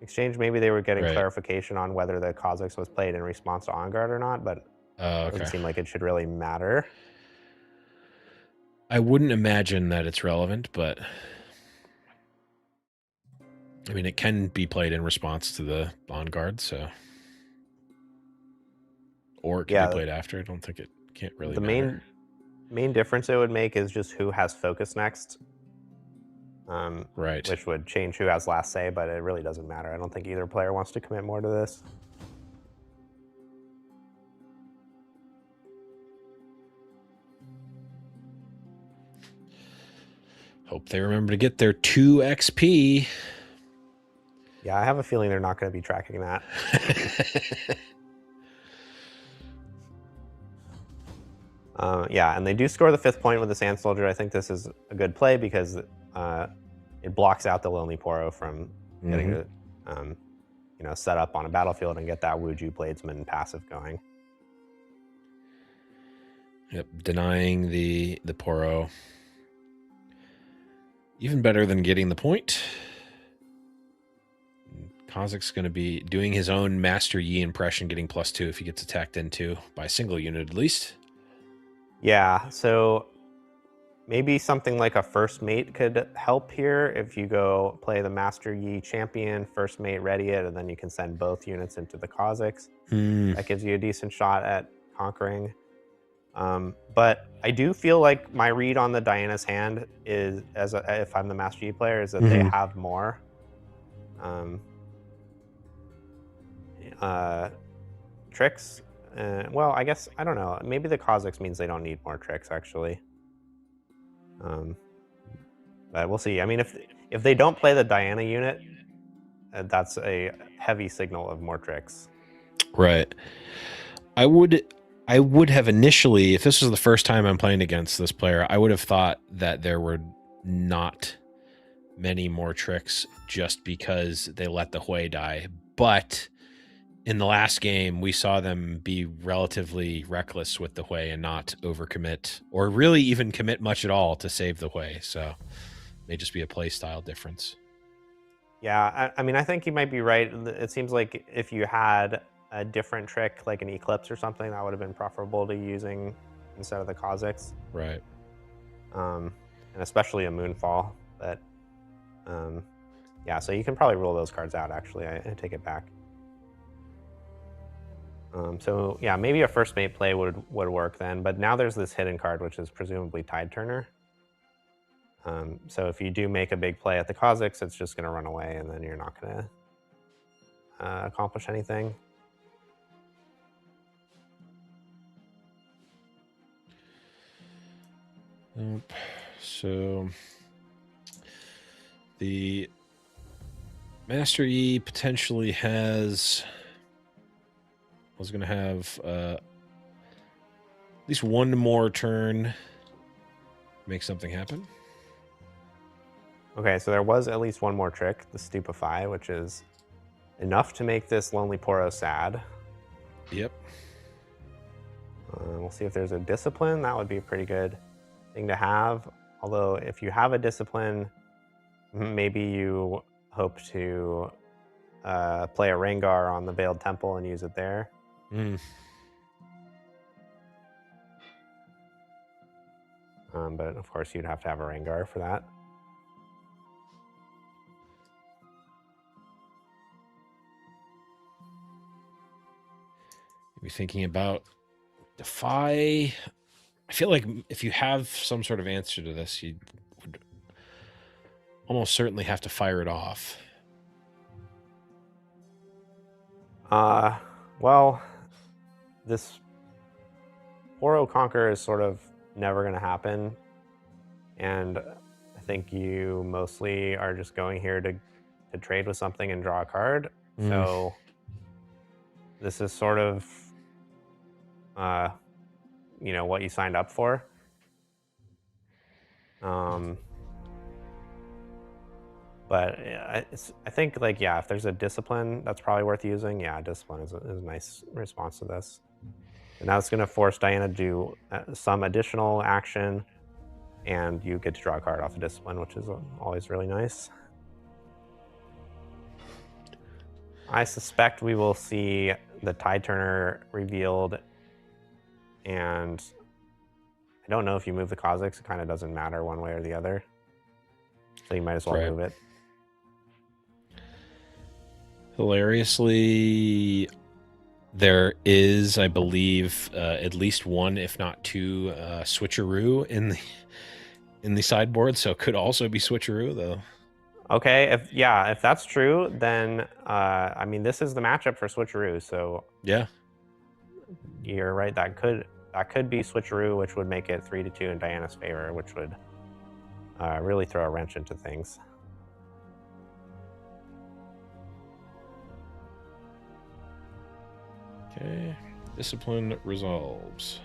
exchange. Maybe they were getting clarification on whether the Kha'Zix was played in response to On Guard or not, but it doesn't seem like it should really matter. I wouldn't imagine that it's relevant, but I mean, it can be played in response to the On Guard, so. Or it can be played after. I don't think it can't really matter. Main difference it would make is just who has focus next. Right. Which would change who has last say, but it really doesn't matter. I don't think either player wants to commit more to this. Hope they remember to get their 2 XP. Yeah, I have a feeling they're not going to be tracking that. Yeah, and they do score the 5th point with the Sand Soldier. I think this is a good play because it blocks out the Lonely Poro from getting to, set up on a battlefield and get that Wuju Bladesman passive going. Yep, denying the Poro. Even better than getting the point. Kha'Zix's going to be doing his own Master Yi impression, getting +2 if he gets attacked into by a single unit at least. Yeah, so maybe something like a First Mate could help here. If you go play the Master Yi champion, First Mate, ready it, and then you can send both units into the Kha'Zix. That gives you a decent shot at conquering. But I do feel like my read on the Diana's hand is, if I'm the Master Yi player, is that they have more. tricks. Well, I guess I don't know. Maybe the Kha'Zix means they don't need more tricks actually. But we'll see. I mean, if they don't play the Diana unit, that's a heavy signal of more tricks. Right. I would have initially, if this was the first time I'm playing against this player, I would have thought that there were not many more tricks just because they let the Hui die. But in the last game, we saw them be relatively reckless with the Hui and not overcommit or really even commit much at all to save the Hui. So may just be a play style difference. Yeah, I mean, I think you might be right. It seems like if you had a different trick, like an Eclipse or something, that would have been preferable to using instead of the Kha'Zix. Right. And especially a Moonfall. But yeah, so you can probably rule those cards out, actually. I take it back. So yeah, maybe a first mate play would work then. But now there's this hidden card, which is presumably Tide Turner. So if you do make a big play at the Kha'Zix, it's just going to run away, and then you're not going to accomplish anything. So the Master E potentially has... was going to have at least one more turn make something happen. Okay, so there was at least one more trick, the Stupefy, which is enough to make this Lonely Poro sad. Yep. We'll see if there's a Discipline. That would be a pretty good thing to have. Although if you have a Discipline, maybe you hope to play a Rengar on the Veiled Temple and use it there. But of course, you'd have to have a Rengar for that. Maybe thinking about Defy. I feel like if you have some sort of answer to this, you would almost certainly have to fire it off. Well, this Poro Conquer is sort of never going to happen. And I think you mostly are just going here to trade with something and draw a card. So this is sort of, you know, what you signed up for. But I think, like, yeah, if there's a Discipline, that's probably worth using. Yeah, Discipline is a nice response to this. And now it's going to force Diana to do some additional action, and you get to draw a card off a Discipline, which is always really nice. I suspect we will see the Tide Turner revealed, and I don't know if you move the Kha'Zix, it kind of doesn't matter one way or the other. So you might as well move it. Hilariously, there is, I believe, at least one, if not two, switcheroo in the sideboard, so it could also be switcheroo though. Okay, if that's true, then I mean, this is the matchup for switcheroo. So yeah, you're right. That could be switcheroo, which would make it 3-2 in Diana's favor, which would really throw a wrench into things. Okay, Discipline resolves.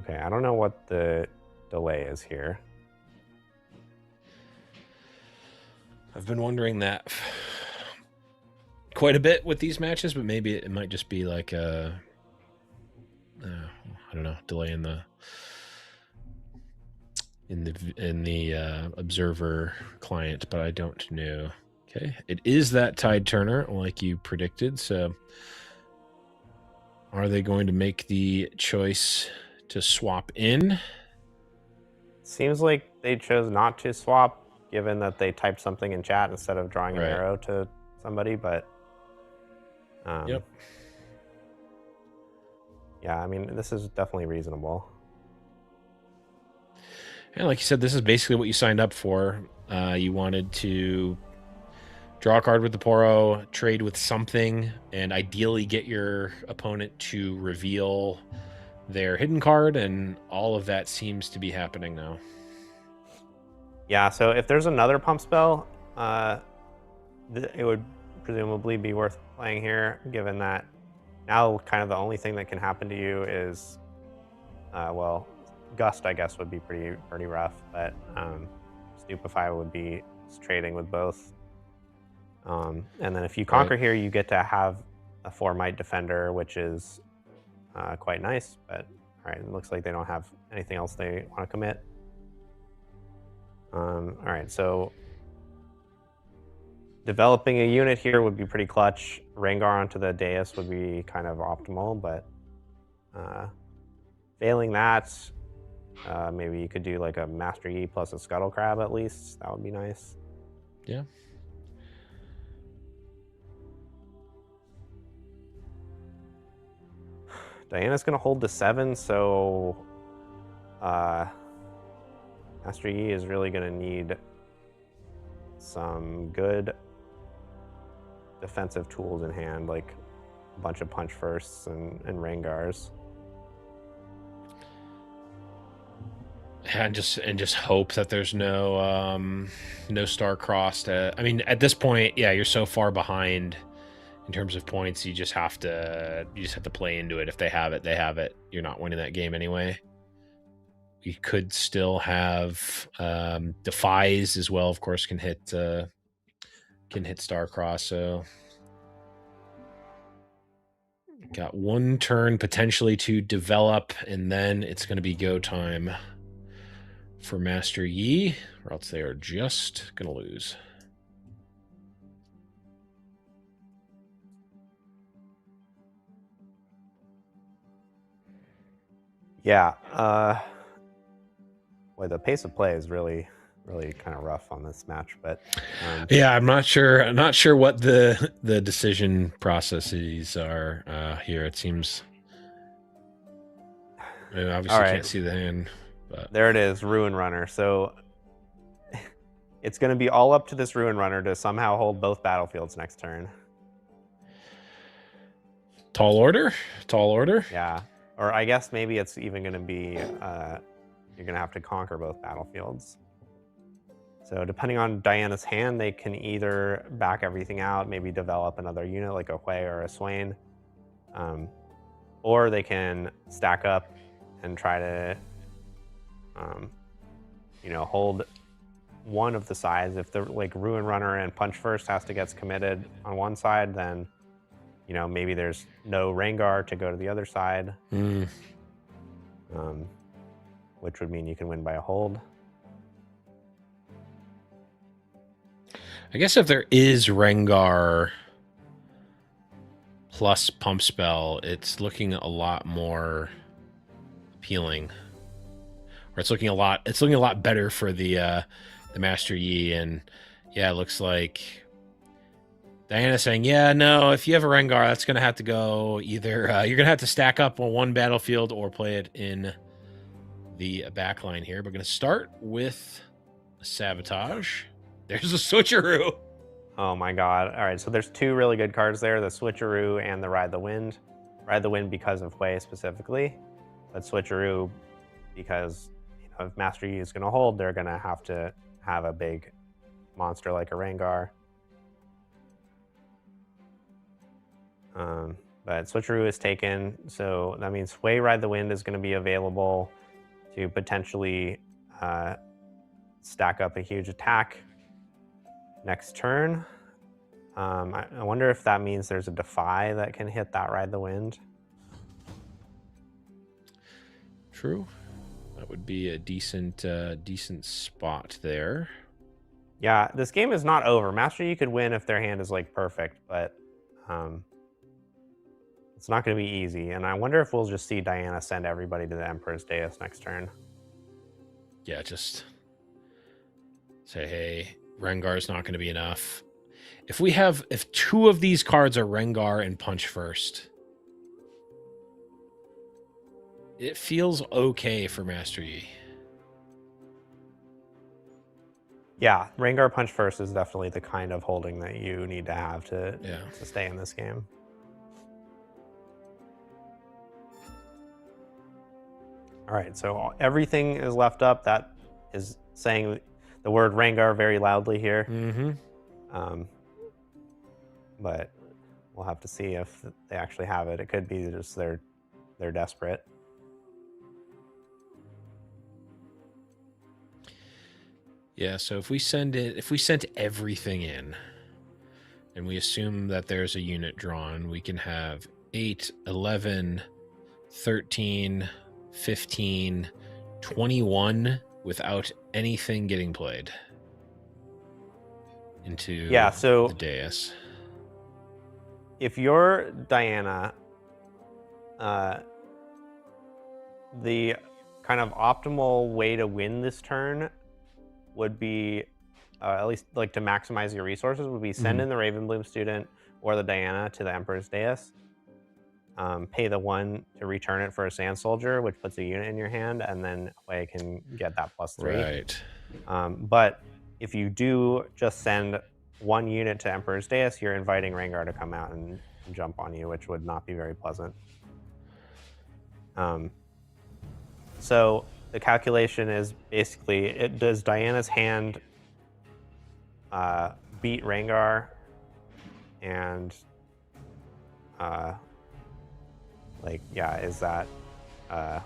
Okay, I don't know what the delay is here. I've been wondering that quite a bit with these matches, but maybe it might just be like a, I don't know, delay in the observer client, but I don't know. Okay, it is that Tide Turner, like you predicted. So, are they going to make the choice to swap in? Seems like they chose not to swap, given that they typed something in chat instead of drawing an arrow to somebody. But yep. Yeah, I mean, this is definitely reasonable. And like you said, this is basically what you signed up for. You wanted to Draw a card with the Poro, trade with something, and ideally get your opponent to reveal their hidden card, and all of that seems to be happening now. Yeah, so if there's another pump spell, it would presumably be worth playing here, given that now kind of the only thing that can happen to you is, well, Gust, I guess, would be pretty rough, but Stupefy would be trading with both. And then if you conquer here, you get to have a 4-Might Defender, which is quite nice, but all right, it looks like they don't have anything else they want to commit. All right, so developing a unit here would be pretty clutch. Rengar onto the dais would be kind of optimal, but failing that, maybe you could do like a Master Yi plus a Scuttle Crab at least. That would be nice. Yeah. Diana's going to hold to 7, so Master Yi is really going to need some good defensive tools in hand, like a bunch of Punch Firsts and Rengars. And just hope that there's no star crossed. I mean, at this point, yeah, you're so far behind in terms of points. You just have to play into it. If they have it, they have it. You're not winning that game anyway. You could still have Defies as well. Of course, can hit star cross. So got one turn potentially to develop, and then it's going to be go time for Master Yi, or else they are just going to lose. Yeah. Well, the pace of play is really kind of rough on this match, but yeah, I'm not sure what the decision processes are here. It seems, I obviously can't see the hand, but there it is, Ruin Runner. So it's going to be all up to this Ruin Runner to somehow hold both battlefields next turn. Tall order. Yeah, or I guess maybe it's even going to be you're going to have to conquer both battlefields. So depending on Diana's hand, they can either back everything out, maybe develop another unit like a Hui or a Swain, or they can stack up and try to, hold one of the sides. If the like Ruin Runner and Punch First has to get committed on one side, then maybe there's no Rengar to go to the other side, which would mean you can win by a hold. I guess if there is Rengar plus Pump Spell, it's looking a lot more appealing, or it's looking a lot better for the Master Yi. And yeah, it looks like Diana's saying, yeah, no, if you have a Rengar, that's going to have to go either you're going to have to stack up on one battlefield or play it in the back line here. We're going to start with a Sabotage. There's a Switcheroo. Oh my god. All right, so there's two really good cards there, the Switcheroo and the Ride the Wind. Ride the Wind because of Hui specifically, but Switcheroo because if Master Yi is going to hold, they're going to have a big monster like a Rengar. But Switcheroo is taken, so that means Hui Ride the Wind is going to be available to potentially stack up a huge attack next turn. I wonder if that means there's a Defy that can hit that Ride the Wind. True. That would be a decent spot there. Yeah, this game is not over. Master Yi could win if their hand is like perfect, but it's not going to be easy. And I wonder if we'll just see Diana send everybody to the Emperor's Dais next turn. Yeah, just say, hey, Rengar's not going to be enough. If two of these cards are Rengar and Punch First, it feels okay for Master Yi. Yeah, Rengar Punch First is definitely the kind of holding that you need to have to stay in this game. All right, so everything is left up. That is saying the word Rengar very loudly here. But we'll have to see if they actually have it. It could be just they're desperate. Yeah, so if we sent everything in, and we assume that there's a unit drawn, we can have 8, 11, 13, 15, 21 without anything getting played into the dais. If you're Diana, the kind of optimal way to win this turn would be, at least like to maximize your resources, would be send in the Ravenbloom student or the Diana to the Emperor's dais. Pay the 1 to return it for a Sand Soldier, which puts a unit in your hand, and then Wei can get that +3. Right. But if you do just send 1 unit to Emperor's dais, you're inviting Rengar to come out and jump on you, which would not be very pleasant. So the calculation is basically, does Diana's hand beat Rengar? And is that I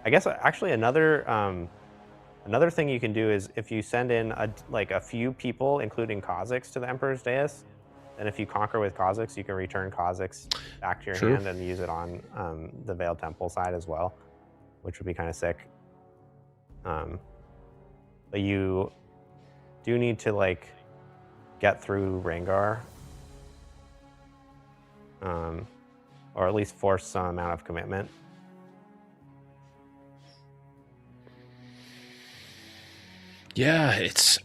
guess actually another thing you can do is if you send in a few people, including Kha'Zix, to the Emperor's dais, and if you conquer with Kha'Zix, you can return Kha'Zix back to your hand and use it on the Veiled Temple side as well, which would be kind of sick. But you do need to get through Rengar, or at least force some amount of commitment. Yeah, it's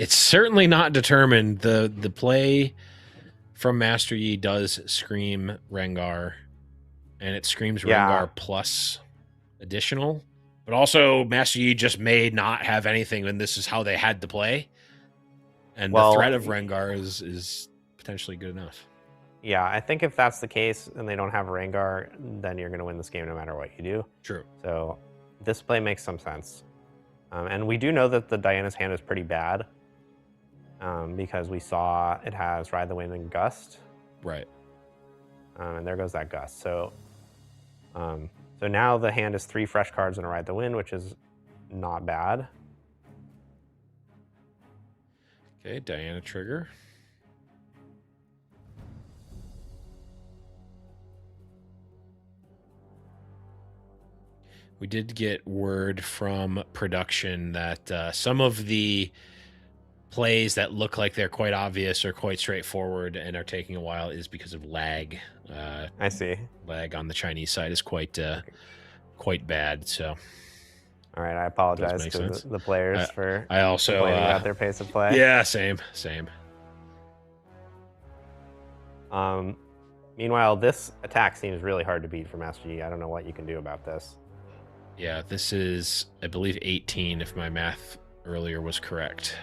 certainly not determined. The play from Master Yi does scream Rengar, and it screams Rengar plus additional. But also, Master Yi just may not have anything, and this is how they had to play. And the threat of Rengar is potentially good enough. Yeah, I think if that's the case and they don't have Rengar, then you're going to win this game no matter what you do. True. So this play makes some sense. And we do know that the Diana's hand is pretty bad, because we saw it has Ride the Wind and Gust. Right. And there goes that Gust. So so now the hand is 3 fresh cards and a Ride the Wind, which is not bad. Okay, Diana trigger. We did get word from production that some of the plays that look like they're quite obvious or quite straightforward and are taking a while is because of lag. I see. Lag on the Chinese side is quite bad. So, all right, I apologize to the players for complaining about their pace of play. Yeah, same. Meanwhile, this attack seems really hard to beat for Master Yi. I don't know what you can do about this. Yeah, this is, I believe, 18, if my math earlier was correct.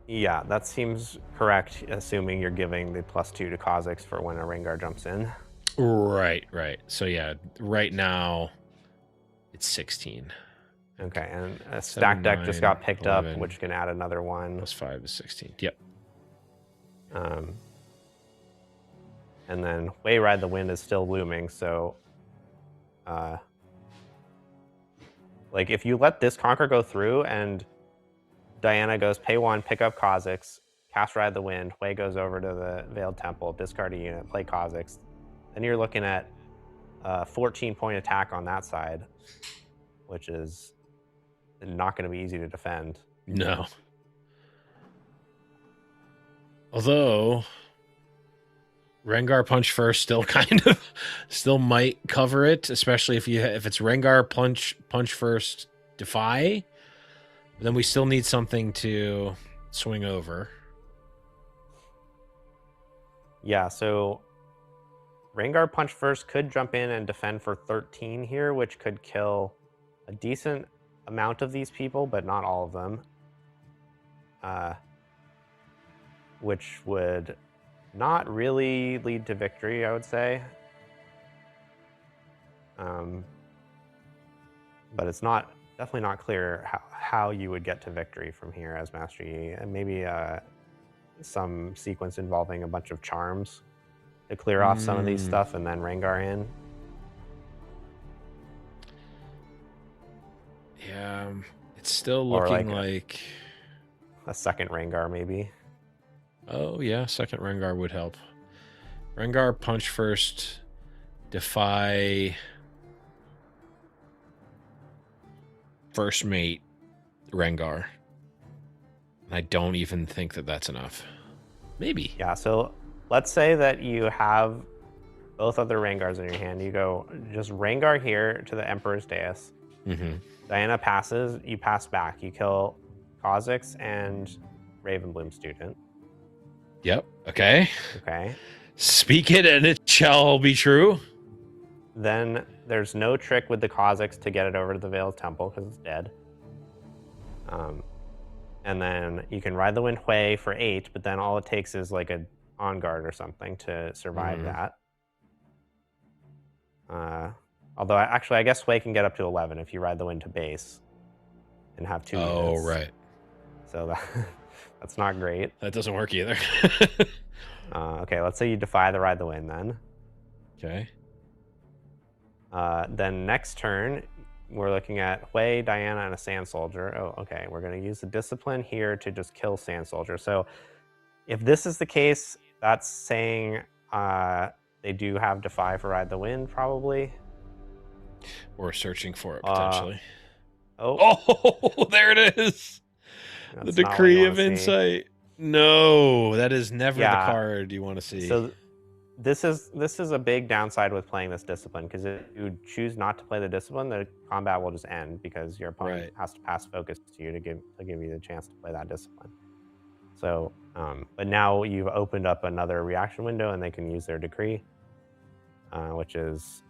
Yeah, that seems correct, assuming you're giving the +2 to Kha'Zix for when a Rengar jumps in. Right. So yeah, right now it's 16. Okay, and a stack deck just got picked 11, up, which can add another 1. +5 is 16. Yep. And then Wei Ride the Wind is still looming, so if you let this Conquer go through and Diana goes pay 1, pick up Kha'Zix, cast Ride the Wind, Wei goes over to the Veiled Temple, discard a unit, play Kha'Zix, then you're looking at a 14-point attack on that side, which is not going to be easy to defend. No. Although Rengar Punch First still might cover it, especially if it's Rengar Punch First Defy. Then we still need something to swing over. Yeah, so Rengar Punch First could jump in and defend for 13 here, which could kill a decent amount of these people, but not all of them. Which would not really lead to victory, I would say. But it's definitely not clear how you would get to victory from here as Master Yi, and maybe some sequence involving a bunch of charms to clear off some of these stuff, and then Rengar in. Yeah, it's still looking like a second Rengar, maybe. Oh yeah, second Rengar would help. Rengar Punch First, defy first mate Rengar. I don't even think that that's enough. Maybe. Yeah, so let's say that you have both other Rengars in your hand. You go just Rengar here to the Emperor's Dais. Diana passes, you pass back. You kill Kha'Zix and Ravenbloom Student. Yep. Okay. Okay. Speak it and it shall be true. Then there's no trick with the Kha'Zix to get it over to the Veiled Temple because it's dead. And then you can ride the Wind Hui for 8, but then all it takes is like a On Guard or something to survive that. Although actually, I guess Hui can get up to 11 if you ride the Wind to base and have 2 units. Oh, right. So that's not great. That doesn't work either. Okay, let's say you defy the Ride the Wind then. Okay. Then next turn, we're looking at Hui, Diana, and a Sand Soldier. Oh, okay. We're going to use the Discipline here to just kill Sand Soldier. So if this is the case, that's saying they do have Defy for Ride the Wind, probably. Or searching for it, potentially. Oh, there it is. The Decree of Insight. No, that is never the card you want to see. So this is a big downside with playing this Discipline, because if you choose not to play the Discipline, the combat will just end because your opponent has to pass focus to you to give you the chance to play that Discipline. So, but now you've opened up another reaction window, and they can use their Decree, which is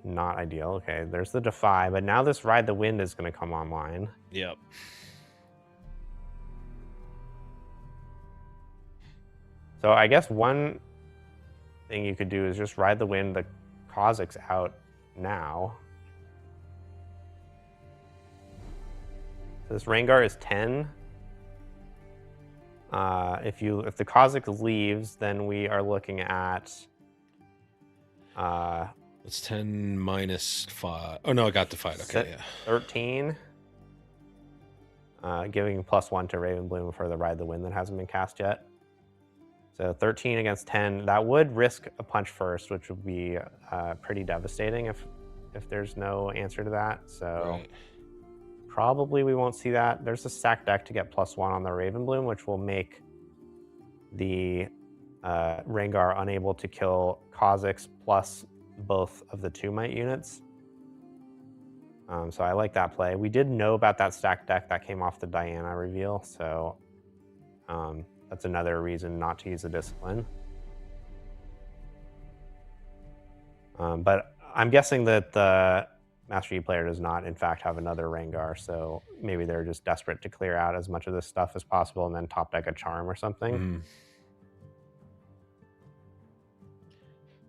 not ideal. Okay, there's the Defy, but now this Ride the Wind is going to come online. Yep. So I guess one thing you could do is just Ride the Wind the Kha'Zix out now. So this Rengar is 10. If the Kha'Zix leaves, then we are looking at it's 10 minus 5. Oh no, I got defied. Okay, yeah. 13. Giving +1 to Ravenbloom for the Ride the Wind that hasn't been cast yet. So 13 against 10. That would risk a Punch First, which would be pretty devastating if there's no answer to that. So probably we won't see that. There's a stack deck to get +1 on the Ravenbloom, which will make the Rengar unable to kill Kha'Zix plus both of the 2-mite units. So I like that play. We did know about that stack deck that came off the Diana reveal, so that's another reason not to use the Discipline. But I'm guessing that the Master Yi player does not, in fact, have another Rengar, so maybe they're just desperate to clear out as much of this stuff as possible and then top deck a Charm or something.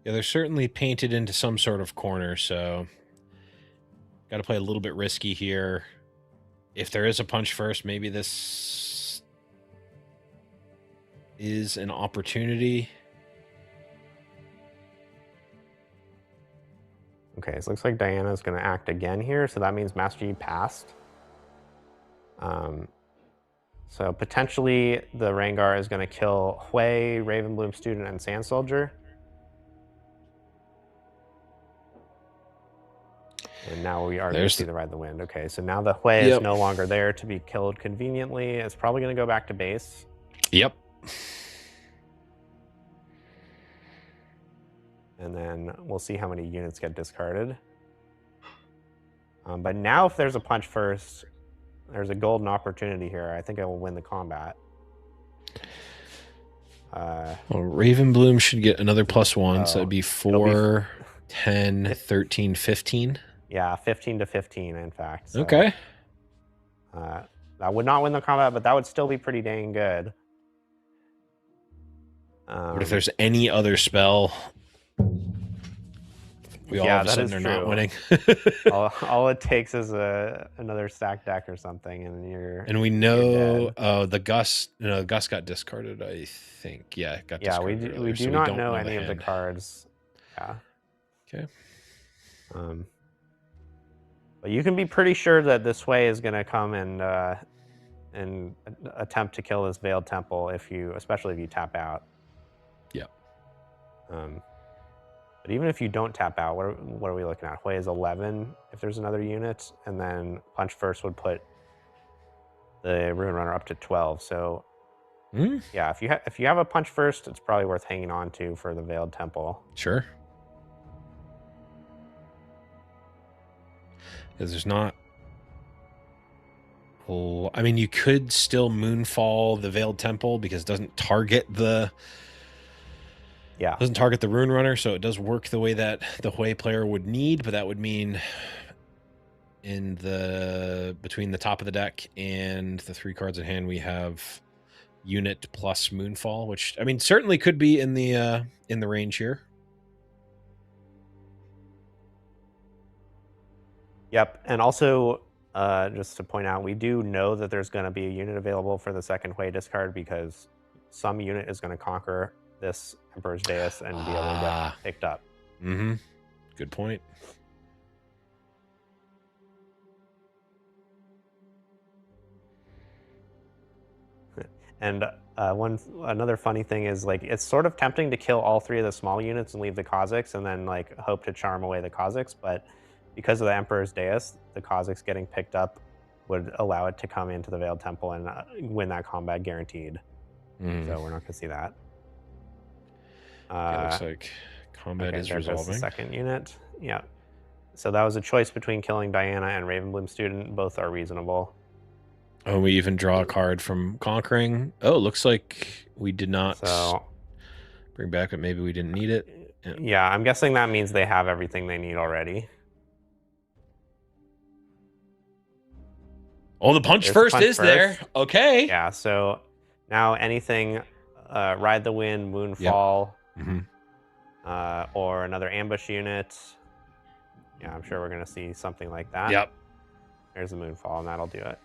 Yeah, they're certainly painted into some sort of corner, so got to play a little bit risky here. If there is a Punch First, maybe this is an opportunity. Okay, so it looks like Diana's going to act again here, so that means Master Yi passed. So potentially the Rengar is going to kill Hui, Ravenbloom Student, and Sand Soldier. And now we are going to see the Ride the Wind. Okay, so now the Hui is no longer there to be killed conveniently. It's probably going to go back to base. Yep. And then we'll see how many units get discarded. But now if there's a Punch First, there's a golden opportunity here. I think I will win the combat. Ravenbloom should get another +1, so it'd be 4, 4, 10, 13, 15. Yeah, 15 to 15, in fact. So, okay. That would not win the combat, but that would still be pretty dang good. But if there's any other spell, we all of a sudden are not winning. all it takes is another stack deck or something, and you're. And we know the Gus. No, Gus got discarded. I think. Yeah, got discarded. Yeah, earlier, we do so not don't know any of the cards. Yeah. Okay. But you can be pretty sure that this way is going to come and attempt to kill this Veiled Temple especially if you tap out. Yeah. But even if you don't tap out, what are we looking at? Hui is 11 if there's another unit, and then Punch First would put the Ruin Runner up to 12. So yeah, if you have a Punch First, it's probably worth hanging on to for the Veiled Temple. Sure. Because there's not. Well, I mean, you could still Moonfall the Veiled Temple because it doesn't target the. Yeah. Doesn't target the Rune Runner, so it does work the way that the Hui player would need, but that would mean between the top of the deck and the 3 cards in hand, we have unit plus Moonfall, which I mean certainly could be in the range here. Yep, and also just to point out, we do know that there's going to be a unit available for the second Hui discard because some unit is going to conquer this Emperor's Dais and be able to get picked up. Mm-hmm. Good point. And another funny thing is, like, it's sort of tempting to kill all 3 of the small units and leave the Kha'Zix and then like hope to charm away the Kha'Zix, but because of the Emperor's Dais, the Kha'Zix getting picked up would allow it to come into the Veiled Temple and win that combat guaranteed. So we're not going to see that. It looks like combat is resolving. The second unit. Yeah. So that was a choice between killing Diana and Ravenbloom Student. Both are reasonable. Oh, we even draw a card from Conquering. Oh, looks like we did not bring back, but maybe we didn't need it. Yeah, I'm guessing that means they have everything they need already. Oh, the Punch First is there. Okay. Yeah, so now anything Ride the Wind, Moonfall, or another ambush unit. Yeah, I'm sure we're going to see something like that. Yep. There's the Moonfall, and that'll do it.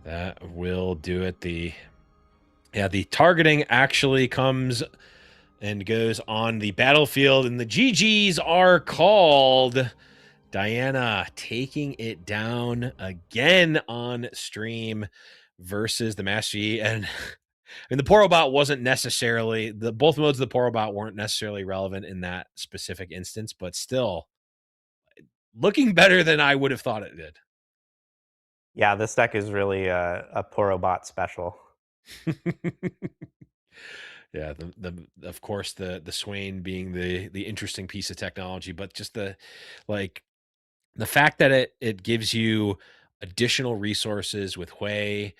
That will do it. The targeting actually comes and goes on the battlefield, and the GGs are called. Diana taking it down again on stream versus the Master Yi. And I mean, the Porobot wasn't necessarily, both modes of the Porobot weren't necessarily relevant in that specific instance, but still looking better than I would have thought it did. Yeah, this deck is really a Porobot special. Yeah, of course the Swain being the interesting piece of technology, but just the fact that it gives you additional resources with Hui,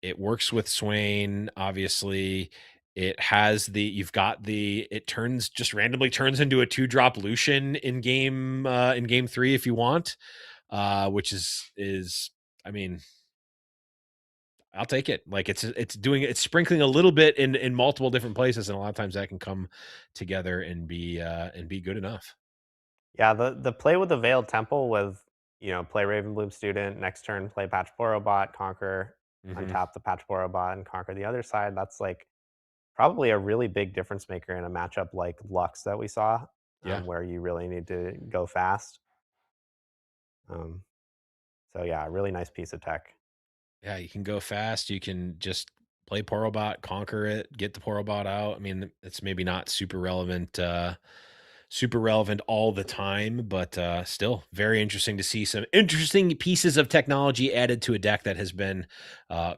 it works with Swain, obviously. It has it just randomly turns into a 2-drop Lucian in game 3 if you want, which is I mean, I'll take it. Like it's sprinkling a little bit in multiple different places, and a lot of times that can come together and be good enough. Yeah, the play with the Veiled Temple with, play Ravenbloom Student, next turn play Patch Porobot, conquer, untap the Patch Porobot, and conquer the other side. That's like probably a really big difference maker in a matchup like Lux that we saw, where you really need to go fast. So yeah, a really nice piece of tech. Yeah, you can go fast. You can just play Porobot, conquer it, get the Porobot out. I mean, it's maybe not super relevant all the time, but still very interesting to see some interesting pieces of technology added to a deck that has been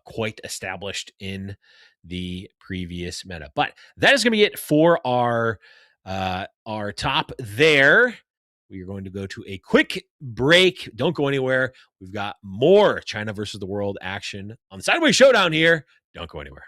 quite established in the previous meta. But that is going to be it for our top there. We are going to go to a quick break. Don't go anywhere. We've got more China versus the World action on the Sideways Showdown here. Don't go anywhere.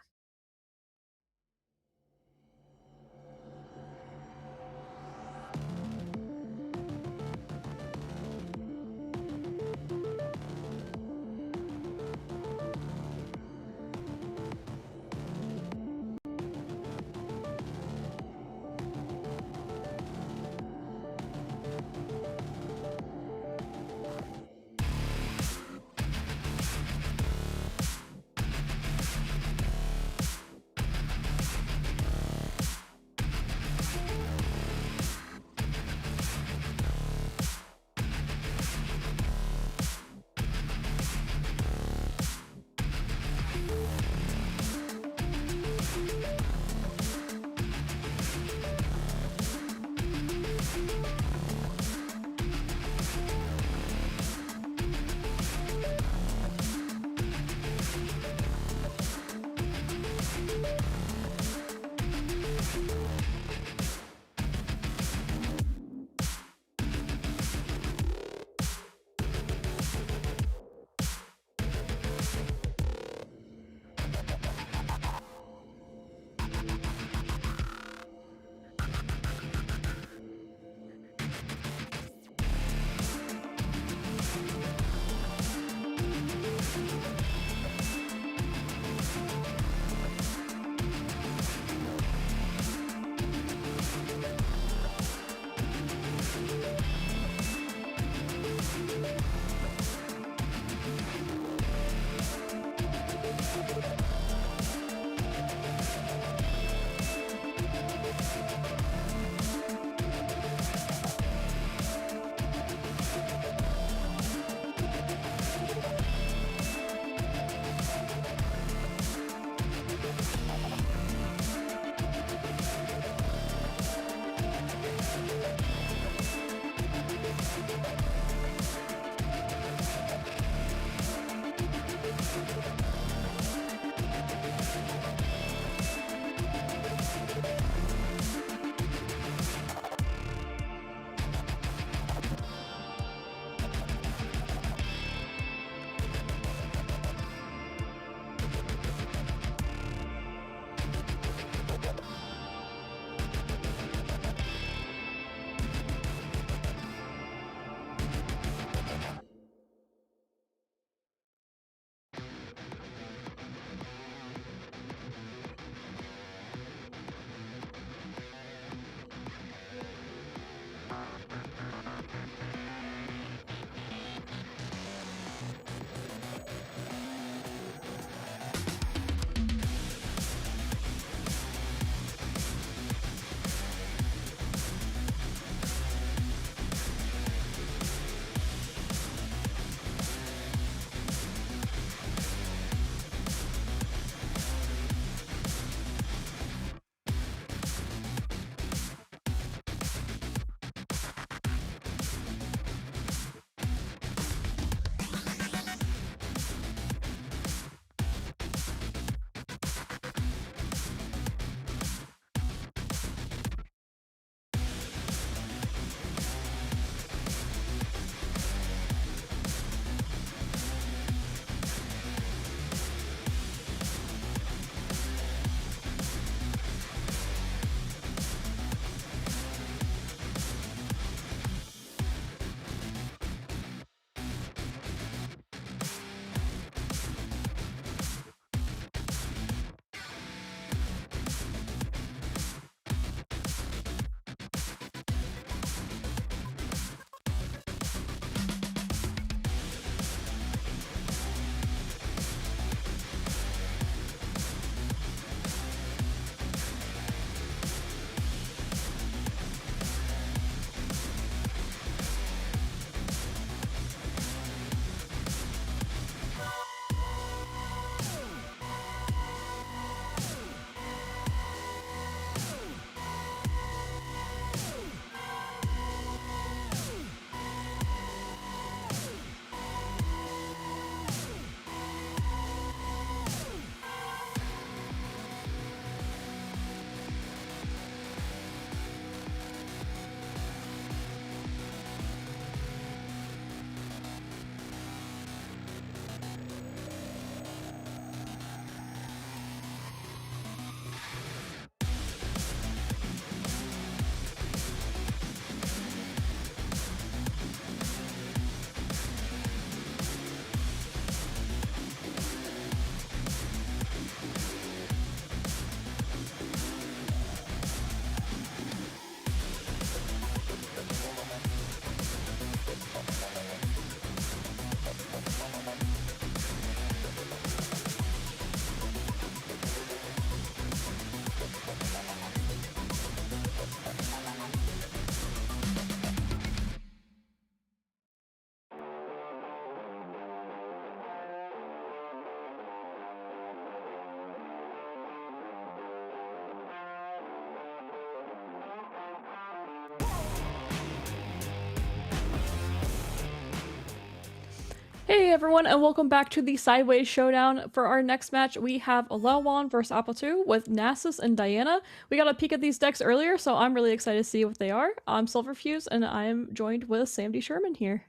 Hey everyone, and welcome back to the Sideways Showdown. For our next match, we have Rowan versus Aipotu with Nasus and Diana. We got a peek at these decks earlier, so I'm really excited to see what they are. I'm Silverfuse, and I'm joined with Sam D. Sherman here.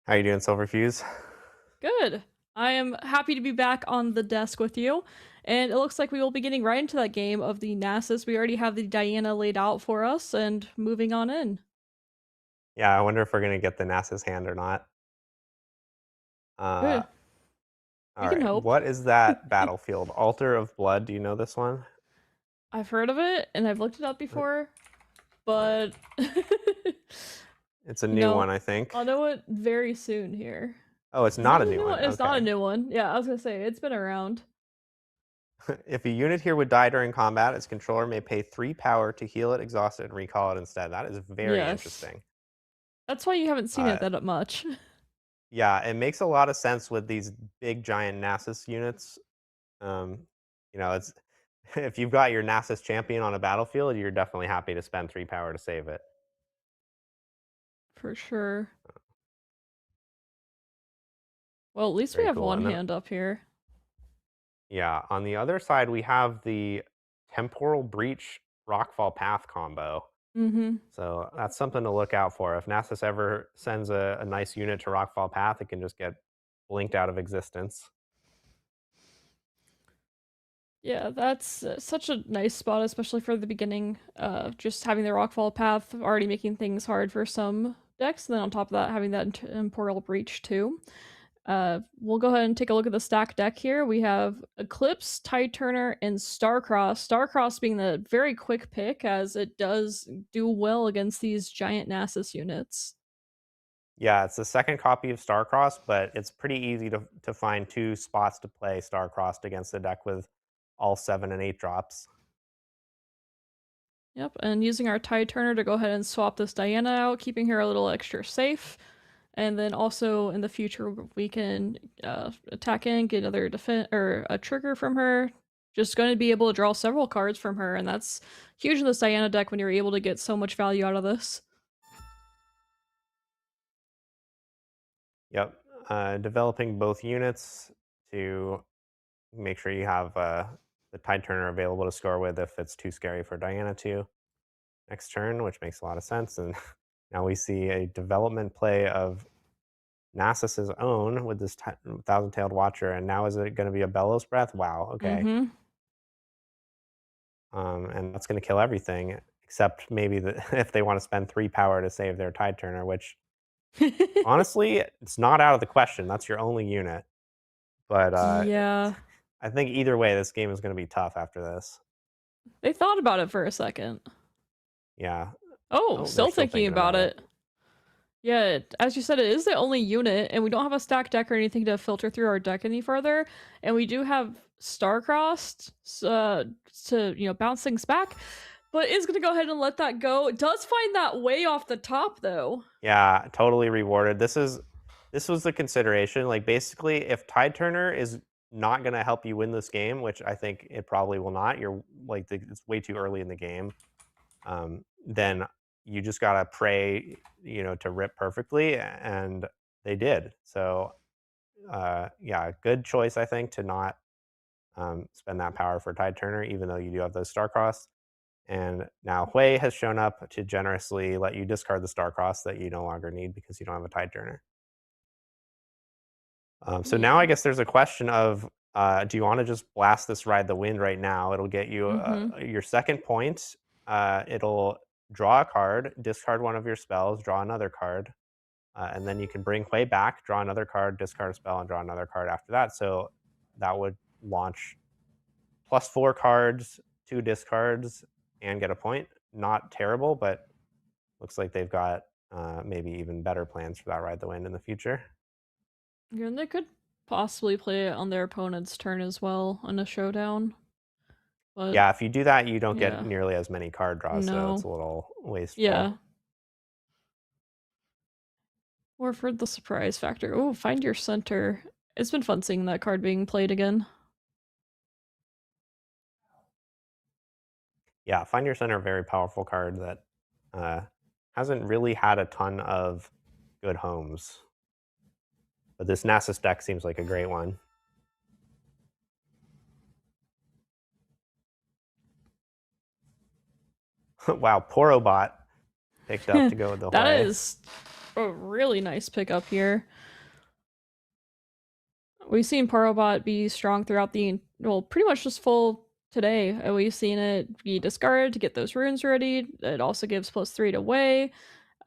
How you doing, Silverfuse? Good. I am happy to be back on the desk with you, and it looks like we will be getting right into that game of the Nasus. We already have the Diana laid out for us, and moving on in. Yeah, I wonder if we're gonna get the Nasus hand or not. Good. All We can right, hope. what is that battlefield? Altar of Blood. Do you know this one? I've heard of it, and I've looked it up before, but It's a you new know, one, I think. I'll know it very soon here. Oh, it's Is it not a a new new one. one? It's not a Okay. new one. Yeah, I was gonna say it's been around. If a unit here would die during combat, its controller may pay 3 power to heal it, exhaust it, and recall it instead. That is very Yes. interesting. That's why you haven't seen it Uh, that much. yeah, it makes a lot of sense with these big giant Nasus units. Um, it's if you've got your Nasus champion on a battlefield, you're definitely happy to spend 3 power to save it. For sure. Well, at least we Very have cool. one And then, hand up here. yeah, on the other side, we have the Temporal Breach Rockfall Path combo. Mm-hmm. So that's something to look out for. If Nasus ever sends a nice unit to Rockfall Path, it can just get blinked out of existence. Yeah, that's such a nice spot, especially for the beginning. Just having the Rockfall path already making things hard for some decks, and then on top of that, having that Temporal Breach too. We'll go ahead and take a look at the stack deck here. We have Eclipse, Tide Turner, and Starcross. Starcross being the very quick pick, as it does do well against these giant Nasus units. Yeah, it's the second copy of Starcross, but it's pretty easy to find 2 spots to play Starcrossed against a deck with all 7 and 8 drops. Yep, and using our Tide Turner to go ahead and swap this Diana out, keeping her a little extra safe. And then also in the future, we can attack in, get another defense or a trigger from her. Just going to be able to draw several cards from her, and that's huge in this Diana deck when you're able to get so much value out of this. Yep. Developing both units to make sure you have the Tide Turner available to score with if it's too scary for Diana to. Next turn, which makes a lot of sense. And now we see a development play of Nasus's own with this Thousand-Tailed Watcher. And now is it going to be a Bellows Breath? Wow, okay. Mm-hmm. And that's going to kill everything, except maybe if they want to spend 3 power to save their Tide Turner, which honestly, it's not out of the question. That's your only unit. But Yeah, I think either way, this game is going to be tough after this. they thought about it for a second. Yeah. Oh, Oh, they're still still thinking thinking about about it. Yeah, as you said, it is the only unit, and we don't have a stack deck or anything to filter through our deck any further. And we do have Starcrossed to bounce things back, but is gonna go ahead and let that go. It does find that way off the top though. Yeah, totally rewarded. This was the consideration. Like basically, if Tide Turner is not going to help you win this game, which I think it probably will not, you're like it's way too early in the game. Then you just gotta pray, to rip perfectly, and they did. So, yeah, good choice I think to not spend that power for Tide Turner, even though you do have those Starcross. And now Hui has shown up to generously let you discard the Starcross that you no longer need because you don't have a Tide Turner. So now I Yeah. guess there's a question of do you want to just blast this Ride the Wind right now? It'll get you Mm-hmm. your second point. It'll draw a card, discard one of your spells, draw another card, and then you can bring Hui back, draw another card, discard a spell, and draw another card after that. So that would launch +4 cards, 2 discards, and get a point. Not terrible, but looks like they've got maybe even better plans for that Ride the Wind in the future. Yeah, and they could possibly play it on their opponent's turn as well in a showdown. But Yeah, if you do that, you don't get yeah, nearly as many card draws, so it's no. a little wasteful. Yeah. Or for the surprise factor. Oh, find your center. It's been fun seeing that card being played again. Yeah, Find Your Center, a very powerful card that hasn't really had a ton of good homes. But this Nasus deck seems like a great one. Wow, Porobot picked up to go with the That Hui. is a really nice pickup here. We've seen Porobot be strong throughout the, well, pretty much just full today. We've seen it be discarded to get those runes ready. It also gives +3 to Wei.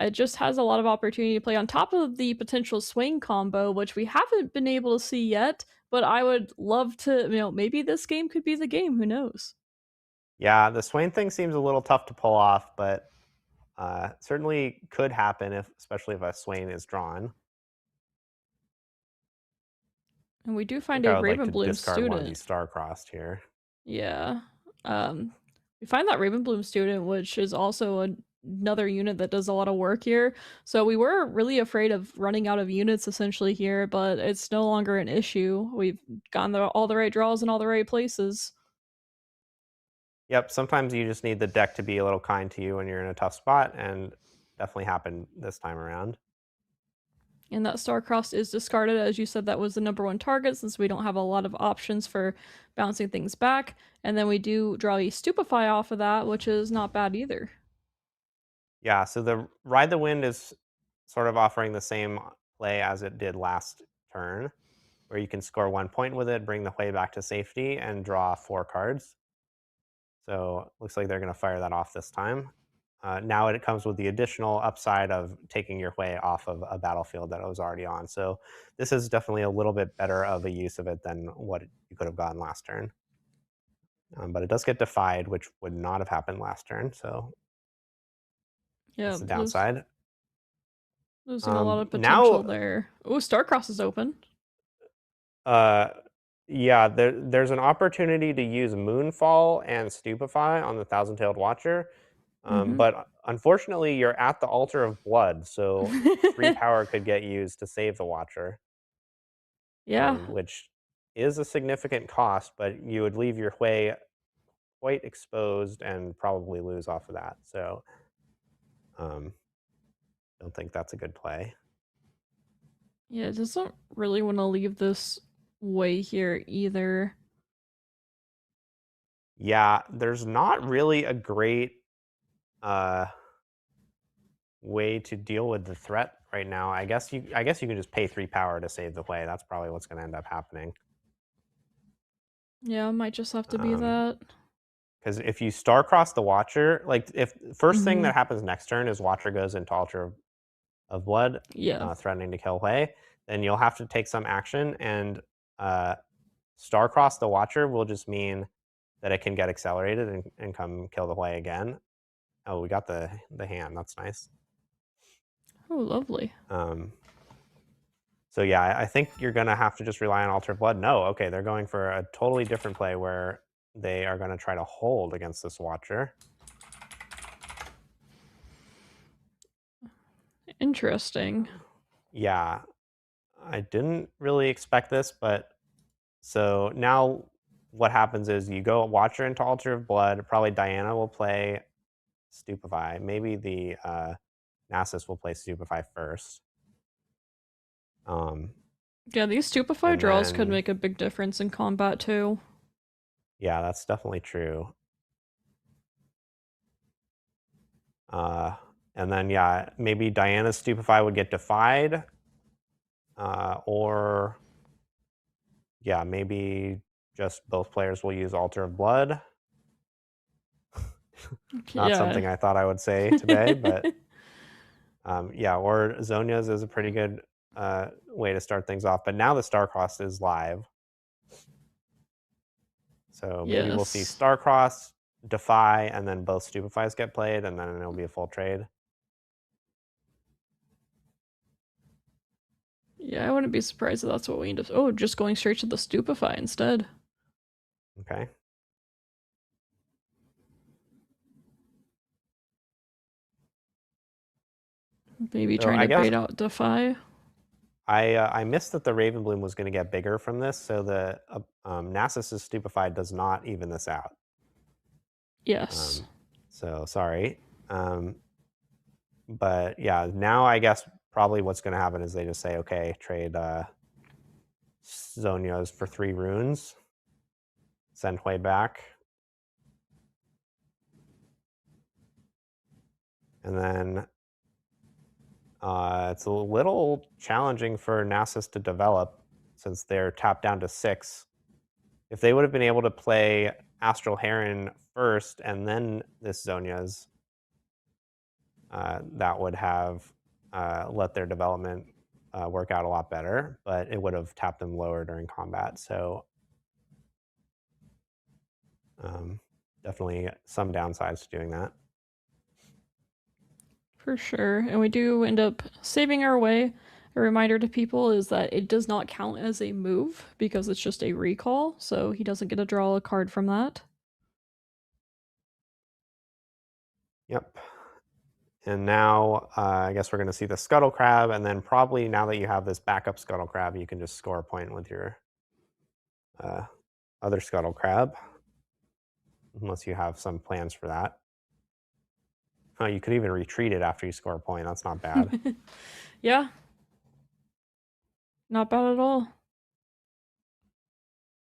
It just has a lot of opportunity to play on top of the potential Swain combo, which we haven't been able to see yet, but I would love to, maybe this game could be the game, who knows? Yeah, the Swain thing seems a little tough to pull off, but certainly could happen, especially if a Swain is drawn. And we do I find think I a would like to Ravenbloom discard one of student. these star-crossed here. Yeah. We find that Ravenbloom student, which is also another unit that does a lot of work here. So we were really afraid of running out of units essentially here, but it's no longer an issue. We've gotten all the right draws in all the right places. Yep, sometimes you just need the deck to be a little kind to you when you're in a tough spot, and definitely happened this time around. And that Starcrossed is discarded. As you said, that was the #1 target since we don't have a lot of options for bouncing things back. And then we do draw a Stupefy off of that, which is not bad either. Yeah, so the Ride the Wind is sort of offering the same play as it did last turn, where you can score 1 point with it, bring the Hui back to safety, and draw 4 cards. So looks like they're going to fire that off this time. Now it comes with the additional upside of taking your Hui off of a battlefield that it was already on. So this is definitely a little bit better of a use of it than what you could have gotten last turn. But it does get defied, which would not have happened last turn. So Yeah, that's the downside. losing a lot of potential Now, there. Oh, Starcross is open. yeah, there's an opportunity to use Moonfall and Stupefy on the Thousand-Tailed Watcher. But unfortunately, you're at the Altar of Blood, so 3 power could get used to save the Watcher. Yeah. Which is a significant cost, but you would leave your Hui quite exposed and probably lose off of that. So, don't think that's a good play. Yeah, it doesn't really want to leave this way here either. Yeah, there's not really a great way to deal with the threat right now. I guess you can just pay 3 power to save the Hui. That's probably what's going to end up happening. Yeah, might just have to be that. Because if you Starcross the Watcher, like if first thing that happens next turn is Watcher goes into Altar of Blood, Yeah. threatening to kill Hui, then you'll have to take some action, and Starcross the Watcher will just mean that it can get accelerated and come kill the Hui again. Oh, we got the hand. That's nice. Oh, lovely. So yeah, I think you're going to have to just rely on Altar of Blood. No, okay, they're going for a totally different play where they are going to try to hold against this Watcher. Interesting. Yeah, I didn't really expect this, but so now what happens is you go Watcher into Altar of Blood. Probably Diana will play Stupefy. Maybe the Nasus will play Stupefy first. Yeah, these Stupefy draws could make a big difference in combat too. Yeah, that's definitely true. And then, yeah, maybe Diana's Stupefy would get defied. Or, yeah, maybe just both players will use Altar of Blood. Not something I thought I would say today, but yeah, or Zonia's is a pretty good way to start things off. But now the Starcross is live. So maybe we'll see Starcross, Defy, and then both Stupefies get played, and then it'll be a full trade. Yeah, I wouldn't be surprised if that's what we end up. Oh, just going straight to the Stupefy instead. Okay. Maybe trying to bait out Defy. I missed that the Ravenbloom was going to get bigger from this, so the Nasus' Stupefy does not even this out. Yes. So sorry. But yeah, now I guess probably what's going to happen is they just say, okay, trade Zonias for 3 runes, send Hui back, and then it's a little challenging for Nasus to develop since they're tapped down to 6. If they would have been able to play Astral Heron first and then this Zonia's, that would have let their development work out a lot better, but it would have tapped them lower during combat. So definitely some downsides to doing that. For sure. And we do end up saving our way. A reminder to people is that it does not count as a move because it's just a recall, so he doesn't get to draw a card from that. Yep. And now I guess we're going to see the Scuttle Crab, and then probably now that you have this backup Scuttle Crab, you can just score a point with your other Scuttle Crab, unless you have some plans for that. Oh, you could even retreat it after you score a point. That's not bad. Yeah. Not bad at all.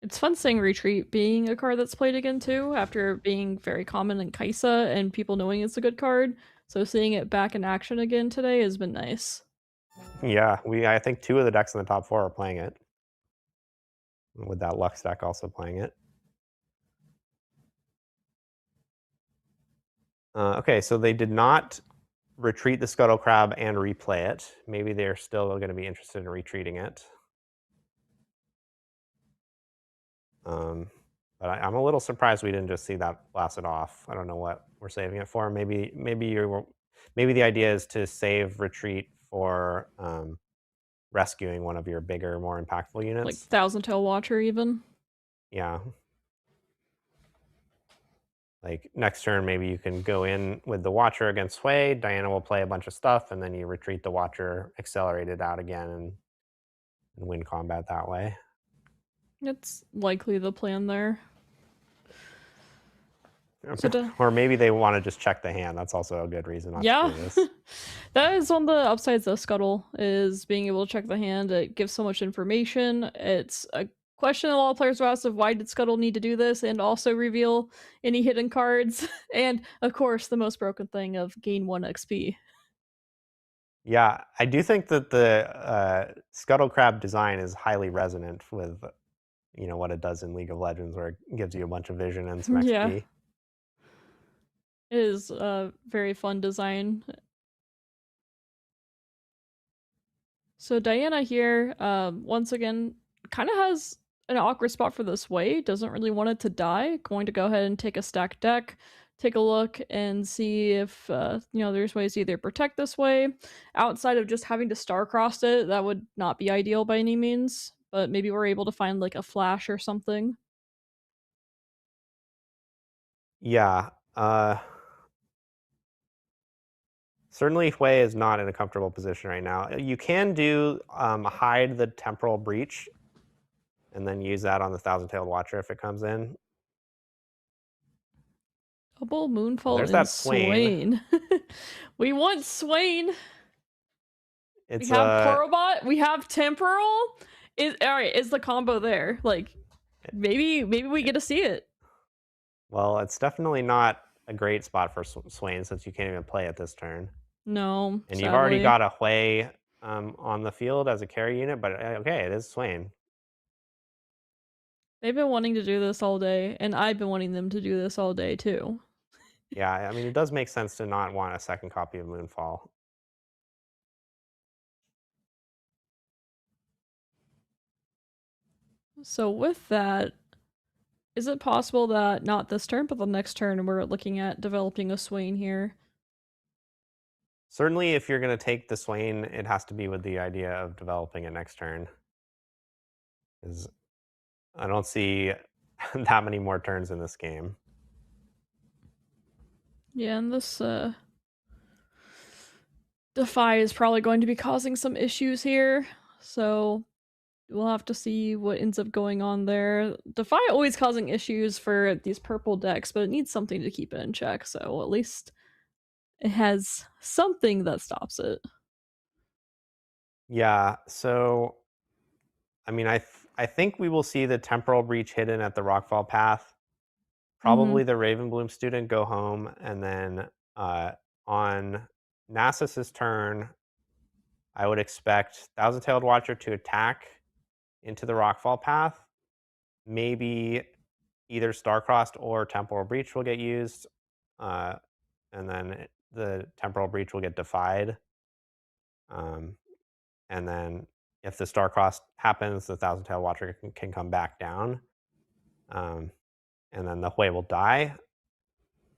It's fun seeing Retreat being a card that's played again too, after being very common in Kaisa and people knowing it's a good card. So seeing it back in action again today has been nice. Yeah, I think 2 of the decks in the top 4 are playing it, with that Lux deck also playing it. Okay, so they did not retreat the Scuttle Crab and replay it. Maybe they're still going to be interested in retreating it. But I'm a little surprised we didn't just see that blasted off. I don't know what we're saving it for. Maybe the idea is to save retreat for rescuing one of your bigger, more impactful units. Like Thousand Tail Watcher even. Yeah. Like next turn, maybe you can go in with the Watcher against Sway. Diana will play a bunch of stuff, and then you retreat the Watcher, accelerate it out again, and win combat that way. It's likely the plan there. Or maybe they want to just check the hand. That's also a good reason not to do this. That is one of the upsides of Scuttle, is being able to check the hand. It gives so much information. It's a question a lot of players will ask of why did Scuttle need to do this and also reveal any hidden cards. And of course, the most broken thing of gain 1 XP. Yeah, I do think that the Scuttle Crab design is highly resonant with what it does in League of Legends, where it gives you a bunch of vision and some XP. Yeah. It is a very fun design. So Diana here, once again, kind of has an awkward spot for this Way. Doesn't really want it to die. Going to go ahead and take a stacked deck, take a look and see if there's ways to either protect this Way outside of just having to star-cross it. That would not be ideal by any means, but maybe we're able to find like a flash or something. Yeah. Certainly Hui is not in a comfortable position right now. You can do hide the Temporal Breach and then use that on the Thousand-Tailed Watcher if it comes in. Double Moonfall There's and that Swain. We want Swain. We have Porobot. We have Temporal. All right, is the combo there? Like, maybe we get to see it. Well, it's definitely not a great spot for Swain since you can't even play it this turn. No, and sadly. You've already got a Hui on the field as a carry unit, but okay, it is Swain. They've been wanting to do this all day, and I've been wanting them to do this all day too. Yeah, I mean, it does make sense to not want a second copy of Moonfall. So with that, is it possible that not this turn, but the next turn we're looking at developing a Swain here? Certainly, if you're going to take the Swain, it has to be with the idea of developing it next turn. Because I don't see that many more turns in this game. Yeah, and this Defy is probably going to be causing some issues here, so we'll have to see what ends up going on there. Defy always causing issues for these purple decks, but it needs something to keep it in check, so at least it has something that stops it. Yeah, so I mean, I think we will see the Temporal Breach hidden at the Rockfall Path. Mm-hmm. Probably the Ravenbloom student go home, and then on Nasus's turn, I would expect Thousand-Tailed Watcher to attack into the Rockfall Path. Maybe either Starcrossed or Temporal Breach will get used, uh, and then the Temporal Breach will get defied. Um, and then if the Starcrossed happens, the Thousand-Tailed Watcher can come back down. Um, and then the Hui will die.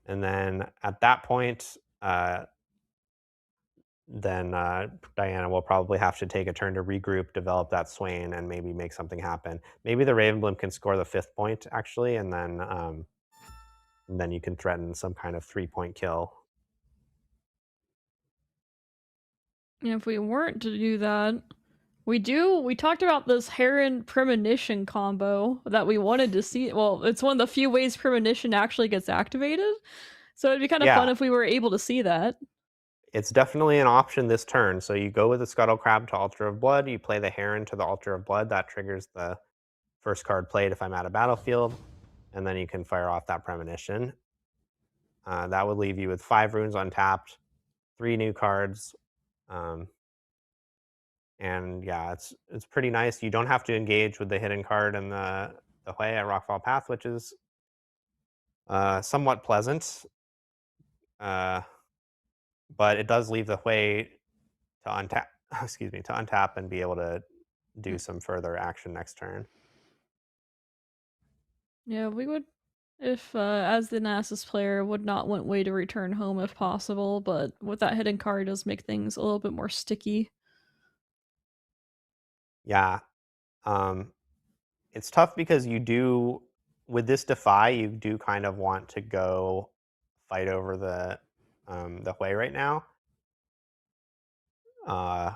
And then at that point, then Diana will probably have to take a turn to regroup, develop that Swain, and maybe make something happen. Maybe the Ravenbloom can score the 5th point, actually, and then you can threaten some kind of 3-point kill. And if we weren't to do that, we talked about this Heron Premonition combo that we wanted to see. Well, it's one of the few ways Premonition actually gets activated. So it'd be kind of fun Yeah, if we were able to see that. it's definitely an option this turn. So you go with the Scuttle Crab to Altar of Blood, you play the Heron to the Altar of Blood, that triggers the first card played if I'm at a battlefield, and then you can fire off that Premonition. That would leave you with 5 runes untapped, 3 new cards, and yeah, it's pretty nice. You don't have to engage with the hidden card and the Hui at Rockfall Path, which is somewhat pleasant, uh, but it does leave the Hui to untap. Excuse me, to untap and be able to do some further action next turn. Yeah, we would, if as the Nasus player, would not want way to return home if possible, but with that hidden card, it does make things a little bit more sticky. Yeah, it's tough because you do with this defy, you do kind of want to go fight over the Hui right now, uh,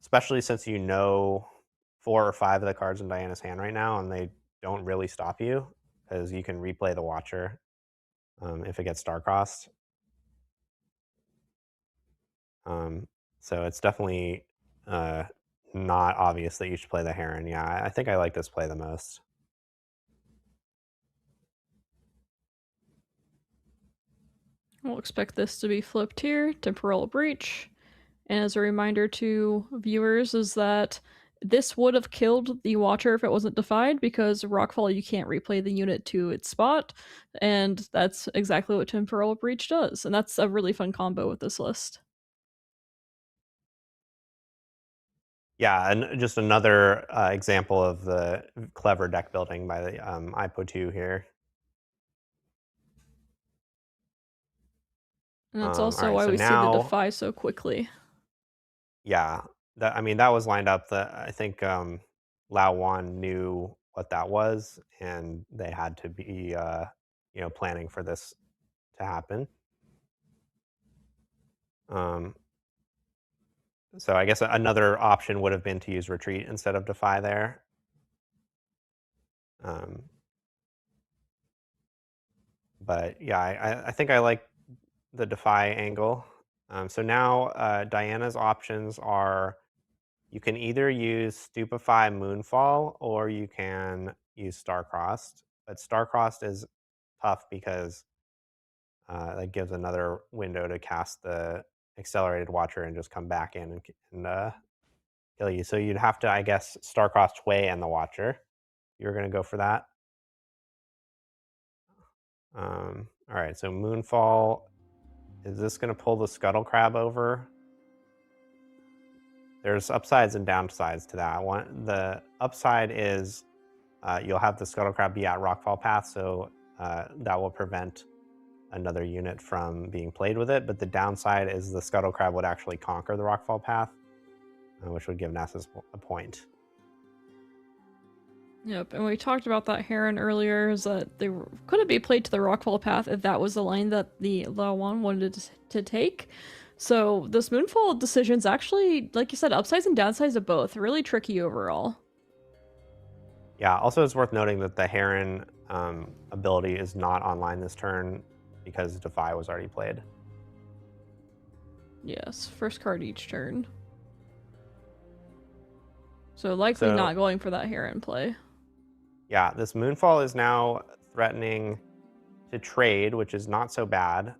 especially since you know 4 or 5 of the cards in Diana's hand right now, and they don't really stop you because you can replay the Watcher if it gets star-crossed. So it's definitely uh, not obvious that you should play the Heron. Yeah, I think I like this play the most. We'll expect this to be flipped here, Temporal Breach. And as a reminder to viewers is that this would have killed the Watcher if it wasn't defied, because Rockfall, you can't replay the unit to its spot, and that's exactly what Temporal Breach does, and that's a really fun combo with this list. Yeah, and just another example of the clever deck building by the IPO2 here. And that's All also right, why so we see the now, defy so quickly. yeah, that was lined up. That I think Lao Wan knew what that was, and they had to be planning for this to happen. Um, so I guess another option would have been to use retreat instead of defy there. Um, but yeah, I think I like the defy angle. So now Diana's options are you can either use Stupefy Moonfall or you can use Starcrossed. But Starcrossed is tough because that gives another window to cast the Accelerated Watcher and just come back in and kill you. So you'd have to, I guess, Starcrossed Hui and the Watcher. You're going to go for that. All right, so Moonfall. Is this going to pull the Scuttle Crab over? There's upsides and downsides to that. The upside is you'll have the Scuttle Crab be at Rockfall Path, so that will prevent another unit from being played with it. But the downside is the Scuttle Crab would actually conquer the Rockfall Path, which would give Nasus a point. Yep, and we talked about that Heron earlier, is that they couldn't be played to the Rockfall Path if that was the line that the Lao Wan wanted to take. So this Moonfall decision's actually, like you said, upsides and downsides of both. Really tricky overall. Yeah, also it's worth noting that the Heron ability is not online this turn because Defy was already played. Yes, first card each turn. So likely So- not going for that Heron play. Yeah, this Moonfall is now threatening to trade, which is not so bad.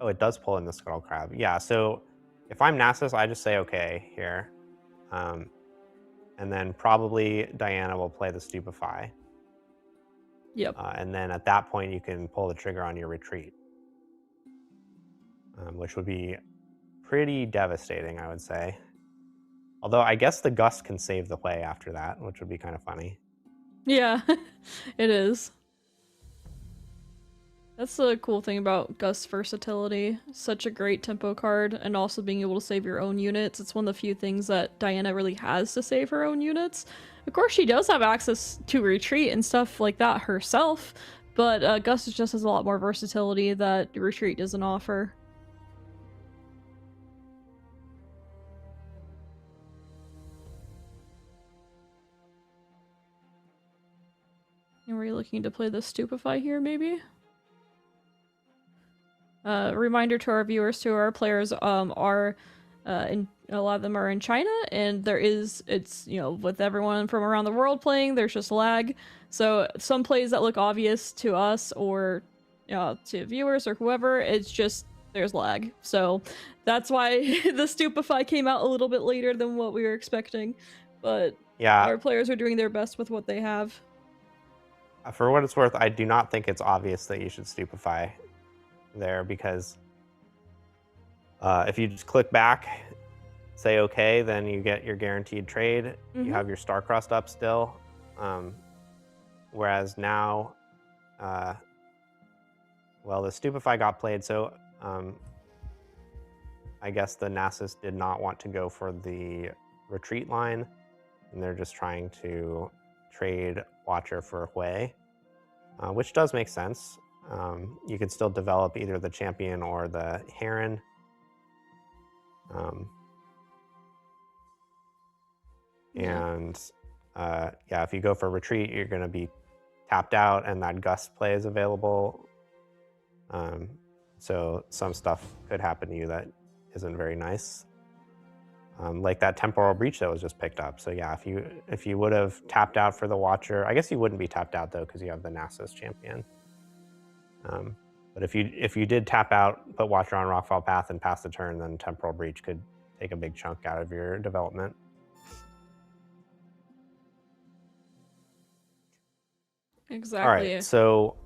Oh, it does pull in the Scuttle Crab. Yeah, so if I'm Nasus, I just say okay here. And then probably Diana will play the Stupefy. Yep. And then at that point, you can pull the trigger on your retreat, which would be pretty devastating, I would say. Although I guess the Gust can save the play after that, which would be kind of funny. Yeah, it is. That's the cool thing about Gust's versatility. Such a great tempo card, and also being able to save your own units. It's one of the few things that Diana really has to save her own units. Of course, she does have access to retreat and stuff like that herself, but Gust just has a lot more versatility that retreat doesn't offer. And were you looking to play the Stupefy here, maybe? Reminder to our viewers too, our players are in a lot of them are in China, and it's with everyone from around the world playing, there's just lag. So some plays that look obvious to us or to viewers or whoever, it's just there's lag. So that's why the Stupefy came out a little bit later than what we were expecting. But Yeah, our players are doing their best with what they have. for what it's worth, I do not think it's obvious that you should Stupefy there, because if you just click back, say okay, then you get your guaranteed trade. You have your Starcrossed up still. Whereas now, well, the Stupefy got played, so I guess the Nasus did not want to go for the retreat line, and they're just trying to trade Watcher for Hui, which does make sense. You could still develop either the champion or the Heron. And yeah, if you go for retreat, you're going to be tapped out, and that Gust play is available. So some stuff could happen to you that isn't very nice. Like that Temporal Breach that was just picked up. So yeah, if you would have tapped out for the Watcher, I guess you wouldn't be tapped out though, because you have the Nasus champion. But if you did tap out, put Watcher on Rockfall Path and pass the turn, then Temporal Breach could take a big chunk out of your development. Exactly. All right, so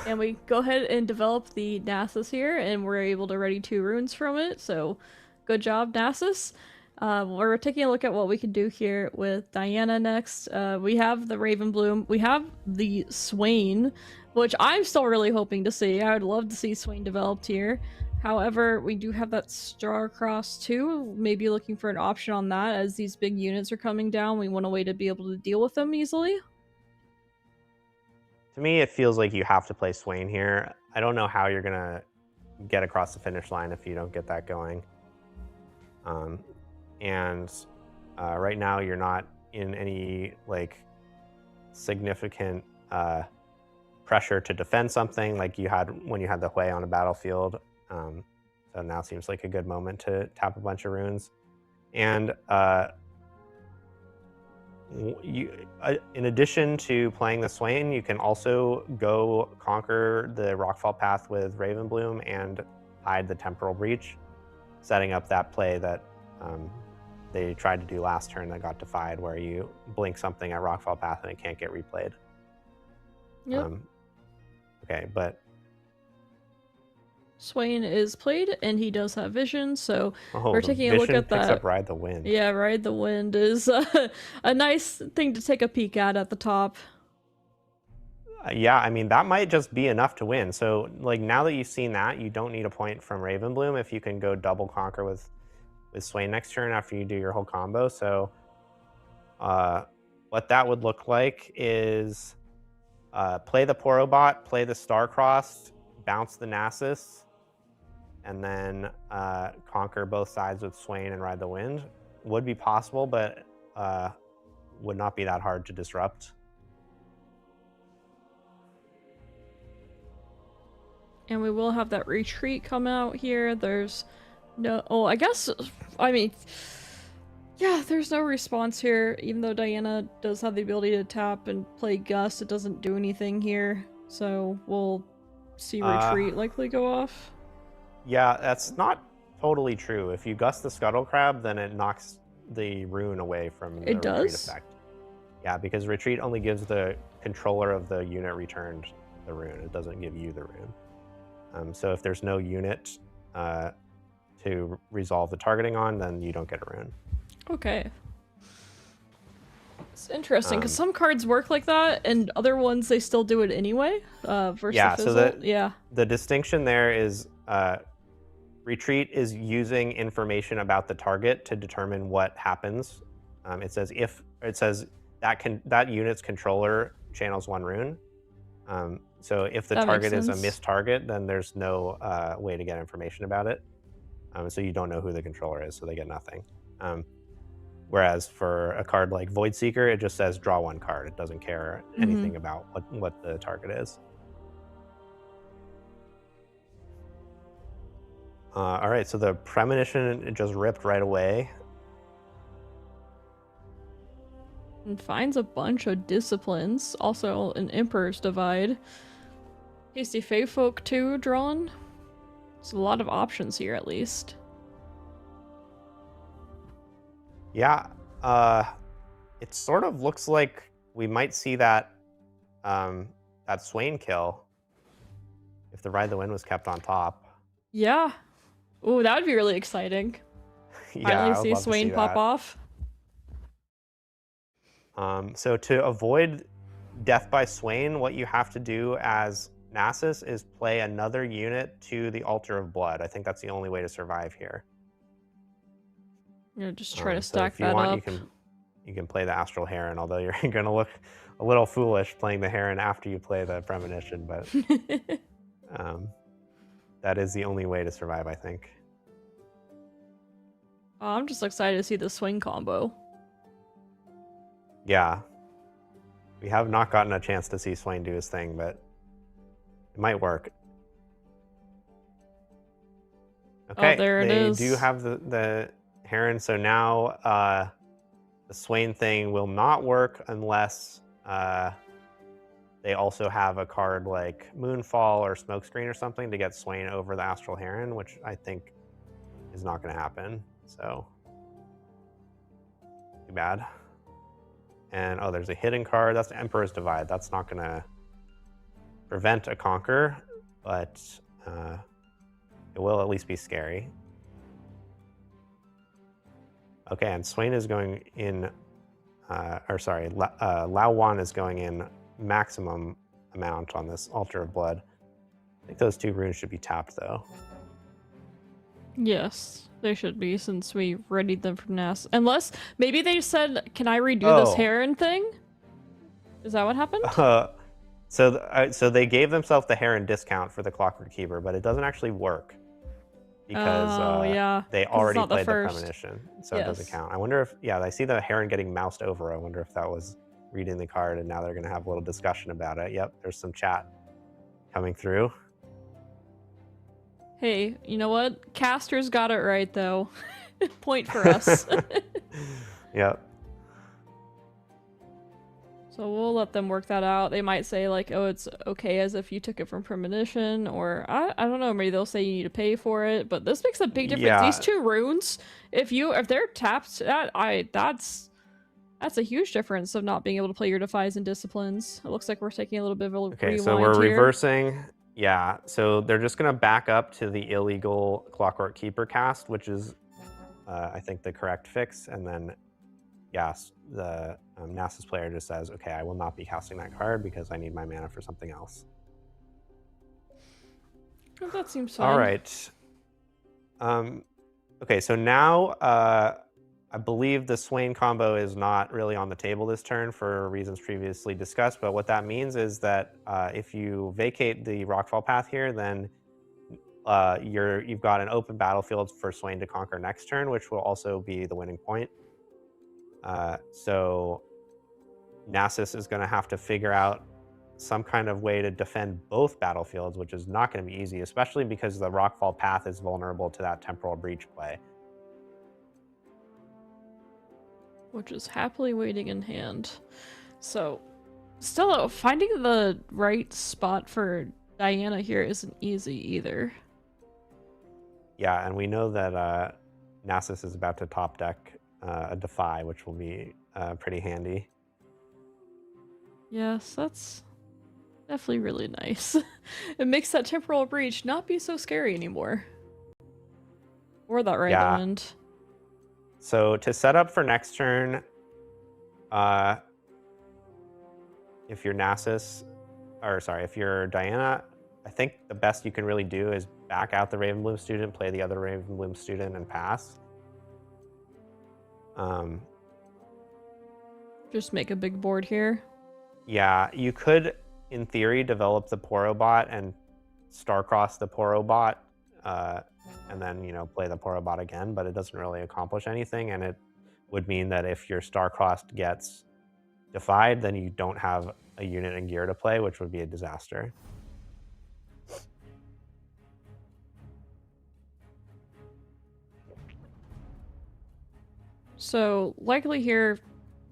and we go ahead and develop the Nasus here, and we're able to ready 2 runes from it, so good job, Nasus. We're taking a look at what we can do here with Diana next. We have the Ravenbloom, we have the Swain, which I'm still really hoping to see. I would love to see Swain developed here. However, we do have that Starcross too, maybe looking for an option on that. As these big units are coming down, we want a way to be able to deal with them easily. to me, it feels like you have to play Swain here. I don't know how you're gonna get across the finish line if you don't get that going. And right now, you're not in any like significant pressure to defend something like you had when you had the Hui on a battlefield. So now seems like a good moment to tap a bunch of runes. And in addition to playing the Swain, you can also go conquer the Rockfall Path with Ravenbloom and hide the Temporal Breach, setting up that play that they tried to do last turn that got defied, where you blink something at Rockfall Path and it can't get replayed. Yep. Okay, but Swain is played, and he does have vision, so we're taking a look at picks that. Up Ride the Wind. Yeah, Ride the Wind is a nice thing to take a peek at the top. Yeah, I mean, that might just be enough to win. So, like, now that you've seen that, you don't need a point from Ravenbloom if you can go double conquer with Swain next turn after you do your whole combo. So, what that would look like is play the Porobot, play the Starcrossed, bounce the Nasus, and then conquer both sides with Swain and Ride the Wind. Would be possible, but would not be that hard to disrupt. And we will have that retreat come out here. There's no... Oh, I guess... I mean... Yeah, there's no response here. Even though Diana does have the ability to tap and play Gust, it doesn't do anything here. So we'll see Retreat likely go off. Yeah, that's not totally true. If you Gust the Scuttle Crab, then it knocks the rune away from the It retreat does? effect. Yeah, because retreat only gives the controller of the unit returned the rune. It doesn't give you the rune. So if there's no unit to resolve the targeting on, then you don't get a rune. Okay. It's interesting because some cards work like that, and other ones they still do it anyway. Versus Yeah, the so Fizzle. the distinction there is retreat is using information about the target to determine what happens. It says that unit's controller channels 1 rune. So if the That makes target is a sense. missed target, then there's no way to get information about it. So you don't know who the controller is, so they get nothing. Whereas for a card like Void Seeker, it just says draw 1 card. It doesn't care anything about what the target is. All right, so the Premonition, it just ripped right away. And finds a bunch of disciplines. Also an Emperor's Divide. Hasty Fey Folk too drawn. There's a lot of options here at least. Yeah, it sort of looks like we might see that that Swain kill if the Ride the Wind was kept on top. Yeah. Ooh, that would be really exciting. Yeah, Finally I would see love to Swain see pop that. off. So to avoid death by Swain, what you have to do as Nasus is play another unit to the Altar of Blood. I think that's the only way to survive here. Yeah, just try to So stack if you that want, up. you can play the Astral Heron, although you're going to look a little foolish playing the Heron after you play the Premonition, but that is the only way to survive, I think. I'm just excited to see the swing combo. Yeah. We have not gotten a chance to see Swain do his thing, but it might work. Okay, there it is. They do have the Heron, so now the Swain thing will not work unless they also have a card like Moonfall or Smokescreen or something to get Swain over the Astral Heron, which I think is not going to happen. So, too bad. And oh, there's a hidden card. That's the Emperor's Divide. That's not going to prevent a conquer, but it will at least be scary. Okay, and Swain is going in, Lao Wan is going in maximum amount on this Altar of Blood. I think those 2 runes should be tapped, though. Yes, they should be, since we readied them from Nas. Unless, maybe they said, can I redo this Heron thing? Is that what happened? So they gave themselves the Heron discount for the Clockwork Keeper, but it doesn't actually work. Because they already played the Premonition, so it doesn't count. I wonder if, I see the Heron getting moused over. I wonder if that was reading the card, and now they're going to have a little discussion about it. Yep, there's some chat coming through. Hey, you know what? Caster's got it right, though. Point for us. Yep. So we'll let them work that out. They might say, like, oh, it's okay as if you took it from Premonition, or I don't know, maybe they'll say you need to pay for it, but this makes a big difference. Yeah. These 2 runes, if they're tapped, that's a huge difference of not being able to play your Defies and Disciplines. It looks like we're taking a little bit of a rewind so we're here. reversing. Yeah, so they're just going to back up to the illegal Clockwork Keeper cast, which is, I think, the correct fix, and then yes, the Nasus player just says, okay, I will not be casting that card because I need my mana for something else. Oh, that seems fine. All right. Okay, so now I believe the Swain combo is not really on the table this turn for reasons previously discussed, but what that means is that if you vacate the Rockfall path here, then you've got an open battlefield for Swain to conquer next turn, which will also be the winning point. So Nasus is going to have to figure out some kind of way to defend both battlefields, which is not going to be easy, especially because the Rockfall path is vulnerable to that Temporal Breach play. which is happily waiting in hand. So, still, finding the right spot for Diana here isn't easy either. Yeah, and we know that Nasus is about to top deck a Defy, which will be pretty handy. Yes, that's definitely really nice. It makes that temporal breach not be so scary anymore. Or that Ride the Wind. So to set up for next turn, if you're Nasus, if you're Diana, I think the best you can really do is back out the Ravenbloom student, play the other Ravenbloom student, and pass. Just make a big board here. Yeah, you could, in theory, develop the Poro bot and Starcross the Poro bot, and then, play the Poro bot again, but it doesn't really accomplish anything, and it would mean that if your Starcrossed gets defied, then you don't have a unit and gear to play, which would be a disaster. So, likely here,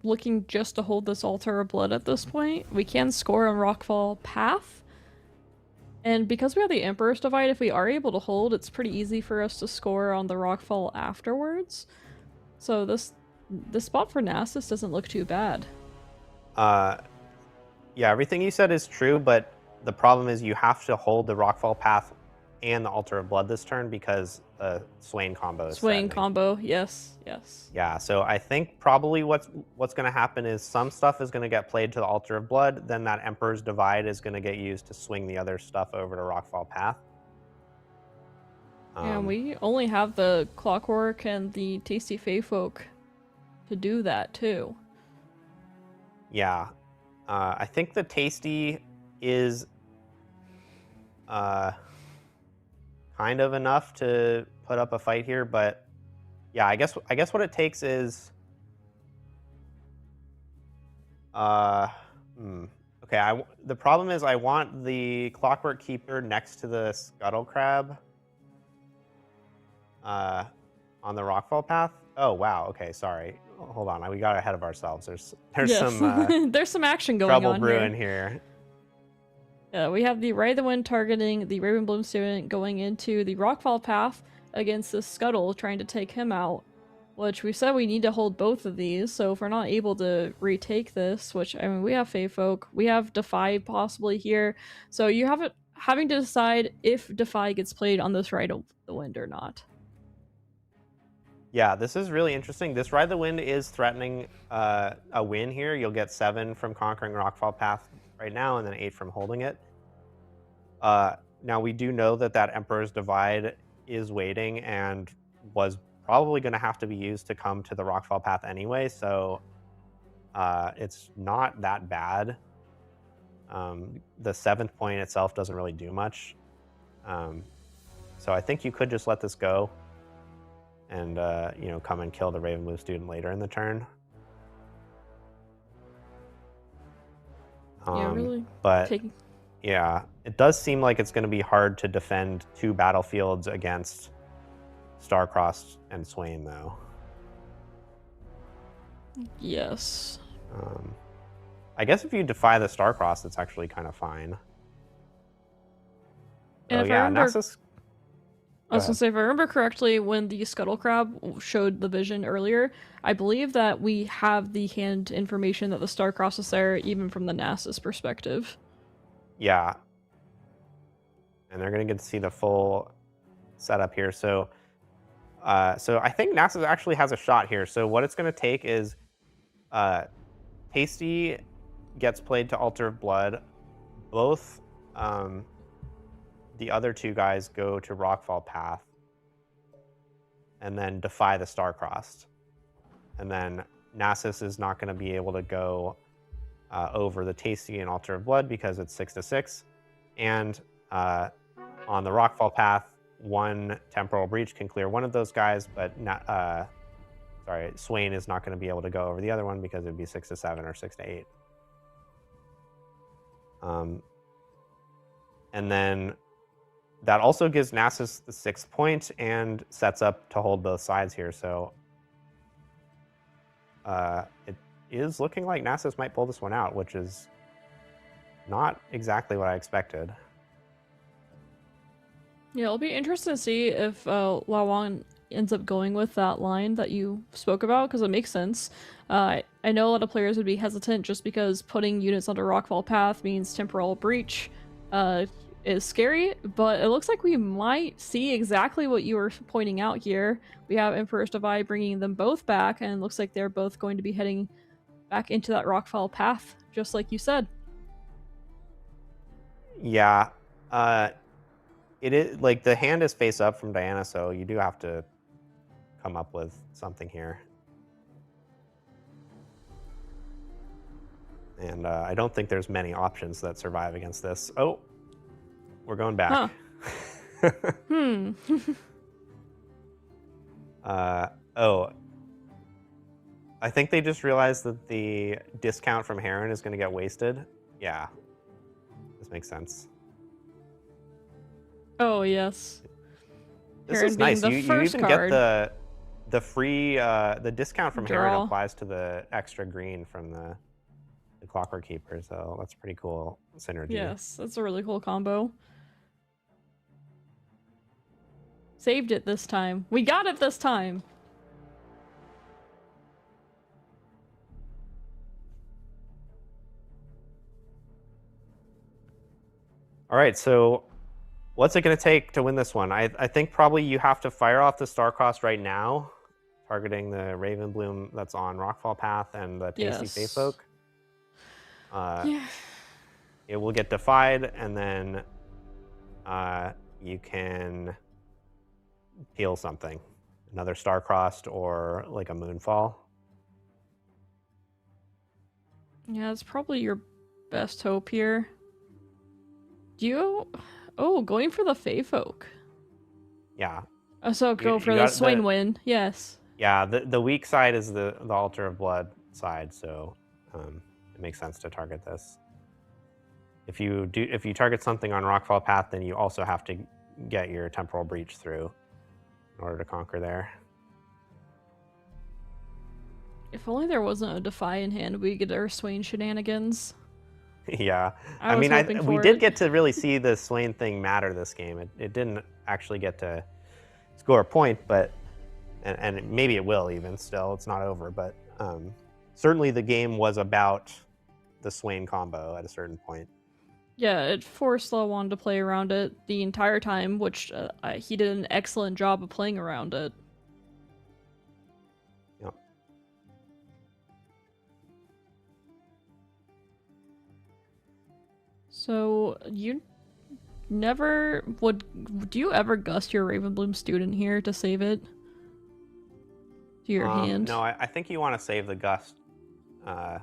looking just to hold this Altar of Blood at this point. We can score on Rockfall Path. And because we have the Emperor's Divide, if we are able to hold, it's pretty easy for us to score on the Rockfall afterwards. So this spot for Nasus doesn't look too bad. Yeah, everything you said is true, but the problem is you have to hold the Rockfall Path and the Altar of Blood this turn because the Swain combo is Swain threatening. combo, yes. Yeah, so I think probably what's going to happen is some stuff is going to get played to the Altar of Blood, then that Emperor's Divide is going to get used to swing the other stuff over to Rockfall Path. And we only have the Clockwork and the Tasty Fey Folk to do that too. Yeah. I think the Tasty is kind of enough to put up a fight here, but yeah, I guess what it takes is okay, the problem is I want the Clockwork Keeper next to the Scuttle Crab on the Rockfall Path. Oh wow, okay, sorry. Hold on, we got ahead of ourselves. There's some there's some action going trouble on brewing here. Yeah, we have the Ride the Wind targeting the Ravenbloom student going into the Rockfall Path against the Scuttle, trying to take him out. Which we said we need to hold both of these, so if we're not able to retake this, which, I mean, we have Fey Folk, we have Defy possibly here, so you have it having to decide if Defy gets played on this Ride the Wind or not. Yeah, this is really interesting. This Ride the Wind is threatening a win here. You'll get 7 from conquering Rockfall Path right now, and then 8 from holding it. Now, we do know that Emperor's Divide is waiting and was probably going to have to be used to come to the Rockfall Path anyway, so it's not that bad. The 7th point itself doesn't really do much. So I think you could just let this go and come and kill the Ravenbloom student later in the turn. Yeah, really. But yeah, it does seem like it's going to be hard to defend 2 battlefields against Starcross and Swain, though. Yes. I guess if you defy the Starcross, it's actually kind of fine. And if I remember, Nasus... I was going to say, if I remember correctly, when the Scuttle Crab showed the vision earlier, I believe that we have the hand information that the Starcross is there, even from the Nasus perspective. Yeah. And they're going to get to see the full setup here. So I think Nasus actually has a shot here. So what it's going to take is Tasty gets played to Altar of Blood. Both the other 2 guys go to Rockfall Path and then defy the Starcrossed. And then Nasus is not going to be able to go over the Tasty and Altar of Blood because it's 6-6. And on the Rockfall Path, 1 Temporal Breach can clear one of those guys, but Swain is not going to be able to go over the other one because it would be 6-7 or 6-8. And then that also gives Nasus the 6th point and sets up to hold both sides here. So it is looking like Nasus might pull this one out, which is not exactly what I expected. Yeah, it'll be interesting to see if Lawan ends up going with that line that you spoke about, because it makes sense. I know a lot of players would be hesitant just because putting units onto Rockfall Path means temporal breach is scary, but it looks like we might see exactly what you were pointing out here. We have Emperor's Divide bringing them both back, and it looks like they're both going to be heading back into that Rockfall Path, just like you said. Yeah. It is like the hand is face up from Diana, so you do have to come up with something here. And I don't think there's many options that survive against this. Oh, we're going back. Huh. Oh, I think they just realized that the discount from Heron is going to get wasted. Yeah, this makes sense. Oh, yes. This Heron is nice. being the You first even card. get the free the discount from Heron Draw. applies to the extra green from the Clockwork Keeper, so that's pretty cool synergy. Yes, that's a really cool combo. Saved it this time. We got it this time. All right, so what's it going to take to win this one? I think probably you have to fire off the Starcross right now, targeting the Raven Bloom that's on Rockfall Path and the Tasty Yes. Faith Folk. Yeah. It will get defied, and then you can peel something, another Starcrossed or like a Moonfall. Yeah, it's probably your best hope here. Do you... Oh, going for the Fae Folk. Yeah. So go You for the got Swain win. Yes. Yeah, the weak side is the Altar of Blood side, so it makes sense to target this. If you target something on Rockfall Path, then you also have to get your Temporal Breach through in order to conquer there. If only there wasn't a Defy in hand, we get our Swain shenanigans. Yeah, I was hoping we for did it. get to really see the Swain thing matter this game. It didn't actually get to score a point, but and maybe it will even still. It's not over, but certainly the game was about the Swain combo at a certain point. Yeah, it forced Lawan to play around it the entire time, which he did an excellent job of playing around it. Yep. So you never do you ever gust your Ravenbloom student here to save it to your hand? No, I think you want to save the Gust because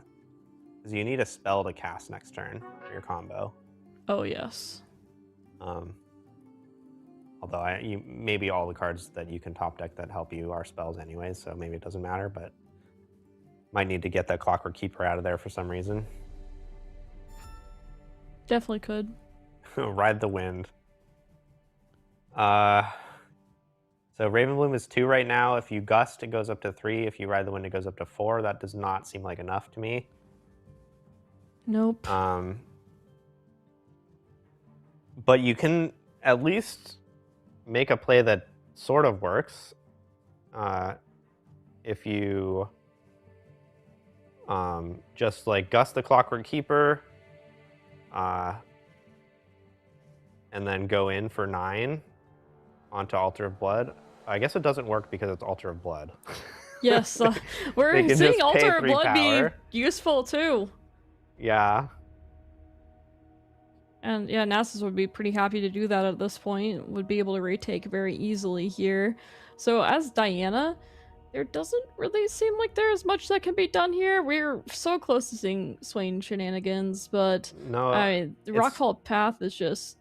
you need a spell to cast next turn for your combo. Oh yes. Although maybe all the cards that you can top deck that help you are spells anyways, so maybe it doesn't matter, but might need to get that Clockwork Keeper out of there for some reason. Definitely could. Ride the wind. So Ravenbloom is 2 right now. If you Gust, it goes up to 3. If you Ride the Wind, it goes up to 4. That does not seem like enough to me. Nope. But you can at least make a play that sort of works. If you just like Gust the Clockwork Keeper, and then go in for 9 onto Altar of Blood. I guess it doesn't work because it's Altar of Blood. Yes, They we're can seeing just pay Altar of 3 Blood power. be useful too. Yeah. And yeah, Nasus would be pretty happy to do that at this point. Would be able to retake very easily here. So as Diana, there doesn't really seem like there's much that can be done here. We're so close to seeing Swain shenanigans, but No, the Rockfall Path is just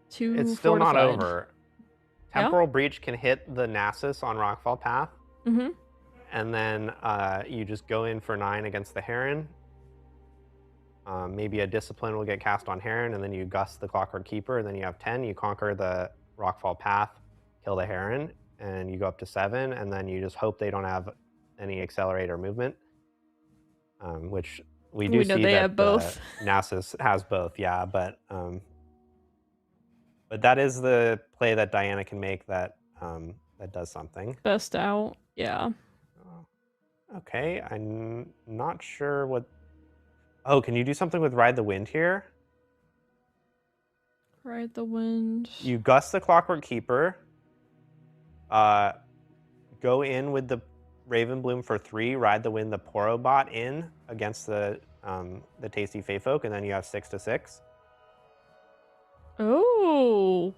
too it's still not fortified. over. Yeah? Temporal Breach can hit the Nasus on Rockfall Path, Mm-hmm. and then you just go in for 9 against the Heron. Maybe a Discipline will get cast on Heron, and then you Gust the Clockwork Keeper, and then you have 10. You conquer the Rockfall Path, kill the Heron, and you go up to 7, and then you just hope they don't have any accelerate or movement, which we do We know see they that have both. Nasus has both, yeah, but that is the play that Diana can make that that does something. Best out. Yeah. Okay, I'm not sure what. Oh, can you do something with Ride the Wind here? Ride the wind. You gust the Clockwork Keeper. Go in with the Ravenbloom for 3. Ride the Wind the Porobot in against the Tasty Fey Folk, and then you have 6/6. Oh.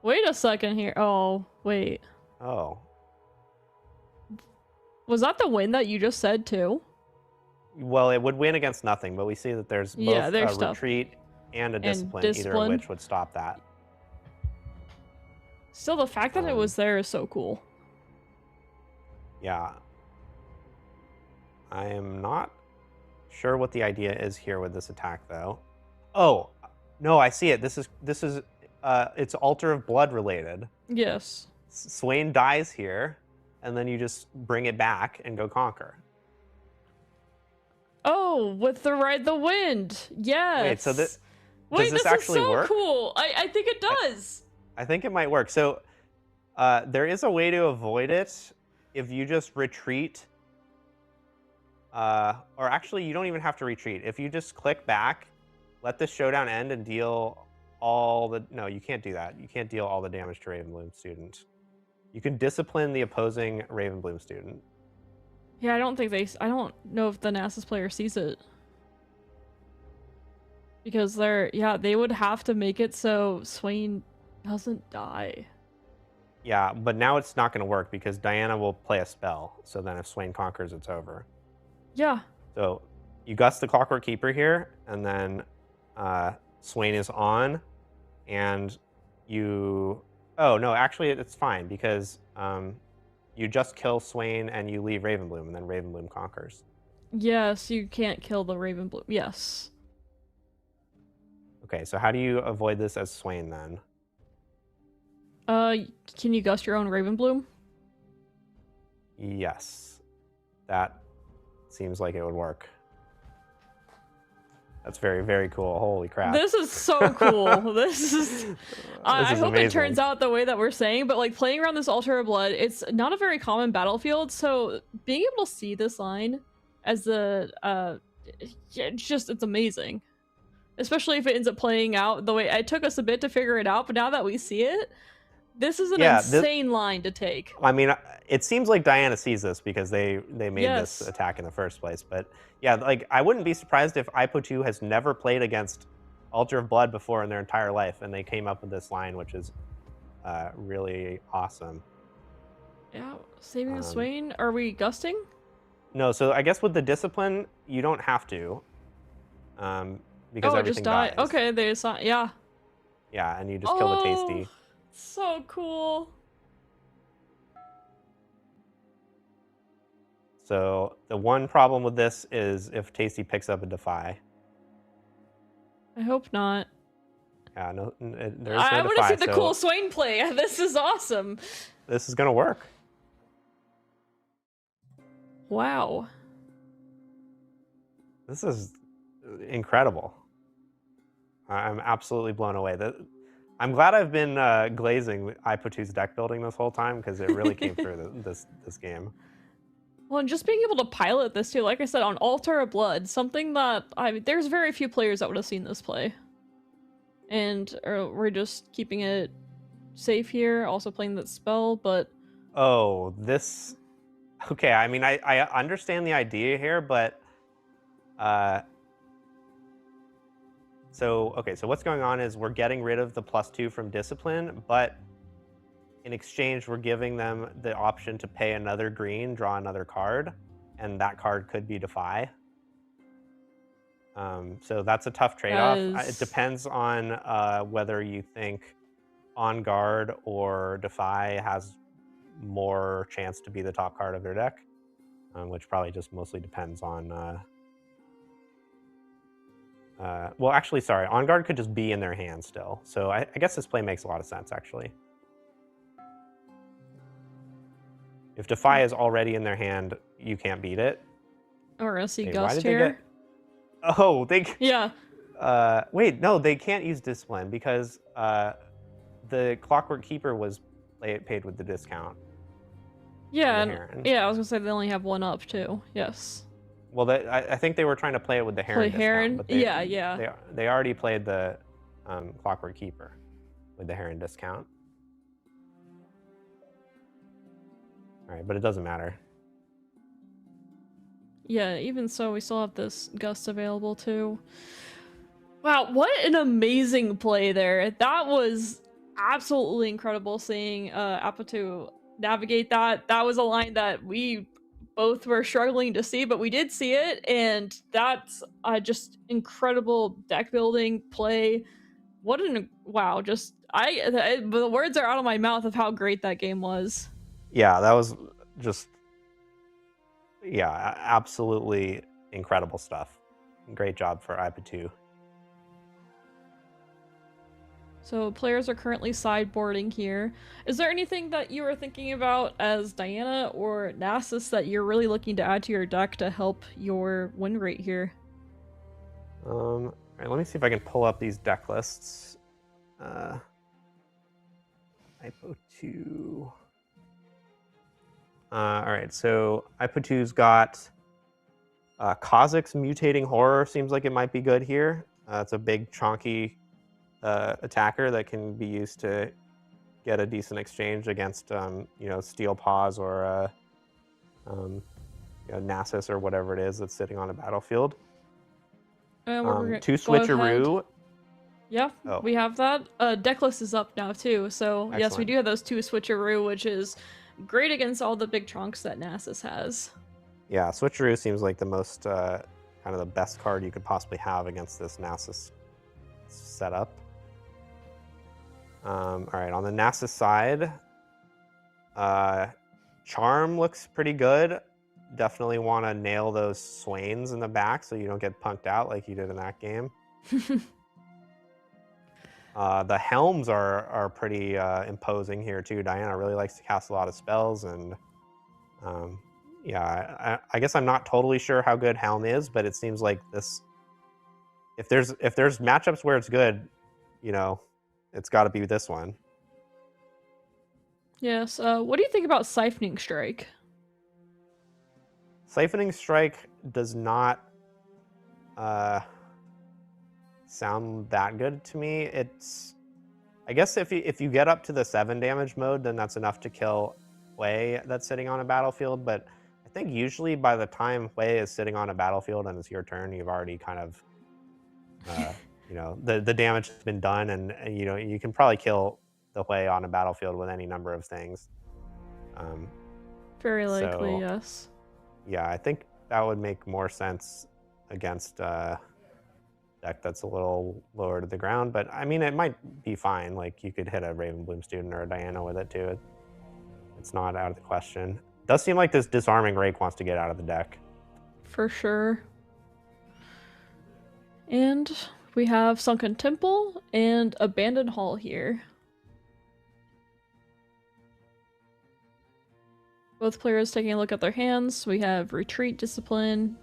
Wait a second here. Oh, wait. Oh. Was that the win that you just said too? Well, it would win against nothing, but we see that there's both there's a stuff. retreat and a discipline, either of discipline. which would stop that. Still, the fact that it was there is so cool. Yeah. I am not sure what the idea is here with this attack, though. Oh, no, I see it. This is it's Altar of Blood related. Yes. Swain dies here, and then you just bring it back and go conquer. Oh, with the Ride the Wind. Yes. Wait, so does Wait, this actually is so work? cool. I think it does. I think it might work. So there is a way to avoid it if you just retreat. Or actually, you don't even have to retreat. If you just click back, let the showdown end and deal all the... No, you can't do that. You can't deal all the damage to Ravenbloom student. You can discipline the opposing Ravenbloom student. Yeah, I don't know if the Nasus player sees it. Because they would have to make it so Swain doesn't die. Yeah, but now it's not going to work because Diana will play a spell. So then if Swain conquers, it's over. Yeah. So you gust the Clockwork Keeper here, and then Swain is on, and you... Oh, no, actually, it's fine because you just kill Swain and you leave Ravenbloom, and then Ravenbloom conquers. Yes, you can't kill the Ravenbloom. Yes. Okay, so how do you avoid this as Swain then? Can you gust your own Ravenbloom? Yes. That seems like it would work. That's very, very cool. Holy crap. This is so cool. This is... I hope amazing. it turns out the way that we're saying, but like playing around this Altar of Blood, it's not a very common battlefield, so being able to see this line as the... it's amazing. Especially if it ends up playing out the way... It took us a bit to figure it out, but now that we see it, this is an insane line to take. I mean, it seems like Diana sees this because they made this attack in the first place. But yeah, like I wouldn't be surprised if AipoTu has never played against Altar of Blood before in their entire life, and they came up with this line, which is really awesome. Yeah, saving the Swain. Are we gusting? No, so I guess with the discipline, you don't have to. Because everything just died. dies. Okay, they saw. Yeah. Yeah, and you just kill the Tasty. So cool. So the one problem with this is if Tasty picks up a Defy. I hope not. Yeah, no, there's no I want to Defy, see the cool Swain play. This is awesome. This is gonna work. Wow. This is incredible. I'm absolutely blown away. I'm glad I've been glazing AipoTu's deck building this whole time because it really came through this game. Well, and just being able to pilot this too, like I said, on Altar of Blood, something that there's very few players that would have seen this play. And we're just keeping it safe here, also playing that spell, but... Oh, this... Okay, I mean, I understand the idea here, but... So what's going on is we're getting rid of the +2 from Discipline, but in exchange, we're giving them the option to pay another green, draw another card, and that card could be Defy. So that's a tough trade-off. It depends on whether you think On Guard or Defy has more chance to be the top card of their deck, which probably just mostly depends on... well, actually, sorry. On Guard could just be in their hand still. So I guess this play makes a lot of sense, actually. If Defy is already in their hand, you can't beat it. Oh, we're gonna see Wait, Gust here. Oh, they. Yeah. Wait, no, they can't use Discipline because the Clockwork Keeper was paid with the discount. Yeah, on the Heron. yeah. I was gonna say they only have one up too. Yes. Well, I think they were trying to play it with the Heron discount. But they already played the Clockwork Keeper with the Heron discount. All right, but it doesn't matter. Yeah, even so, we still have this Gust available too. Wow, what an amazing play there. That was absolutely incredible seeing AipoTu navigate that. That was a line that we both were struggling to see, but we did see it, and that's just incredible deck building play. What an wow, just the words are out of my mouth of how great that game was. Yeah, that was just absolutely incredible stuff. Great job for AipoTu. So players are currently sideboarding here. Is there anything that you were thinking about as Diana or Nasus that you're really looking to add to your deck to help your win rate here? All right, let me see if I can pull up these deck lists. AipoTu. All right, so AipoTu's got Kha'Zix's Mutating Horror. Seems like it might be good here. It's a big, chonky attacker that can be used to get a decent exchange against, Steel Paws or Nasus or whatever it is that's sitting on a battlefield. Two Switcheroo. Yeah, we have that. Deck list is up now too, so excellent. Yes, we do have those two Switcheroo, which is great against all the big chunks that Nasus has. Yeah, Switcheroo seems like the most kind of the best card you could possibly have against this Nasus setup. All right, on the Nasus side, Charm looks pretty good. Definitely want to nail those Swains in the back so you don't get punked out like you did in that game. The Helms are pretty imposing here too. Diana really likes to cast a lot of spells, and I guess I'm not totally sure how good Helm is, but it seems like this. If there's matchups where it's good, it's got to be this one. Yes. What do you think about Siphoning Strike? Siphoning Strike does not sound that good to me. I guess if you get up to the 7 damage mode, then that's enough to kill Hui that's sitting on a battlefield. But I think usually by the time Hui is sitting on a battlefield and it's your turn, you've already kind of the damage has been done, and you can probably kill the Hui on a battlefield with any number of things. Very likely, yes. Yeah, I think that would make more sense against deck that's a little lower to the ground, but I mean, it might be fine. Like, you could hit a Ravenbloom student or a Diana with it too. It's not out of the question. It does seem like this Disarming Rake wants to get out of the deck. For sure. And we have Sunken Temple and Abandoned Hall here. Both players taking a look at their hands. We have Retreat, Discipline,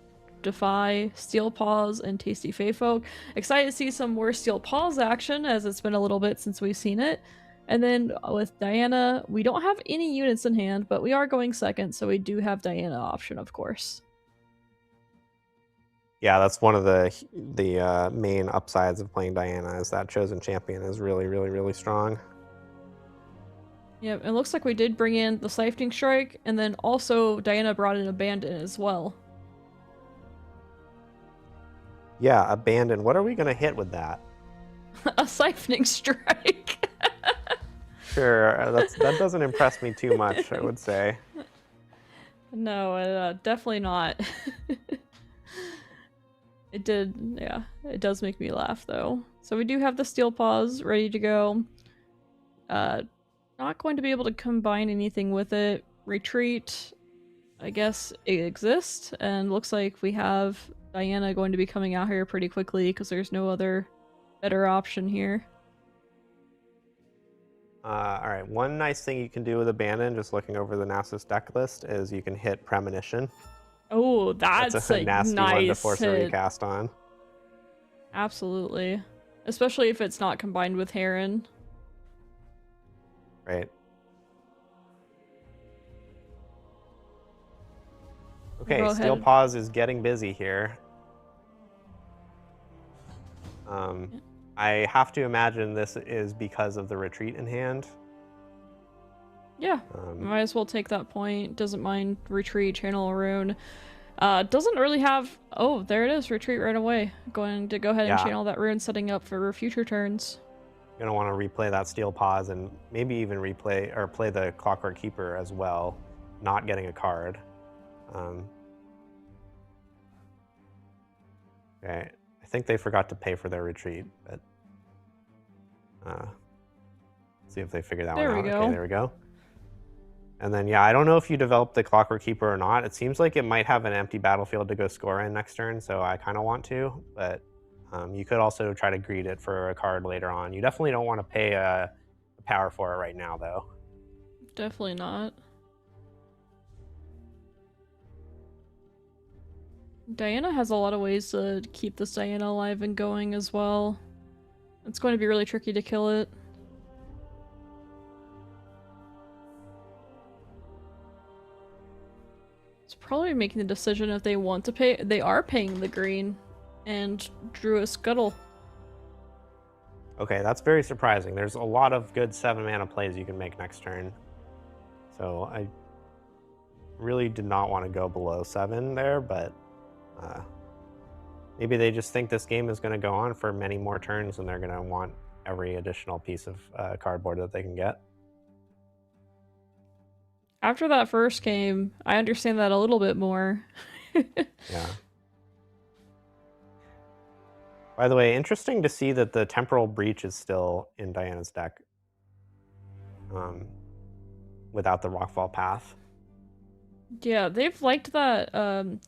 Defy, Steel Paws, and Tasty Feyfolk. Excited to see some more Steel Paws action, as it's been a little bit since we've seen it. And then with Diana, we don't have any units in hand, but we are going second, so we do have Diana option, of course. Yeah, that's one of the main upsides of playing Diana, is that Chosen Champion is really, really, really strong. Yeah, it looks like we did bring in the Siphoning Strike, and then also Diana brought in Abandon as well. Yeah, Abandon. What are we going to hit with that? A Siphoning Strike. Sure, that doesn't impress me too much, I would say. No, definitely not. It does make me laugh, though. So we do have the Steel Paws ready to go. Not going to be able to combine anything with it. Retreat, I guess it exists, and looks like we have Diana going to be coming out here pretty quickly because there's no other better option here. All right, one nice thing you can do with Abandon, just looking over the Nasus deck list, is you can hit Premonition. Oh, That's that's a a nasty one to nice force a hit. recast on. Absolutely. Especially if it's not combined with Heron. Right. Okay, Go Steel ahead. Paws is getting busy here. I have to imagine this is because of the retreat in hand. Yeah, might as well take that point. Doesn't mind retreat, channel a rune. Doesn't really have... Oh, there it is, retreat right away. Going to go ahead and Yeah. channel that rune, setting up for future turns. You're gonna want to replay that Steel Paws and maybe even replay or play the Clockwork Keeper as well, not getting a card. Okay, I think they forgot to pay for their retreat, but see if they figure that one out. There we go. Okay, there we go. And then, yeah, I don't know if you developed the Clockwork Keeper or not. It seems like it might have an empty battlefield to go score in next turn, so I kind of want to, but you could also try to greed it for a card later on. You definitely don't want to pay a power for it right now, though. Definitely not. Diana has a lot of ways to keep this Diana alive and going as well. It's going to be really tricky to kill it. It's probably making the decision if they want to pay. They are paying the green and drew a scuttle. Okay, that's very surprising. There's a lot of good 7-mana plays you can make next turn. So I really did not want to go below 7 there, but maybe they just think this game is going to go on for many more turns and they're going to want every additional piece of cardboard that they can get. After that first game, I understand that a little bit more. Yeah. By the way, interesting to see that the Temporal Breach is still in Diana's deck without the Rockfall Path. Yeah, they've liked that.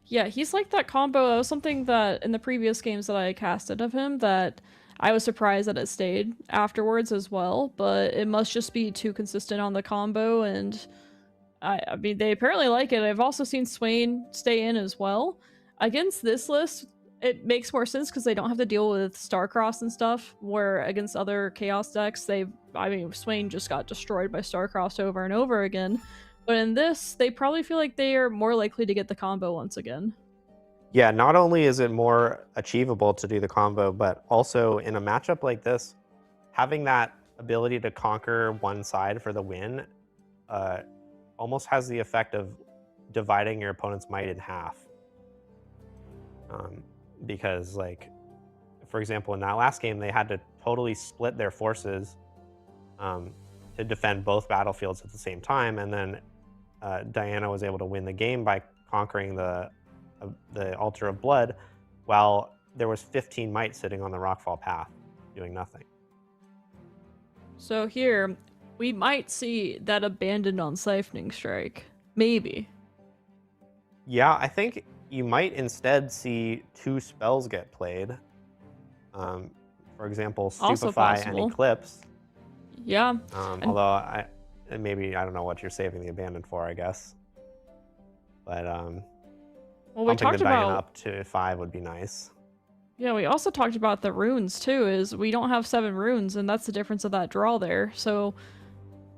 Yeah, he's liked that combo. That was something that in the previous games that I casted of him that I was surprised that it stayed afterwards as well, but it must just be too consistent on the combo, and I mean, they apparently like it. I've also seen Swain stay in as well. Against this list, it makes more sense because they don't have to deal with Starcross and stuff, where against other Chaos decks, I mean, Swain just got destroyed by Starcross over and over again. But in this, they probably feel like they are more likely to get the combo once again. Yeah, not only is it more achievable to do the combo, but also in a matchup like this, having that ability to conquer one side for the win almost has the effect of dividing your opponent's might in half. Because, like, for example, in that last game, they had to totally split their forces to defend both battlefields at the same time, and then Diana was able to win the game by conquering the Altar of Blood, while there was 15 might sitting on the Rockfall Path, doing nothing. So here, we might see that abandoned on Siphoning Strike. Maybe. Yeah, I think you might instead see 2 spells get played. For example, Stupefy and Eclipse. Yeah. Although maybe I don't know what you're saving the abandoned for, I guess. But well, we talked the Diana about up to 5 would be nice. Yeah, we also talked about the runes too. Is we don't have 7 runes, and that's the difference of that draw there. So,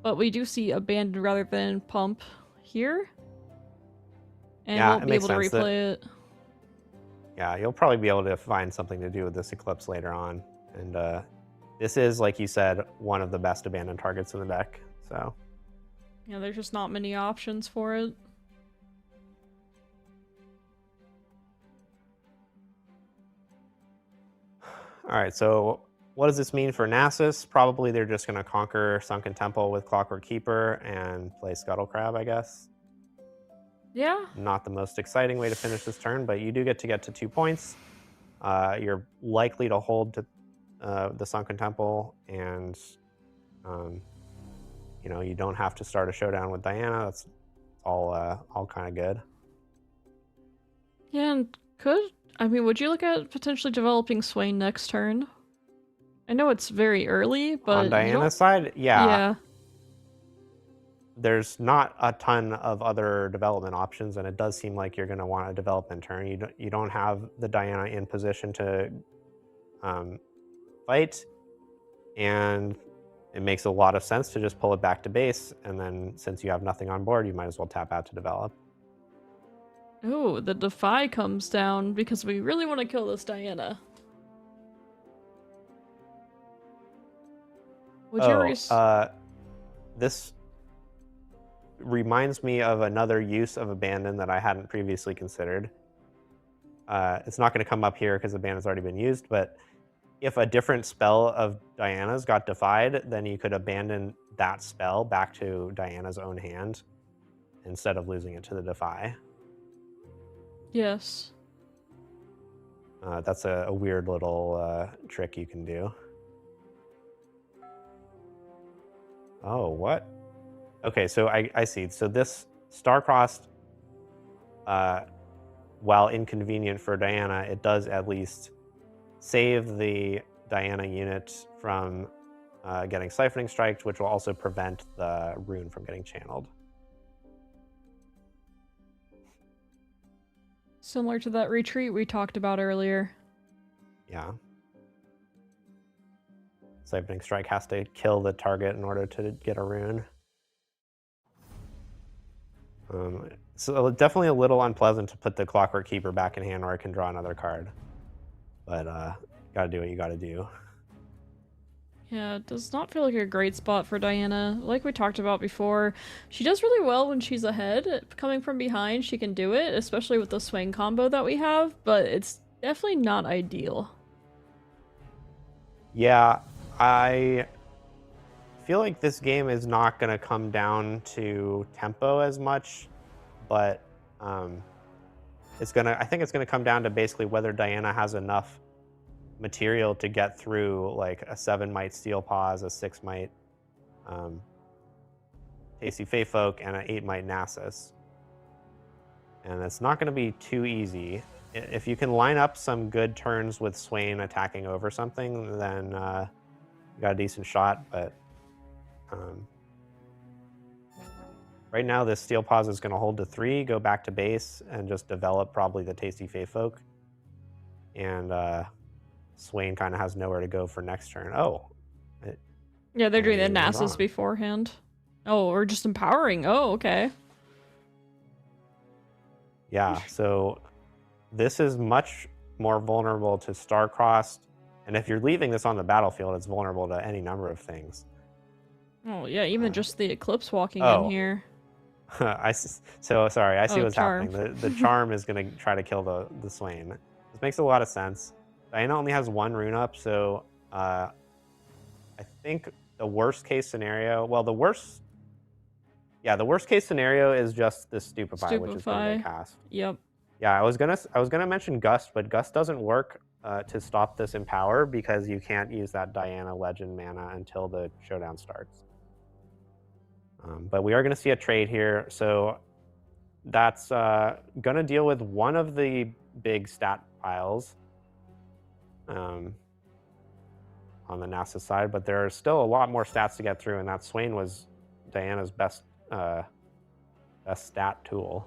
but we do see abandoned rather than pump here, and yeah, we'll be able to replay it. Yeah, you'll probably be able to find something to do with this Eclipse later on, and this is, like you said, one of the best abandoned targets in the deck. So yeah, there's just not many options for it. All right, so what does this mean for Nasus? Probably they're just going to conquer Sunken Temple with Clockwork Keeper and play Scuttle Crab, I guess. Yeah. Not the most exciting way to finish this turn, but you do get to 2 points. You're likely to hold to the Sunken Temple, and you know, you don't have to start a showdown with Diana. That's all kind of good. Yeah, and would you look at potentially developing Swain next turn? I know it's very early, but On you Diana's don't... side, Yeah. there's not a ton of other development options, and it does seem like you're going to want a development turn. You don't have the Diana in position to fight, and it makes a lot of sense to just pull it back to base, and then since you have nothing on board, you might as well tap out to develop. Oh, the Defy comes down because we really want to kill this Diana. Would you This reminds me of another use of Abandon that I hadn't previously considered. It's not going to come up here because Abandon's already been used, but if a different spell of Diana's got defied, then you could abandon that spell back to Diana's own hand instead of losing it to the Defy. Yes. That's a weird little trick you can do. Oh, what? Okay, so I see. So this Star-Crossed, while inconvenient for Diana, it does at least save the Diana unit from getting Siphoning Striked, which will also prevent the rune from getting channeled. Similar to that retreat we talked about earlier. Yeah. Siphoning Strike has to kill the target in order to get a rune. So definitely a little unpleasant to put the Clockwork Keeper back in hand where I can draw another card. But gotta do what you gotta do. Yeah, it does not feel like a great spot for Diana. Like we talked about before, she does really well when she's ahead. Coming from behind, she can do it, especially with the swing combo that we have, but it's definitely not ideal. Yeah, I feel like this game is not going to come down to tempo as much, but I think it's going to come down to basically whether Diana has enough material to get through like a 7 might Steel Paws, a 6 might Tasty Feyfolk, and an 8 might Nasus. And it's not going to be too easy. If you can line up some good turns with Swain attacking over something, then you got a decent shot, but right now this Steel Paws is going to hold to 3, go back to base, and just develop probably the Tasty Feyfolk. And Swain kind of has nowhere to go for next turn. Yeah, they're doing the moved Nasus on. beforehand. Oh, or just empowering. Oh, okay. Yeah, so this is much more vulnerable to Star-Crossed, and if you're leaving this on the battlefield, it's vulnerable to any number of things. Oh, yeah, even just the Eclipse walking in here. So sorry, I see what's Charm. happening. The Charm is going to try to kill the Swain. This makes a lot of sense. Diana only has 1 rune up, so I think the worst case scenario, the worst case scenario is just the Stupefy, which is going to get cast. Yep. Yeah, I was gonna mention Gust, but Gust doesn't work to stop this Empower because you can't use that Diana Legend mana until the Showdown starts. But we are going to see a trade here, so that's going to deal with one of the big stat piles on the Nasus side, but there are still a lot more stats to get through, and that Swain was Diana's best stat tool.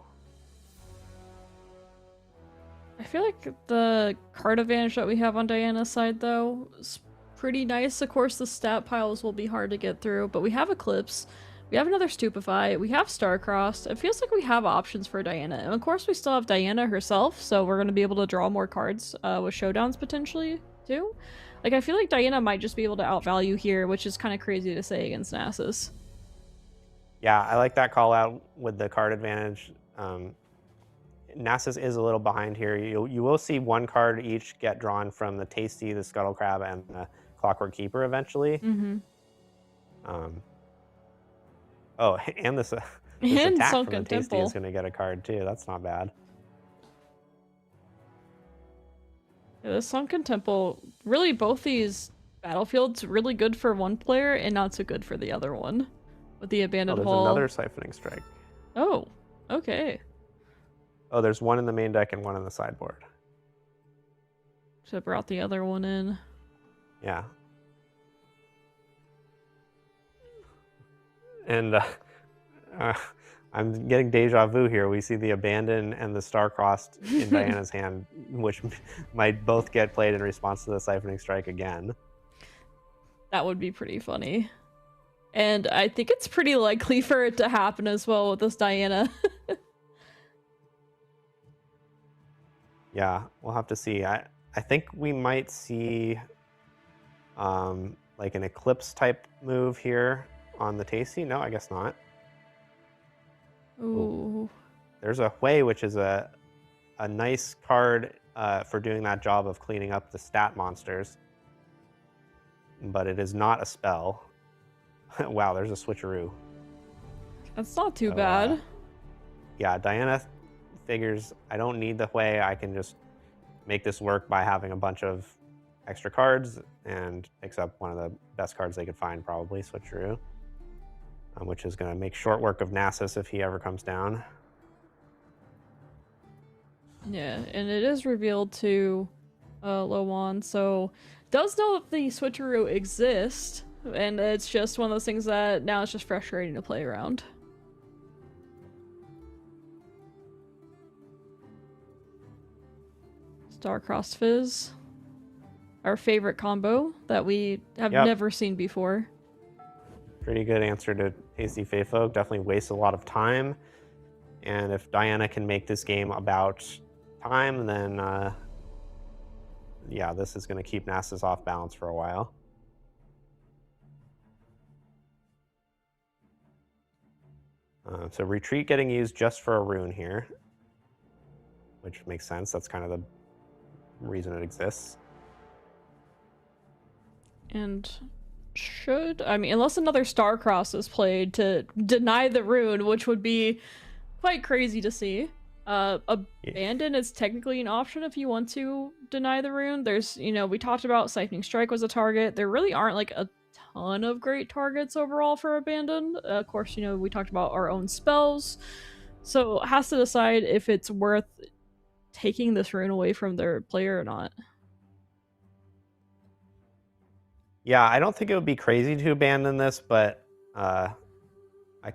I feel like the card advantage that we have on Diana's side, though, is pretty nice. Of course, the stat piles will be hard to get through, but we have Eclipse, we have another Stupefy, we have Star-Crossed. It feels like we have options for Diana. And of course, we still have Diana herself, so we're going to be able to draw more cards with Showdowns potentially, too. Like, I feel like Diana might just be able to outvalue here, which is kind of crazy to say against Nasus. Yeah, I like that call out with the card advantage. Nasus is a little behind here. You will see 1 card each get drawn from the Tasty, the Scuttle Crab, and the Clockwork Keeper eventually. Mm-hmm. And this And attack Sunken from the Tasty Temple is going to get a card too. That's not bad. Yeah, the Sunken Temple, really both these battlefields really good for one player and not so good for the other one. With the Abandoned there's Hall. another Siphoning Strike. Oh, okay. Oh, there's 1 in the main deck and 1 in the sideboard. So I brought the other one in. Yeah. And uh, I'm getting deja vu here. We see the Abandon and the Star-Crossed in Diana's hand, which might both get played in response to the Siphoning Strike again. That would be pretty funny. And I think it's pretty likely for it to happen as well with this Diana. Yeah, we'll have to see. I think we might see like an Eclipse type move here on the Tasty. No, I guess not. Ooh. There's a Hui, which is a nice card for doing that job of cleaning up the stat monsters. But it is not a spell. Wow, there's a switcheroo. That's not too bad. Yeah, Diana figures I don't need the Hui. I can just make this work by having a bunch of extra cards, and picks up one of the best cards they could find, probably, switcheroo. Which is going to make short work of Nasus if he ever comes down. Yeah, and it is revealed to Rowan, so does know that the switcheroo exists, and it's just one of those things that now it's just frustrating to play around. Star-Crossed Fizz. Our favorite combo that we have never seen before. Pretty good answer to Tasty Feyfolk. Definitely wastes a lot of time. And if Diana can make this game about time, then yeah, this is going to keep Nasus off balance for a while. So Retreat getting used just for a rune here, which makes sense. That's kind of the reason it exists. And unless another Star-Cross is played to deny the rune, which would be quite crazy to see. Abandon is technically an option if you want to deny the rune. There's, we talked about Siphoning Strike was a target. There really aren't like a ton of great targets overall for Abandon. Of course, we talked about our own spells. So it has to decide if it's worth taking this rune away from their player or not. Yeah, I don't think it would be crazy to abandon this, but I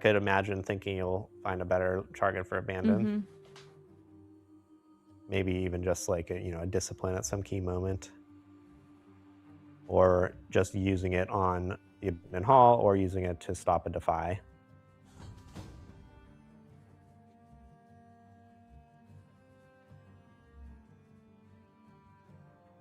could imagine thinking you'll find a better target for abandon. Mm-hmm. Maybe even just like a discipline at some key moment, or just using it on the abandoned hall, or using it to stop a defy.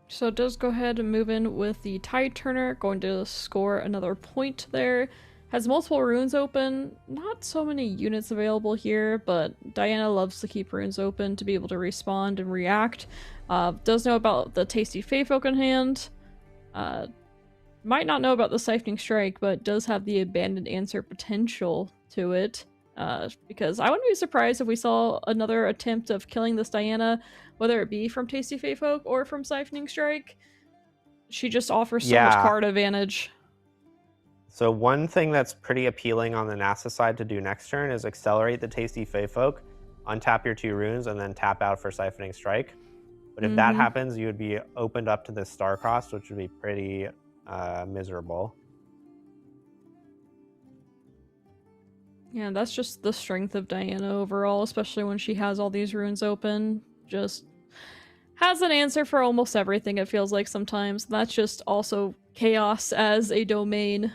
So it does go ahead and move in with the Tide Turner, going to score another point there. Has multiple runes open, not so many units available here, but Diana loves to keep runes open to be able to respond and react. Does know about the Tasty Feyfolk in hand. Might not know about the Siphoning Strike, but does have the Abandoned Answer potential to it. Because I wouldn't be surprised if we saw another attempt of killing this Diana, whether it be from Tasty Feyfolk or from Siphoning Strike. She just offers so much card advantage. So one thing that's pretty appealing on the Nasus side to do next turn is accelerate the Tasty Feyfolk, untap your 2 runes, and then tap out for Siphoning Strike. But if that happens, you would be opened up to this Star-Crossed, which would be pretty miserable. Yeah, that's just the strength of Diana overall, especially when she has all these runes open. Just has an answer for almost everything, it feels like sometimes. That's just also chaos as a domain.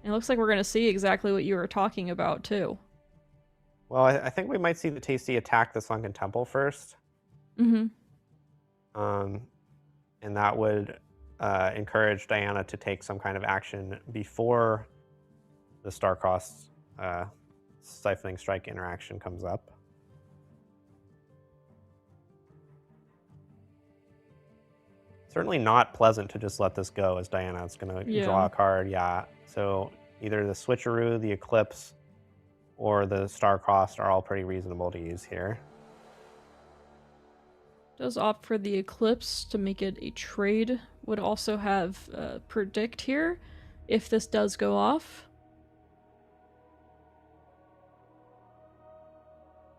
It looks like we're going to see exactly what you were talking about, too. Well, I think we might see the Tasty attack the Sunken Temple first. Mm-hmm. And that would encourage Diana to take some kind of action before the Star-Crossed Siphoning Strike interaction comes up. Certainly not pleasant to just let this go, as Diana's going to draw a card. Yeah, so either the Switcheroo, the Eclipse, or the Star-Crossed are all pretty reasonable to use here. Does opt for the Eclipse to make it a trade. Would also have Predict here, if this does go off.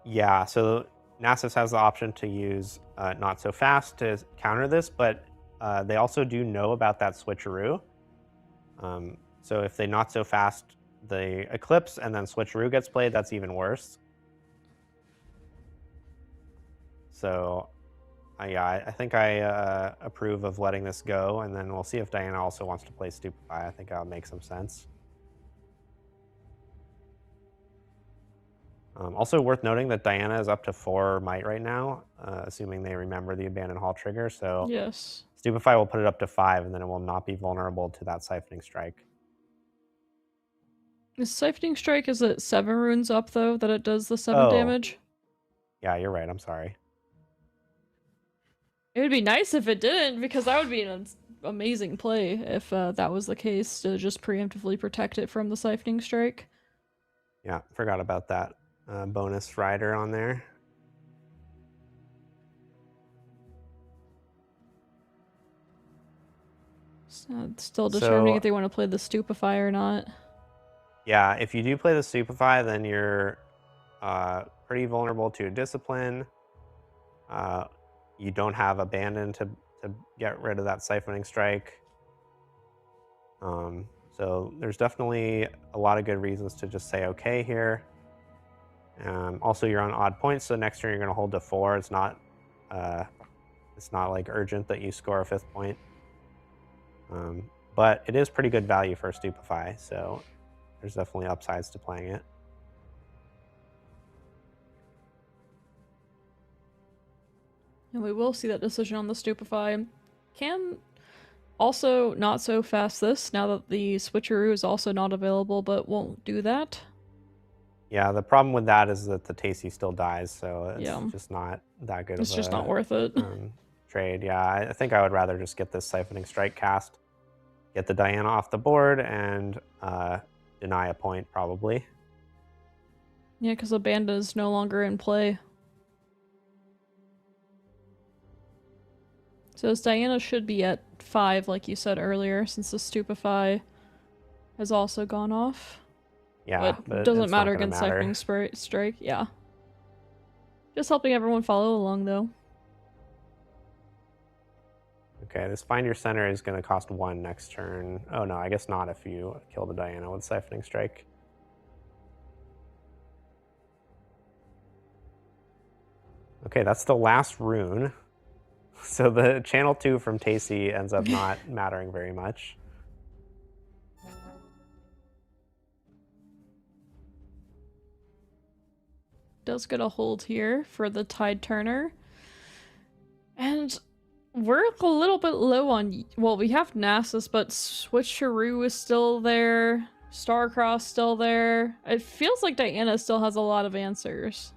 Yeah, so Nasus has the option to use Not So Fast to counter this, but they also do know about that Switcheroo. So if they not so fast the Eclipse and then Switcheroo gets played, that's even worse. So yeah, I think I approve of letting this go, and then we'll see if Diana also wants to play Stupefy. I think that'll make some sense. Also worth noting that Diana is up to 4 might right now, assuming they remember the Abandoned Hall trigger. So Yes. Stupefy will put it up to 5, and then it will not be vulnerable to that Siphoning Strike. Is Siphoning Strike, is it 7 runes up, though, that it does the 7 damage? Yeah, you're right. I'm sorry. It would be nice if it didn't, because that would be an amazing play if that was the case, to just preemptively protect it from the Siphoning Strike. Yeah, forgot about that bonus rider on there. Still determining if they want to play the Stupefy or not. Yeah, if you do play the Stupefy, then you're pretty vulnerable to a Discipline. You don't have Abandon to get rid of that Siphoning Strike. So there's definitely a lot of good reasons to just say okay here. Also, you're on odd points, so next turn you're going to hold to 4. It's not like urgent that you score a 5th point. But it is pretty good value for Stupefy, so there's definitely upsides to playing it. And we will see that decision on the Stupefy. Can also not so fast this, now that the Switcheroo is also not available, but won't do that. Yeah, the problem with that is that the Tasty still dies, so it's just not that good it's of just not worth it. Trade. Yeah, I think I would rather just get this Siphoning Strike cast, get the Diana off the board, and deny a point, probably. Yeah, because Abandon is no longer in play. So Diana should be at 5, like you said earlier, since the Stupefy has also gone off. Yeah, but it doesn't matter against Siphoning Strike. Yeah. Just helping everyone follow along, though. Okay, this Find Your Center is going to cost 1 next turn. Oh no, I guess not if you kill the Diana with Siphoning Strike. Okay, that's the last rune. So the channel 2 from Tasty ends up not mattering very much. Does get a hold here for the Tide Turner. And we're a little bit low on... Well, we have Nasus, but Switcheroo is still there. Starcross still there. It feels like Diana still has a lot of answers.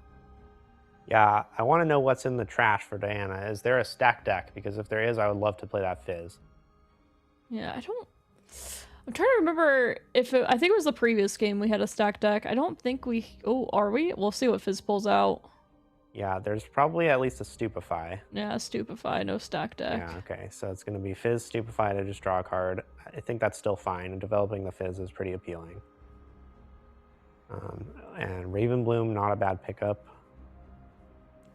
Yeah, I want to know what's in the trash for Diana. Is there a stack deck? Because if there is, I would love to play that Fizz. Yeah, I'm trying to remember if I think it was the previous game we had a stack deck. I don't think we... Oh, are we? We'll see what Fizz pulls out. Yeah, there's probably at least a Stupefy. Yeah, Stupefy, no stack deck. Yeah, okay. So it's going to be Fizz, Stupefy to just draw a card. I think that's still fine, and developing the Fizz is pretty appealing. And Ravenbloom, not a bad pickup.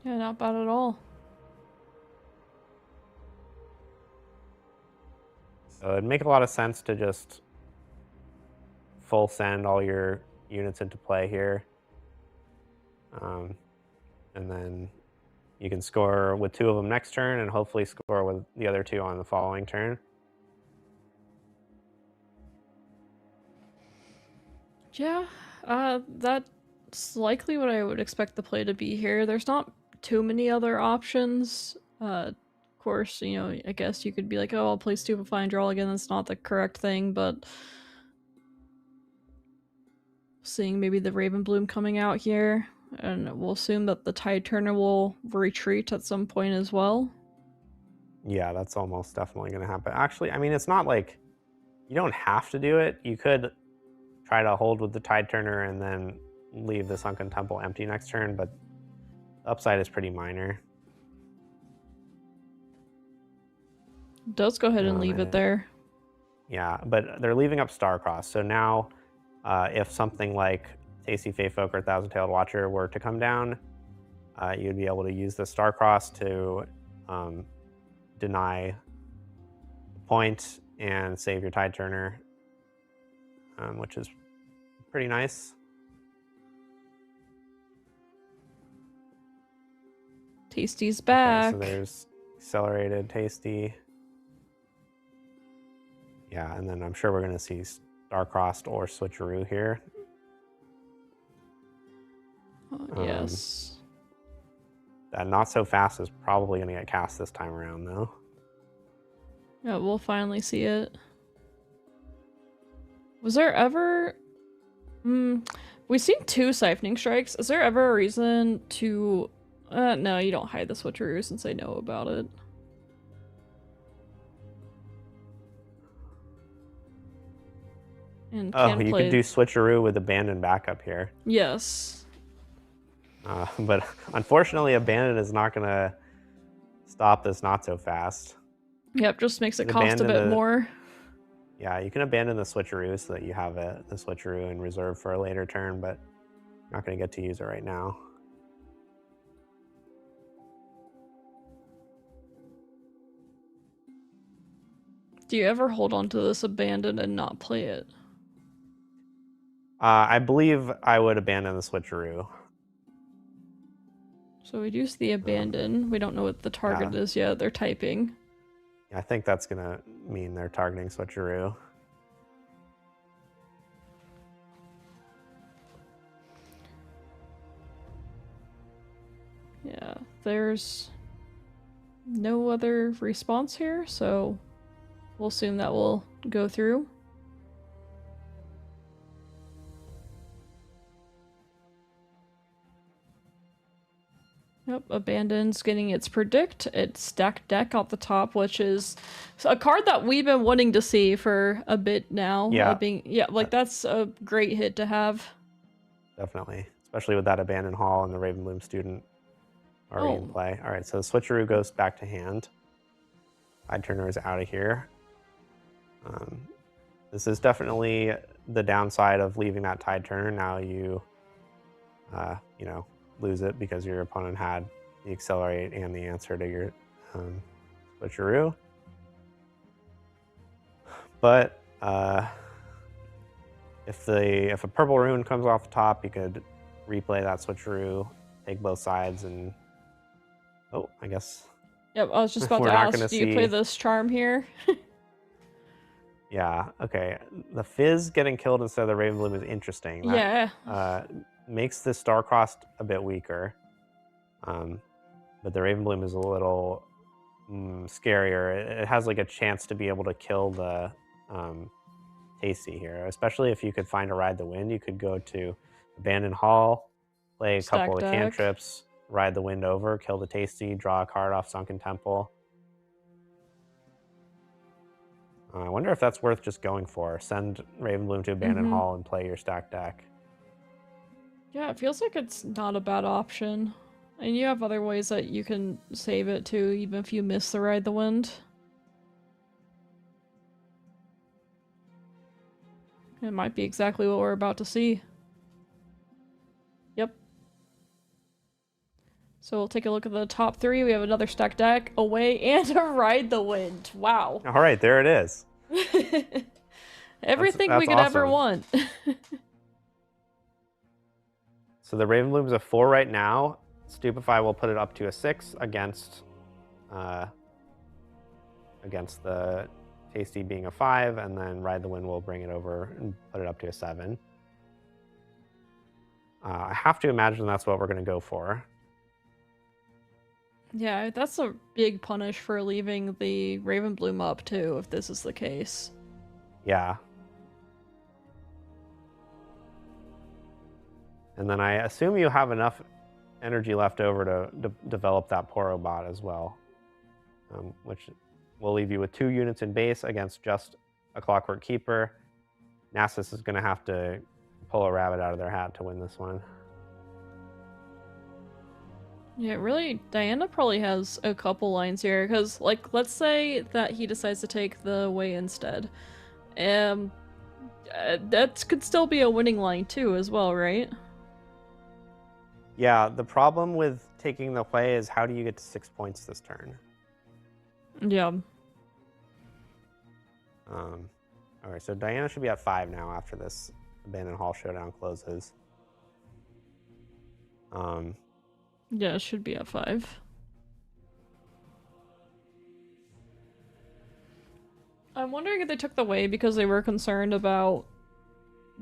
Yeah, not bad at all. So it'd make a lot of sense to just full send all your units into play here. And then you can score with 2 of them next turn and hopefully score with the other 2 on the following turn. Yeah, that's likely what I would expect the play to be here. There's not too many other options. Of course, you know, I guess you could be like, oh, I'll play Stupefy and draw again. That's not the correct thing, but seeing maybe the Ravenbloom coming out here, and we'll assume that the Tide Turner will retreat at some point as well. Yeah, that's almost definitely going to happen. Actually, I mean, it's not like you don't have to do it. You could try to hold with the Tide Turner and then leave the Sunken Temple empty next turn, but the upside is pretty minor. Does go ahead and leave it there. Yeah, but they're leaving up Starcross. So now, if something like Tasty Feyfolk or Thousand-Tailed Watcher were to come down, you'd be able to use the Starcross to deny the point and save your Tide Turner. which is pretty nice. Tasty's back. Okay, so there's accelerated Tasty. Yeah, and then I'm sure we're going to see Star-Crossed or Switcheroo here. Yes. That Not So Fast is probably going to get cast this time around, though. Yeah, we'll finally see it. Was there ever... we've seen 2 Siphoning Strikes. Is there ever a reason to... no, you don't hide the Switcheroo since they know about it. And you could do Switcheroo with Abandon backup here. Yes. But unfortunately, Abandon is not going to stop this Not So Fast. Yep, just makes it cost a bit more. Yeah, you can abandon the Switcheroo so that you have the Switcheroo in reserve for a later turn, but you're not going to get to use it right now. Do you ever hold on to this Abandon and not play it? I believe I would abandon the Switcheroo. So we'd use the Abandon. We don't know what the target is yet. They're typing. I think that's going to mean they're targeting Switcheroo. Yeah, there's no other response here, so we'll assume that will go through. Yep, Abandon's getting its Predict. It's Stacked Deck off the top, which is a card that we've been wanting to see for a bit now. Yeah. That's a great hit to have. Definitely, especially with that Abandon Hall and the Ravenbloom Student already in play. All right, so the Switcheroo goes back to hand. Tide Turner is out of here. This is definitely the downside of leaving that Tide Turner. Now you lose it because your opponent had the Accelerate and the answer to your Switcheroo. But if a purple rune comes off the top, you could replay that Switcheroo, take both sides, and I guess. Yep, I was just about to ask, do you play this charm here? Yeah, okay. The Fizz getting killed instead of the Ravenbloom is interesting. That, makes the Star-Crossed a bit weaker. But the Ravenbloom is a little scarier. It has like a chance to be able to kill the Tasty here, especially if you could find a Ride the Wind. You could go to Abandon Hall, play a couple of cantrips, Ride the Wind over, kill the Tasty, draw a card off Sunken Temple. I wonder if that's worth just going for. Send Ravenbloom to Abandon Hall and play your stacked deck. Yeah, it feels like it's not a bad option. And you have other ways that you can save it too, even if you miss the Ride the Wind. It might be exactly what we're about to see. Yep. So we'll take a look at the top 3. We have another stacked deck, away, and a Ride the Wind. Wow. All right, there it is. Everything that's we could ever want. So the Ravenbloom's a 4 right now. Stupefy will put it up to a 6 against the Tasty being a 5, and then Ride the Wind will bring it over and put it up to a 7. I have to imagine that's what we're going to go for. Yeah, that's a big punish for leaving the Ravenbloom up too, if this is the case. Yeah. And then I assume you have enough energy left over to develop that Poro bot as well, which will leave you with 2 units in base against just a Clockwork Keeper. Nasus is going to have to pull a rabbit out of their hat to win this one. Yeah, really, Diana probably has a couple lines here, because, like, let's say that he decides to take the way instead. That could still be a winning line too, as well, right? Yeah, the problem with taking the play is how do you get to 6 points this turn? Yeah. Alright, so Diana should be at 5 now after this Abandoned Hall Showdown closes. Yeah, it should be at 5. I'm wondering if they took the way because they were concerned about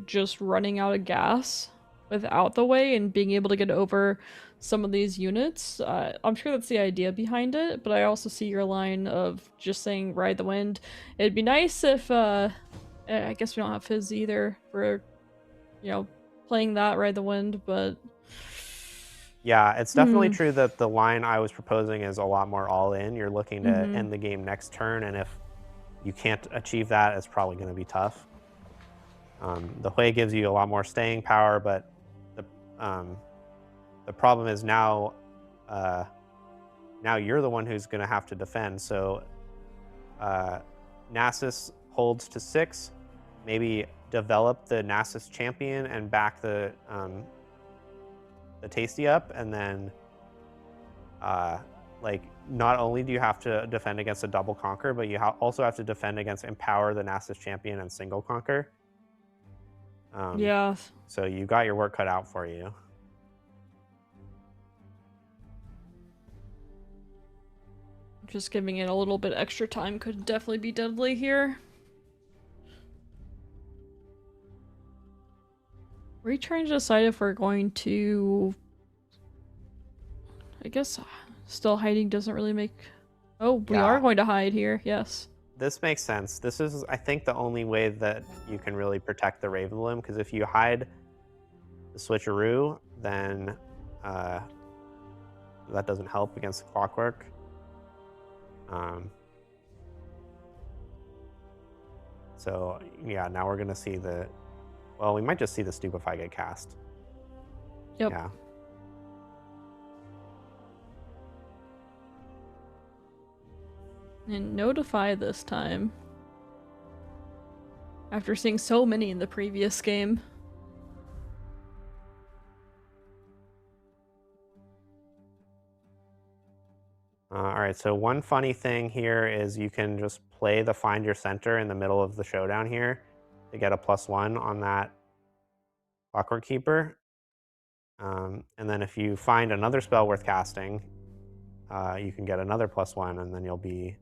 just running out of gas without the way and being able to get over some of these units. I'm sure that's the idea behind it, but I also see your line of just saying ride the wind. It'd be nice if, I guess we don't have Fizz either for, you know, playing that ride the wind, but... Yeah, it's definitely true that the line I was proposing is a lot more all-in. You're looking to end the game next turn, and if you can't achieve that, it's probably going to be tough. The Hui gives you a lot more staying power, but the problem is now you're the one who's going to have to defend. So Nasus holds to 6. Maybe develop the Nasus champion and back the Tasty up, and then like not only do you have to defend against a double conquer, but you also have to defend against empower the Nasus champion and single conquer. Yeah. So you got your work cut out for you. Just giving it a little bit extra time could definitely be deadly here. We're trying to decide if we're going to... I guess still hiding doesn't really make... Oh, we are going to hide here, yes. This makes sense. This is, I think, the only way that you can really protect the Raven Bloom, because if you hide the switcheroo, then that doesn't help against the Clockwork. So, yeah, now we're going to see the... Well, we might just see the Stupefy get cast. Yep. Yeah. And Notify this time. After seeing so many in the previous game. Alright, so one funny thing here is you can just play the Find Your Center in the middle of the showdown here to get a +1 on that Clockwork Keeper. And then if you find another spell worth casting, you can get another +1, and then you'll be...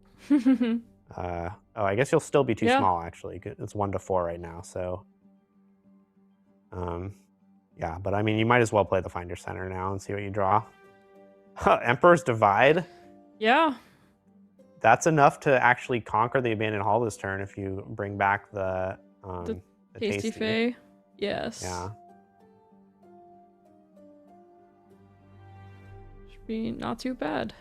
oh, I guess you'll still be too small, actually. It's 1 to 4 right now, so... yeah, but I mean, you might as well play the Find Your Center now and see what you draw. Emperor's Divide? Yeah. That's enough to actually conquer the Abandoned Hall this turn if you bring back the Tasty Fae. Yes. Yeah. Should be not too bad.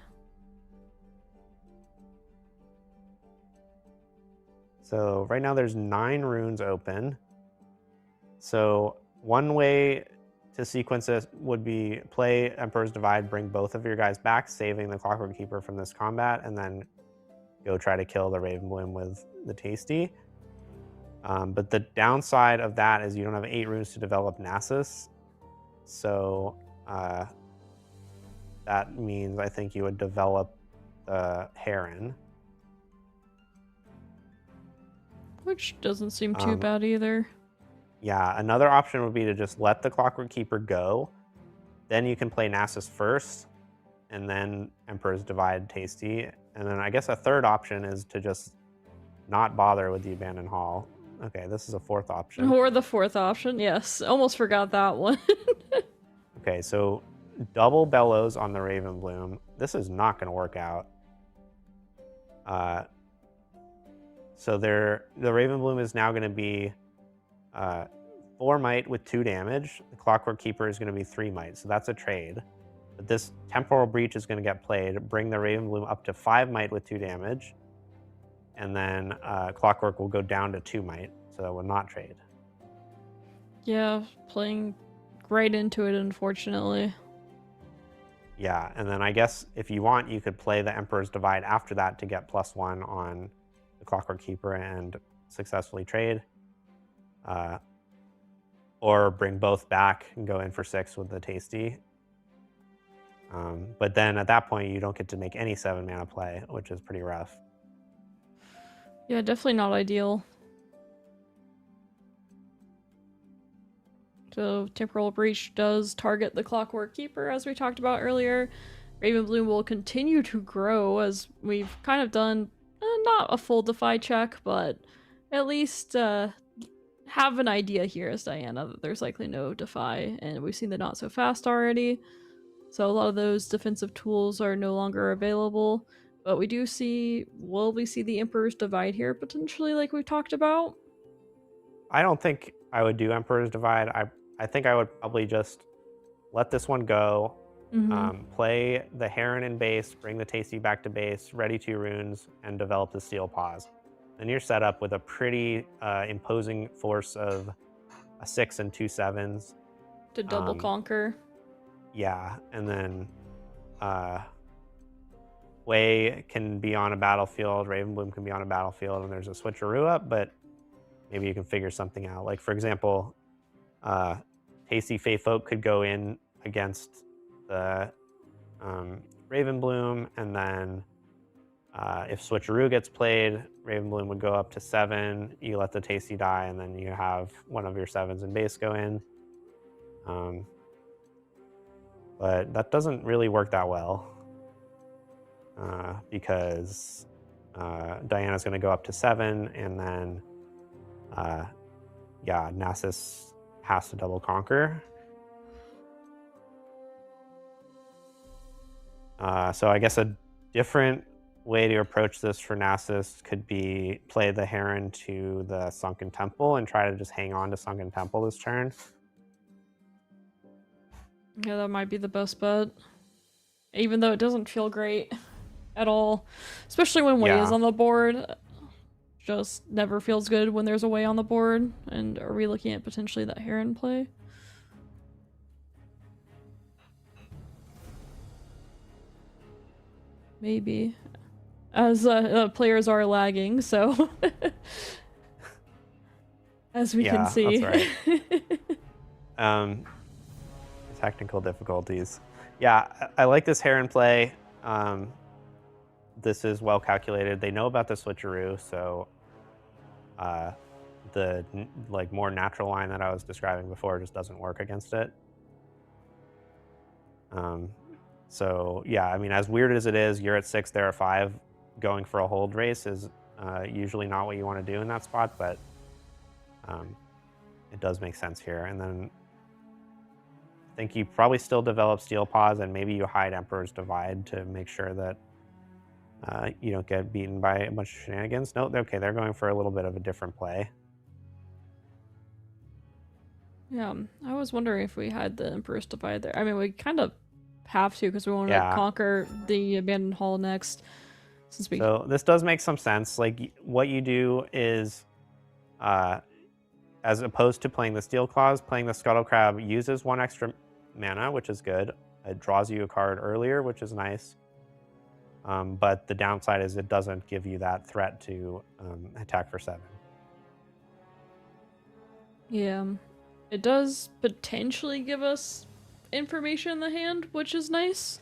So right now there's 9 runes open. So one way to sequence it would be play Emperor's Divide, bring both of your guys back, saving the Clockwork Keeper from this combat, and then go try to kill the Raven Bloom with the Tasty. But the downside of that is you don't have 8 runes to develop Nasus. So that means I think you would develop the Heron. Which doesn't seem too bad either. Yeah, another option would be to just let the Clockwork Keeper go. Then you can play Nasus first, and then Emperor's Divide Tasty. And then I guess a third option is to just not bother with the Abandoned Hall. Okay, this is a 4th option. Or the 4th option, yes. Almost forgot that one. Okay, so double Bellows on the Raven Bloom. This is not going to work out. So the Raven Bloom is now going to be 4 might with 2 damage. The Clockwork Keeper is going to be 3 might, so that's a trade. But this Temporal Breach is going to get played, bring the Raven Bloom up to 5 might with 2 damage. And then Clockwork will go down to 2 might, so that will not trade. Yeah, playing right into it, unfortunately. Yeah, and then I guess if you want, you could play the Emperor's Divide after that to get +1 on the Clockwork Keeper and successfully trade. Or bring both back and go in for 6 with the Tasty. But then at that point, you don't get to make any 7 mana play, which is pretty rough. Yeah, definitely not ideal. So Temporal Breach does target the Clockwork Keeper, as we talked about earlier. Ravenbloom will continue to grow, as we've kind of done not a full Defy check, but at least have an idea here as Diana that there's likely no Defy, and we've seen the Not So Fast already. So a lot of those defensive tools are no longer available. But we do see, will we see the Emperor's Divide here potentially, like we talked about? I don't think I would do Emperor's Divide. I think I would probably just let this one go, play the Heron in base, bring the Tasty back to base, ready 2 runes, and develop the Steel Paws. Then you're set up with a pretty imposing force of a 6 and 2 7s. To double conquer. Yeah, and then Wei can be on a battlefield, Ravenbloom can be on a battlefield, and there's a switcheroo up, but maybe you can figure something out. Like, for example, Tasty Fey Folk could go in against the Ravenbloom, and then if switcheroo gets played, Ravenbloom would go up to 7, you let the Tasty die, and then you have one of your 7s in base go in. But that doesn't really work that well. Because Diana's going to go up to 7, and then Nasus has to double conquer. So I guess a different way to approach this for Nasus could be play the Heron to the Sunken Temple and try to just hang on to Sunken Temple this turn. Yeah, that might be the best bet. Even though it doesn't feel great at all. Especially when Wei is on the board. Just never feels good when there's a Wei on the board. And are we looking at potentially that Heron play? Maybe. As players are lagging, so... as we can see. That's right. Technical difficulties. Yeah, I like this Heron play. This is well calculated. They know about the switcheroo, so the more natural line that I was describing before just doesn't work against it. So yeah, I mean, as weird as it is, you're at 6, they're at 5. Going for a hold race is usually not what you want to do in that spot, but it does make sense here. And then I think you probably still develop Steel Paws, and maybe you hide Emperor's Divide to make sure that you don't get beaten by a bunch of shenanigans. No, okay, they're going for a little bit of a different play. Yeah, I was wondering if we had the Emperor's Divide there. I mean, we kind of have to because we want to conquer the Abandoned Hall next. So this does make some sense. Like, what you do is, as opposed to playing the Steel Claws, playing the Scuttle Crab uses 1 extra mana, which is good. It draws you a card earlier, which is nice. But the downside is it doesn't give you that threat to attack for 7. Yeah, it does potentially give us information in the hand, which is nice.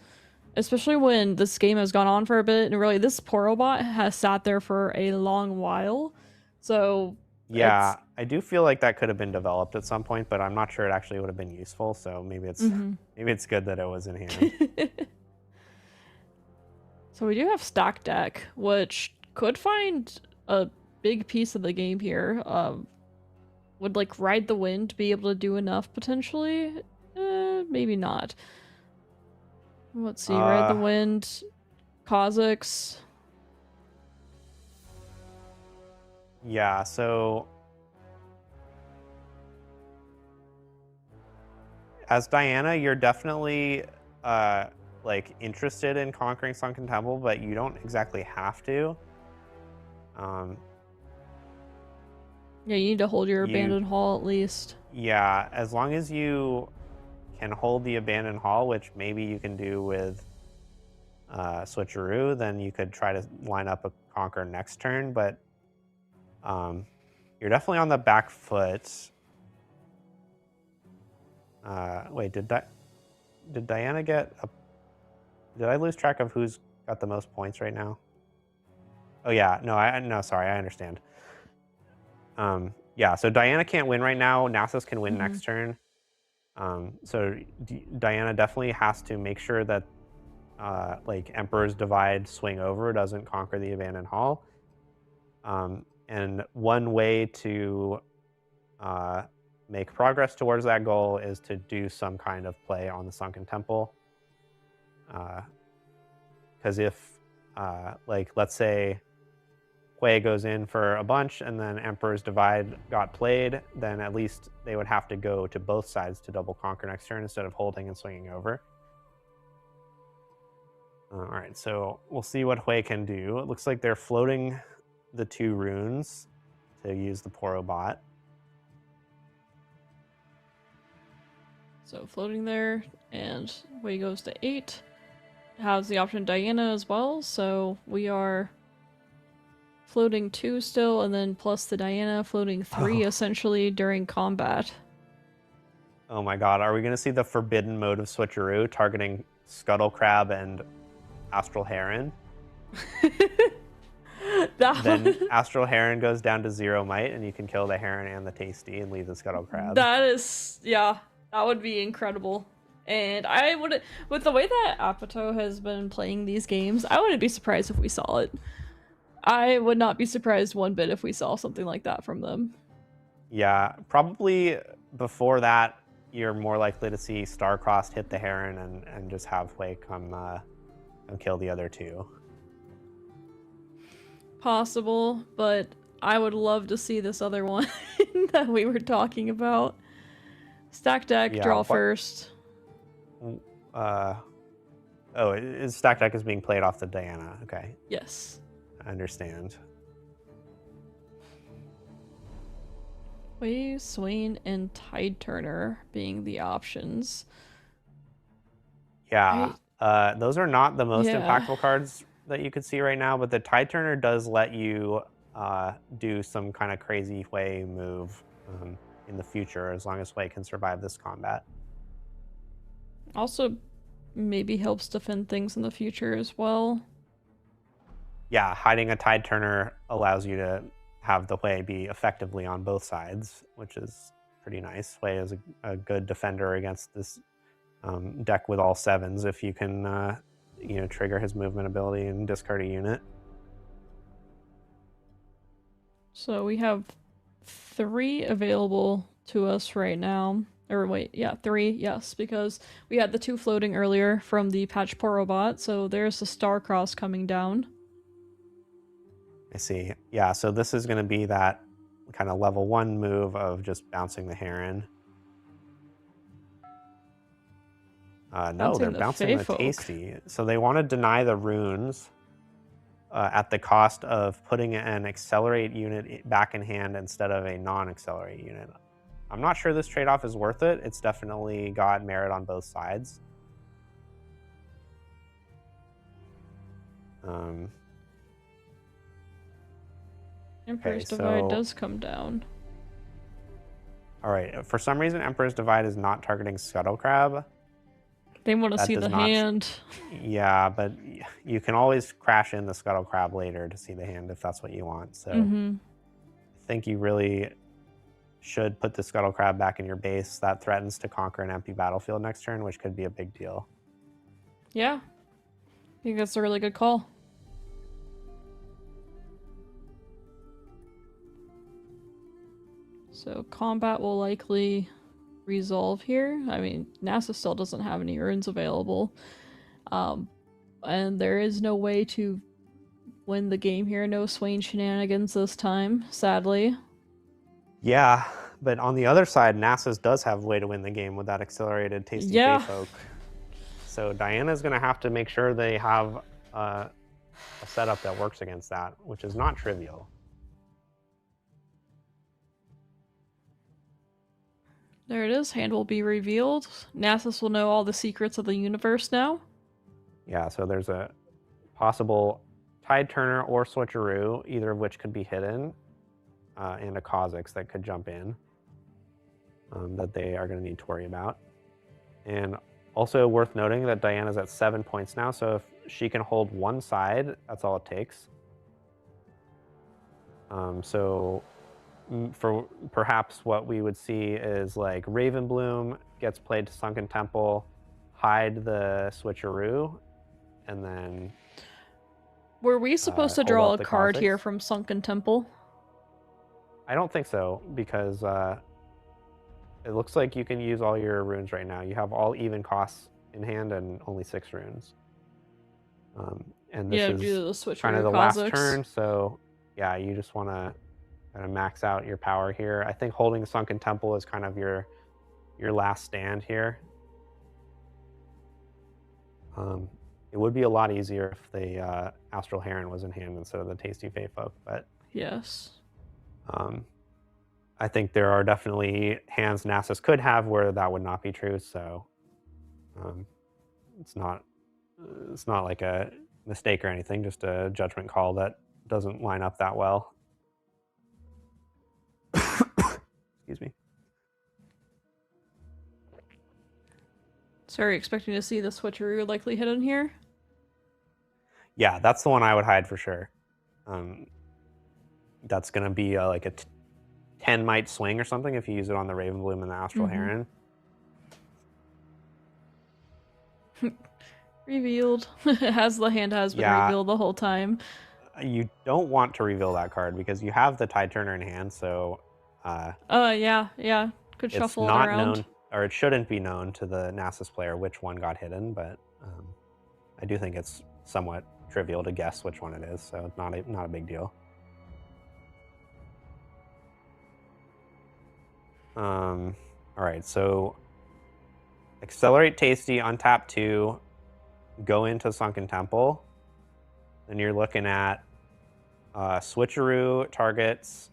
Especially when this game has gone on for a bit, and really this Porobot has sat there for a long while. So yeah, I do feel like that could have been developed at some point, but I'm not sure it actually would have been useful. So maybe it's maybe it's good that it was in hand. So we do have Stack Deck, which could find a big piece of the game here. Would like Ride the Wind be able to do enough potentially? Maybe not. Let's see, Ride the Wind, Kha'Zix. Yeah, so as Diana, you're definitely interested in conquering Sunken Temple, but you don't exactly have to. Yeah, you need to hold your Abandoned Hall at least. Yeah, as long as you can hold the Abandoned Hall, which maybe you can do with Switcheroo, then you could try to line up a Conquer next turn, but you're definitely on the back foot. Wait, did Diana get a... Did I lose track of who's got the most points right now? Oh yeah, no, sorry, I understand. Yeah, so Diana can't win right now. Nasus can win next turn. So Diana definitely has to make sure that like Emperor's Divide swing over doesn't conquer the Abandoned Hall. And one way to make progress towards that goal is to do some kind of play on the Sunken Temple. Because if, like, let's say Hui goes in for a bunch and then Emperor's Divide got played, then at least they would have to go to both sides to double conquer next turn instead of holding and swinging over. All right, so we'll see what Hui can do. It looks like they're floating the 2 runes to use the Poro bot. So floating there, and Hui goes to 8. Has the option Diana as well, so we are floating 2 still, and then plus the Diana, floating 3 essentially during combat. Oh my god, are we going to see the forbidden mode of Switcheroo targeting Scuttle Crab and Astral Heron? Then Astral Heron goes down to 0 might, and you can kill the Heron and the Tasty and leave the Scuttle Crab. That is, yeah, that would be incredible. And I would, with the way that AIpotu has been playing these games, I wouldn't be surprised if we saw it. I would not be surprised one bit if we saw something like that from them. Yeah, probably before that, you're more likely to see Starcrossed hit the Heron and just have Hui come and kill the other 2. Possible, but I would love to see this other one that we were talking about. Stack deck, Yeah, draw first. Stack deck is being played off the Diana. Okay. Yes. I understand. Hui, Swain, and Tide Turner being the options. Yeah. Those are not the most impactful cards that you could see right now, but the Tide Turner does let you do some kind of crazy Hui move in the future, as long as Hui can survive this combat. Also, maybe helps defend things in the future as well. Yeah, hiding a Tide Turner allows you to have the Hui be effectively on both sides, which is pretty nice. Hui is a good defender against this deck with all 7s if you can trigger his movement ability and discard a unit. So we have 3 available to us right now. Or wait, yeah, 3, yes, because we had the 2 floating earlier from the Patch Poro bot, so there's the Starcross coming down. I see. Yeah, so this is going to be that kind of level 1 move of just bouncing the Heron. No, they're bouncing the Tasty. So they want to deny the runes at the cost of putting an Accelerate unit back in hand instead of a non-Accelerate unit. I'm not sure this trade-off is worth it. It's definitely got merit on both sides. Emperor's Divide does come down. All right. For some reason, Emperor's Divide is not targeting Scuttle Crab. They want to see the hand. Yeah, but you can always crash in the Scuttle Crab later to see the hand if that's what you want. So I think you really should put the Scuttle Crab back in your base. That threatens to conquer an empty battlefield next turn, which could be a big deal. Yeah. I think that's a really good call. So combat will likely resolve here. I mean, Nasus still doesn't have any urns available. And there is no way to win the game here. No Swain shenanigans this time, sadly. Yeah, but on the other side, Nasus does have a way to win the game with that accelerated Tasty Folk. So Diana's going to have to make sure they have a setup that works against that, which is not trivial. There it is. Hand will be revealed. Nasus will know all the secrets of the universe now. Yeah, so there's a possible Tide Turner or Switcheroo, either of which could be hidden, and a Kha'Zix that could jump in that they are going to need to worry about. And also worth noting that Diana's at 7 points now, so if she can hold one side, that's all it takes. So for perhaps what we would see is like Ravenbloom gets played to Sunken Temple, hide the switcheroo, and then Were we supposed to hold draw up a the card here Kha'Zix. from Sunken Temple? I don't think so, because it looks like you can use all your runes right now. You have all even costs in hand and only 6 runes. And this Yeah, is due to the switcheroo kind of the last Kha'Zix. turn, so yeah, you just want to kind of max out your power here. I think holding Sunken Temple is kind of your last stand here. It would be a lot easier if the Astral Heron was in hand instead of the Tasty Feyfolk, but Yes. I think there are definitely hands Nasus could have where that would not be true, so it's not like a mistake or anything, just a judgment call that doesn't line up that well. Excuse me. So are you expecting to see the switcheroo likely hidden here? Yeah, that's the one I would hide for sure. That's going to be like a 10 might swing or something if you use it on the Ravenbloom and the Astral Heron. Revealed. The hand has been revealed the whole time. You don't want to reveal that card because you have the Tide Turner in hand, so yeah. Could shuffle it around. Known, or it shouldn't be known to the Nasus player which one got hidden, but I do think it's somewhat trivial to guess which one it is, so it's not a big deal. All right, so accelerate Tasty, untap 2, go into Sunken Temple. Then you're looking at switcheroo targets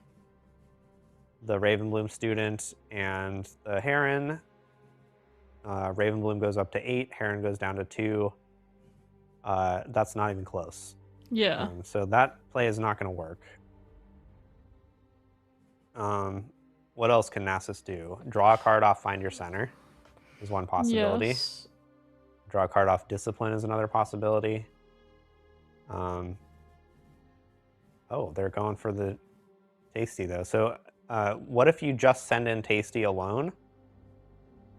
the Ravenbloom student and the Heron. Ravenbloom goes up to 8, Heron goes down to 2. That's not even close. Yeah. So that play is not going to work. What else can Nasus do? Draw a card off Find Your Center is one possibility. Yes. Draw a card off Discipline is another possibility. Oh, they're going for the Tasty though. So what if you just send in Tasty alone?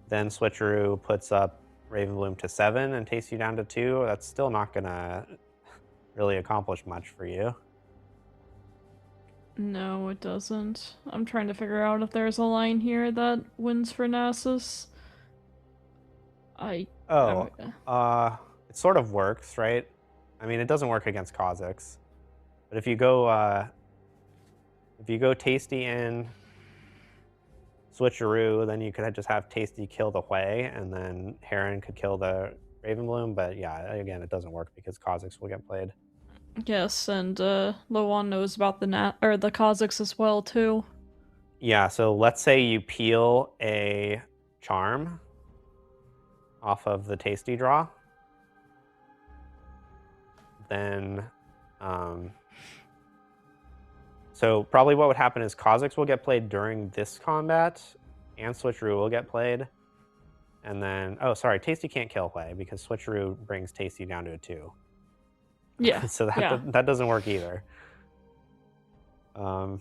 Then Switcheroo puts up Ravenbloom to 7 and Tasty down to 2. That's still not gonna really accomplish much for you. No, it doesn't. I'm trying to figure out if there's a line here that wins for Nasus. It sort of works, right? I mean, it doesn't work against Kha'Zix, but if you go Tasty in Switcheroo, then you could just have Tasty kill the Hui, and then Heron could kill the Ravenbloom. But yeah, again, it doesn't work because Kha'Zix will get played. Yes, and Lowan knows about the Kha'Zix as well too. Yeah, so let's say you peel a charm off of the Tasty draw. Then, so probably what would happen is Kha'Zix will get played during this combat, and Switcheroo will get played. And then, Tasty can't kill Hui because Switcheroo brings Tasty down to a 2. Yeah. So that doesn't work either. I'm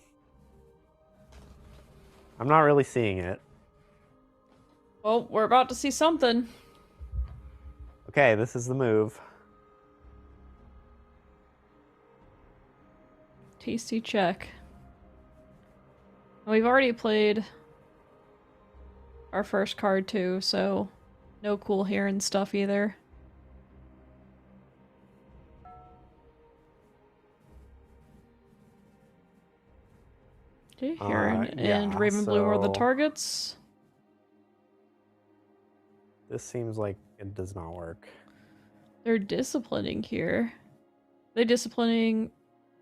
not really seeing it. Well, we're about to see something. Okay, this is the move. Tasty check. We've already played our first card too, so no cool Heron stuff either. Okay, Heron and Ravenbloom are the targets. This seems like it does not work. They're disciplining here. They disciplining...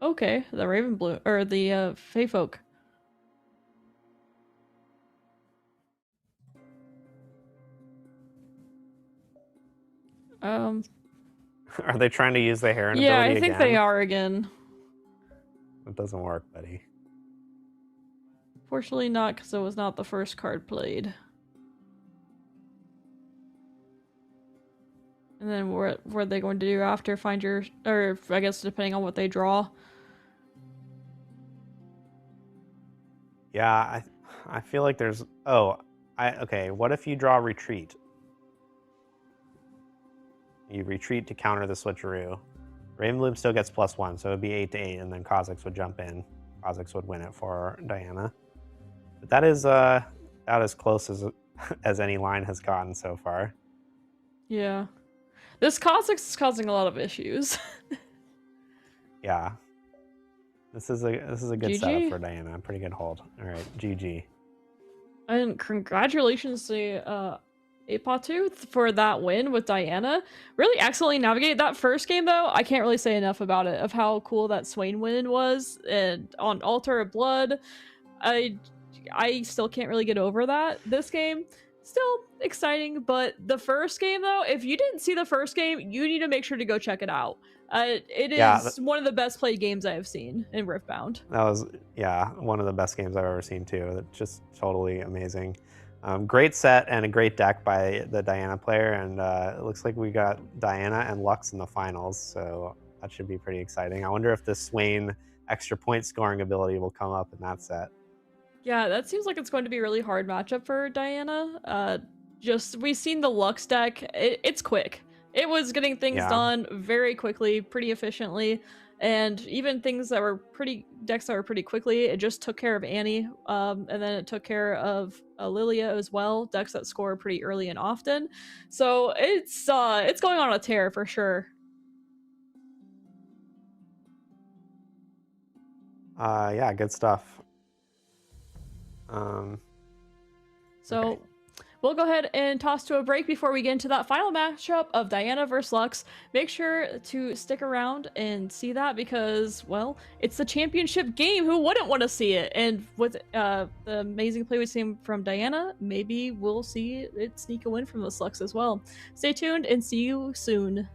Okay, the Ravenbloom, or the Feyfolk. Are they trying to use the Heron ability again? again? Yeah, I think they are again. It doesn't work, buddy. Fortunately not, because it was not the first card played. And then what are they going to do after? Find your... Or, I guess, depending on what they draw. Yeah, I feel like there's okay, what if you draw retreat? You retreat to counter the switcheroo. Ravenbloom still gets +1, so it would be 8-8, and then Kha'Zix would jump in. Kha'Zix would win it for Diana. But that is about as close as as any line has gotten so far. Yeah. This Kha'Zix is causing a lot of issues. Yeah. This is a good GG. setup for Diana. Pretty good hold. All right, GG. And congratulations to AIpotu for that win with Diana. Really excellently navigated that first game, though. I can't really say enough about it, of how cool that Swain win was. And on Altar of Blood, I still can't really get over that. This game, still exciting, but the first game, though, if you didn't see the first game, you need to make sure to go check it out. It is one of the best played games I have seen in Riftbound. That was, one of the best games I've ever seen, too. That's just totally amazing. Great set and a great deck by the Diana player, and it looks like we got Diana and Lux in the finals, so that should be pretty exciting. I wonder if the Swain extra point scoring ability will come up in that set. Yeah, that seems like it's going to be a really hard matchup for Diana. We've seen the Lux deck. It's quick. It was getting things done very quickly, pretty efficiently, and even decks that were pretty quickly. It just took care of Annie, and then it took care of Lillia as well. Decks that score pretty early and often. So it's going on a tear for sure. Yeah, good stuff. Okay. We'll go ahead and toss to a break before we get into that final matchup of Diana versus Lux. Make sure to stick around and see that because, well, it's the championship game. Who wouldn't want to see it? And with the amazing play we've seen from Diana, maybe we'll see it sneak a win from this Lux as well. Stay tuned and see you soon.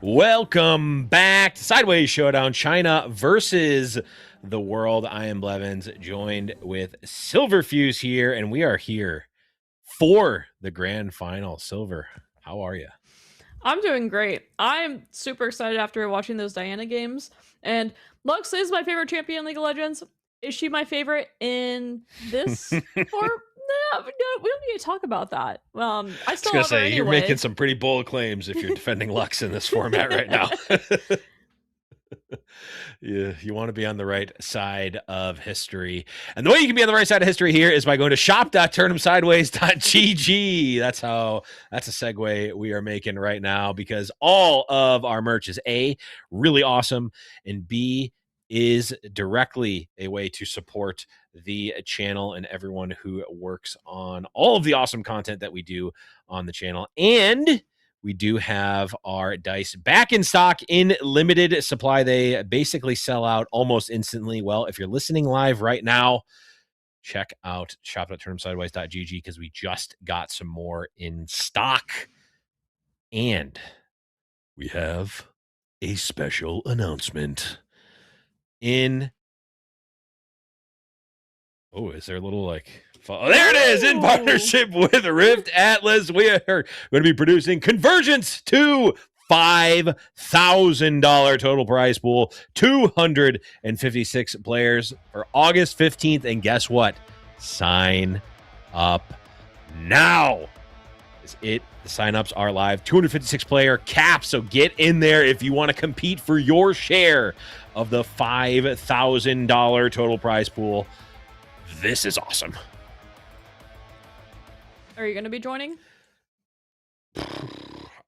Welcome back to Sideways Showdown, China versus the world. I am Blevins, joined with Silverfuse here, and we are here for the grand final. Silver, how are you? I'm doing great. I'm super excited after watching those Diana games. And Lux is my favorite champion in League of Legends. Is she my favorite in this? Or no, we don't need to talk about that. I still love her anyway. You're making some pretty bold claims if you're defending Lux in this format right now. You want to be on the right side of history. And the way you can be on the right side of history here is by going to shop.turnemsideways.gg. That's a segue we are making right now, because all of our merch is A, really awesome, and B, is directly a way to support the channel and everyone who works on all of the awesome content that we do on the channel. And we do have our dice back in stock in limited supply. They basically sell out almost instantly. Well, if you're listening live right now, check out shop.turnemsideways.gg because we just got some more in stock. And we have a special announcement in... Oh, is there a little Oh, there it is! In partnership with RIftatlas, we are going to be producing Convergence to $5,000 total prize pool, 256 players for August 15th. And guess what? Sign up now. The signups are live. 256 player cap. So get in there if you want to compete for your share of the $5,000 total prize pool. This is awesome. Are you going to be joining?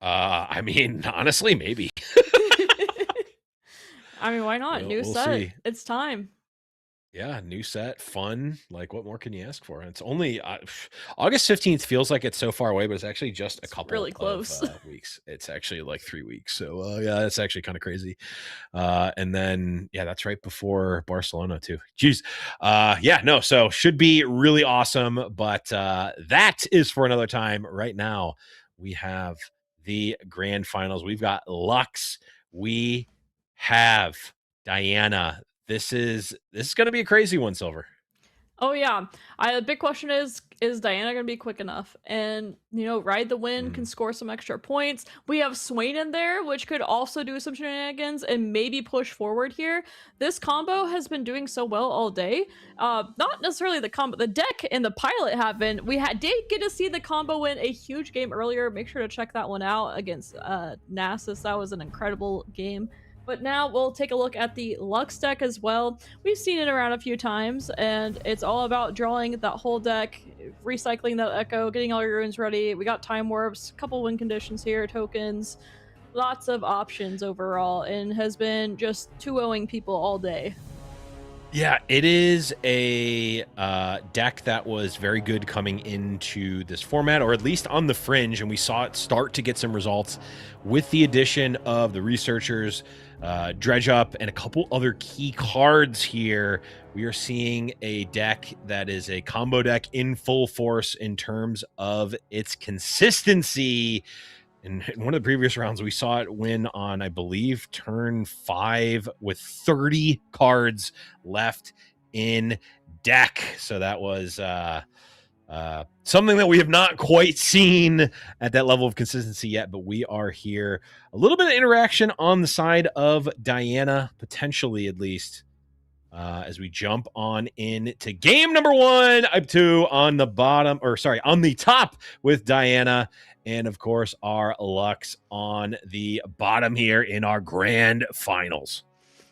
I mean, honestly, maybe. I mean, why not? New set. See. It's time. Yeah, new set, fun. Like, what more can you ask for? It's only August 15th feels like it's so far away, but it's actually just a couple really close. Of weeks. It's actually like 3 weeks. So, yeah, that's actually kind of crazy. And then, yeah, that's right before Barcelona, too. Jeez. Yeah, no, so should be really awesome. But that is for another time. Right now, we have the grand finals. We've got Lux. We have Diana. This is going to be a crazy one, Silver. Oh, yeah. The big question is Diana going to be quick enough? And, Ride the Wind can score some extra points. We have Swain in there, which could also do some shenanigans and maybe push forward here. This combo has been doing so well all day. Not necessarily the combo. The deck and the pilot have been. We did get to see the combo win a huge game earlier. Make sure to check that one out against Nasus. That was an incredible game. But now we'll take a look at the Lux deck as well. We've seen it around a few times, and it's all about drawing that whole deck, recycling that Echo, getting all your runes ready. We got Time Warps, a couple win conditions here, tokens, lots of options overall, and has been just 2-0ing people all day. Yeah, it is a deck that was very good coming into this format, or at least on the fringe, and we saw it start to get some results with the addition of the researchers, Dredge Up, and a couple other key cards here. We are seeing a deck that is a combo deck in full force in terms of its consistency. In one of the previous rounds, we saw it win on, I believe, turn 5 with 30 cards left in deck. So that was something that we have not quite seen at that level of consistency yet, but we are here. A little bit of interaction on the side of Diana, potentially at least, as we jump on into game number 1. IrePotu on the bottom, on the top with Diana. And of course, our Lux on the bottom here in our grand finals.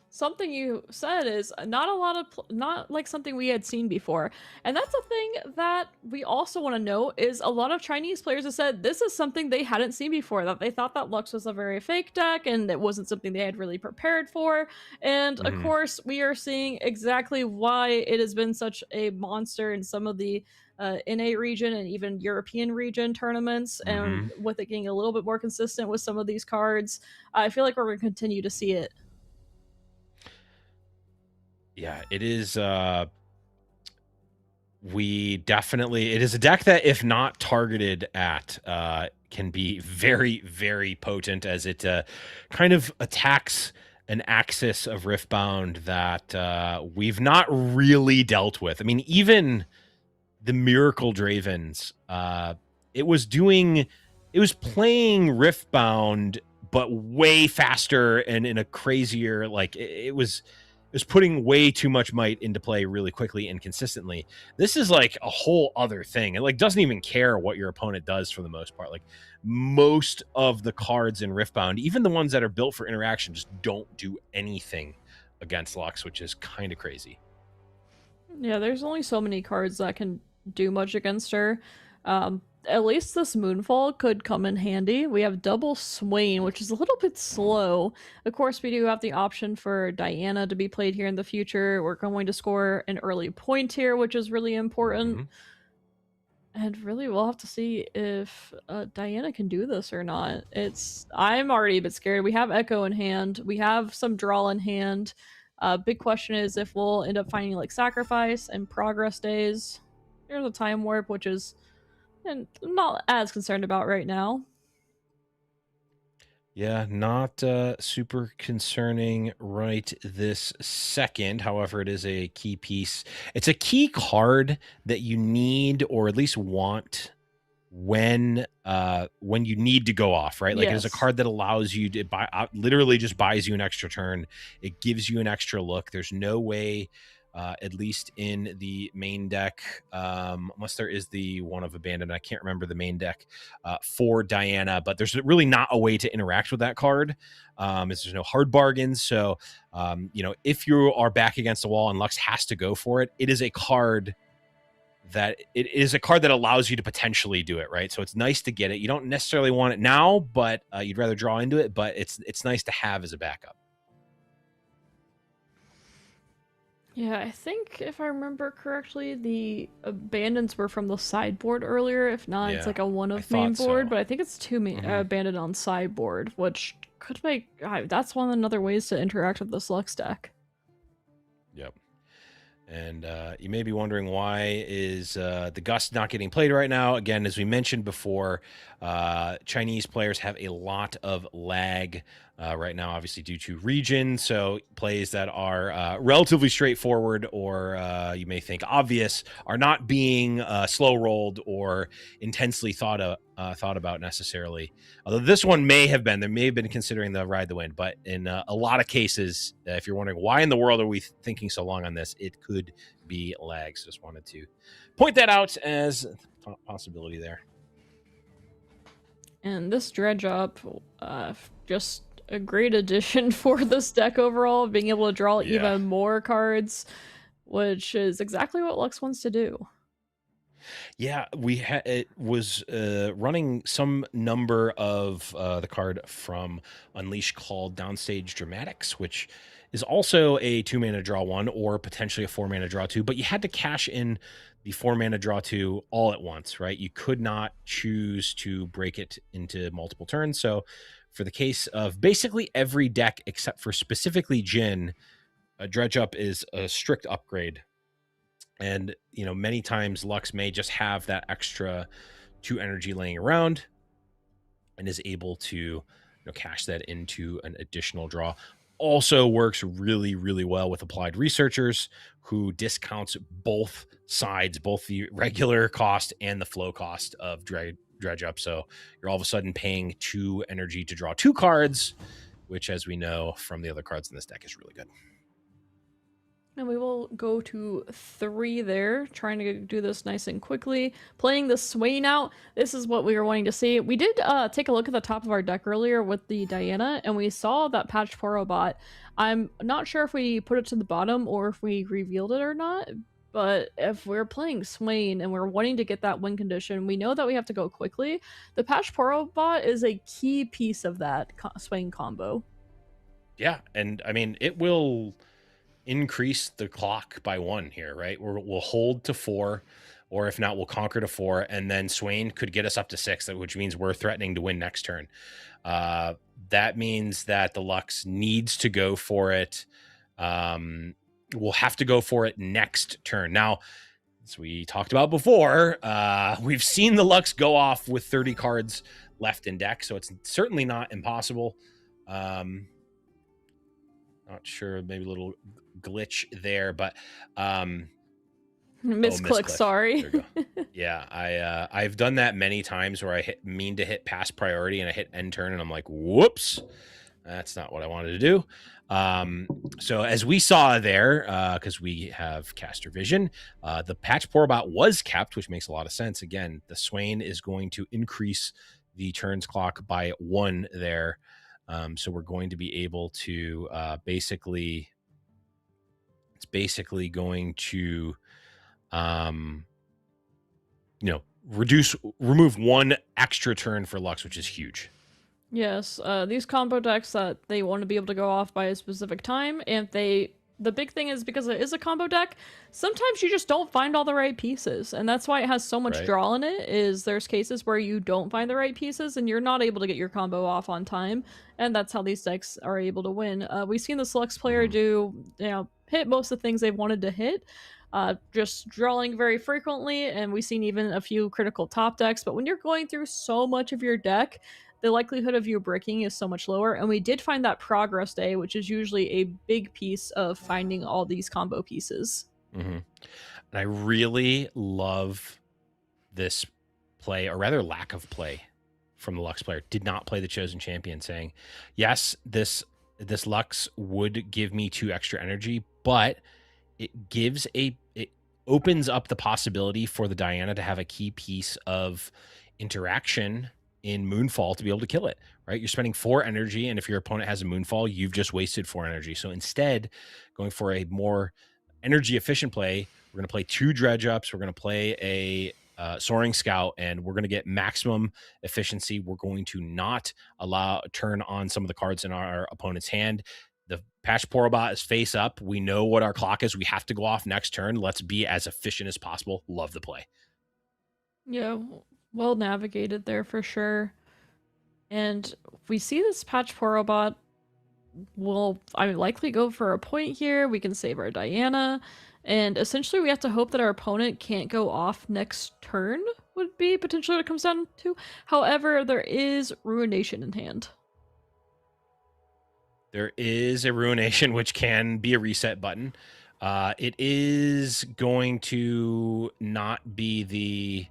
Something you said is not like something we had seen before. And that's a thing that we also want to note is a lot of Chinese players have said this is something they hadn't seen before, that they thought that Lux was a very fake deck and it wasn't something they had really prepared for. And of course, we are seeing exactly why it has been such a monster in some of the NA region and even European region tournaments, and with it getting a little bit more consistent with some of these cards, I feel like we're going to continue to see it. Yeah, it is. It is a deck that, if not targeted at, can be very, very potent, as it kind of attacks an axis of Riftbound that we've not really dealt with. I mean, even the Miracle Dravens, it was playing Riftbound, but way faster and in a crazier, like it was putting way too much might into play really quickly and consistently. This is like a whole other thing. It like doesn't even care what your opponent does for the most part. Like most of the cards in Riftbound, even the ones that are built for interaction, just don't do anything against Lux, which is kind of crazy. Yeah, there's only so many cards that can do much against her. At least this Moonfall could come in handy. We have double Swain, which is a little bit slow. Of course, we do have the option for Diana to be played here in the future. We're going to score an early point here, which is really important. Mhm. And really, we'll have to see if Diana can do this or not. I'm already a bit scared. We have Echo in hand. We have some draw in hand. Big question is if we'll end up finding like Sacrifice and Progress Days. There's a Time Warp, which is I'm not as concerned about right now. Yeah, not super concerning right this second. However, it is a key piece. It's a key card that you need, or at least want, when you need to go off, right? Like, it is a Yes. card that allows you to buy, literally just buys you an extra turn. It gives you an extra look. There's no way, at least in the main deck, unless there is the one of Abandon, I can't remember the main deck for Diana, but there's really not a way to interact with that card. There's no hard bargains. So, if you are back against the wall and Lux has to go for it, it is a card that allows you to potentially do it, right? So it's nice to get it. You don't necessarily want it now, but you'd rather draw into it, but it's nice to have as a backup. Yeah, I think if I remember correctly, the Abandons were from the sideboard earlier. If not, it's like a one of main board, but I think it's two Abandoned on sideboard, which could make that's one of the other ways to interact with this Lux deck. Yep. And you may be wondering, why is the Gust not getting played right now? Again, as we mentioned before, Chinese players have a lot of lag right now, obviously due to region. So plays that are relatively straightforward, or you may think obvious, are not being slow rolled or intensely thought about necessarily. Although this one may have been, they may have been considering the Ride the Wind, but in a lot of cases, if you're wondering why in the world are we thinking so long on this, it could be lags. Just wanted to point that out as a possibility there. And this Dredge Up, just a great addition for this deck overall, being able to draw even more cards, which is exactly what Lux wants to do. Yeah, it was running some number of the card from Unleash called Downstage Dramatics, which is also a 2-mana draw 1 or potentially a 4-mana draw 2, but you had to cash in the 4-mana draw 2 all at once, right? You could not choose to break it into multiple turns. So for the case of basically every deck except for specifically Jin, a Dredge Up is a strict upgrade. And, many times Lux may just have that extra 2 energy laying around and is able to cash that into an additional draw. Also works really, really well with Applied Researchers, who discounts both sides, both the regular cost and the flow cost of Dredge Up. So you're all of a sudden paying 2 energy to draw 2 cards, which, as we know from the other cards in this deck, is really good. And we will go to 3 there, trying to do this nice and quickly. Playing the Swain out, this is what we were wanting to see. We did take a look at the top of our deck earlier with the Diana, and we saw that patched Poro bot. I'm not sure if we put it to the bottom or if we revealed it or not, but if we're playing Swain and we're wanting to get that win condition, we know that we have to go quickly. The patched Poro bot is a key piece of that Swain combo. Yeah, and I mean, it will increase the clock by 1 here, right? We'll hold to 4, or if not, we'll conquer to 4, and then Swain could get us up to 6, which means we're threatening to win next turn. That means that the Lux needs to go for it. We'll have to go for it next turn. Now, as we talked about before, we've seen the Lux go off with 30 cards left in deck, so it's certainly not impossible. Not sure, maybe a little glitch there, but misclick, sorry. There you go. Yeah, I've done that many times where I mean to hit pass priority and I hit end turn and I'm like, whoops, that's not what I wanted to do. So as we saw there, because we have caster vision, the patch Porobot was kept, which makes a lot of sense. Again, the Swain is going to increase the turns clock by 1 there. So we're going to be able to basically going to remove 1 extra turn for Lux, which is huge. Yes, these combo decks that they want to be able to go off by a specific time, and the big thing is because it is a combo deck, sometimes you just don't find all the right pieces, and that's why it has so much draw in it. Is there's cases where you don't find the right pieces and you're not able to get your combo off on time, and that's how these decks are able to win. We've seen the Lux player do, hit most of the things they wanted to hit, just drawing very frequently, and we've seen even a few critical top decks. But when you're going through so much of your deck, the likelihood of you breaking is so much lower. And we did find that progress day, which is usually a big piece of finding all these combo pieces. And I really love this play, or rather lack of play, from the Lux player. Did not play the Chosen Champion, saying, yes, this Lux would give me 2 extra energy, but it opens up the possibility for the Diana to have a key piece of interaction in Moonfall to be able to kill it, right? You're spending 4 energy, and if your opponent has a Moonfall, you've just wasted 4 energy. So instead, going for a more energy efficient play, we're going to play 2 Dredge Ups, we're going to play a Soaring Scout, and we're going to get maximum efficiency. We're going to not turn on some of the cards in our opponent's hand. The patch Porobot is face up. We know what our clock is. We have to go off next turn. Let's be as efficient as possible. Love the play. Yeah, well navigated there for sure. And we see this patch Porobot will likely go for a point here. We can save our Diana, and essentially we have to hope that our opponent can't go off next turn, would be potentially what it comes down to. However, there is Ruination in hand. There is a Ruination, which can be a reset button. It is going to not be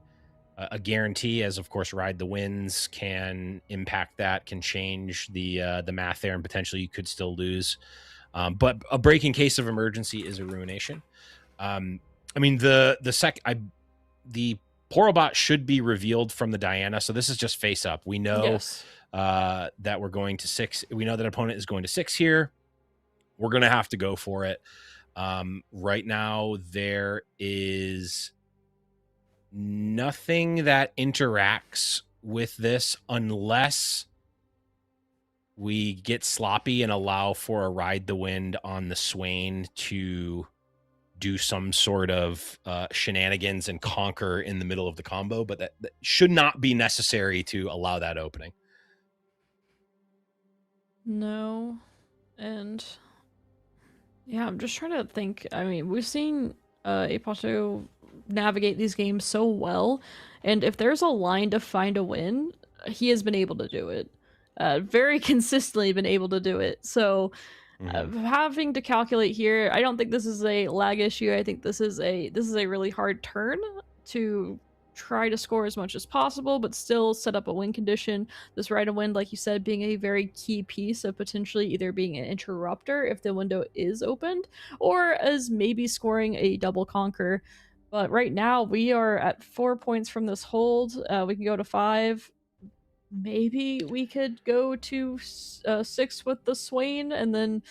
a guarantee, as of course Ride the Winds can impact that, can change the math there, and potentially you could still lose. But a break in case of emergency is a Ruination. The Porobot should be revealed from the Diana, so this is just face up. We know that we're going to 6. We know that opponent is going to 6 here. We're going to have to go for it. Right now, there is nothing that interacts with this unless we get sloppy and allow for a Ride the Wind on the Swain to do some sort of shenanigans and conquer in the middle of the combo, but that should not be necessary to allow that opening. No. And yeah, I'm just trying to think. We've seen AIpotu navigate these games so well, and if there's a line to find a win, he has been able to do it. Very consistently been able to do it. So having to calculate here, I don't think this is a lag issue. I think this is a really hard turn to try to score as much as possible, but still set up a win condition. This Ride of Wind, like you said, being a very key piece of potentially either being an interrupter if the window is opened, or as maybe scoring a double conquer. But right now we are at 4 points from this hold. We can go to 5. Maybe we could go to 6 with the Swain, and then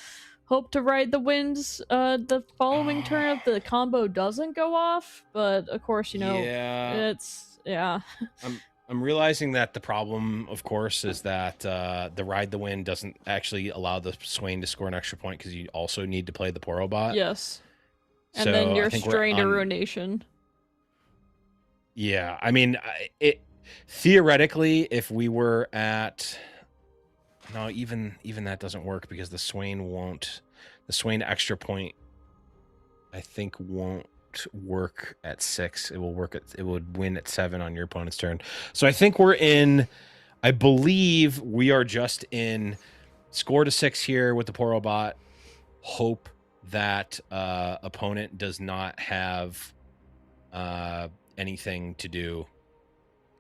hope to ride the winds the following turn if the combo doesn't go off. But of course, it's I'm realizing that the problem, of course, is that the Ride the Wind doesn't actually allow the Swain to score an extra point, because you also need to play the Porobot. Yes. And so then you're strained to Ruination. Yeah, theoretically, if we were at... No, even that doesn't work, because the Swain extra point, I think, won't work at 6. It would win at 7 on your opponent's turn. So I think we're in I believe we are just in score to 6 here with the Porobot. Hope that opponent does not have anything to do.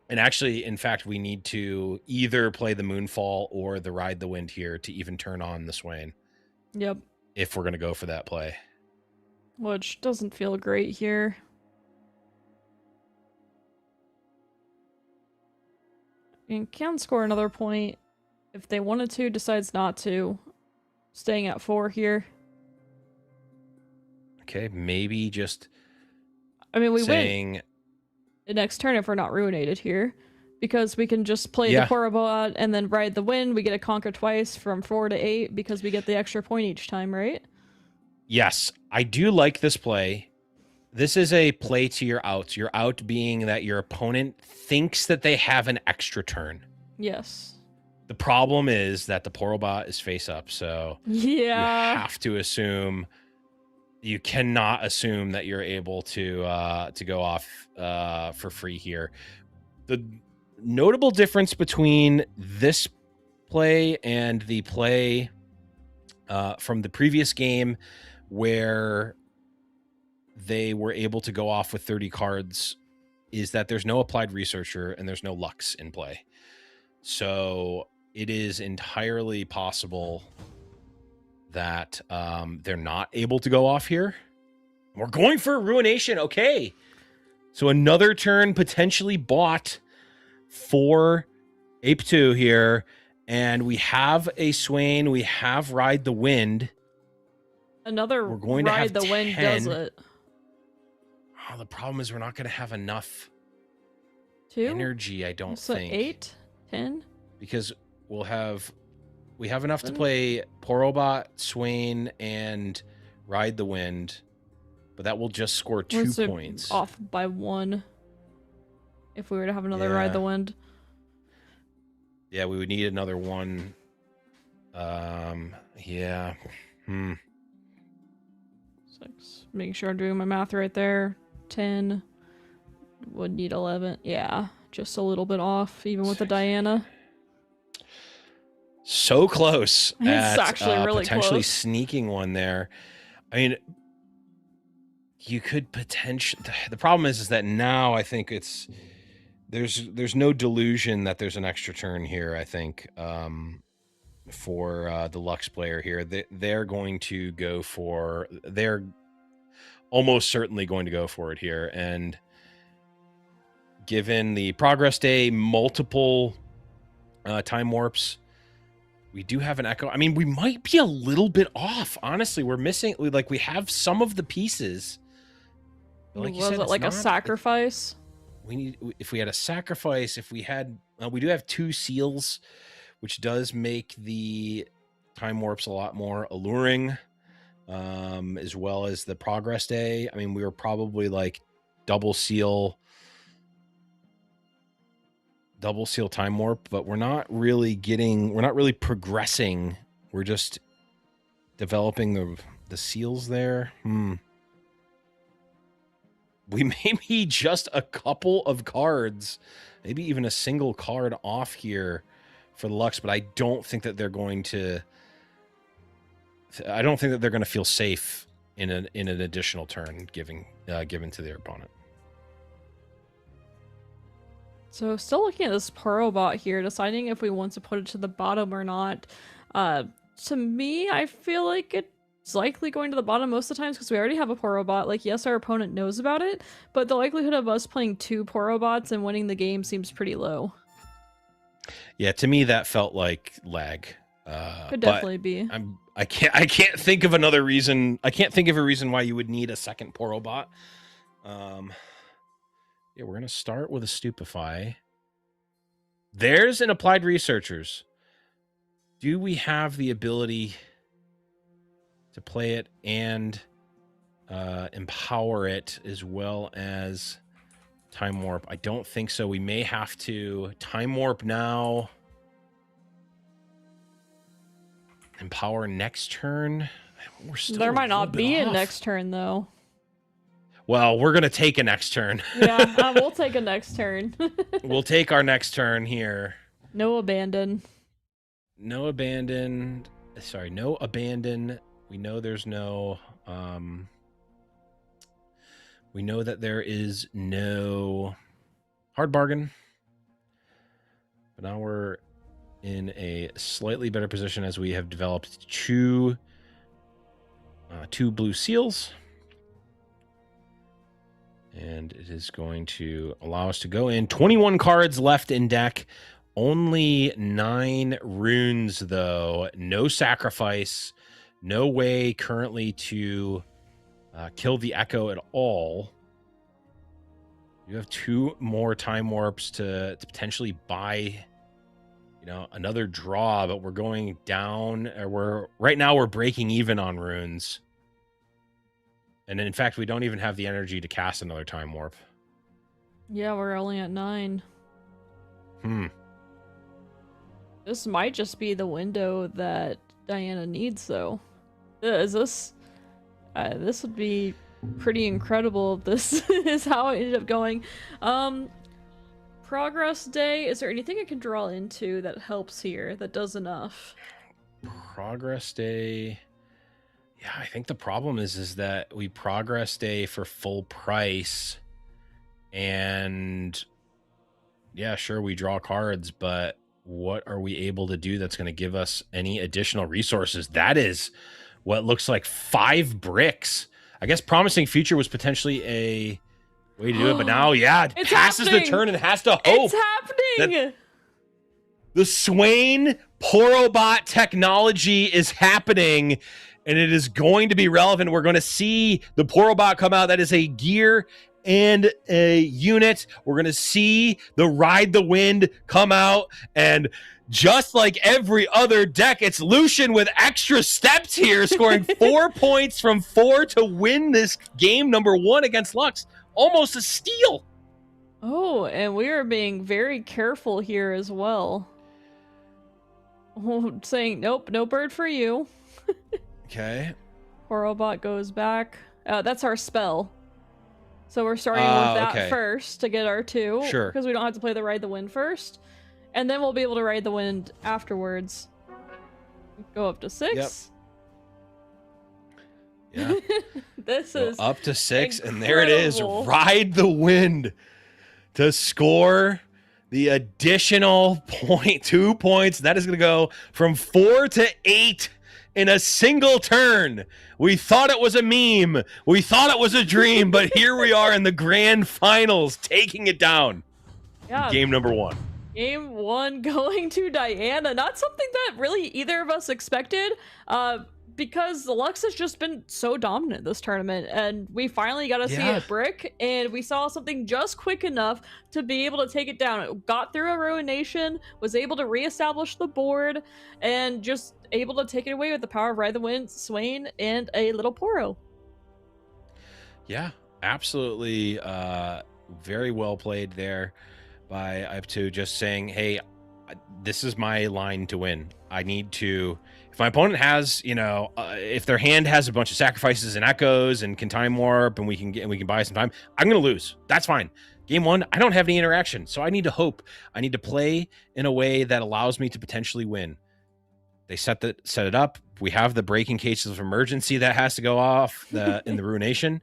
And actually, in fact, we need to either play the Moonfall or the Ride the Wind here to even turn on the Swain. Yep. If we're going to go for that play. Which doesn't feel great here. And can score another point if they wanted to, decides not to. Staying at 4 here. Okay, maybe just I mean, we saying... win the next turn if we're not ruinated here. Because we can just play the Porobot and then Ride the Wind. We get a conquer twice from 4 to 8 because we get the extra point each time, right? Yes, I do like this play. This is a play to your outs. Your out being that your opponent thinks that they have an extra turn. Yes. The problem is that the Porobot is face up, so you have to assume... You cannot assume that you're able to go off for free here. The notable difference between this play and the play from the previous game where they were able to go off with 30 cards is that there's no applied researcher and there's no Lux in play. So it is entirely possible that they're not able to go off here. We're going for a Ruination. Okay. So another turn potentially bought for ApeTu here. And we have a Swain. We have Ride the Wind. Another we're going Ride to have the Wind 10. Does it. Oh, the problem is we're not going to have enough 2? Energy, I don't so think. 8? 10? Because we have enough to play Porobot, Swain, and Ride the Wind, but that will just score 2 points. Off by 1 if we were to have another Ride the Wind. Yeah, we would need another 1. Yeah. 6. Making sure I'm doing my math right there. 10. Would need 11. Yeah, just a little bit off, even with the Diana. So close. It's actually really potentially close. Sneaking one there. I mean, you could potentially... The problem is that now I think it's... There's no delusion that there's an extra turn here, I think, for the Lux player here. They're going to go for... They're almost certainly going to go for it here. And given the progress day, multiple time warps... We do have an Echo. I mean, we might be a little bit off. Honestly, we're missing. We have some of the pieces. But like you said, it like a sacrifice? We need. If we had a sacrifice, if we had, we do have 2 seals, which does make the time warps a lot more alluring, as well as the progress day. I mean, we were probably like double seal time warp, but we're not really progressing. We're just developing the seals there. We may be just a couple of cards, maybe even a single card off here for the Lux, but I don't think that they're going to feel safe in an additional turn given to their opponent. So still looking at this Porobot here, deciding if we want to put it to the bottom or not. To me, I feel like it's likely going to the bottom most of the times because we already have a Porobot. Like, yes, our opponent knows about it, but the likelihood of us playing 2 Porobots and winning the game seems pretty low. Yeah, to me that felt like lag. Could definitely be. I can't think of another reason. I can't think of a reason why you would need a second Porobot. Yeah, we're going to start with a Stupefy. There's an Applied Researchers. Do we have the ability to play it and empower it as well as Time Warp? I don't think so. We may have to Time Warp now. Empower next turn. We're still there might not be off. a next turn, though. Well, we're going to take a next turn. Yeah, we'll take a next turn. We'll take our next turn here. No abandon. No abandon. Sorry, no abandon. We know there's no. We know that there is no hard bargain. But now we're in a slightly better position as we have developed two blue seals. And it is going to allow us to go in. 21 cards left in deck. Only 9 runes, though. No sacrifice. No way currently to kill the Echo at all. You have 2 more time warps to potentially buy, another draw, but we're going down. Right now we're breaking even on runes. And in fact, we don't even have the energy to cast another time warp. Yeah, we're only at 9. This might just be the window that Diana needs, though. This would be pretty incredible if this is how it ended up going. Progress day. Is there anything I can draw into that helps here, that does enough? Progress day. Yeah, I think the problem is that we progress day for full price, and yeah, sure, we draw cards, but what are we able to do that's going to give us any additional resources? That is what looks like 5 bricks. I guess Promising Future was potentially a way to do it, but now, yeah, it passes the turn and has to hope. It's happening! The Swain Porobot technology is happening, and it is going to be relevant. We're going to see the Porobot come out. That is a gear and a unit. We're going to see the Ride the Wind come out, and just like every other deck, it's Lucian with extra steps here, scoring 4 points from 4 to win this game number 1 against Lux. Almost a steal. Oh, and we are being very careful here as well. Saying, nope, no bird for you. Okay. Porobot goes back. That's our spell. So we're starting with that first to get our 2. Sure. Because we don't have to play the Ride the Wind first. And then we'll be able to Ride the Wind afterwards. Go up to 6. Yep. Yeah. This is up to 6, incredible. And there it is. Ride the Wind to score the additional 2 points. That is going to go from 4 to 8 in a single turn. We thought it was a meme. We thought it was a dream, but here we are in the grand finals, taking it down. Yeah. Game number 1. Game 1 going to Diana. Not something that really either of us expected, because the Lux has just been so dominant this tournament, and we finally got to see it brick, and we saw something just quick enough to be able to take it down. It got through a Ruination, was able to reestablish the board, and just able to take it away with the power of Ride the Wind, Swain, and a little Poro. Yeah, absolutely. Very well played there by IPTU, just saying, hey, this is my line to win. I need to, if my opponent has, if their hand has a bunch of sacrifices and echoes and can time warp and we can buy some time, I'm going to lose. That's fine. Game 1, I don't have any interaction, so I need to hope. I need to play in a way that allows me to potentially win. They set it up. We have the breaking cases of emergency that has to go off in the Ruination.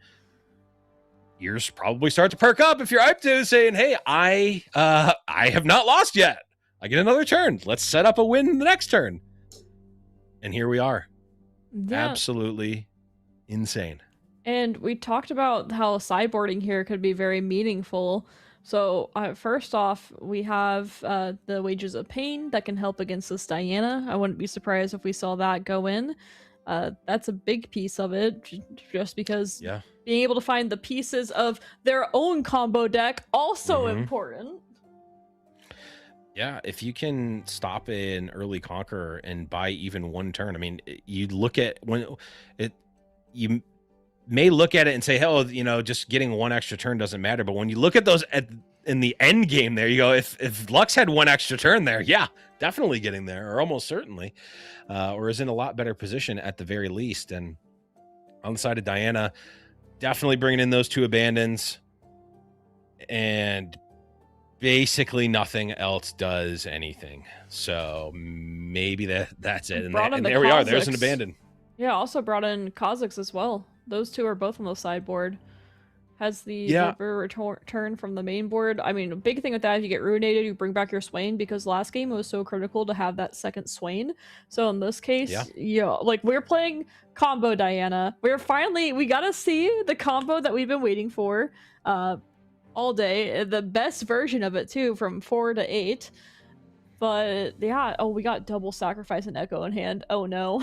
Ears probably start to perk up if you're IPTU, saying, hey, I have not lost yet. I get another turn. Let's set up a win in the next turn. And here we are. Yeah. Absolutely insane. And we talked about how sideboarding here could be very meaningful. So first off, we have the Wages of Pain that can help against this Diana. I wouldn't be surprised if we saw that go in. That's a big piece of it, just because being able to find the pieces of their own combo deck also important. Yeah, if you can stop an early Conqueror and buy even 1 turn, I mean, you look at you may look at it and say, oh, just getting 1 extra turn doesn't matter. But when you look at those in the end game there, you go, if Lux had 1 extra turn there, yeah, definitely getting there, or almost certainly, or is in a lot better position at the very least. And on the side of Diana, definitely bringing in those 2 abandons. And basically nothing else does anything. So maybe that's it. And, Brought in and the there we are. There's an Kazakhs. abandon. Yeah, also brought in Kazakhs as well. Those two are both on the sideboard. Has the Yeah. river return from the main board. I mean, a big thing with that, if you get ruinated, you bring back your Swain, because last game it was so critical to have that second Swain. So in this case, yeah, like we're playing combo Diana. We gotta see the combo that we've been waiting for all day. The best version of it too, from 4 to 8. But yeah, oh, we got double sacrifice and echo in hand. Oh no.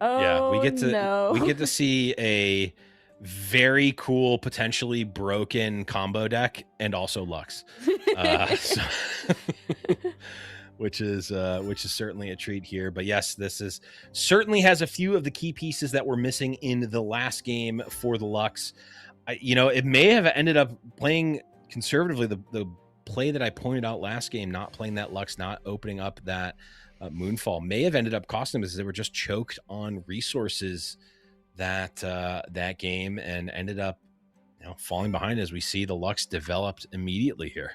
Yeah, we get to no. see a very cool, potentially broken combo deck, and also Lux, which is certainly a treat here. But yes, this is certainly has a few of the key pieces that were missing in the last game for the Lux. It may have ended up playing conservatively. The play that I pointed out last game, not playing that Lux, not opening up that Moonfall, may have ended up costing them, as they were just choked on resources that game, and ended up falling behind, as we see the Lux developed immediately here.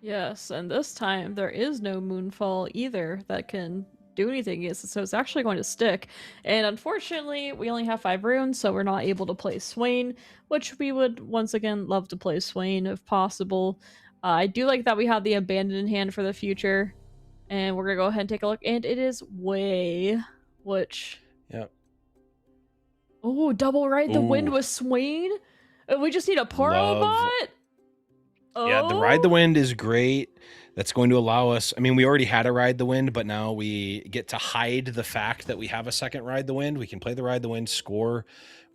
Yes, and this time there is no Moonfall either that can do anything, so it's actually going to stick. And unfortunately, we only have 5 runes, so we're not able to play Swain, which we would once again love to play Swain if possible. I do like that we have the Abandon in hand for the future, and we're gonna go ahead and take a look, and it is Way, which... Yep. Oh, double Ride the Wind with Swain? We just need a Poro bot? Yeah, the Ride the Wind is great. That's going to allow us... I mean, we already had a Ride the Wind, but now we get to hide the fact that we have a second Ride the Wind. We can play the Ride the Wind, score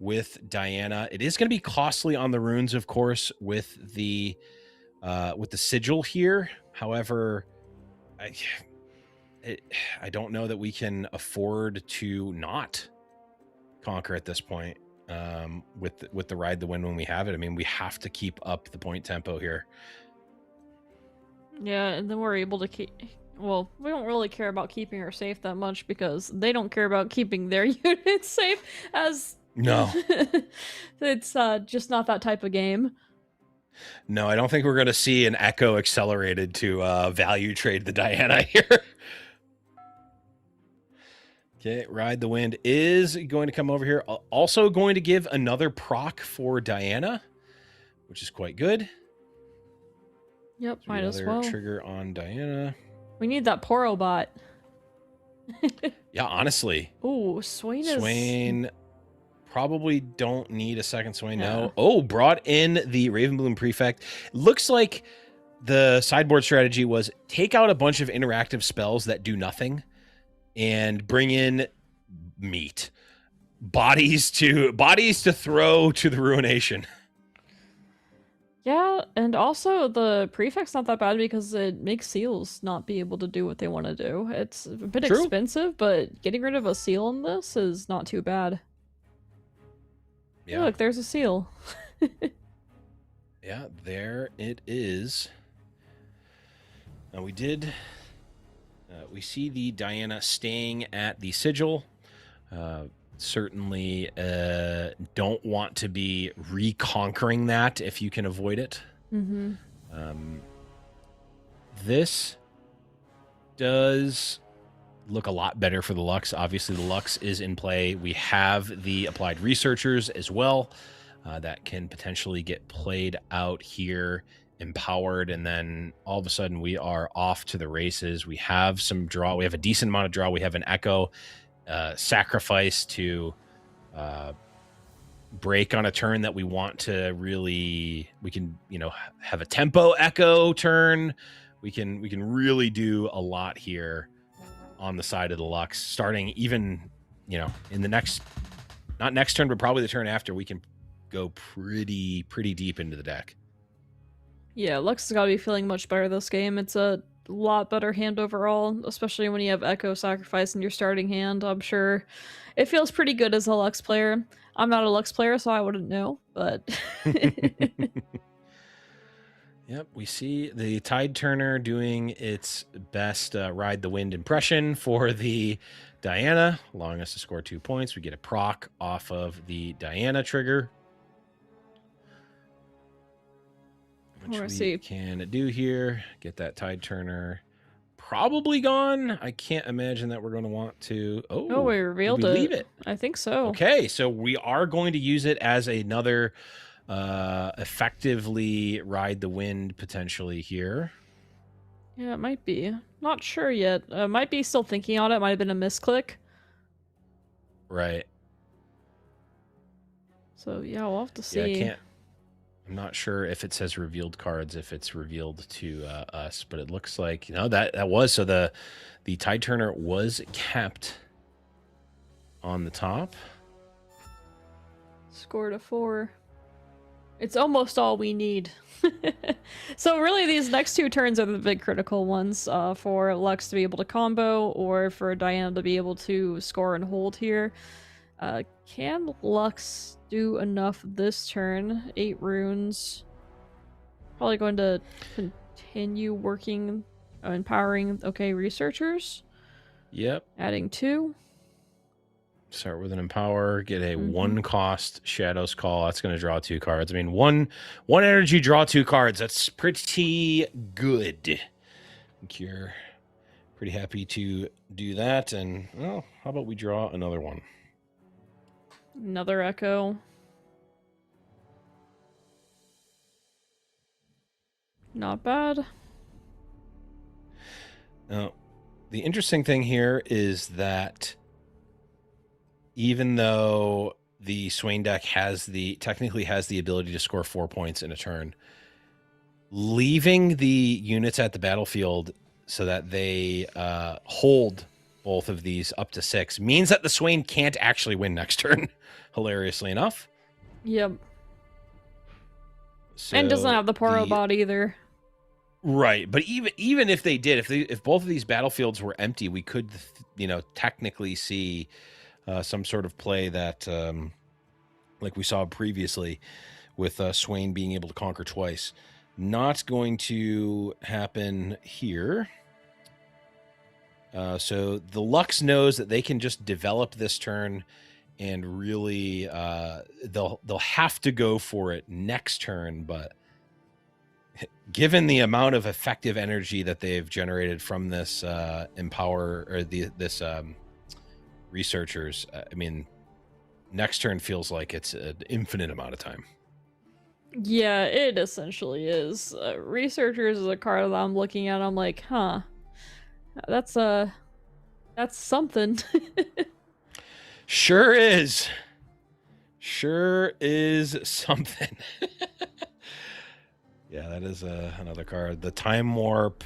with Diana. It is going to be costly on the runes, of course, with the sigil here. However, I don't know that we can afford to not conquer at this point with the Ride the Wind when we have it. I mean, we have to keep up the point tempo here. Yeah, and then we're able to keep... Well, we don't really care about keeping her safe that much, because they don't care about keeping their units safe, as... No. It's just not that type of game. No, I don't think we're going to see an Echo accelerated to value trade the Diana here. Okay, Ride the Wind is going to come over here. Also going to give another proc for Diana, which is quite good. Yep, So might as well. Trigger on Diana. We need that Poro bot. Yeah, honestly. Ooh, Swain probably don't need a second Swain. Yeah. No. Oh, brought in the Ravenbloom Prefect. Looks like the sideboard strategy was take out a bunch of interactive spells that do nothing and bring in meat. Bodies to throw to the ruination. Yeah, and also the Prefect's not that bad, because it makes seals not be able to do what they want to do. It's a bit expensive, but getting rid of a seal in this is not too bad. Yeah. Look, there's a seal. Yeah, there it is. Now we see the Diana staying at the sigil. Certainly don't want to be reconquering that if you can avoid it. Mm-hmm. This does look a lot better for the Lux. Obviously, the Lux is in play. We have the Applied Researchers as well that can potentially get played out here, empowered, and then all of a sudden we are off to the races. We have some draw. We have a decent amount of draw. We have an Echo sacrifice to break on a turn that we want to really... We can, have a tempo Echo turn. We can really do a lot here on the side of the Lux, starting even, in the not next turn, but probably the turn after. We can go pretty deep into the deck. Yeah, Lux has got to be feeling much better this game. It's a lot better hand overall, especially when you have Echo Sacrifice in your starting hand. I'm sure it feels pretty good as a Lux player. I'm not a Lux player, so I wouldn't know, but... Yep, we see the Tide Turner doing its best Ride the Wind impression for the Diana, allowing us to score 2 points. We get a proc off of the Diana trigger. which Or we see. can do here. Get that tide turner probably gone. I can't imagine that we're going to want to. Oh, we revealed did we it. leave it? I think so. Okay, so we are going to use it as another effectively ride the wind potentially here. Yeah, it might be. Not sure yet. Might be still thinking on it. Might have been a misclick. Right. So yeah, we'll have to see. Yeah, I can't. I'm not sure if it says revealed cards, if it's revealed to us, but it looks like that was so the tide turner was kept on the top. Scored a 4. It's almost all we need. So really these next 2 turns are the big critical ones for Lux to be able to combo or for Diana to be able to score and hold here. Can Lux do enough this turn? 8 runes. Probably going to continue working, empowering, okay, researchers. Yep. Adding 2. Start with an empower, get a 1-cost Shadows Call. That's going to draw 2 cards. I mean, one energy, draw 2 cards. That's pretty good. I think you're pretty happy to do that. And, well, how about we draw another one? Another Echo. Not bad. Now, the interesting thing here is that even though the Swain deck technically has the ability to score 4 points in a turn, leaving the units at the battlefield so that they hold both of these up to 6 means that the Swain can't actually win next turn, hilariously enough. Yep. So and doesn't have the Poro bot either. Right, but even if they did, if both of these battlefields were empty, we could technically see some sort of play that, like we saw previously, with Swain being able to conquer twice. Not going to happen here. So the Lux knows that they can just develop this turn, and really they'll have to go for it next turn. But given the amount of effective energy that they've generated from this empower or this researchers, I mean, next turn feels like it's an infinite amount of time. Yeah, it essentially is. Researchers is a card that I'm looking at. I'm like, huh, that's something. Sure is something. Yeah, that is another card. The Time Warp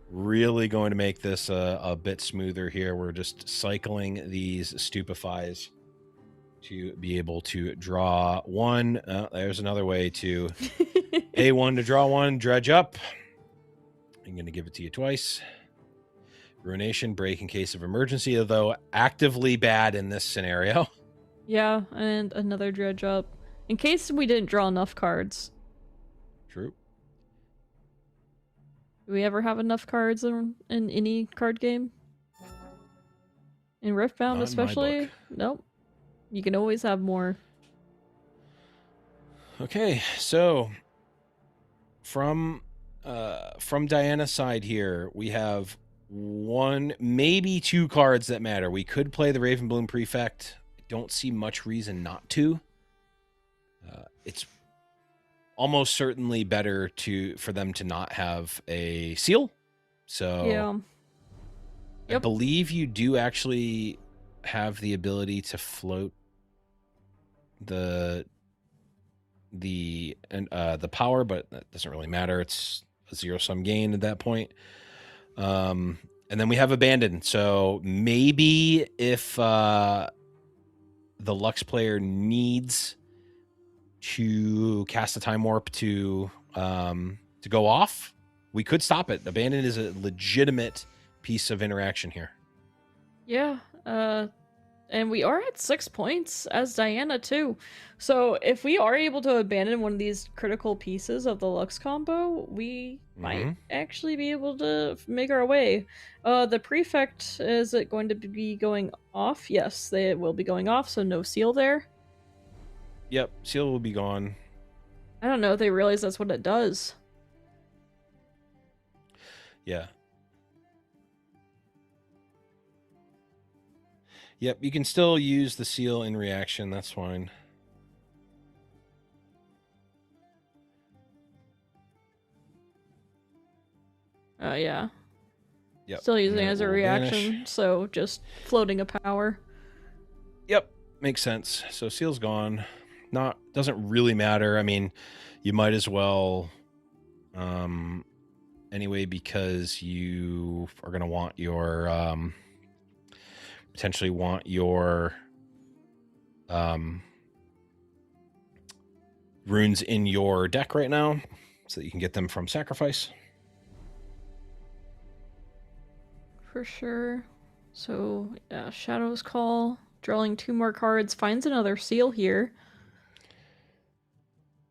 really going to make this a bit smoother here. We're just cycling these Stupefies to be able to draw 1. There's another way to pay 1 to draw 1. Dredge up. I'm going to give it to you twice. Ruination, break in case of emergency, although actively bad in this scenario. Yeah, and another dredge up. In case we didn't draw enough cards. True. Do we ever have enough cards in any card game? In Riftbound especially? Nope. You can always have more. Okay, so from Diana's side here, we have 1, maybe 2 cards that matter. We could play the Ravenbloom Prefect. I don't see much reason not to. It's almost certainly better for them to not have a seal. So yeah. Yep. I believe you do actually have the ability to float the power, but that doesn't really matter. It's a 0-sum gain at that point. And then we have Abandon. So maybe if the Lux player needs to cast a Time Warp to go off, we could stop it. Abandon is a legitimate piece of interaction here. Yeah. And we are at 6 points as Diana too. So if we are able to abandon one of these critical pieces of the Lux combo, we might actually be able to make our way. The Prefect, is it going to be going off? Yes, they will be going off, so no seal there. Yep, seal will be gone. I don't know if they realize that's what it does. Yeah. Yep, you can still use the seal in reaction. That's fine. Yeah. Yep. Still using it And as a will reaction, vanish. so just floating a power. Yep, makes sense. So seal's gone. Doesn't really matter. I mean, you might as well anyway, because you are going to want your potentially want your runes in your deck right now so that you can get them from sacrifice. For sure. So, yeah, Shadow's Call, drawing 2 more cards, finds another seal here.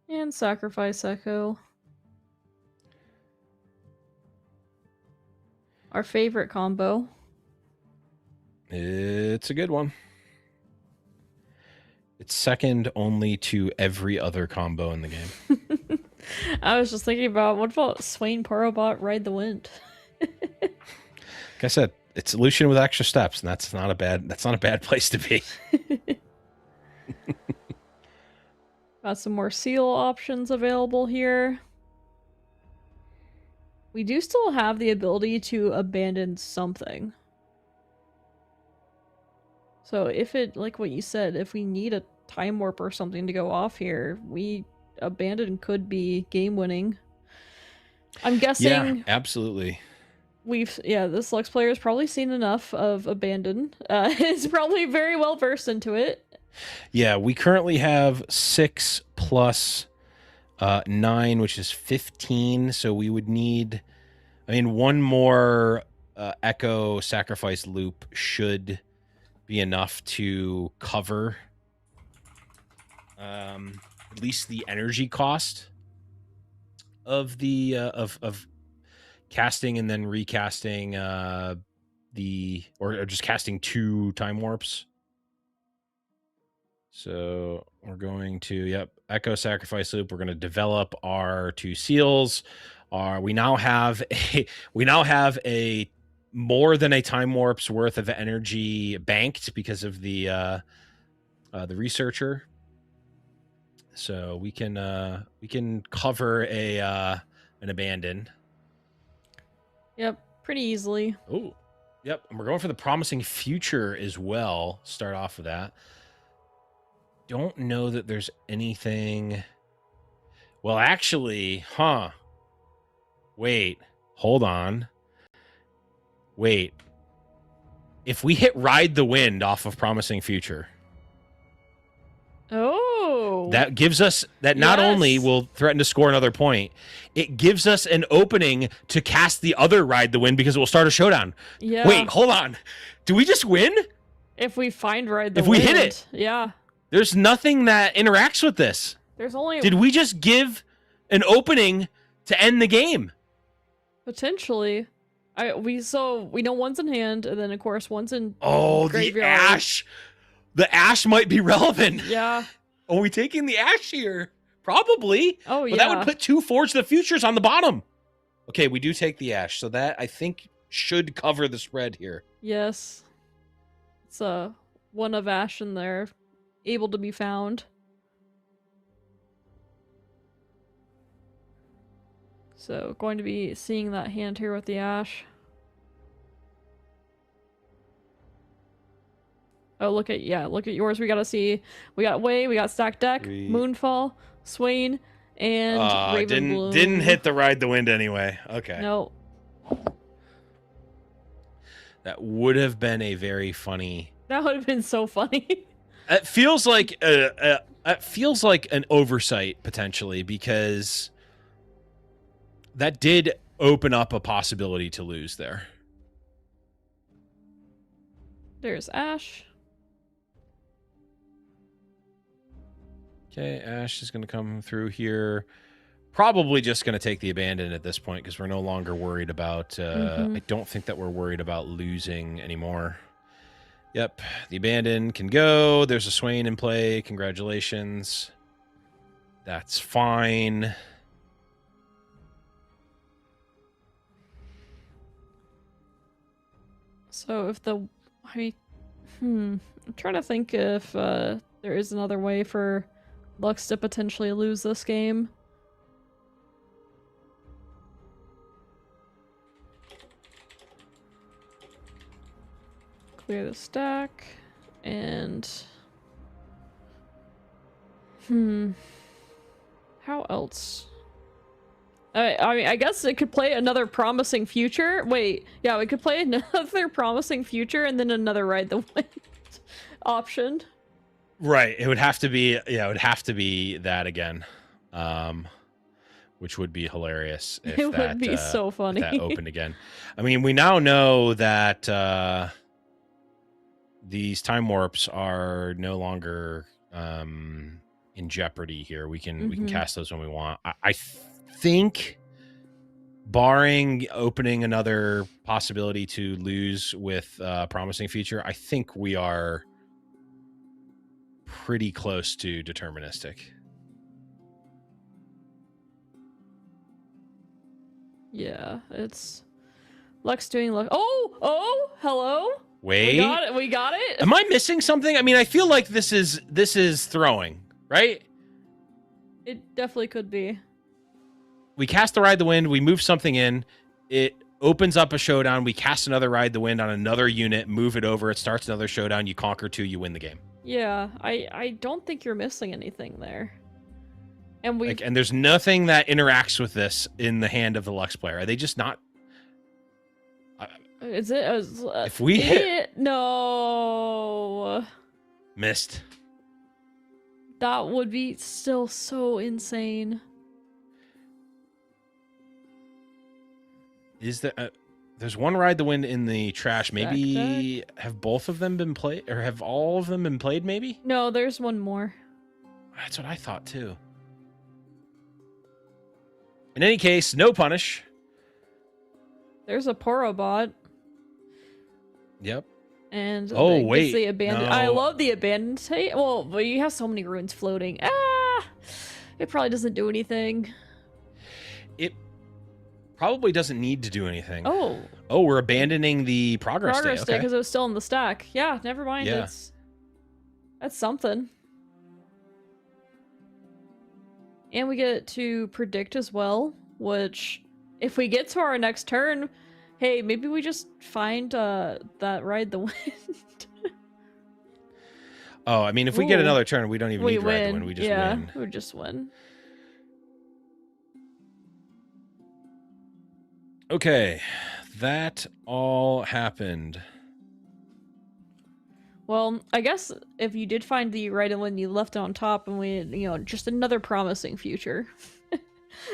And Sacrifice Echo. Our favorite combo. It's a good one. It's second only to every other combo in the game. I was just thinking about, what about Swain Parabot Ride the Wind? Like I said, it's Lucian with extra steps, and that's not a bad place to be. Got some more seal options available here. We do still have the ability to abandon something. So if it, like what you said, if we need a time warp or something to go off here, abandon could be game winning. I'm guessing. Yeah, absolutely. This Lux player has probably seen enough of abandon. Is probably very well versed into it. Yeah, we currently have 6 plus 9, which is 15. So we would need, one more Echo sacrifice loop should be enough to cover at least the energy cost of the of casting and then recasting or just casting 2 time warps. So we're going to, Echo Sacrifice Loop. We're going to develop our 2 seals. We now have a more than a time warp's worth of energy banked because of the researcher. So we can cover an abandon. Yep, pretty easily. Oh, yep. And we're going for the Promising Future as well. Start off with that. Don't know that there's anything. Well, actually, wait, hold on. Wait. If we hit Ride the Wind off of Promising Future. Oh. That gives us that not only will threaten to score another point, it gives us an opening to cast the other Ride the Wind because it will start a showdown. Yeah. Wait, hold on. Do we just win? If we find Ride the Wind. If we hit it. Yeah. There's nothing that interacts with this. There's only. Did we just give an opening to end the game? Potentially. We know one's in hand, and then of course one's in The graveyard. ash. The ash might be relevant. Yeah. Are we taking the ash here? Probably. Oh, yeah. But that would put 2 Forge the Futures on the bottom. Okay, we do take the ash. So that, I think, should cover the spread here. Yes. It's one of ash in there, able to be found. So, going to be seeing that hand here with the ash. Oh, look at yours. We got Way, we got Stacked Deck, Moonfall, Swain, and Ravenbloom. Didn't hit the Ride the Wind anyway. Okay. No. That would have been a very funny. That would have been so funny. It feels like an oversight potentially, because that did open up a possibility to lose there. There's Ash. Okay, Ash is going to come through here. Probably just going to take the abandon at this point because we're no longer worried about... I don't think that we're worried about losing anymore. Yep, the abandon can go. There's a Swain in play. Congratulations. That's fine. So if the I'm trying to think if there is another way for Lux to potentially lose this game. Clear the stack and how else? I mean, I guess it could play another promising future. Wait, yeah, we could play another promising future and then another ride the wind option. Right. It would have to be, yeah, it would have to be that again. Which would be hilarious if It that would be so funny. if that opened again. I mean, we now know that these time warps are no longer in jeopardy here. We can cast those when we want. I think, barring opening another possibility to lose with promising future, I think we are pretty close to deterministic. Yeah, it's Lux doing Lux. Oh, hello. Wait, we got it. Am I missing something? I mean, I feel like this is throwing, right? It definitely could be. We cast the Ride the Wind, we move something in, it opens up a showdown, we cast another Ride the Wind on another unit, move it over, it starts another showdown, you conquer 2, you win the game. Yeah, I don't think you're missing anything there. And and there's nothing that interacts with this in the hand of the Lux player. Are they just not? Is it? If we hit... No. Missed. That would be still so insane. Is there... there's one Ride the Wind in the trash. Maybe have both of them been played? Or have all of them been played, maybe? No, there's one more. That's what I thought, too. In any case, no punish. There's a Porobot. Yep. And wait, the abandoned. No. I love the abandoned. Well, but you have so many runes floating. It probably doesn't do anything. It probably doesn't need to do anything. Oh, we're abandoning the progress day because it was still in the stack. Yeah, never mind. Yeah. That's something. And we get to predict as well, which if we get to our next turn, hey, maybe we just find that Ride the Wind. Oh, I mean, if we get another turn, we don't even need Ride the Wind. We just win. We just win. Okay, that all happened. Well, I guess if you did find the Ride the Wind, you left it on top, and we, just another promising future.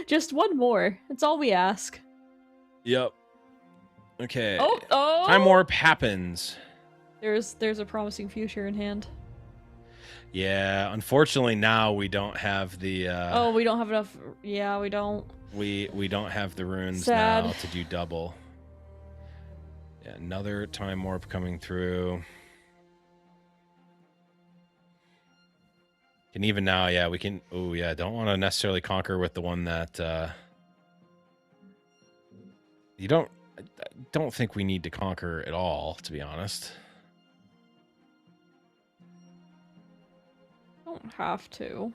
Just one more. That's all we ask. Yep. Okay. Oh! Time warp happens. There's a promising future in hand. Yeah, unfortunately now we don't have the we don't have enough. Yeah, we don't. We don't have the runes Sad. now to do double. Yeah, another time warp coming through. And even now, yeah, we can. Oh, yeah, don't want to necessarily conquer with the one that you don't. I don't think we need to conquer at all, to be honest. Don't have to.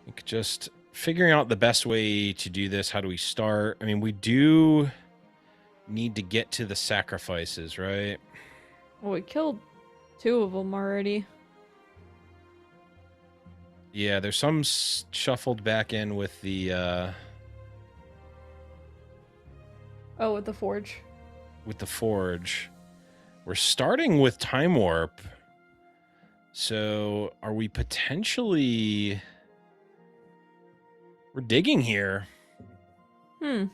I think just figuring out the best way to do this. How do we start? I mean, we do need to get to the sacrifices, right? Well, we killed 2 of them already. Yeah, there's some shuffled back in with the with the forge. With the forge. We're starting with time warp. So are we potentially... We're digging here. And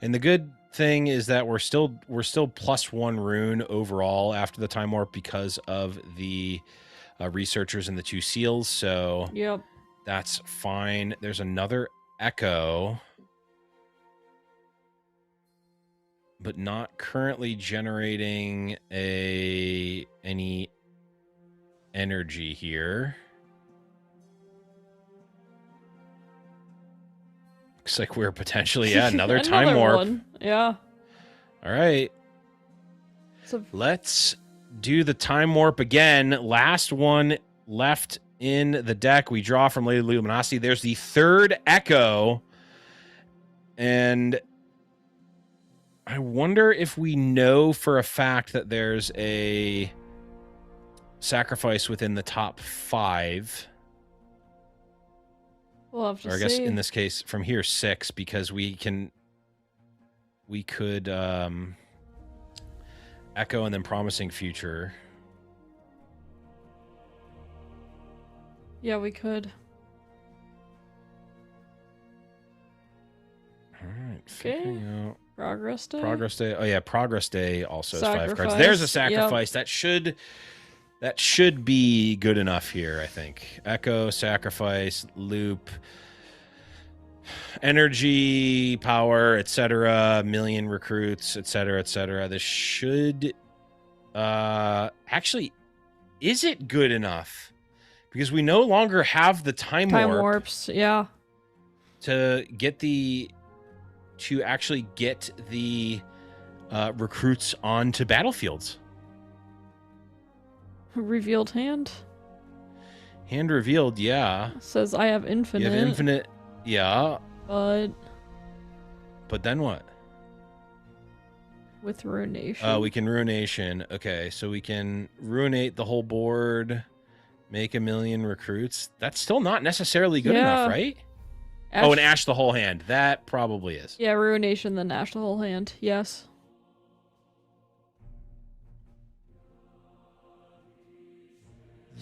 the good thing is that we're still +1 rune overall after the time warp because of the researchers and the 2 seals. So yep, that's fine. There's another echo, but not currently generating any energy here. Looks like we're potentially another time Another warp. one. Yeah. All right. So Let's do the time warp again. Last one left in the deck. We draw from Lady Luminosity. There's the third Echo. And I wonder if we know for a fact that there's a sacrifice within the top 5. we'll have to Or I guess see. in this case, from here, 6, because we could Echo and then Promising Future. Yeah, we could. All right. Okay. figuring out- Progress day. Progress Day. Oh yeah, Progress Day also is 5 cards. Sacrifice. There's a Yep. sacrifice. That should be good enough here, I think. Echo, sacrifice, loop, energy, power, etc. Million recruits, etc., etc. This should actually, is it good enough? Because we no longer have the time warp warps. Yeah. to actually get the recruits onto battlefields. Revealed hand. Hand revealed, yeah. Says I have infinite. You have infinite, yeah. But But then what? with ruination. We can ruination. Okay, so we can ruinate the whole board, make 1 million recruits. That's still not necessarily good enough, Yeah. right? Oh, and ash the whole hand. That probably is. Yeah, ruination, then ash the whole hand. Yes.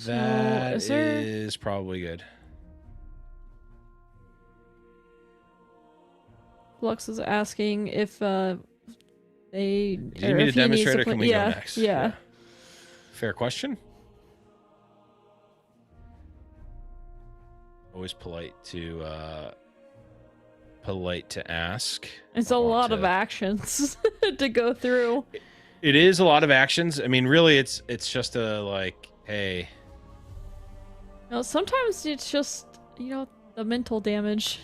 That is there- is probably good. Flux is asking if they. Do you or need if to he needs demonstrate or play- can we yeah, go next? Yeah. Fair question. Always polite to ask. It's I a want lot to- of actions to go through. It is a lot of actions. I mean, really, it's just a like, hey, No, sometimes it's just, the mental damage.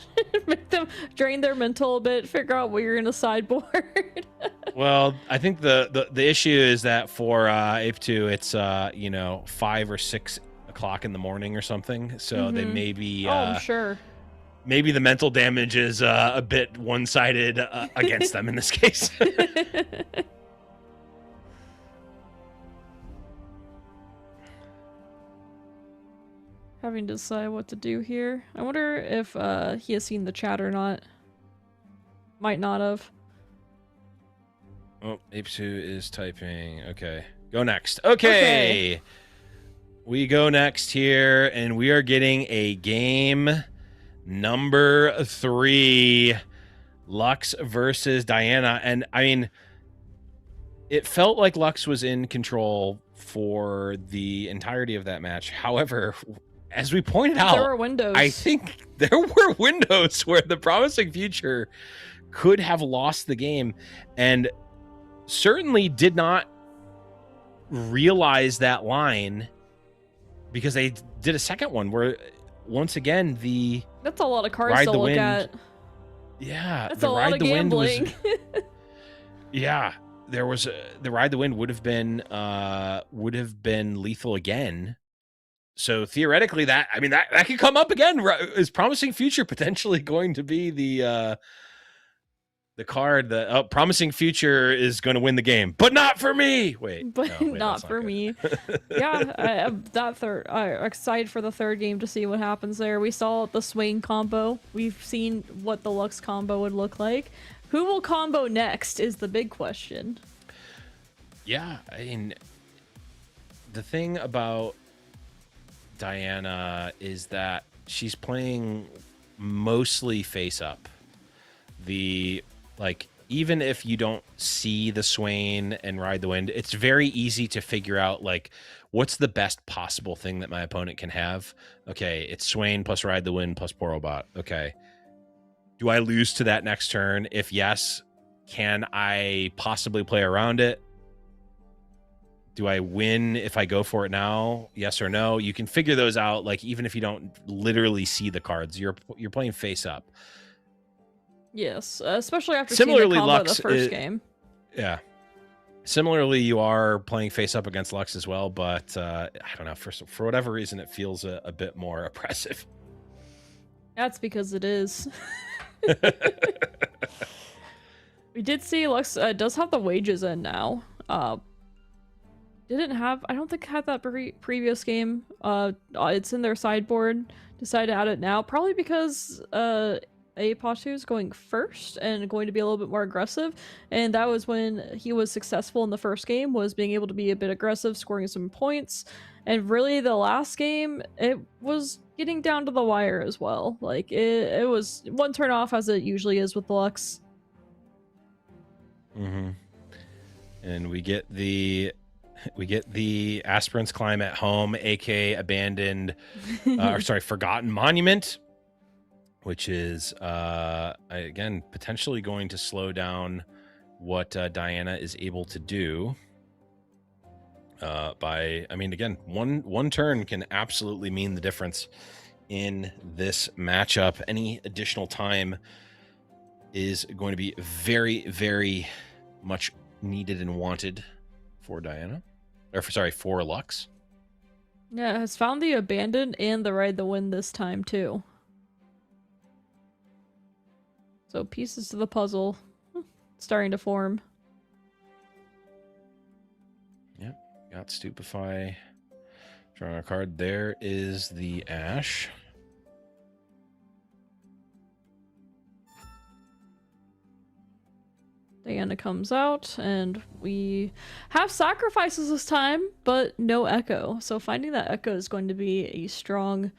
Make them drain their mental a bit, figure out what you're in a sideboard. well, I think the issue is that for ApeTu, it's 5 or 6 o'clock in the morning or something. So they Mhm. may be I'm sure. maybe the mental damage is a bit one-sided against them in this case. Having to decide what to do here. I wonder if he has seen the chat or not. Might not have. Oh, ApeTu is typing. Okay. Go next. Okay. We go next here, and we are getting a game number 3. Lux versus Diana. And, I mean, it felt like Lux was in control for the entirety of that match. However, as we pointed out, There were windows. I think there were windows where the Promising Future could have lost the game, and certainly did not realize that line, because they did a second one where, once again, That's a lot of cards Ride to the look Wind at. yeah, That's the a lot Ride of the Wind was gambling. yeah, there was the Ride the Wind would have been lethal again. So theoretically, that could come up again. Is Promising Future potentially going to be the card that Promising Future is going to win the game, but not for me. Wait, But no, wait, not that's for good. me. Yeah, I'm excited for the third game to see what happens there. We saw the Swain combo. We've seen what the Lux combo would look like. Who will combo next is the big question. Yeah, I mean, the thing about Diana is that she's playing mostly face up. Even if you don't see the Swain and Ride the Wind, it's very easy to figure out what's the best possible thing that my opponent can have. Okay, it's Swain plus Ride the Wind plus Porobot. Okay, do I lose to that next turn? If yes, can I possibly play around it? Do I win if I go for it now? Yes or no? You can figure those out, even if you don't literally see the cards. You're playing face up. Yes, especially after seeing the Similarly, combo of Lux the first is- game. Yeah. Similarly, you are playing face up against Lux as well, but I don't know. For whatever reason, it feels a bit more oppressive. That's because it is. We did see Lux does have the wages in now. Didn't have, I don't think had that previous game. It's in their sideboard. Decided to add it now, probably because AIpotu is going first and going to be a little bit more aggressive, and that was when he was successful in the first game, was being able to be a bit aggressive, scoring some points, and really the last game it was getting down to the wire as well. Like it was one turn off as it usually is with Lux. Mm-hmm. And we get the Aspirant's Climb at Home, aka abandoned, or sorry, Forgotten Monument, which is again potentially going to slow down what Diana is able to do. I mean, again, one turn can absolutely mean the difference in this matchup. Any additional time is going to be very, very much needed and wanted for Diana. Or for Lux. Yeah, has found the abandoned and the Ride the Wind this time too. So pieces to the puzzle starting to form. Yep, got Stupefy. Drawing a card. There is the Ash. Diana comes out, and we have sacrifices this time, but no Echo. So finding that Echo is going to be a strong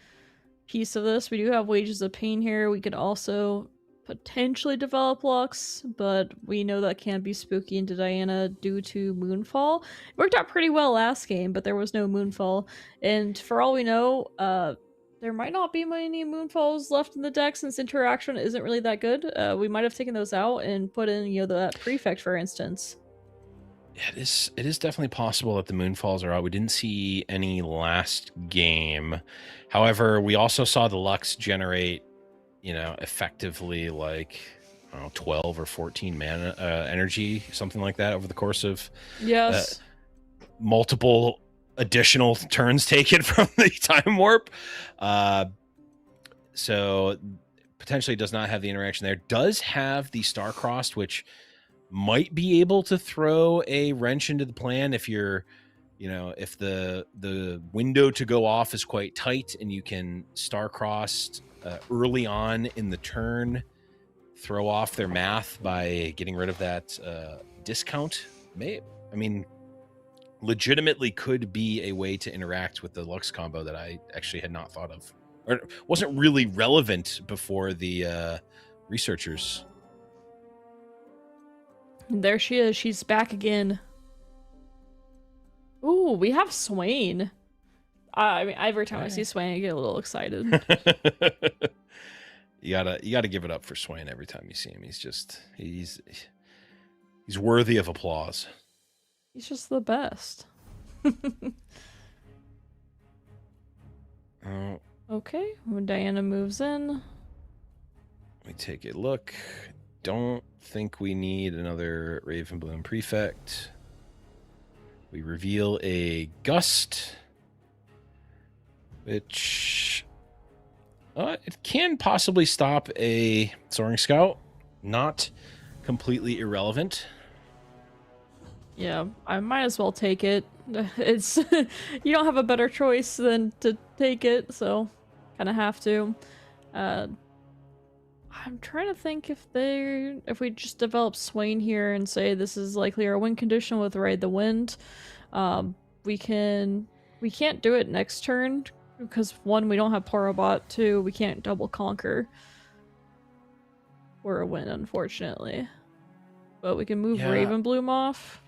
piece of this. We do have Wages of Pain here. We could also potentially develop Lux, but we know that can be spooky into Diana due to Moonfall. It worked out pretty well last game, but there was no Moonfall. And for all we know, there might not be many Moonfalls left in the deck since interaction isn't really that good. We might have taken those out and put in, that Prefect, for instance. Yeah, it is definitely possible that the Moonfalls are out. We didn't see any last game. However, we also saw the Lux generate, effectively like, I don't know, 12 or 14 mana energy, something like that over the course of yes multiple additional turns taken from the time warp. So potentially does not have the interaction there. Does have the Star-Crossed, which might be able to throw a wrench into the plan if you're, if the window to go off is quite tight and you can Star-Crossed early on in the turn, throw off their math by getting rid of that discount. Legitimately could be a way to interact with the Lux combo that I actually had not thought of, or wasn't really relevant before the researchers. There she is. She's back again. Ooh, we have Swain. Every time I see Swain, I get a little excited. You gotta give it up for Swain every time you see him. He's worthy of applause. He's just the best. Okay, when Diana moves in, we take a look. Don't think we need another Ravenbloom Prefect. We reveal a Gust, which it can possibly stop a Soaring Scout. Not completely irrelevant. yeah, I might as well take it. It's you don't have a better choice than to take it, so kind of have to. I'm trying to think if we just develop Swain here and say this is likely our win condition with Ride the Wind. We can't do it next turn because 1, we don't have Porobot, 2, we can't double conquer for a win, unfortunately. But we can move Ravenbloom off,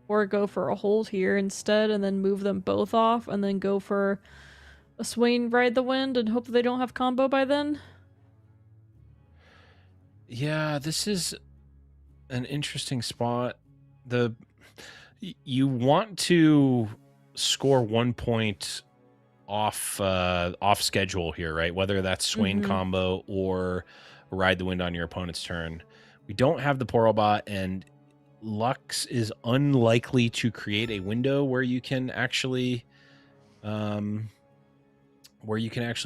or go for a hold here instead, and then move them both off, and then go for a Swain Ride the Wind and hope they don't have combo by then. Yeah, this is an interesting spot. You want to score 1 point off schedule here, right? Whether that's Swain combo or Ride the Wind on your opponent's turn. We don't have the Porobot, and Lux is unlikely to create a window where you can actually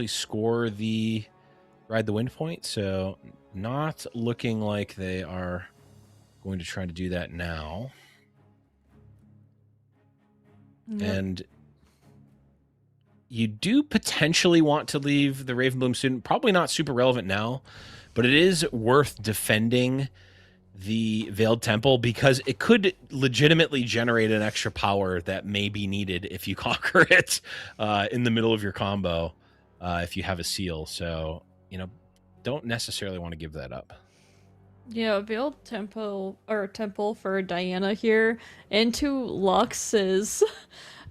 score the Ride the Wind point. So not looking like they are going to try to do that now. Yep. And you do potentially want to leave the Ravenbloom student. Probably not super relevant now, but it is worth defending the Veiled Temple because it could legitimately generate an extra power that may be needed if you conquer it in the middle of your combo if you have a seal. So, don't necessarily want to give that up. Yeah, Veiled Temple for Diana here into Lux is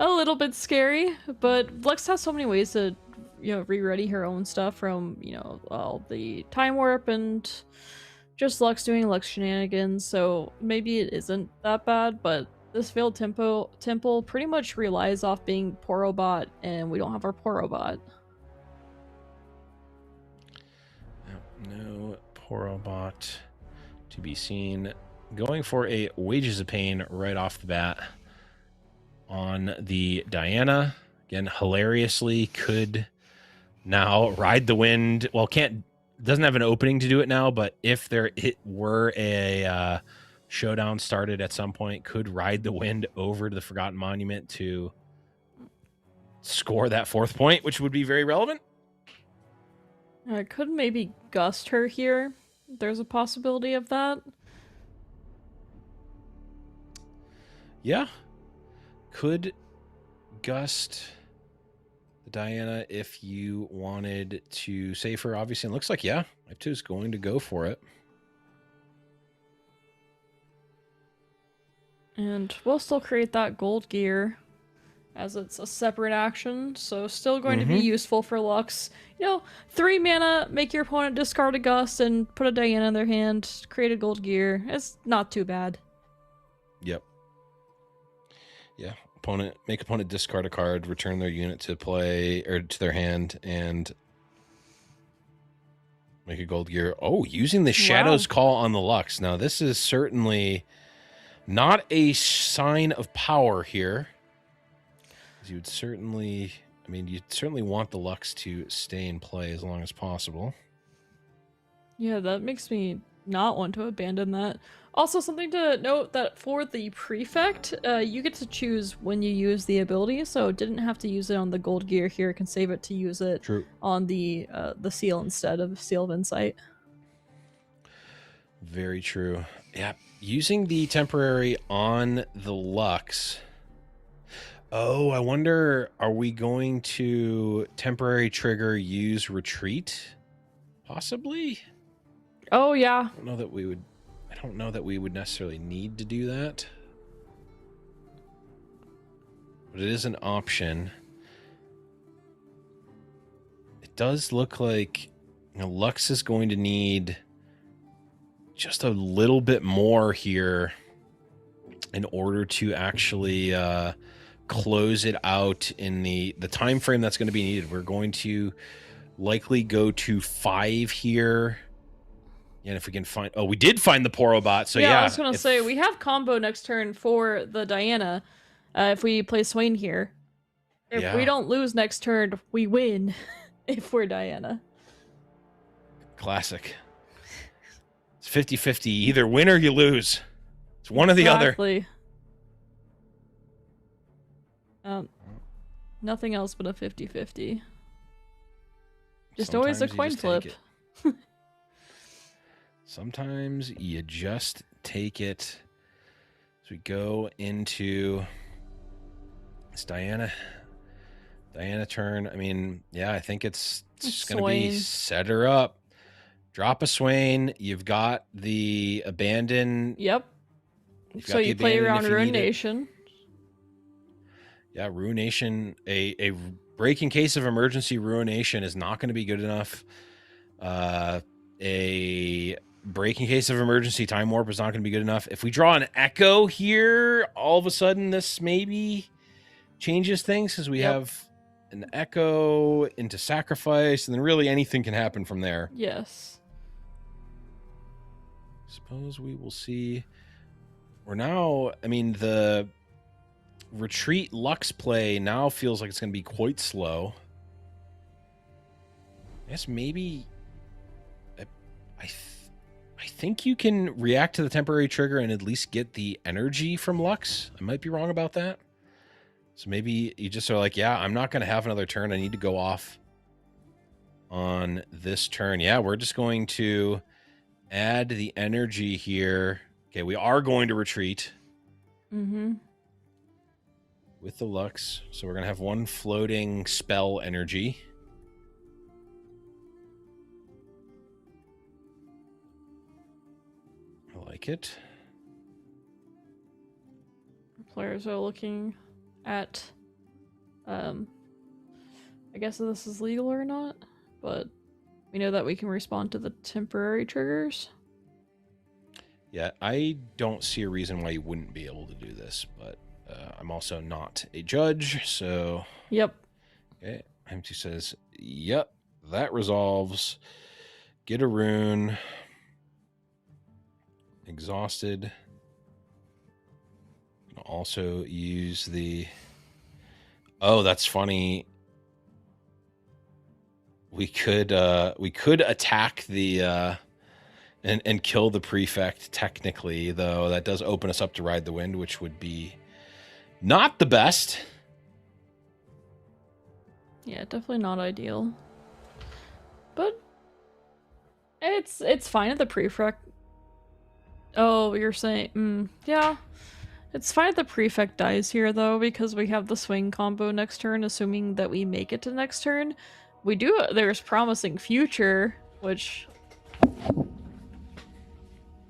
a little bit scary, but Lux has so many ways to, re-ready her own stuff from, all the Time Warp and just Lux doing Lux shenanigans, so maybe it isn't that bad, but this Veiled Temple pretty much relies off being Porobot, and we don't have our Porobot. No Porobot to be seen. Going for a Wages of Pain right off the bat on the Diana. Again, hilariously could now Ride the Wind. Well, doesn't have an opening to do it now, but if it were a showdown started at some point, could Ride the Wind over to the Forgotten Monument to score that 4th point, which would be very relevant. I could maybe Gust her here. There's a possibility of that. Yeah. Could Gust the Diana if you wanted to save her, obviously. It looks like, yeah, Ipotu is going to go for it. And we'll still create that gold gear as it's a separate action, so still going to be useful for Lux. 3 mana, make your opponent discard a Gust and put a Diana in their hand, create a gold gear. It's not too bad. Yep. Yeah. Make opponent discard a card, return their unit to play or to their hand, and make a gold gear. Oh, using the Shadow's Call on the Lux. Now, this is certainly not a sign of power here. You'd certainly want the Lux to stay in play as long as possible. Yeah, that makes me not want to abandon that. Also, something to note that for the Prefect, you get to choose when you use the ability, so didn't have to use it on the gold gear here. Can save it to use it on the seal instead of Seal of Insight. Very true. Yeah, using the temporary on the Lux. Oh, I wonder, are we going to temporary trigger use retreat? Possibly? Oh, yeah. I don't know that we would necessarily need to do that. But it is an option. It does look like Lux is going to need just a little bit more here in order to actually close it out in the time frame that's going to be needed. We're going to likely go to 5 here. And if we can find... Oh, we did find the Porobot, so yeah. I was going to say, we have combo next turn for the Diana if we play Swain here. If we don't lose next turn, we win if we're Diana. Classic. It's 50-50. Either win or you lose. It's one or the other. Nothing else but a 50-50. Just always a coin flip. Sometimes you just take it. As we go into this Diana turn. I mean, yeah, I think it's just going to be set her up. Drop a Swain. You've got the Abandon. Yep. So you play around Ruination. Yeah, Ruination. A break in case of emergency Ruination is not going to be good enough. A break in case of emergency Time Warp is not going to be good enough. If we draw an Echo here, all of a sudden this maybe changes things because we have an Echo into Sacrifice, and then really anything can happen from there. Yes. suppose we will see. We're now, I mean, the retreat Lux play now feels like it's going to be quite slow. I guess maybe I think you can react to the temporary trigger and at least get the energy from Lux. I might be wrong about that. So maybe you just are like, yeah, I'm not going to have another turn. I need to go off on this turn. Yeah, we're just going to add the energy here. Okay, we are going to retreat. Mm-hmm. With the Lux. So we're going to have one floating spell energy. I like it. Players are looking at, I guess this is legal or not, but we know that we can respond to the temporary triggers. Yeah, I don't see a reason why you wouldn't be able to do this, but I'm also not a judge, so... Yep. Okay, Empty says, yep, that resolves. Get a rune. Exhausted. Also use the... Oh, that's funny. We could attack the... And kill the prefect, technically, though that does open us up to Ride the Wind, which would be not the best. Yeah, definitely not ideal. But it's fine at the prefect. Oh, you're saying, yeah. It's fine if the prefect dies here, though, because we have the swing combo next turn, assuming that we make it to next turn. We do, there's Promising Future, which...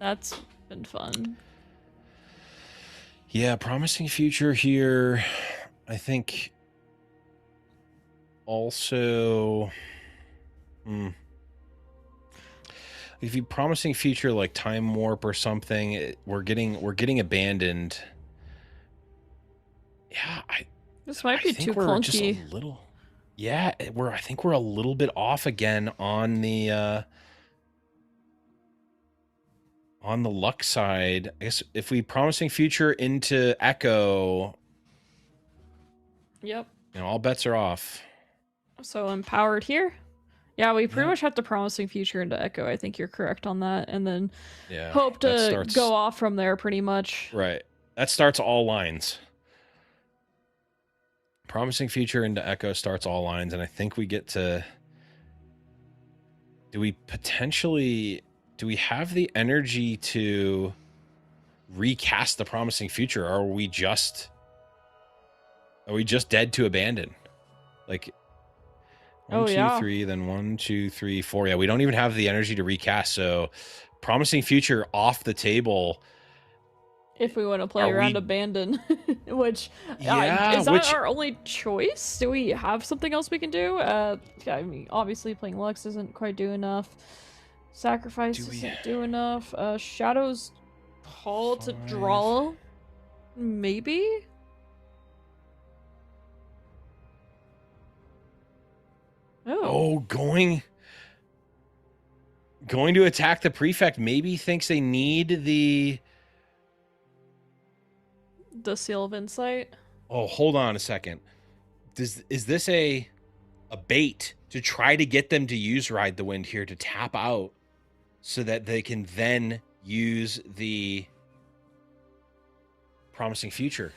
That's been fun. Yeah, Promising Future here. I think also... If you Promising Future like Time Warp or something, we're getting abandoned. Yeah, this might be too we're just clunky. a little. Yeah, I think we're a little bit off again on the luck side. I guess if we Promising Future into Echo, yep, you know, all bets are off. So Empowered here. Yeah, we pretty much have to Promising Future into Echo. I think you're correct on that, and then hope to go off from there pretty much. Right. That starts all lines. Promising Future into Echo starts all lines, and I think we get to... Do we have the energy to recast the Promising Future, or are we just dead to abandon? Like... 1, 2, 3, then 1, 2, 3, 4. Yeah, we don't even have the energy to recast, so Promising Future off the table. If we want to play around Abandon, which is that our only choice? Do we have something else we can do? I mean, obviously playing Lux isn't quite do enough. Sacrifice doesn't do enough. Shadow's Call to draw, maybe. Oh, going to attack the prefect. Maybe thinks they need the Seal of Insight. Oh, hold on a second. Is this a bait to try to get them to use Ride the Wind here to tap out so that they can then use the Promising Future?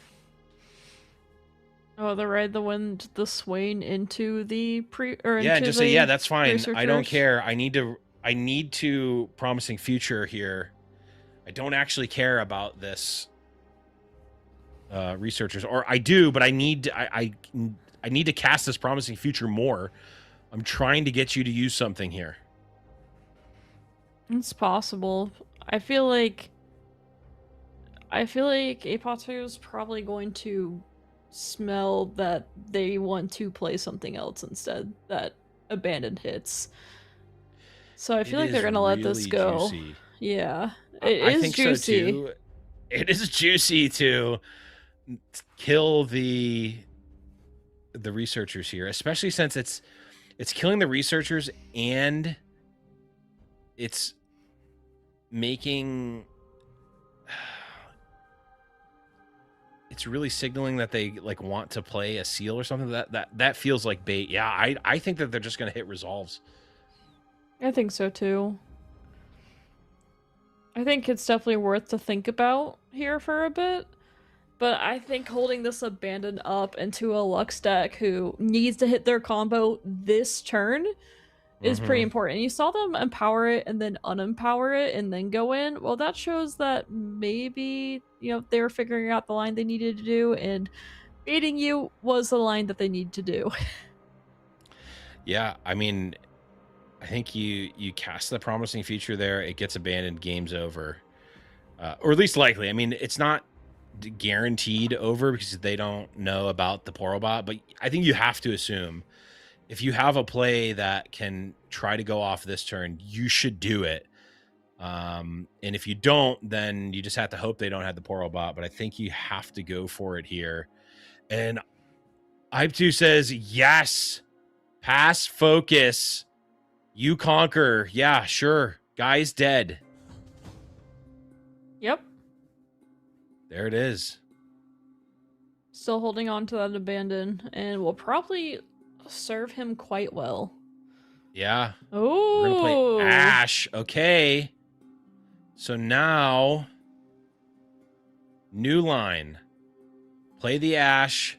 Oh, the Ride the Wind, the Swain into the just say, yeah, that's fine. I don't care. I need to Promising Future here. I don't actually care about this researchers, or I do, but I need to cast this Promising Future more. I'm trying to get you to use something here. It's possible. I feel like AIpotu is probably going to smell that they want to play something else instead, that Abandoned hits. So I feel like they're gonna let this go. Juicy. Yeah, I think juicy. So too. It is juicy to kill the researchers here, especially since it's killing the researchers and it's making it's really signaling that they like want to play a seal or something. That feels like bait. Yeah, I think that they're just gonna hit resolves. I think so too. I think it's definitely worth to think about here for a bit. But I think holding this Abandon up into a Lux deck who needs to hit their combo this turn is pretty important. You saw them empower it and then unempower it and then go in. Well, that shows that maybe, you know, they were figuring out the line they needed to do, and baiting you was the line that they need to do. Yeah, I mean, I think you cast the Promising Future there, it gets abandoned, game's over. Or at least likely. I mean, it's not guaranteed over because they don't know about the Porobot, but I think you have to assume if you have a play that can try to go off this turn, you should do it. And if you don't, then you just have to hope they don't have the Porobot, but I think you have to go for it here. And RIftatlas says, yes, pass, focus, you conquer. Yeah, sure. Guy's dead. Yep. There it is. Still holding on to that Abandon, and will probably serve him quite well. Yeah. Oh, we're gonna play Ash. Okay. So now, new line. Play the Ash.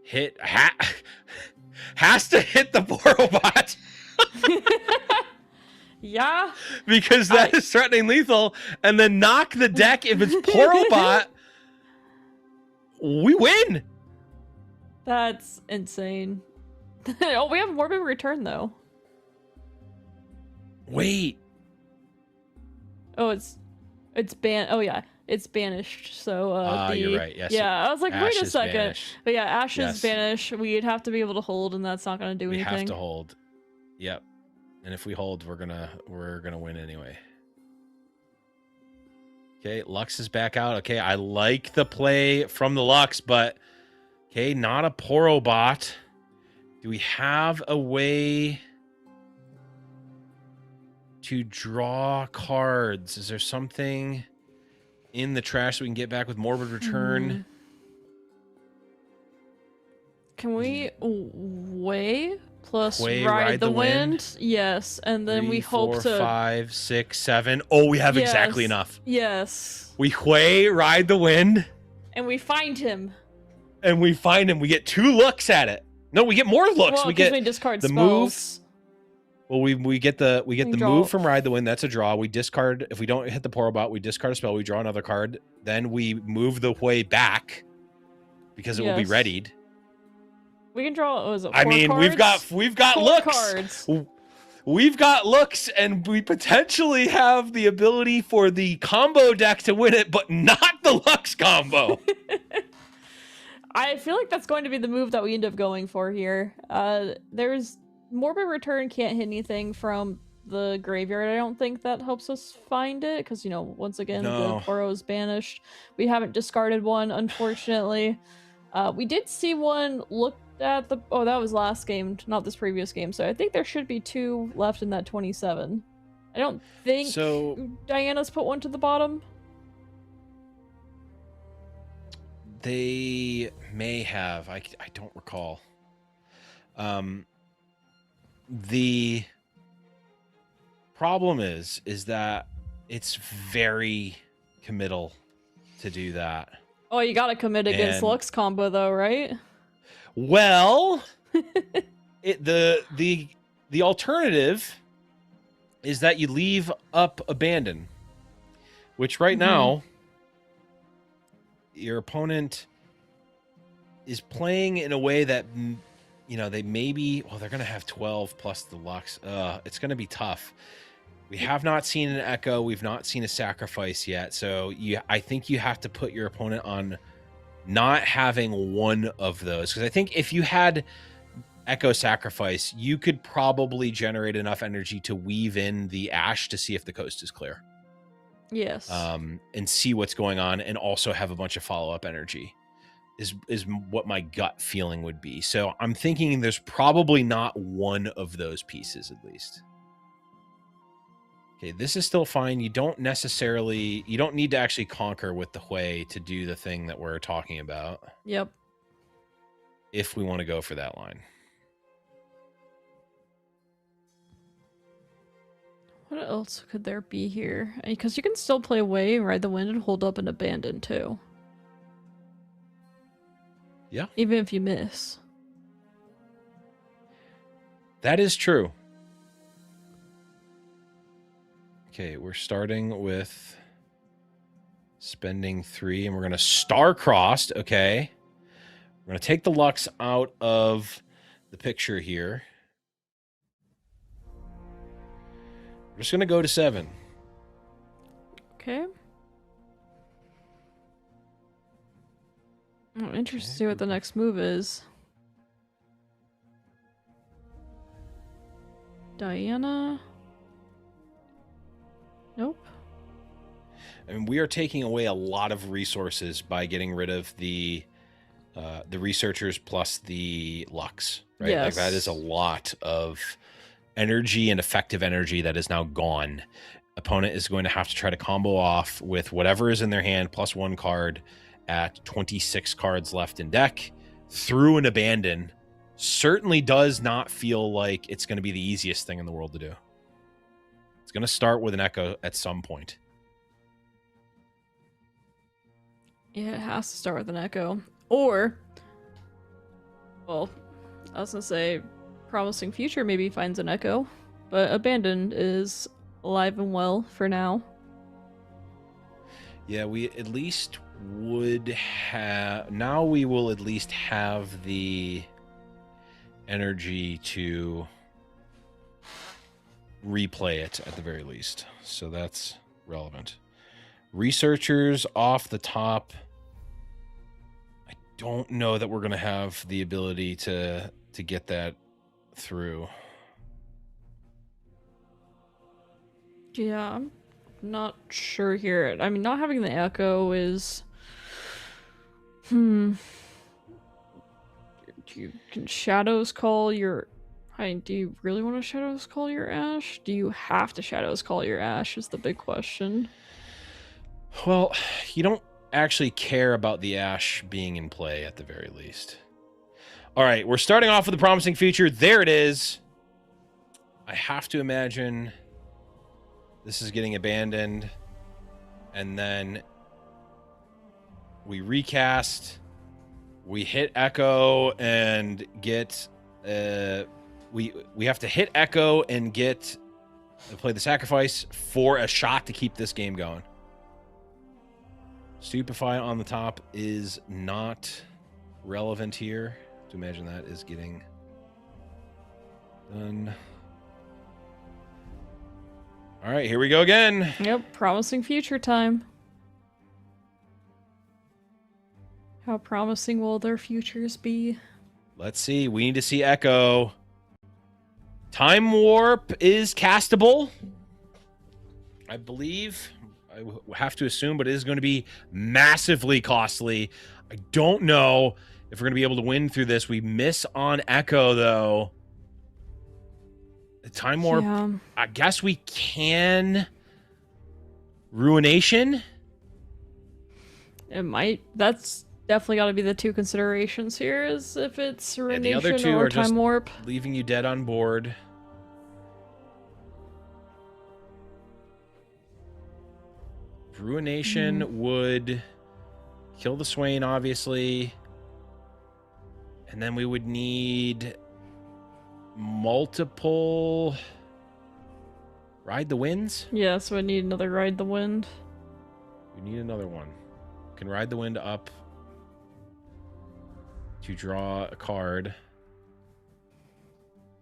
Hit has to hit the Porobot. Yeah. Because that is threatening lethal, and then knock the deck if it's Porobot. We win. That's insane. Oh, we have Morbid Return though. Wait. Oh, it's banned. Oh yeah, it's banished. So you're right. Yes. Yeah, I was like, Ash wait a is second. banished. But yeah, Ash Yes. is banished. We'd have to be able to hold, and that's not going to do We anything. have to hold. Yep. And if we hold, we're gonna win anyway. Okay, Lux is back out. Okay, I like the play from the Lux, but okay, not a Porobot. Do we have a way to draw cards? Is there something in the trash so we can get back with Morbid Return? Can we weigh plus Way, ride the wind? Yes, and then 3, we hope 4, to 5, 6, 7. Oh, we have exactly Yes. enough. Yes, We Huey, ride the wind, and we find him. and we find him. We get 2 looks at it. No, we get more looks. Well, we 'cause get we discard the spells. Well, we get the draw. move from Ride the Wind. That's a draw. We discard if we don't hit the Porobot. We discard a spell. We draw another card. Then we move the Huey back because it will be Yes. readied. We can draw. What was it? I 4 mean, we've got cards? 4 looks. cards. We've got looks, and we potentially have the ability for the combo deck to win it, but not the Lux combo. I feel like that's going to be the move that we end up going for here. There's Morbid Return can't hit anything from the graveyard. I don't think that helps us find it because, you know, once again, No. the Poro is banished. We haven't discarded one, unfortunately. We did see one looked at the... Oh, that was last game, not this previous game. So I think there should be 2 left in that 27. I don't think So Diana's put one to the bottom. they may have. I don't recall. The problem is that it's very committal to do that. Oh, you gotta commit against And- Lux combo though, right? Well, the alternative is that you leave up Abandon, which right now your opponent is playing in a way that, you know, they maybe, well, they're going to have 12 plus the Lux. It's going to be tough. We have not seen an Echo. We've not seen a Sacrifice yet. So I think you have to put your opponent on not having one of those. Because I think if you had Echo Sacrifice, you could probably generate enough energy to weave in the Ash to see if the coast is clear. Yes. And see what's going on, and also have a bunch of follow-up energy is what my gut feeling would be. So I'm thinking there's probably not one of those pieces, at least. Okay, this is still fine. You don't need to actually conquer with the Hui to do the thing that we're talking about. Yep. If we want to go for that line. What else could there be here? Because you can still play away, ride the wind, and hold up and abandon too. Yeah. Even if you miss. That is true. Okay, we're starting with spending 3, and we're going to star-crossed. Okay. We're going to take the Lux out of the picture here. We're just going to go to 7. Okay. I'm interested to see what the next move is. Diana? Nope. I mean, we are taking away a lot of resources by getting rid of the researchers plus the Lux, right? Yes. Like that is a lot of energy and effective energy that is now gone. Opponent is going to have to try to combo off with whatever is in their hand plus 1 card at 26 cards left in deck through an abandon. Certainly does not feel like it's going to be the easiest thing in the world to do. It's going to start with an Echo at some point. Yeah, it has to start with an Echo. Or, well, I was going to say Promising Future maybe finds an Echo, but Abandoned is alive and well for now. Yeah, we at least would have... Now we will at least have the energy to replay it at the very least. So that's relevant. Researchers off the top. I don't know that we're going to have the ability to get that through. Yeah, I'm not sure here. I mean, not having the Echo is... You can Shadows Call your... do you really want to Shadows Call your Ash? Do you have to Shadows Call your Ash is the big question. Well, you don't actually care about the Ash being in play at the very least. All right, we're starting off with the Promising Future. There it is. I have to imagine this is getting abandoned. And then we recast. We hit Echo and get... we have to hit Echo and get... play the sacrifice for a shot to keep this game going. Stupefy on the top is not relevant here. To imagine that is getting done. All right, here we go again. Yep, Promising Future time. How promising will their futures be? Let's see. We need to see Echo. Time Warp is castable, I believe. I have to assume, but it is going to be massively costly. I don't know if we're going to be able to win through this. We miss on Echo, though. The Time Warp, yeah. I guess we can. Ruination? It might. That's definitely got to be the 2 considerations here, is if it's Ruination the other 2 or are Time just Warp. Leaving you dead on board. Ruination would kill the Swain, obviously. And then we would need multiple Ride the Winds? Yeah, so I need another Ride the Wind. We need another one. Can Ride the Wind up to draw a card.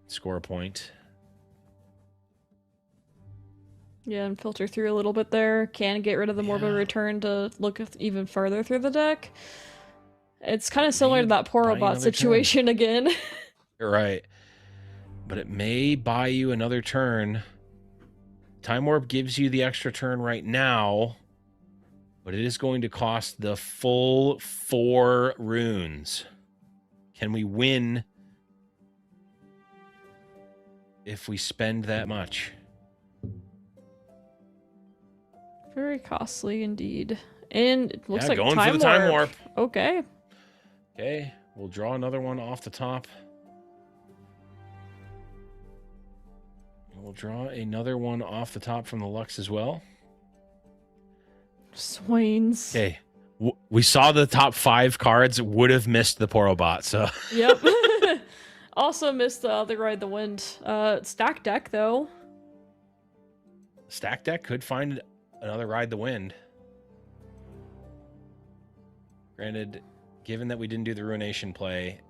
Score a point. Yeah, and filter through a little bit there. Can get rid of the Morbid Return to look even further through the deck. It's kind of similar to that poor robot situation again. You're right. But it may buy you another turn. Time Warp gives you the extra turn right now, but it is going to cost the full 4 runes. Can we win if we spend that much? Very costly indeed. And it looks like going time for the time warp. Okay. Okay, we'll draw another one off the top. We'll draw another one off the top from the Lux as well. Swains. Okay, we saw the top 5 cards would have missed the Porobot, so. Yep. Also missed the other Ride the Wind. Stack deck, though. Stack deck could find another Ride the Wind. Granted, given that we didn't do the Ruination play,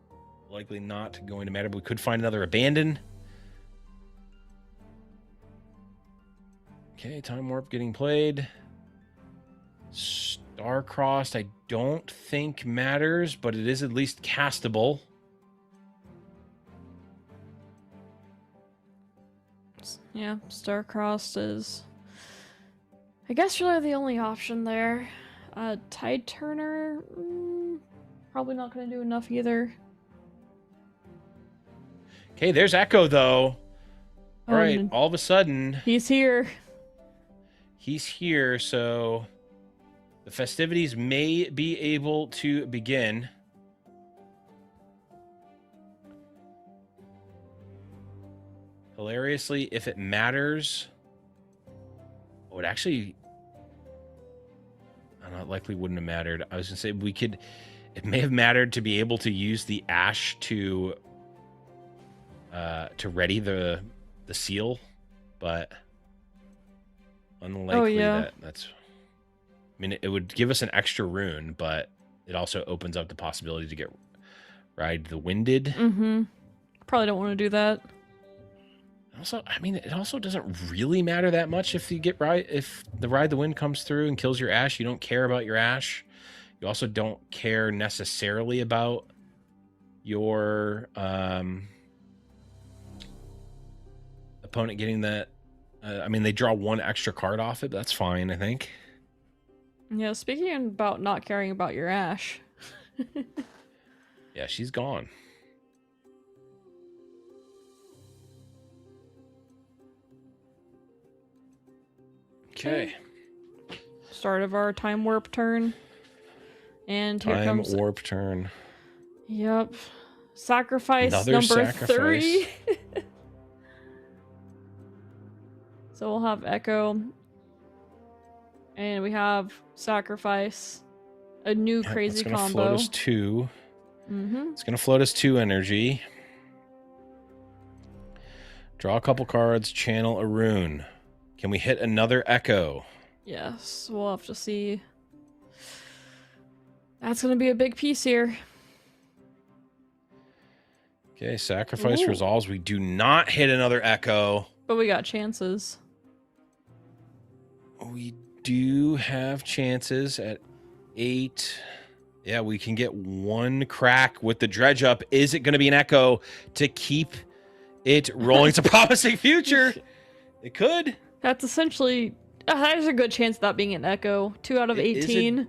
likely not going to matter, but we could find another Abandon. Okay, Time Warp getting played. Star-Crossed, I don't think matters, but it is at least castable. Yeah, Star-Crossed is, I guess, really the only option there. Tide Turner, probably not going to do enough either. Okay, there's Echo, though. All right, and all of a sudden, he's here. he's here, so the festivities may be able to begin. Hilariously, if it matters, oh, it actually, I don't know, it likely wouldn't have mattered. I was gonna say it may have mattered to be able to use the ash to ready the seal, but unlikely that's. I mean, it would give us an extra rune, but it also opens up the possibility to get Ride the Winded. Mm-hmm. Probably don't want to do that. Also, I mean, it also doesn't really matter that much if you get if the Ride the Wind comes through and kills your ash. You don't care about your ash. You also don't care necessarily about your opponent getting that. I mean, they draw 1 extra card off it. But that's fine, I think. Yeah, speaking about not caring about your ash. Yeah, she's gone. Okay. Start of our Time Warp turn. And here comes... Time Warp turn. Yep. Sacrifice Another number sacrifice. 3. So we'll have Echo. And we have Sacrifice. A new crazy it's gonna combo. Float us 2. Mm-hmm. It's going to float us 2 energy. Draw a couple cards, channel a rune. Can we hit another Echo? Yes, we'll have to see. That's going to be a big piece here. Okay, sacrifice Ooh. resolves. We do not hit another Echo. But we got chances. We do have chances at 8. Yeah, we can get 1 crack with the dredge up. Is it going to be an Echo to keep it rolling? It's a promising future. It could. That's essentially... there's a good chance of that being an Echo. 2 out of 18.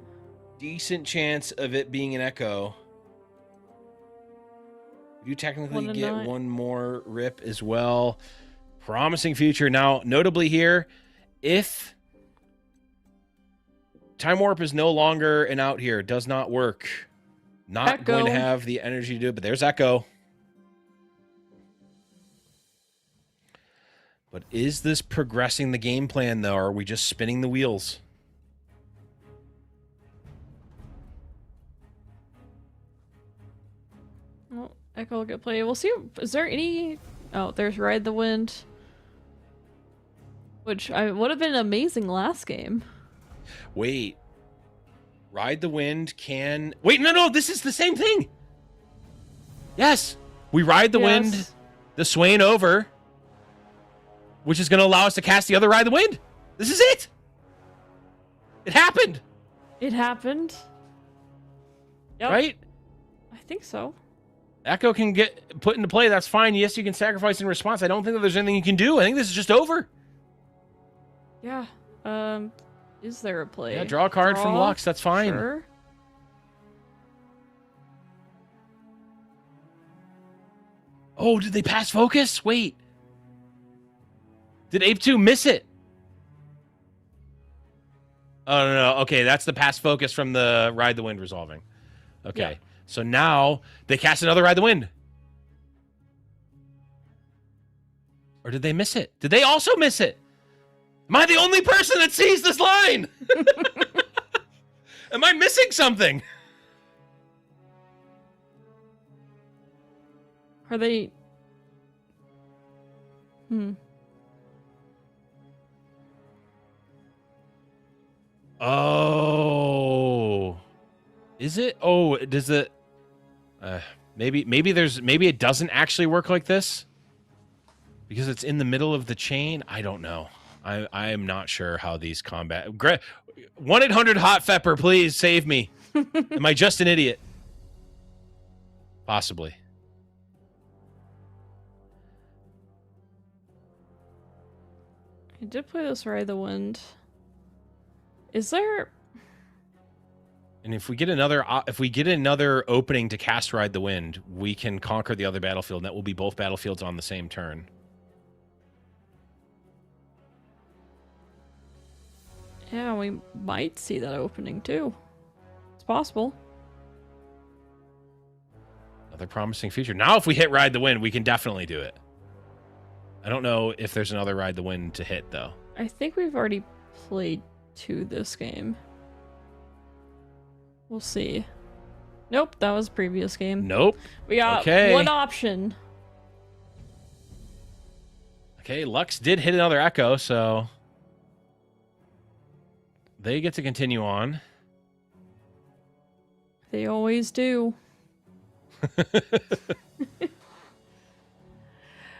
Decent chance of it being an Echo. You technically get 9. 1 more rip as well. Promising future. Now, notably here, if Time Warp is no longer an out here, does not work. Not Echo. going to have the energy to do it, but there's Echo. But is this progressing the game plan, though, or are we just spinning the wheels? Well, Echo will get played. We'll see. Is there any... Oh, there's Ride the Wind. Which would have been amazing last game. Wait. Ride the Wind can... Wait, no, this is the same thing. Yes. We ride the wind, the Swain over, which is going to allow us to cast the other Ride the Wind. This is it. It happened. It happened. Yep. Right? I think so. Echo can get put into play. That's fine. Yes, you can sacrifice in response. I don't think that there's anything you can do. I think this is just over. Yeah. Is there a play? Yeah, draw a card from Lux. That's fine. Sure. Oh, did they pass focus? Wait. Did ApeTu miss it? Oh, no. Okay, that's the past focus from the Ride the Wind resolving. Okay. Yeah. So now they cast another Ride the Wind. Or did they miss it? Did they also miss it? Am I the only person that sees this line? Am I missing something? Are they... Oh. Is it? Oh, does it... maybe it doesn't actually work like this? Because it's in the middle of the chain? I don't know. I am not sure how these combat... 1-800-HOT-FEPPER, please save me. Am I just an idiot? Possibly. I did play this Ride the Wind. Is there... And if we get another opening to cast Ride the Wind, we can conquer the other battlefield, and that will be both battlefields on the same turn. Yeah, we might see that opening too. It's possible. Another promising future. Now if we hit Ride the Wind, we can definitely do it. I don't know if there's another Ride the Wind to hit, though. I think we've already played 2 this game. We'll see. Nope, that was a previous game. Nope. We got one option. Okay, Lux did hit another Echo, so they get to continue on. They always do.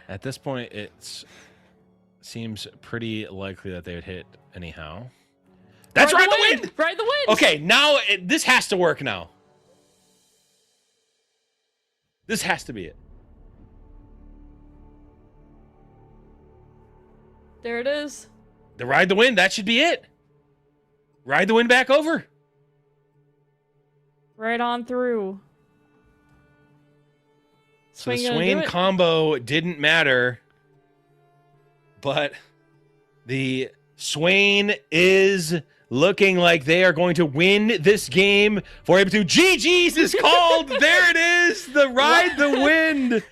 At this point, it seems pretty likely that they would hit anyhow. That's Ride the Wind! Ride the Wind! Okay, now this has to work now. This has to be it. There it is. The Ride the Wind, that should be it. Ride the Wind back over. Right on through. So the Swain combo didn't matter, but the Swain is looking like they are going to win this game for AipoTu. GG's is called. There it is. The Ride the Wind.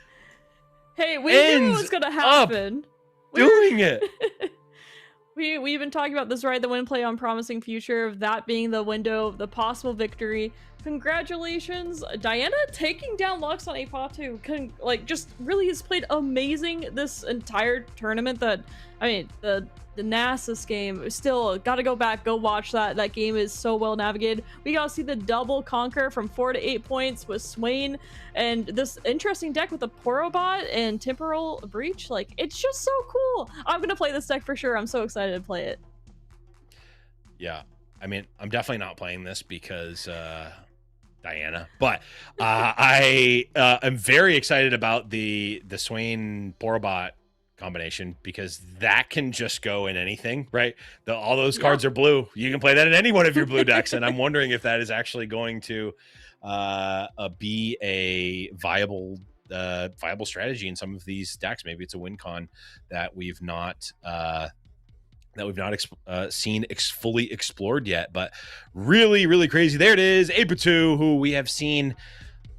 Hey, we knew it was going to happen. Doing it. We've been talking about this Ride the Wind play on Promising Future, of that being the window of the possible victory. Congratulations, Diana, taking down Lux on AipoTu. Just really has played amazing this entire tournament. The Nasus game, still gotta go back, go watch that. That game is so well navigated. We gotta see the double conquer from 4 to 8 points with Swain, and this interesting deck with the Porobot and Temporal Breach. It's just so cool. I'm gonna play this deck for sure. I'm so excited to play it. Yeah, I mean, I'm definitely not playing this because Diana, but I am very excited about the Swain Porobot combination, because that can just go in anything, right? All those cards are blue. You can play that in any one of your blue decks, and I'm wondering if that is actually going to be a viable strategy in some of these decks. Maybe it's a win con that we've not seen fully explored yet, but really, really crazy. There it is, AipoTu, who we have seen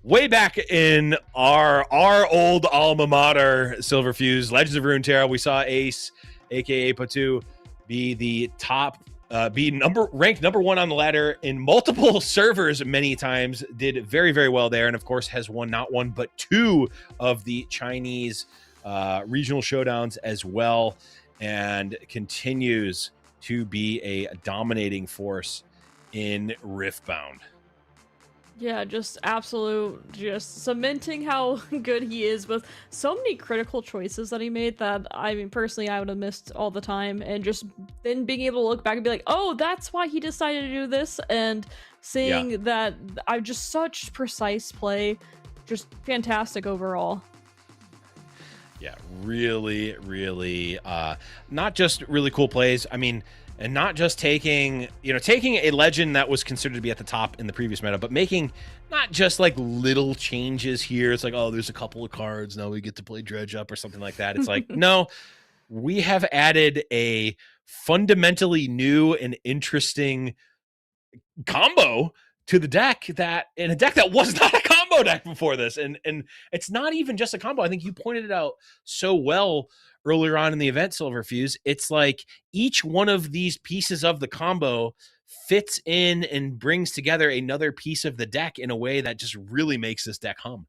way back in our old alma mater, Silver Fuse, Legends of Runeterra. We saw Ace, aka AipoTu, be the top, ranked number 1 on the ladder in multiple servers many times. Did very, very well there, and of course has won not 1 but 2 of the Chinese regional showdowns as well, and continues to be a dominating force in Riftbound. Yeah, just cementing how good he is with so many critical choices that he made that, I mean, personally, I would have missed all the time, and just then being able to look back and be like, oh, that's why he decided to do this, and seeing that I just such precise play, just fantastic overall. Yeah, really, really, not just really cool plays. I mean, and not just taking a legend that was considered to be at the top in the previous meta, but making not just little changes here. It's oh, there's a couple of cards, now we get to play Dredge Up or something like that. It's no, we have added a fundamentally new and interesting combo to the deck, that in a deck that was not a combo deck before this. And it's not even just a combo. I think you pointed it out so well earlier on in the event, Silverfuse. It's like each one of these pieces of the combo fits in and brings together another piece of the deck in a way that just really makes this deck hum.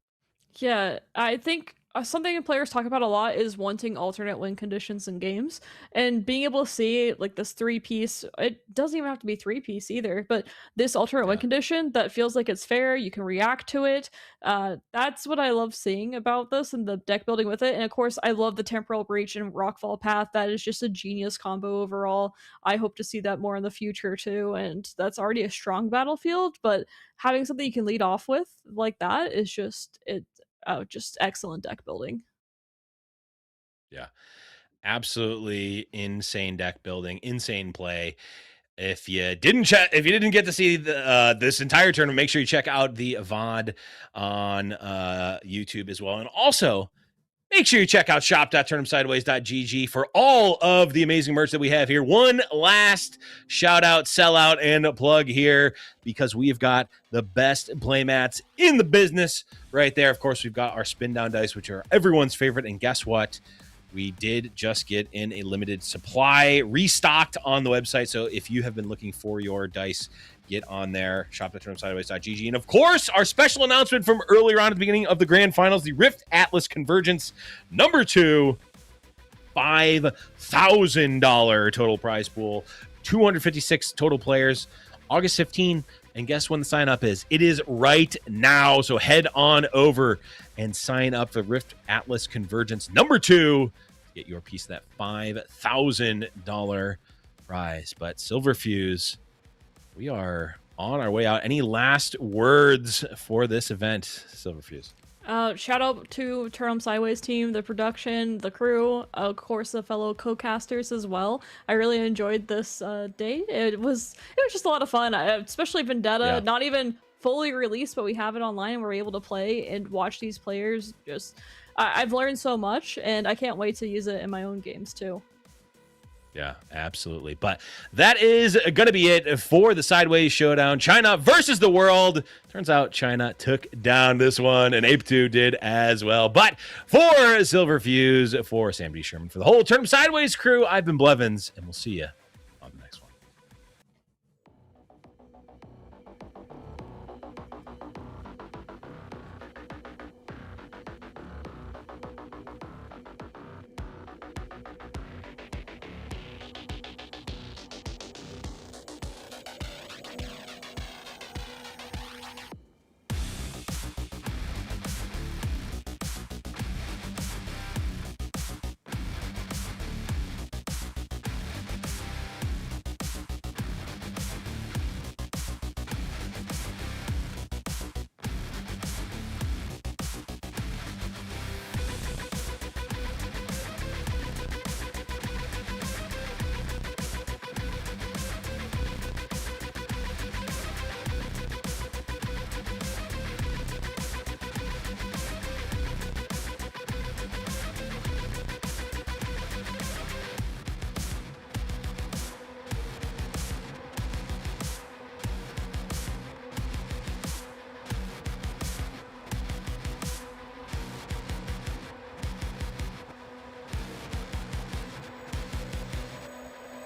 Yeah, I think something players talk about a lot is wanting alternate win conditions in games, and being able to see like this 3-piece. It doesn't even have to be 3-piece either, but this alternate win condition that feels like it's fair. You can react to it. That's what I love seeing about this and the deck building with it. And of course, I love the Temporal Breach and Rockfall Path. That is just a genius combo overall. I hope to see that more in the future too. And that's already a strong battlefield, but having something you can lead off with like that is just it. Oh, just excellent deck building. Yeah, absolutely insane deck building, insane play. If you didn't get to see this entire tournament, make sure you check out the VOD on YouTube as well. And also, make sure you check out shop.turnemsideways.gg for all of the amazing merch that we have here. One last shout out, sell out, and plug here, because we've got the best playmats in the business right there. Of course, we've got our spin down dice, which are everyone's favorite. And guess what? We did just get in a limited supply restocked on the website. So if you have been looking for your dice, get on there, shop.turnsideways.gg. And of course, our special announcement from earlier on at the beginning of the grand finals, the RIftatlas Convergence number 2, $5,000 total prize pool, 256 total players, August 15. And guess when the sign up is? It is right now. So head on over and sign up for RIftatlas Convergence number 2 to get your piece of that $5,000 prize. But Silverfuse, we are on our way out. Any last words for this event, Silverfuse? Shout out to Turn 'em Sideways team, the production, the crew, of course the fellow co-casters as well. I really enjoyed this day. It was just a lot of fun, especially Vendetta. Not even fully released, but we have it online and we're able to play and watch these players. I've learned so much, and I can't wait to use it in my own games too. Yeah, absolutely. But that is going to be it for the Sideways Showdown. China versus the world. Turns out China took down this one, and AipoTu did as well. But for Silverfuse, for Sam D. Sherman, for the whole Turn 'em Sideways crew, I've been Blevins, and we'll see you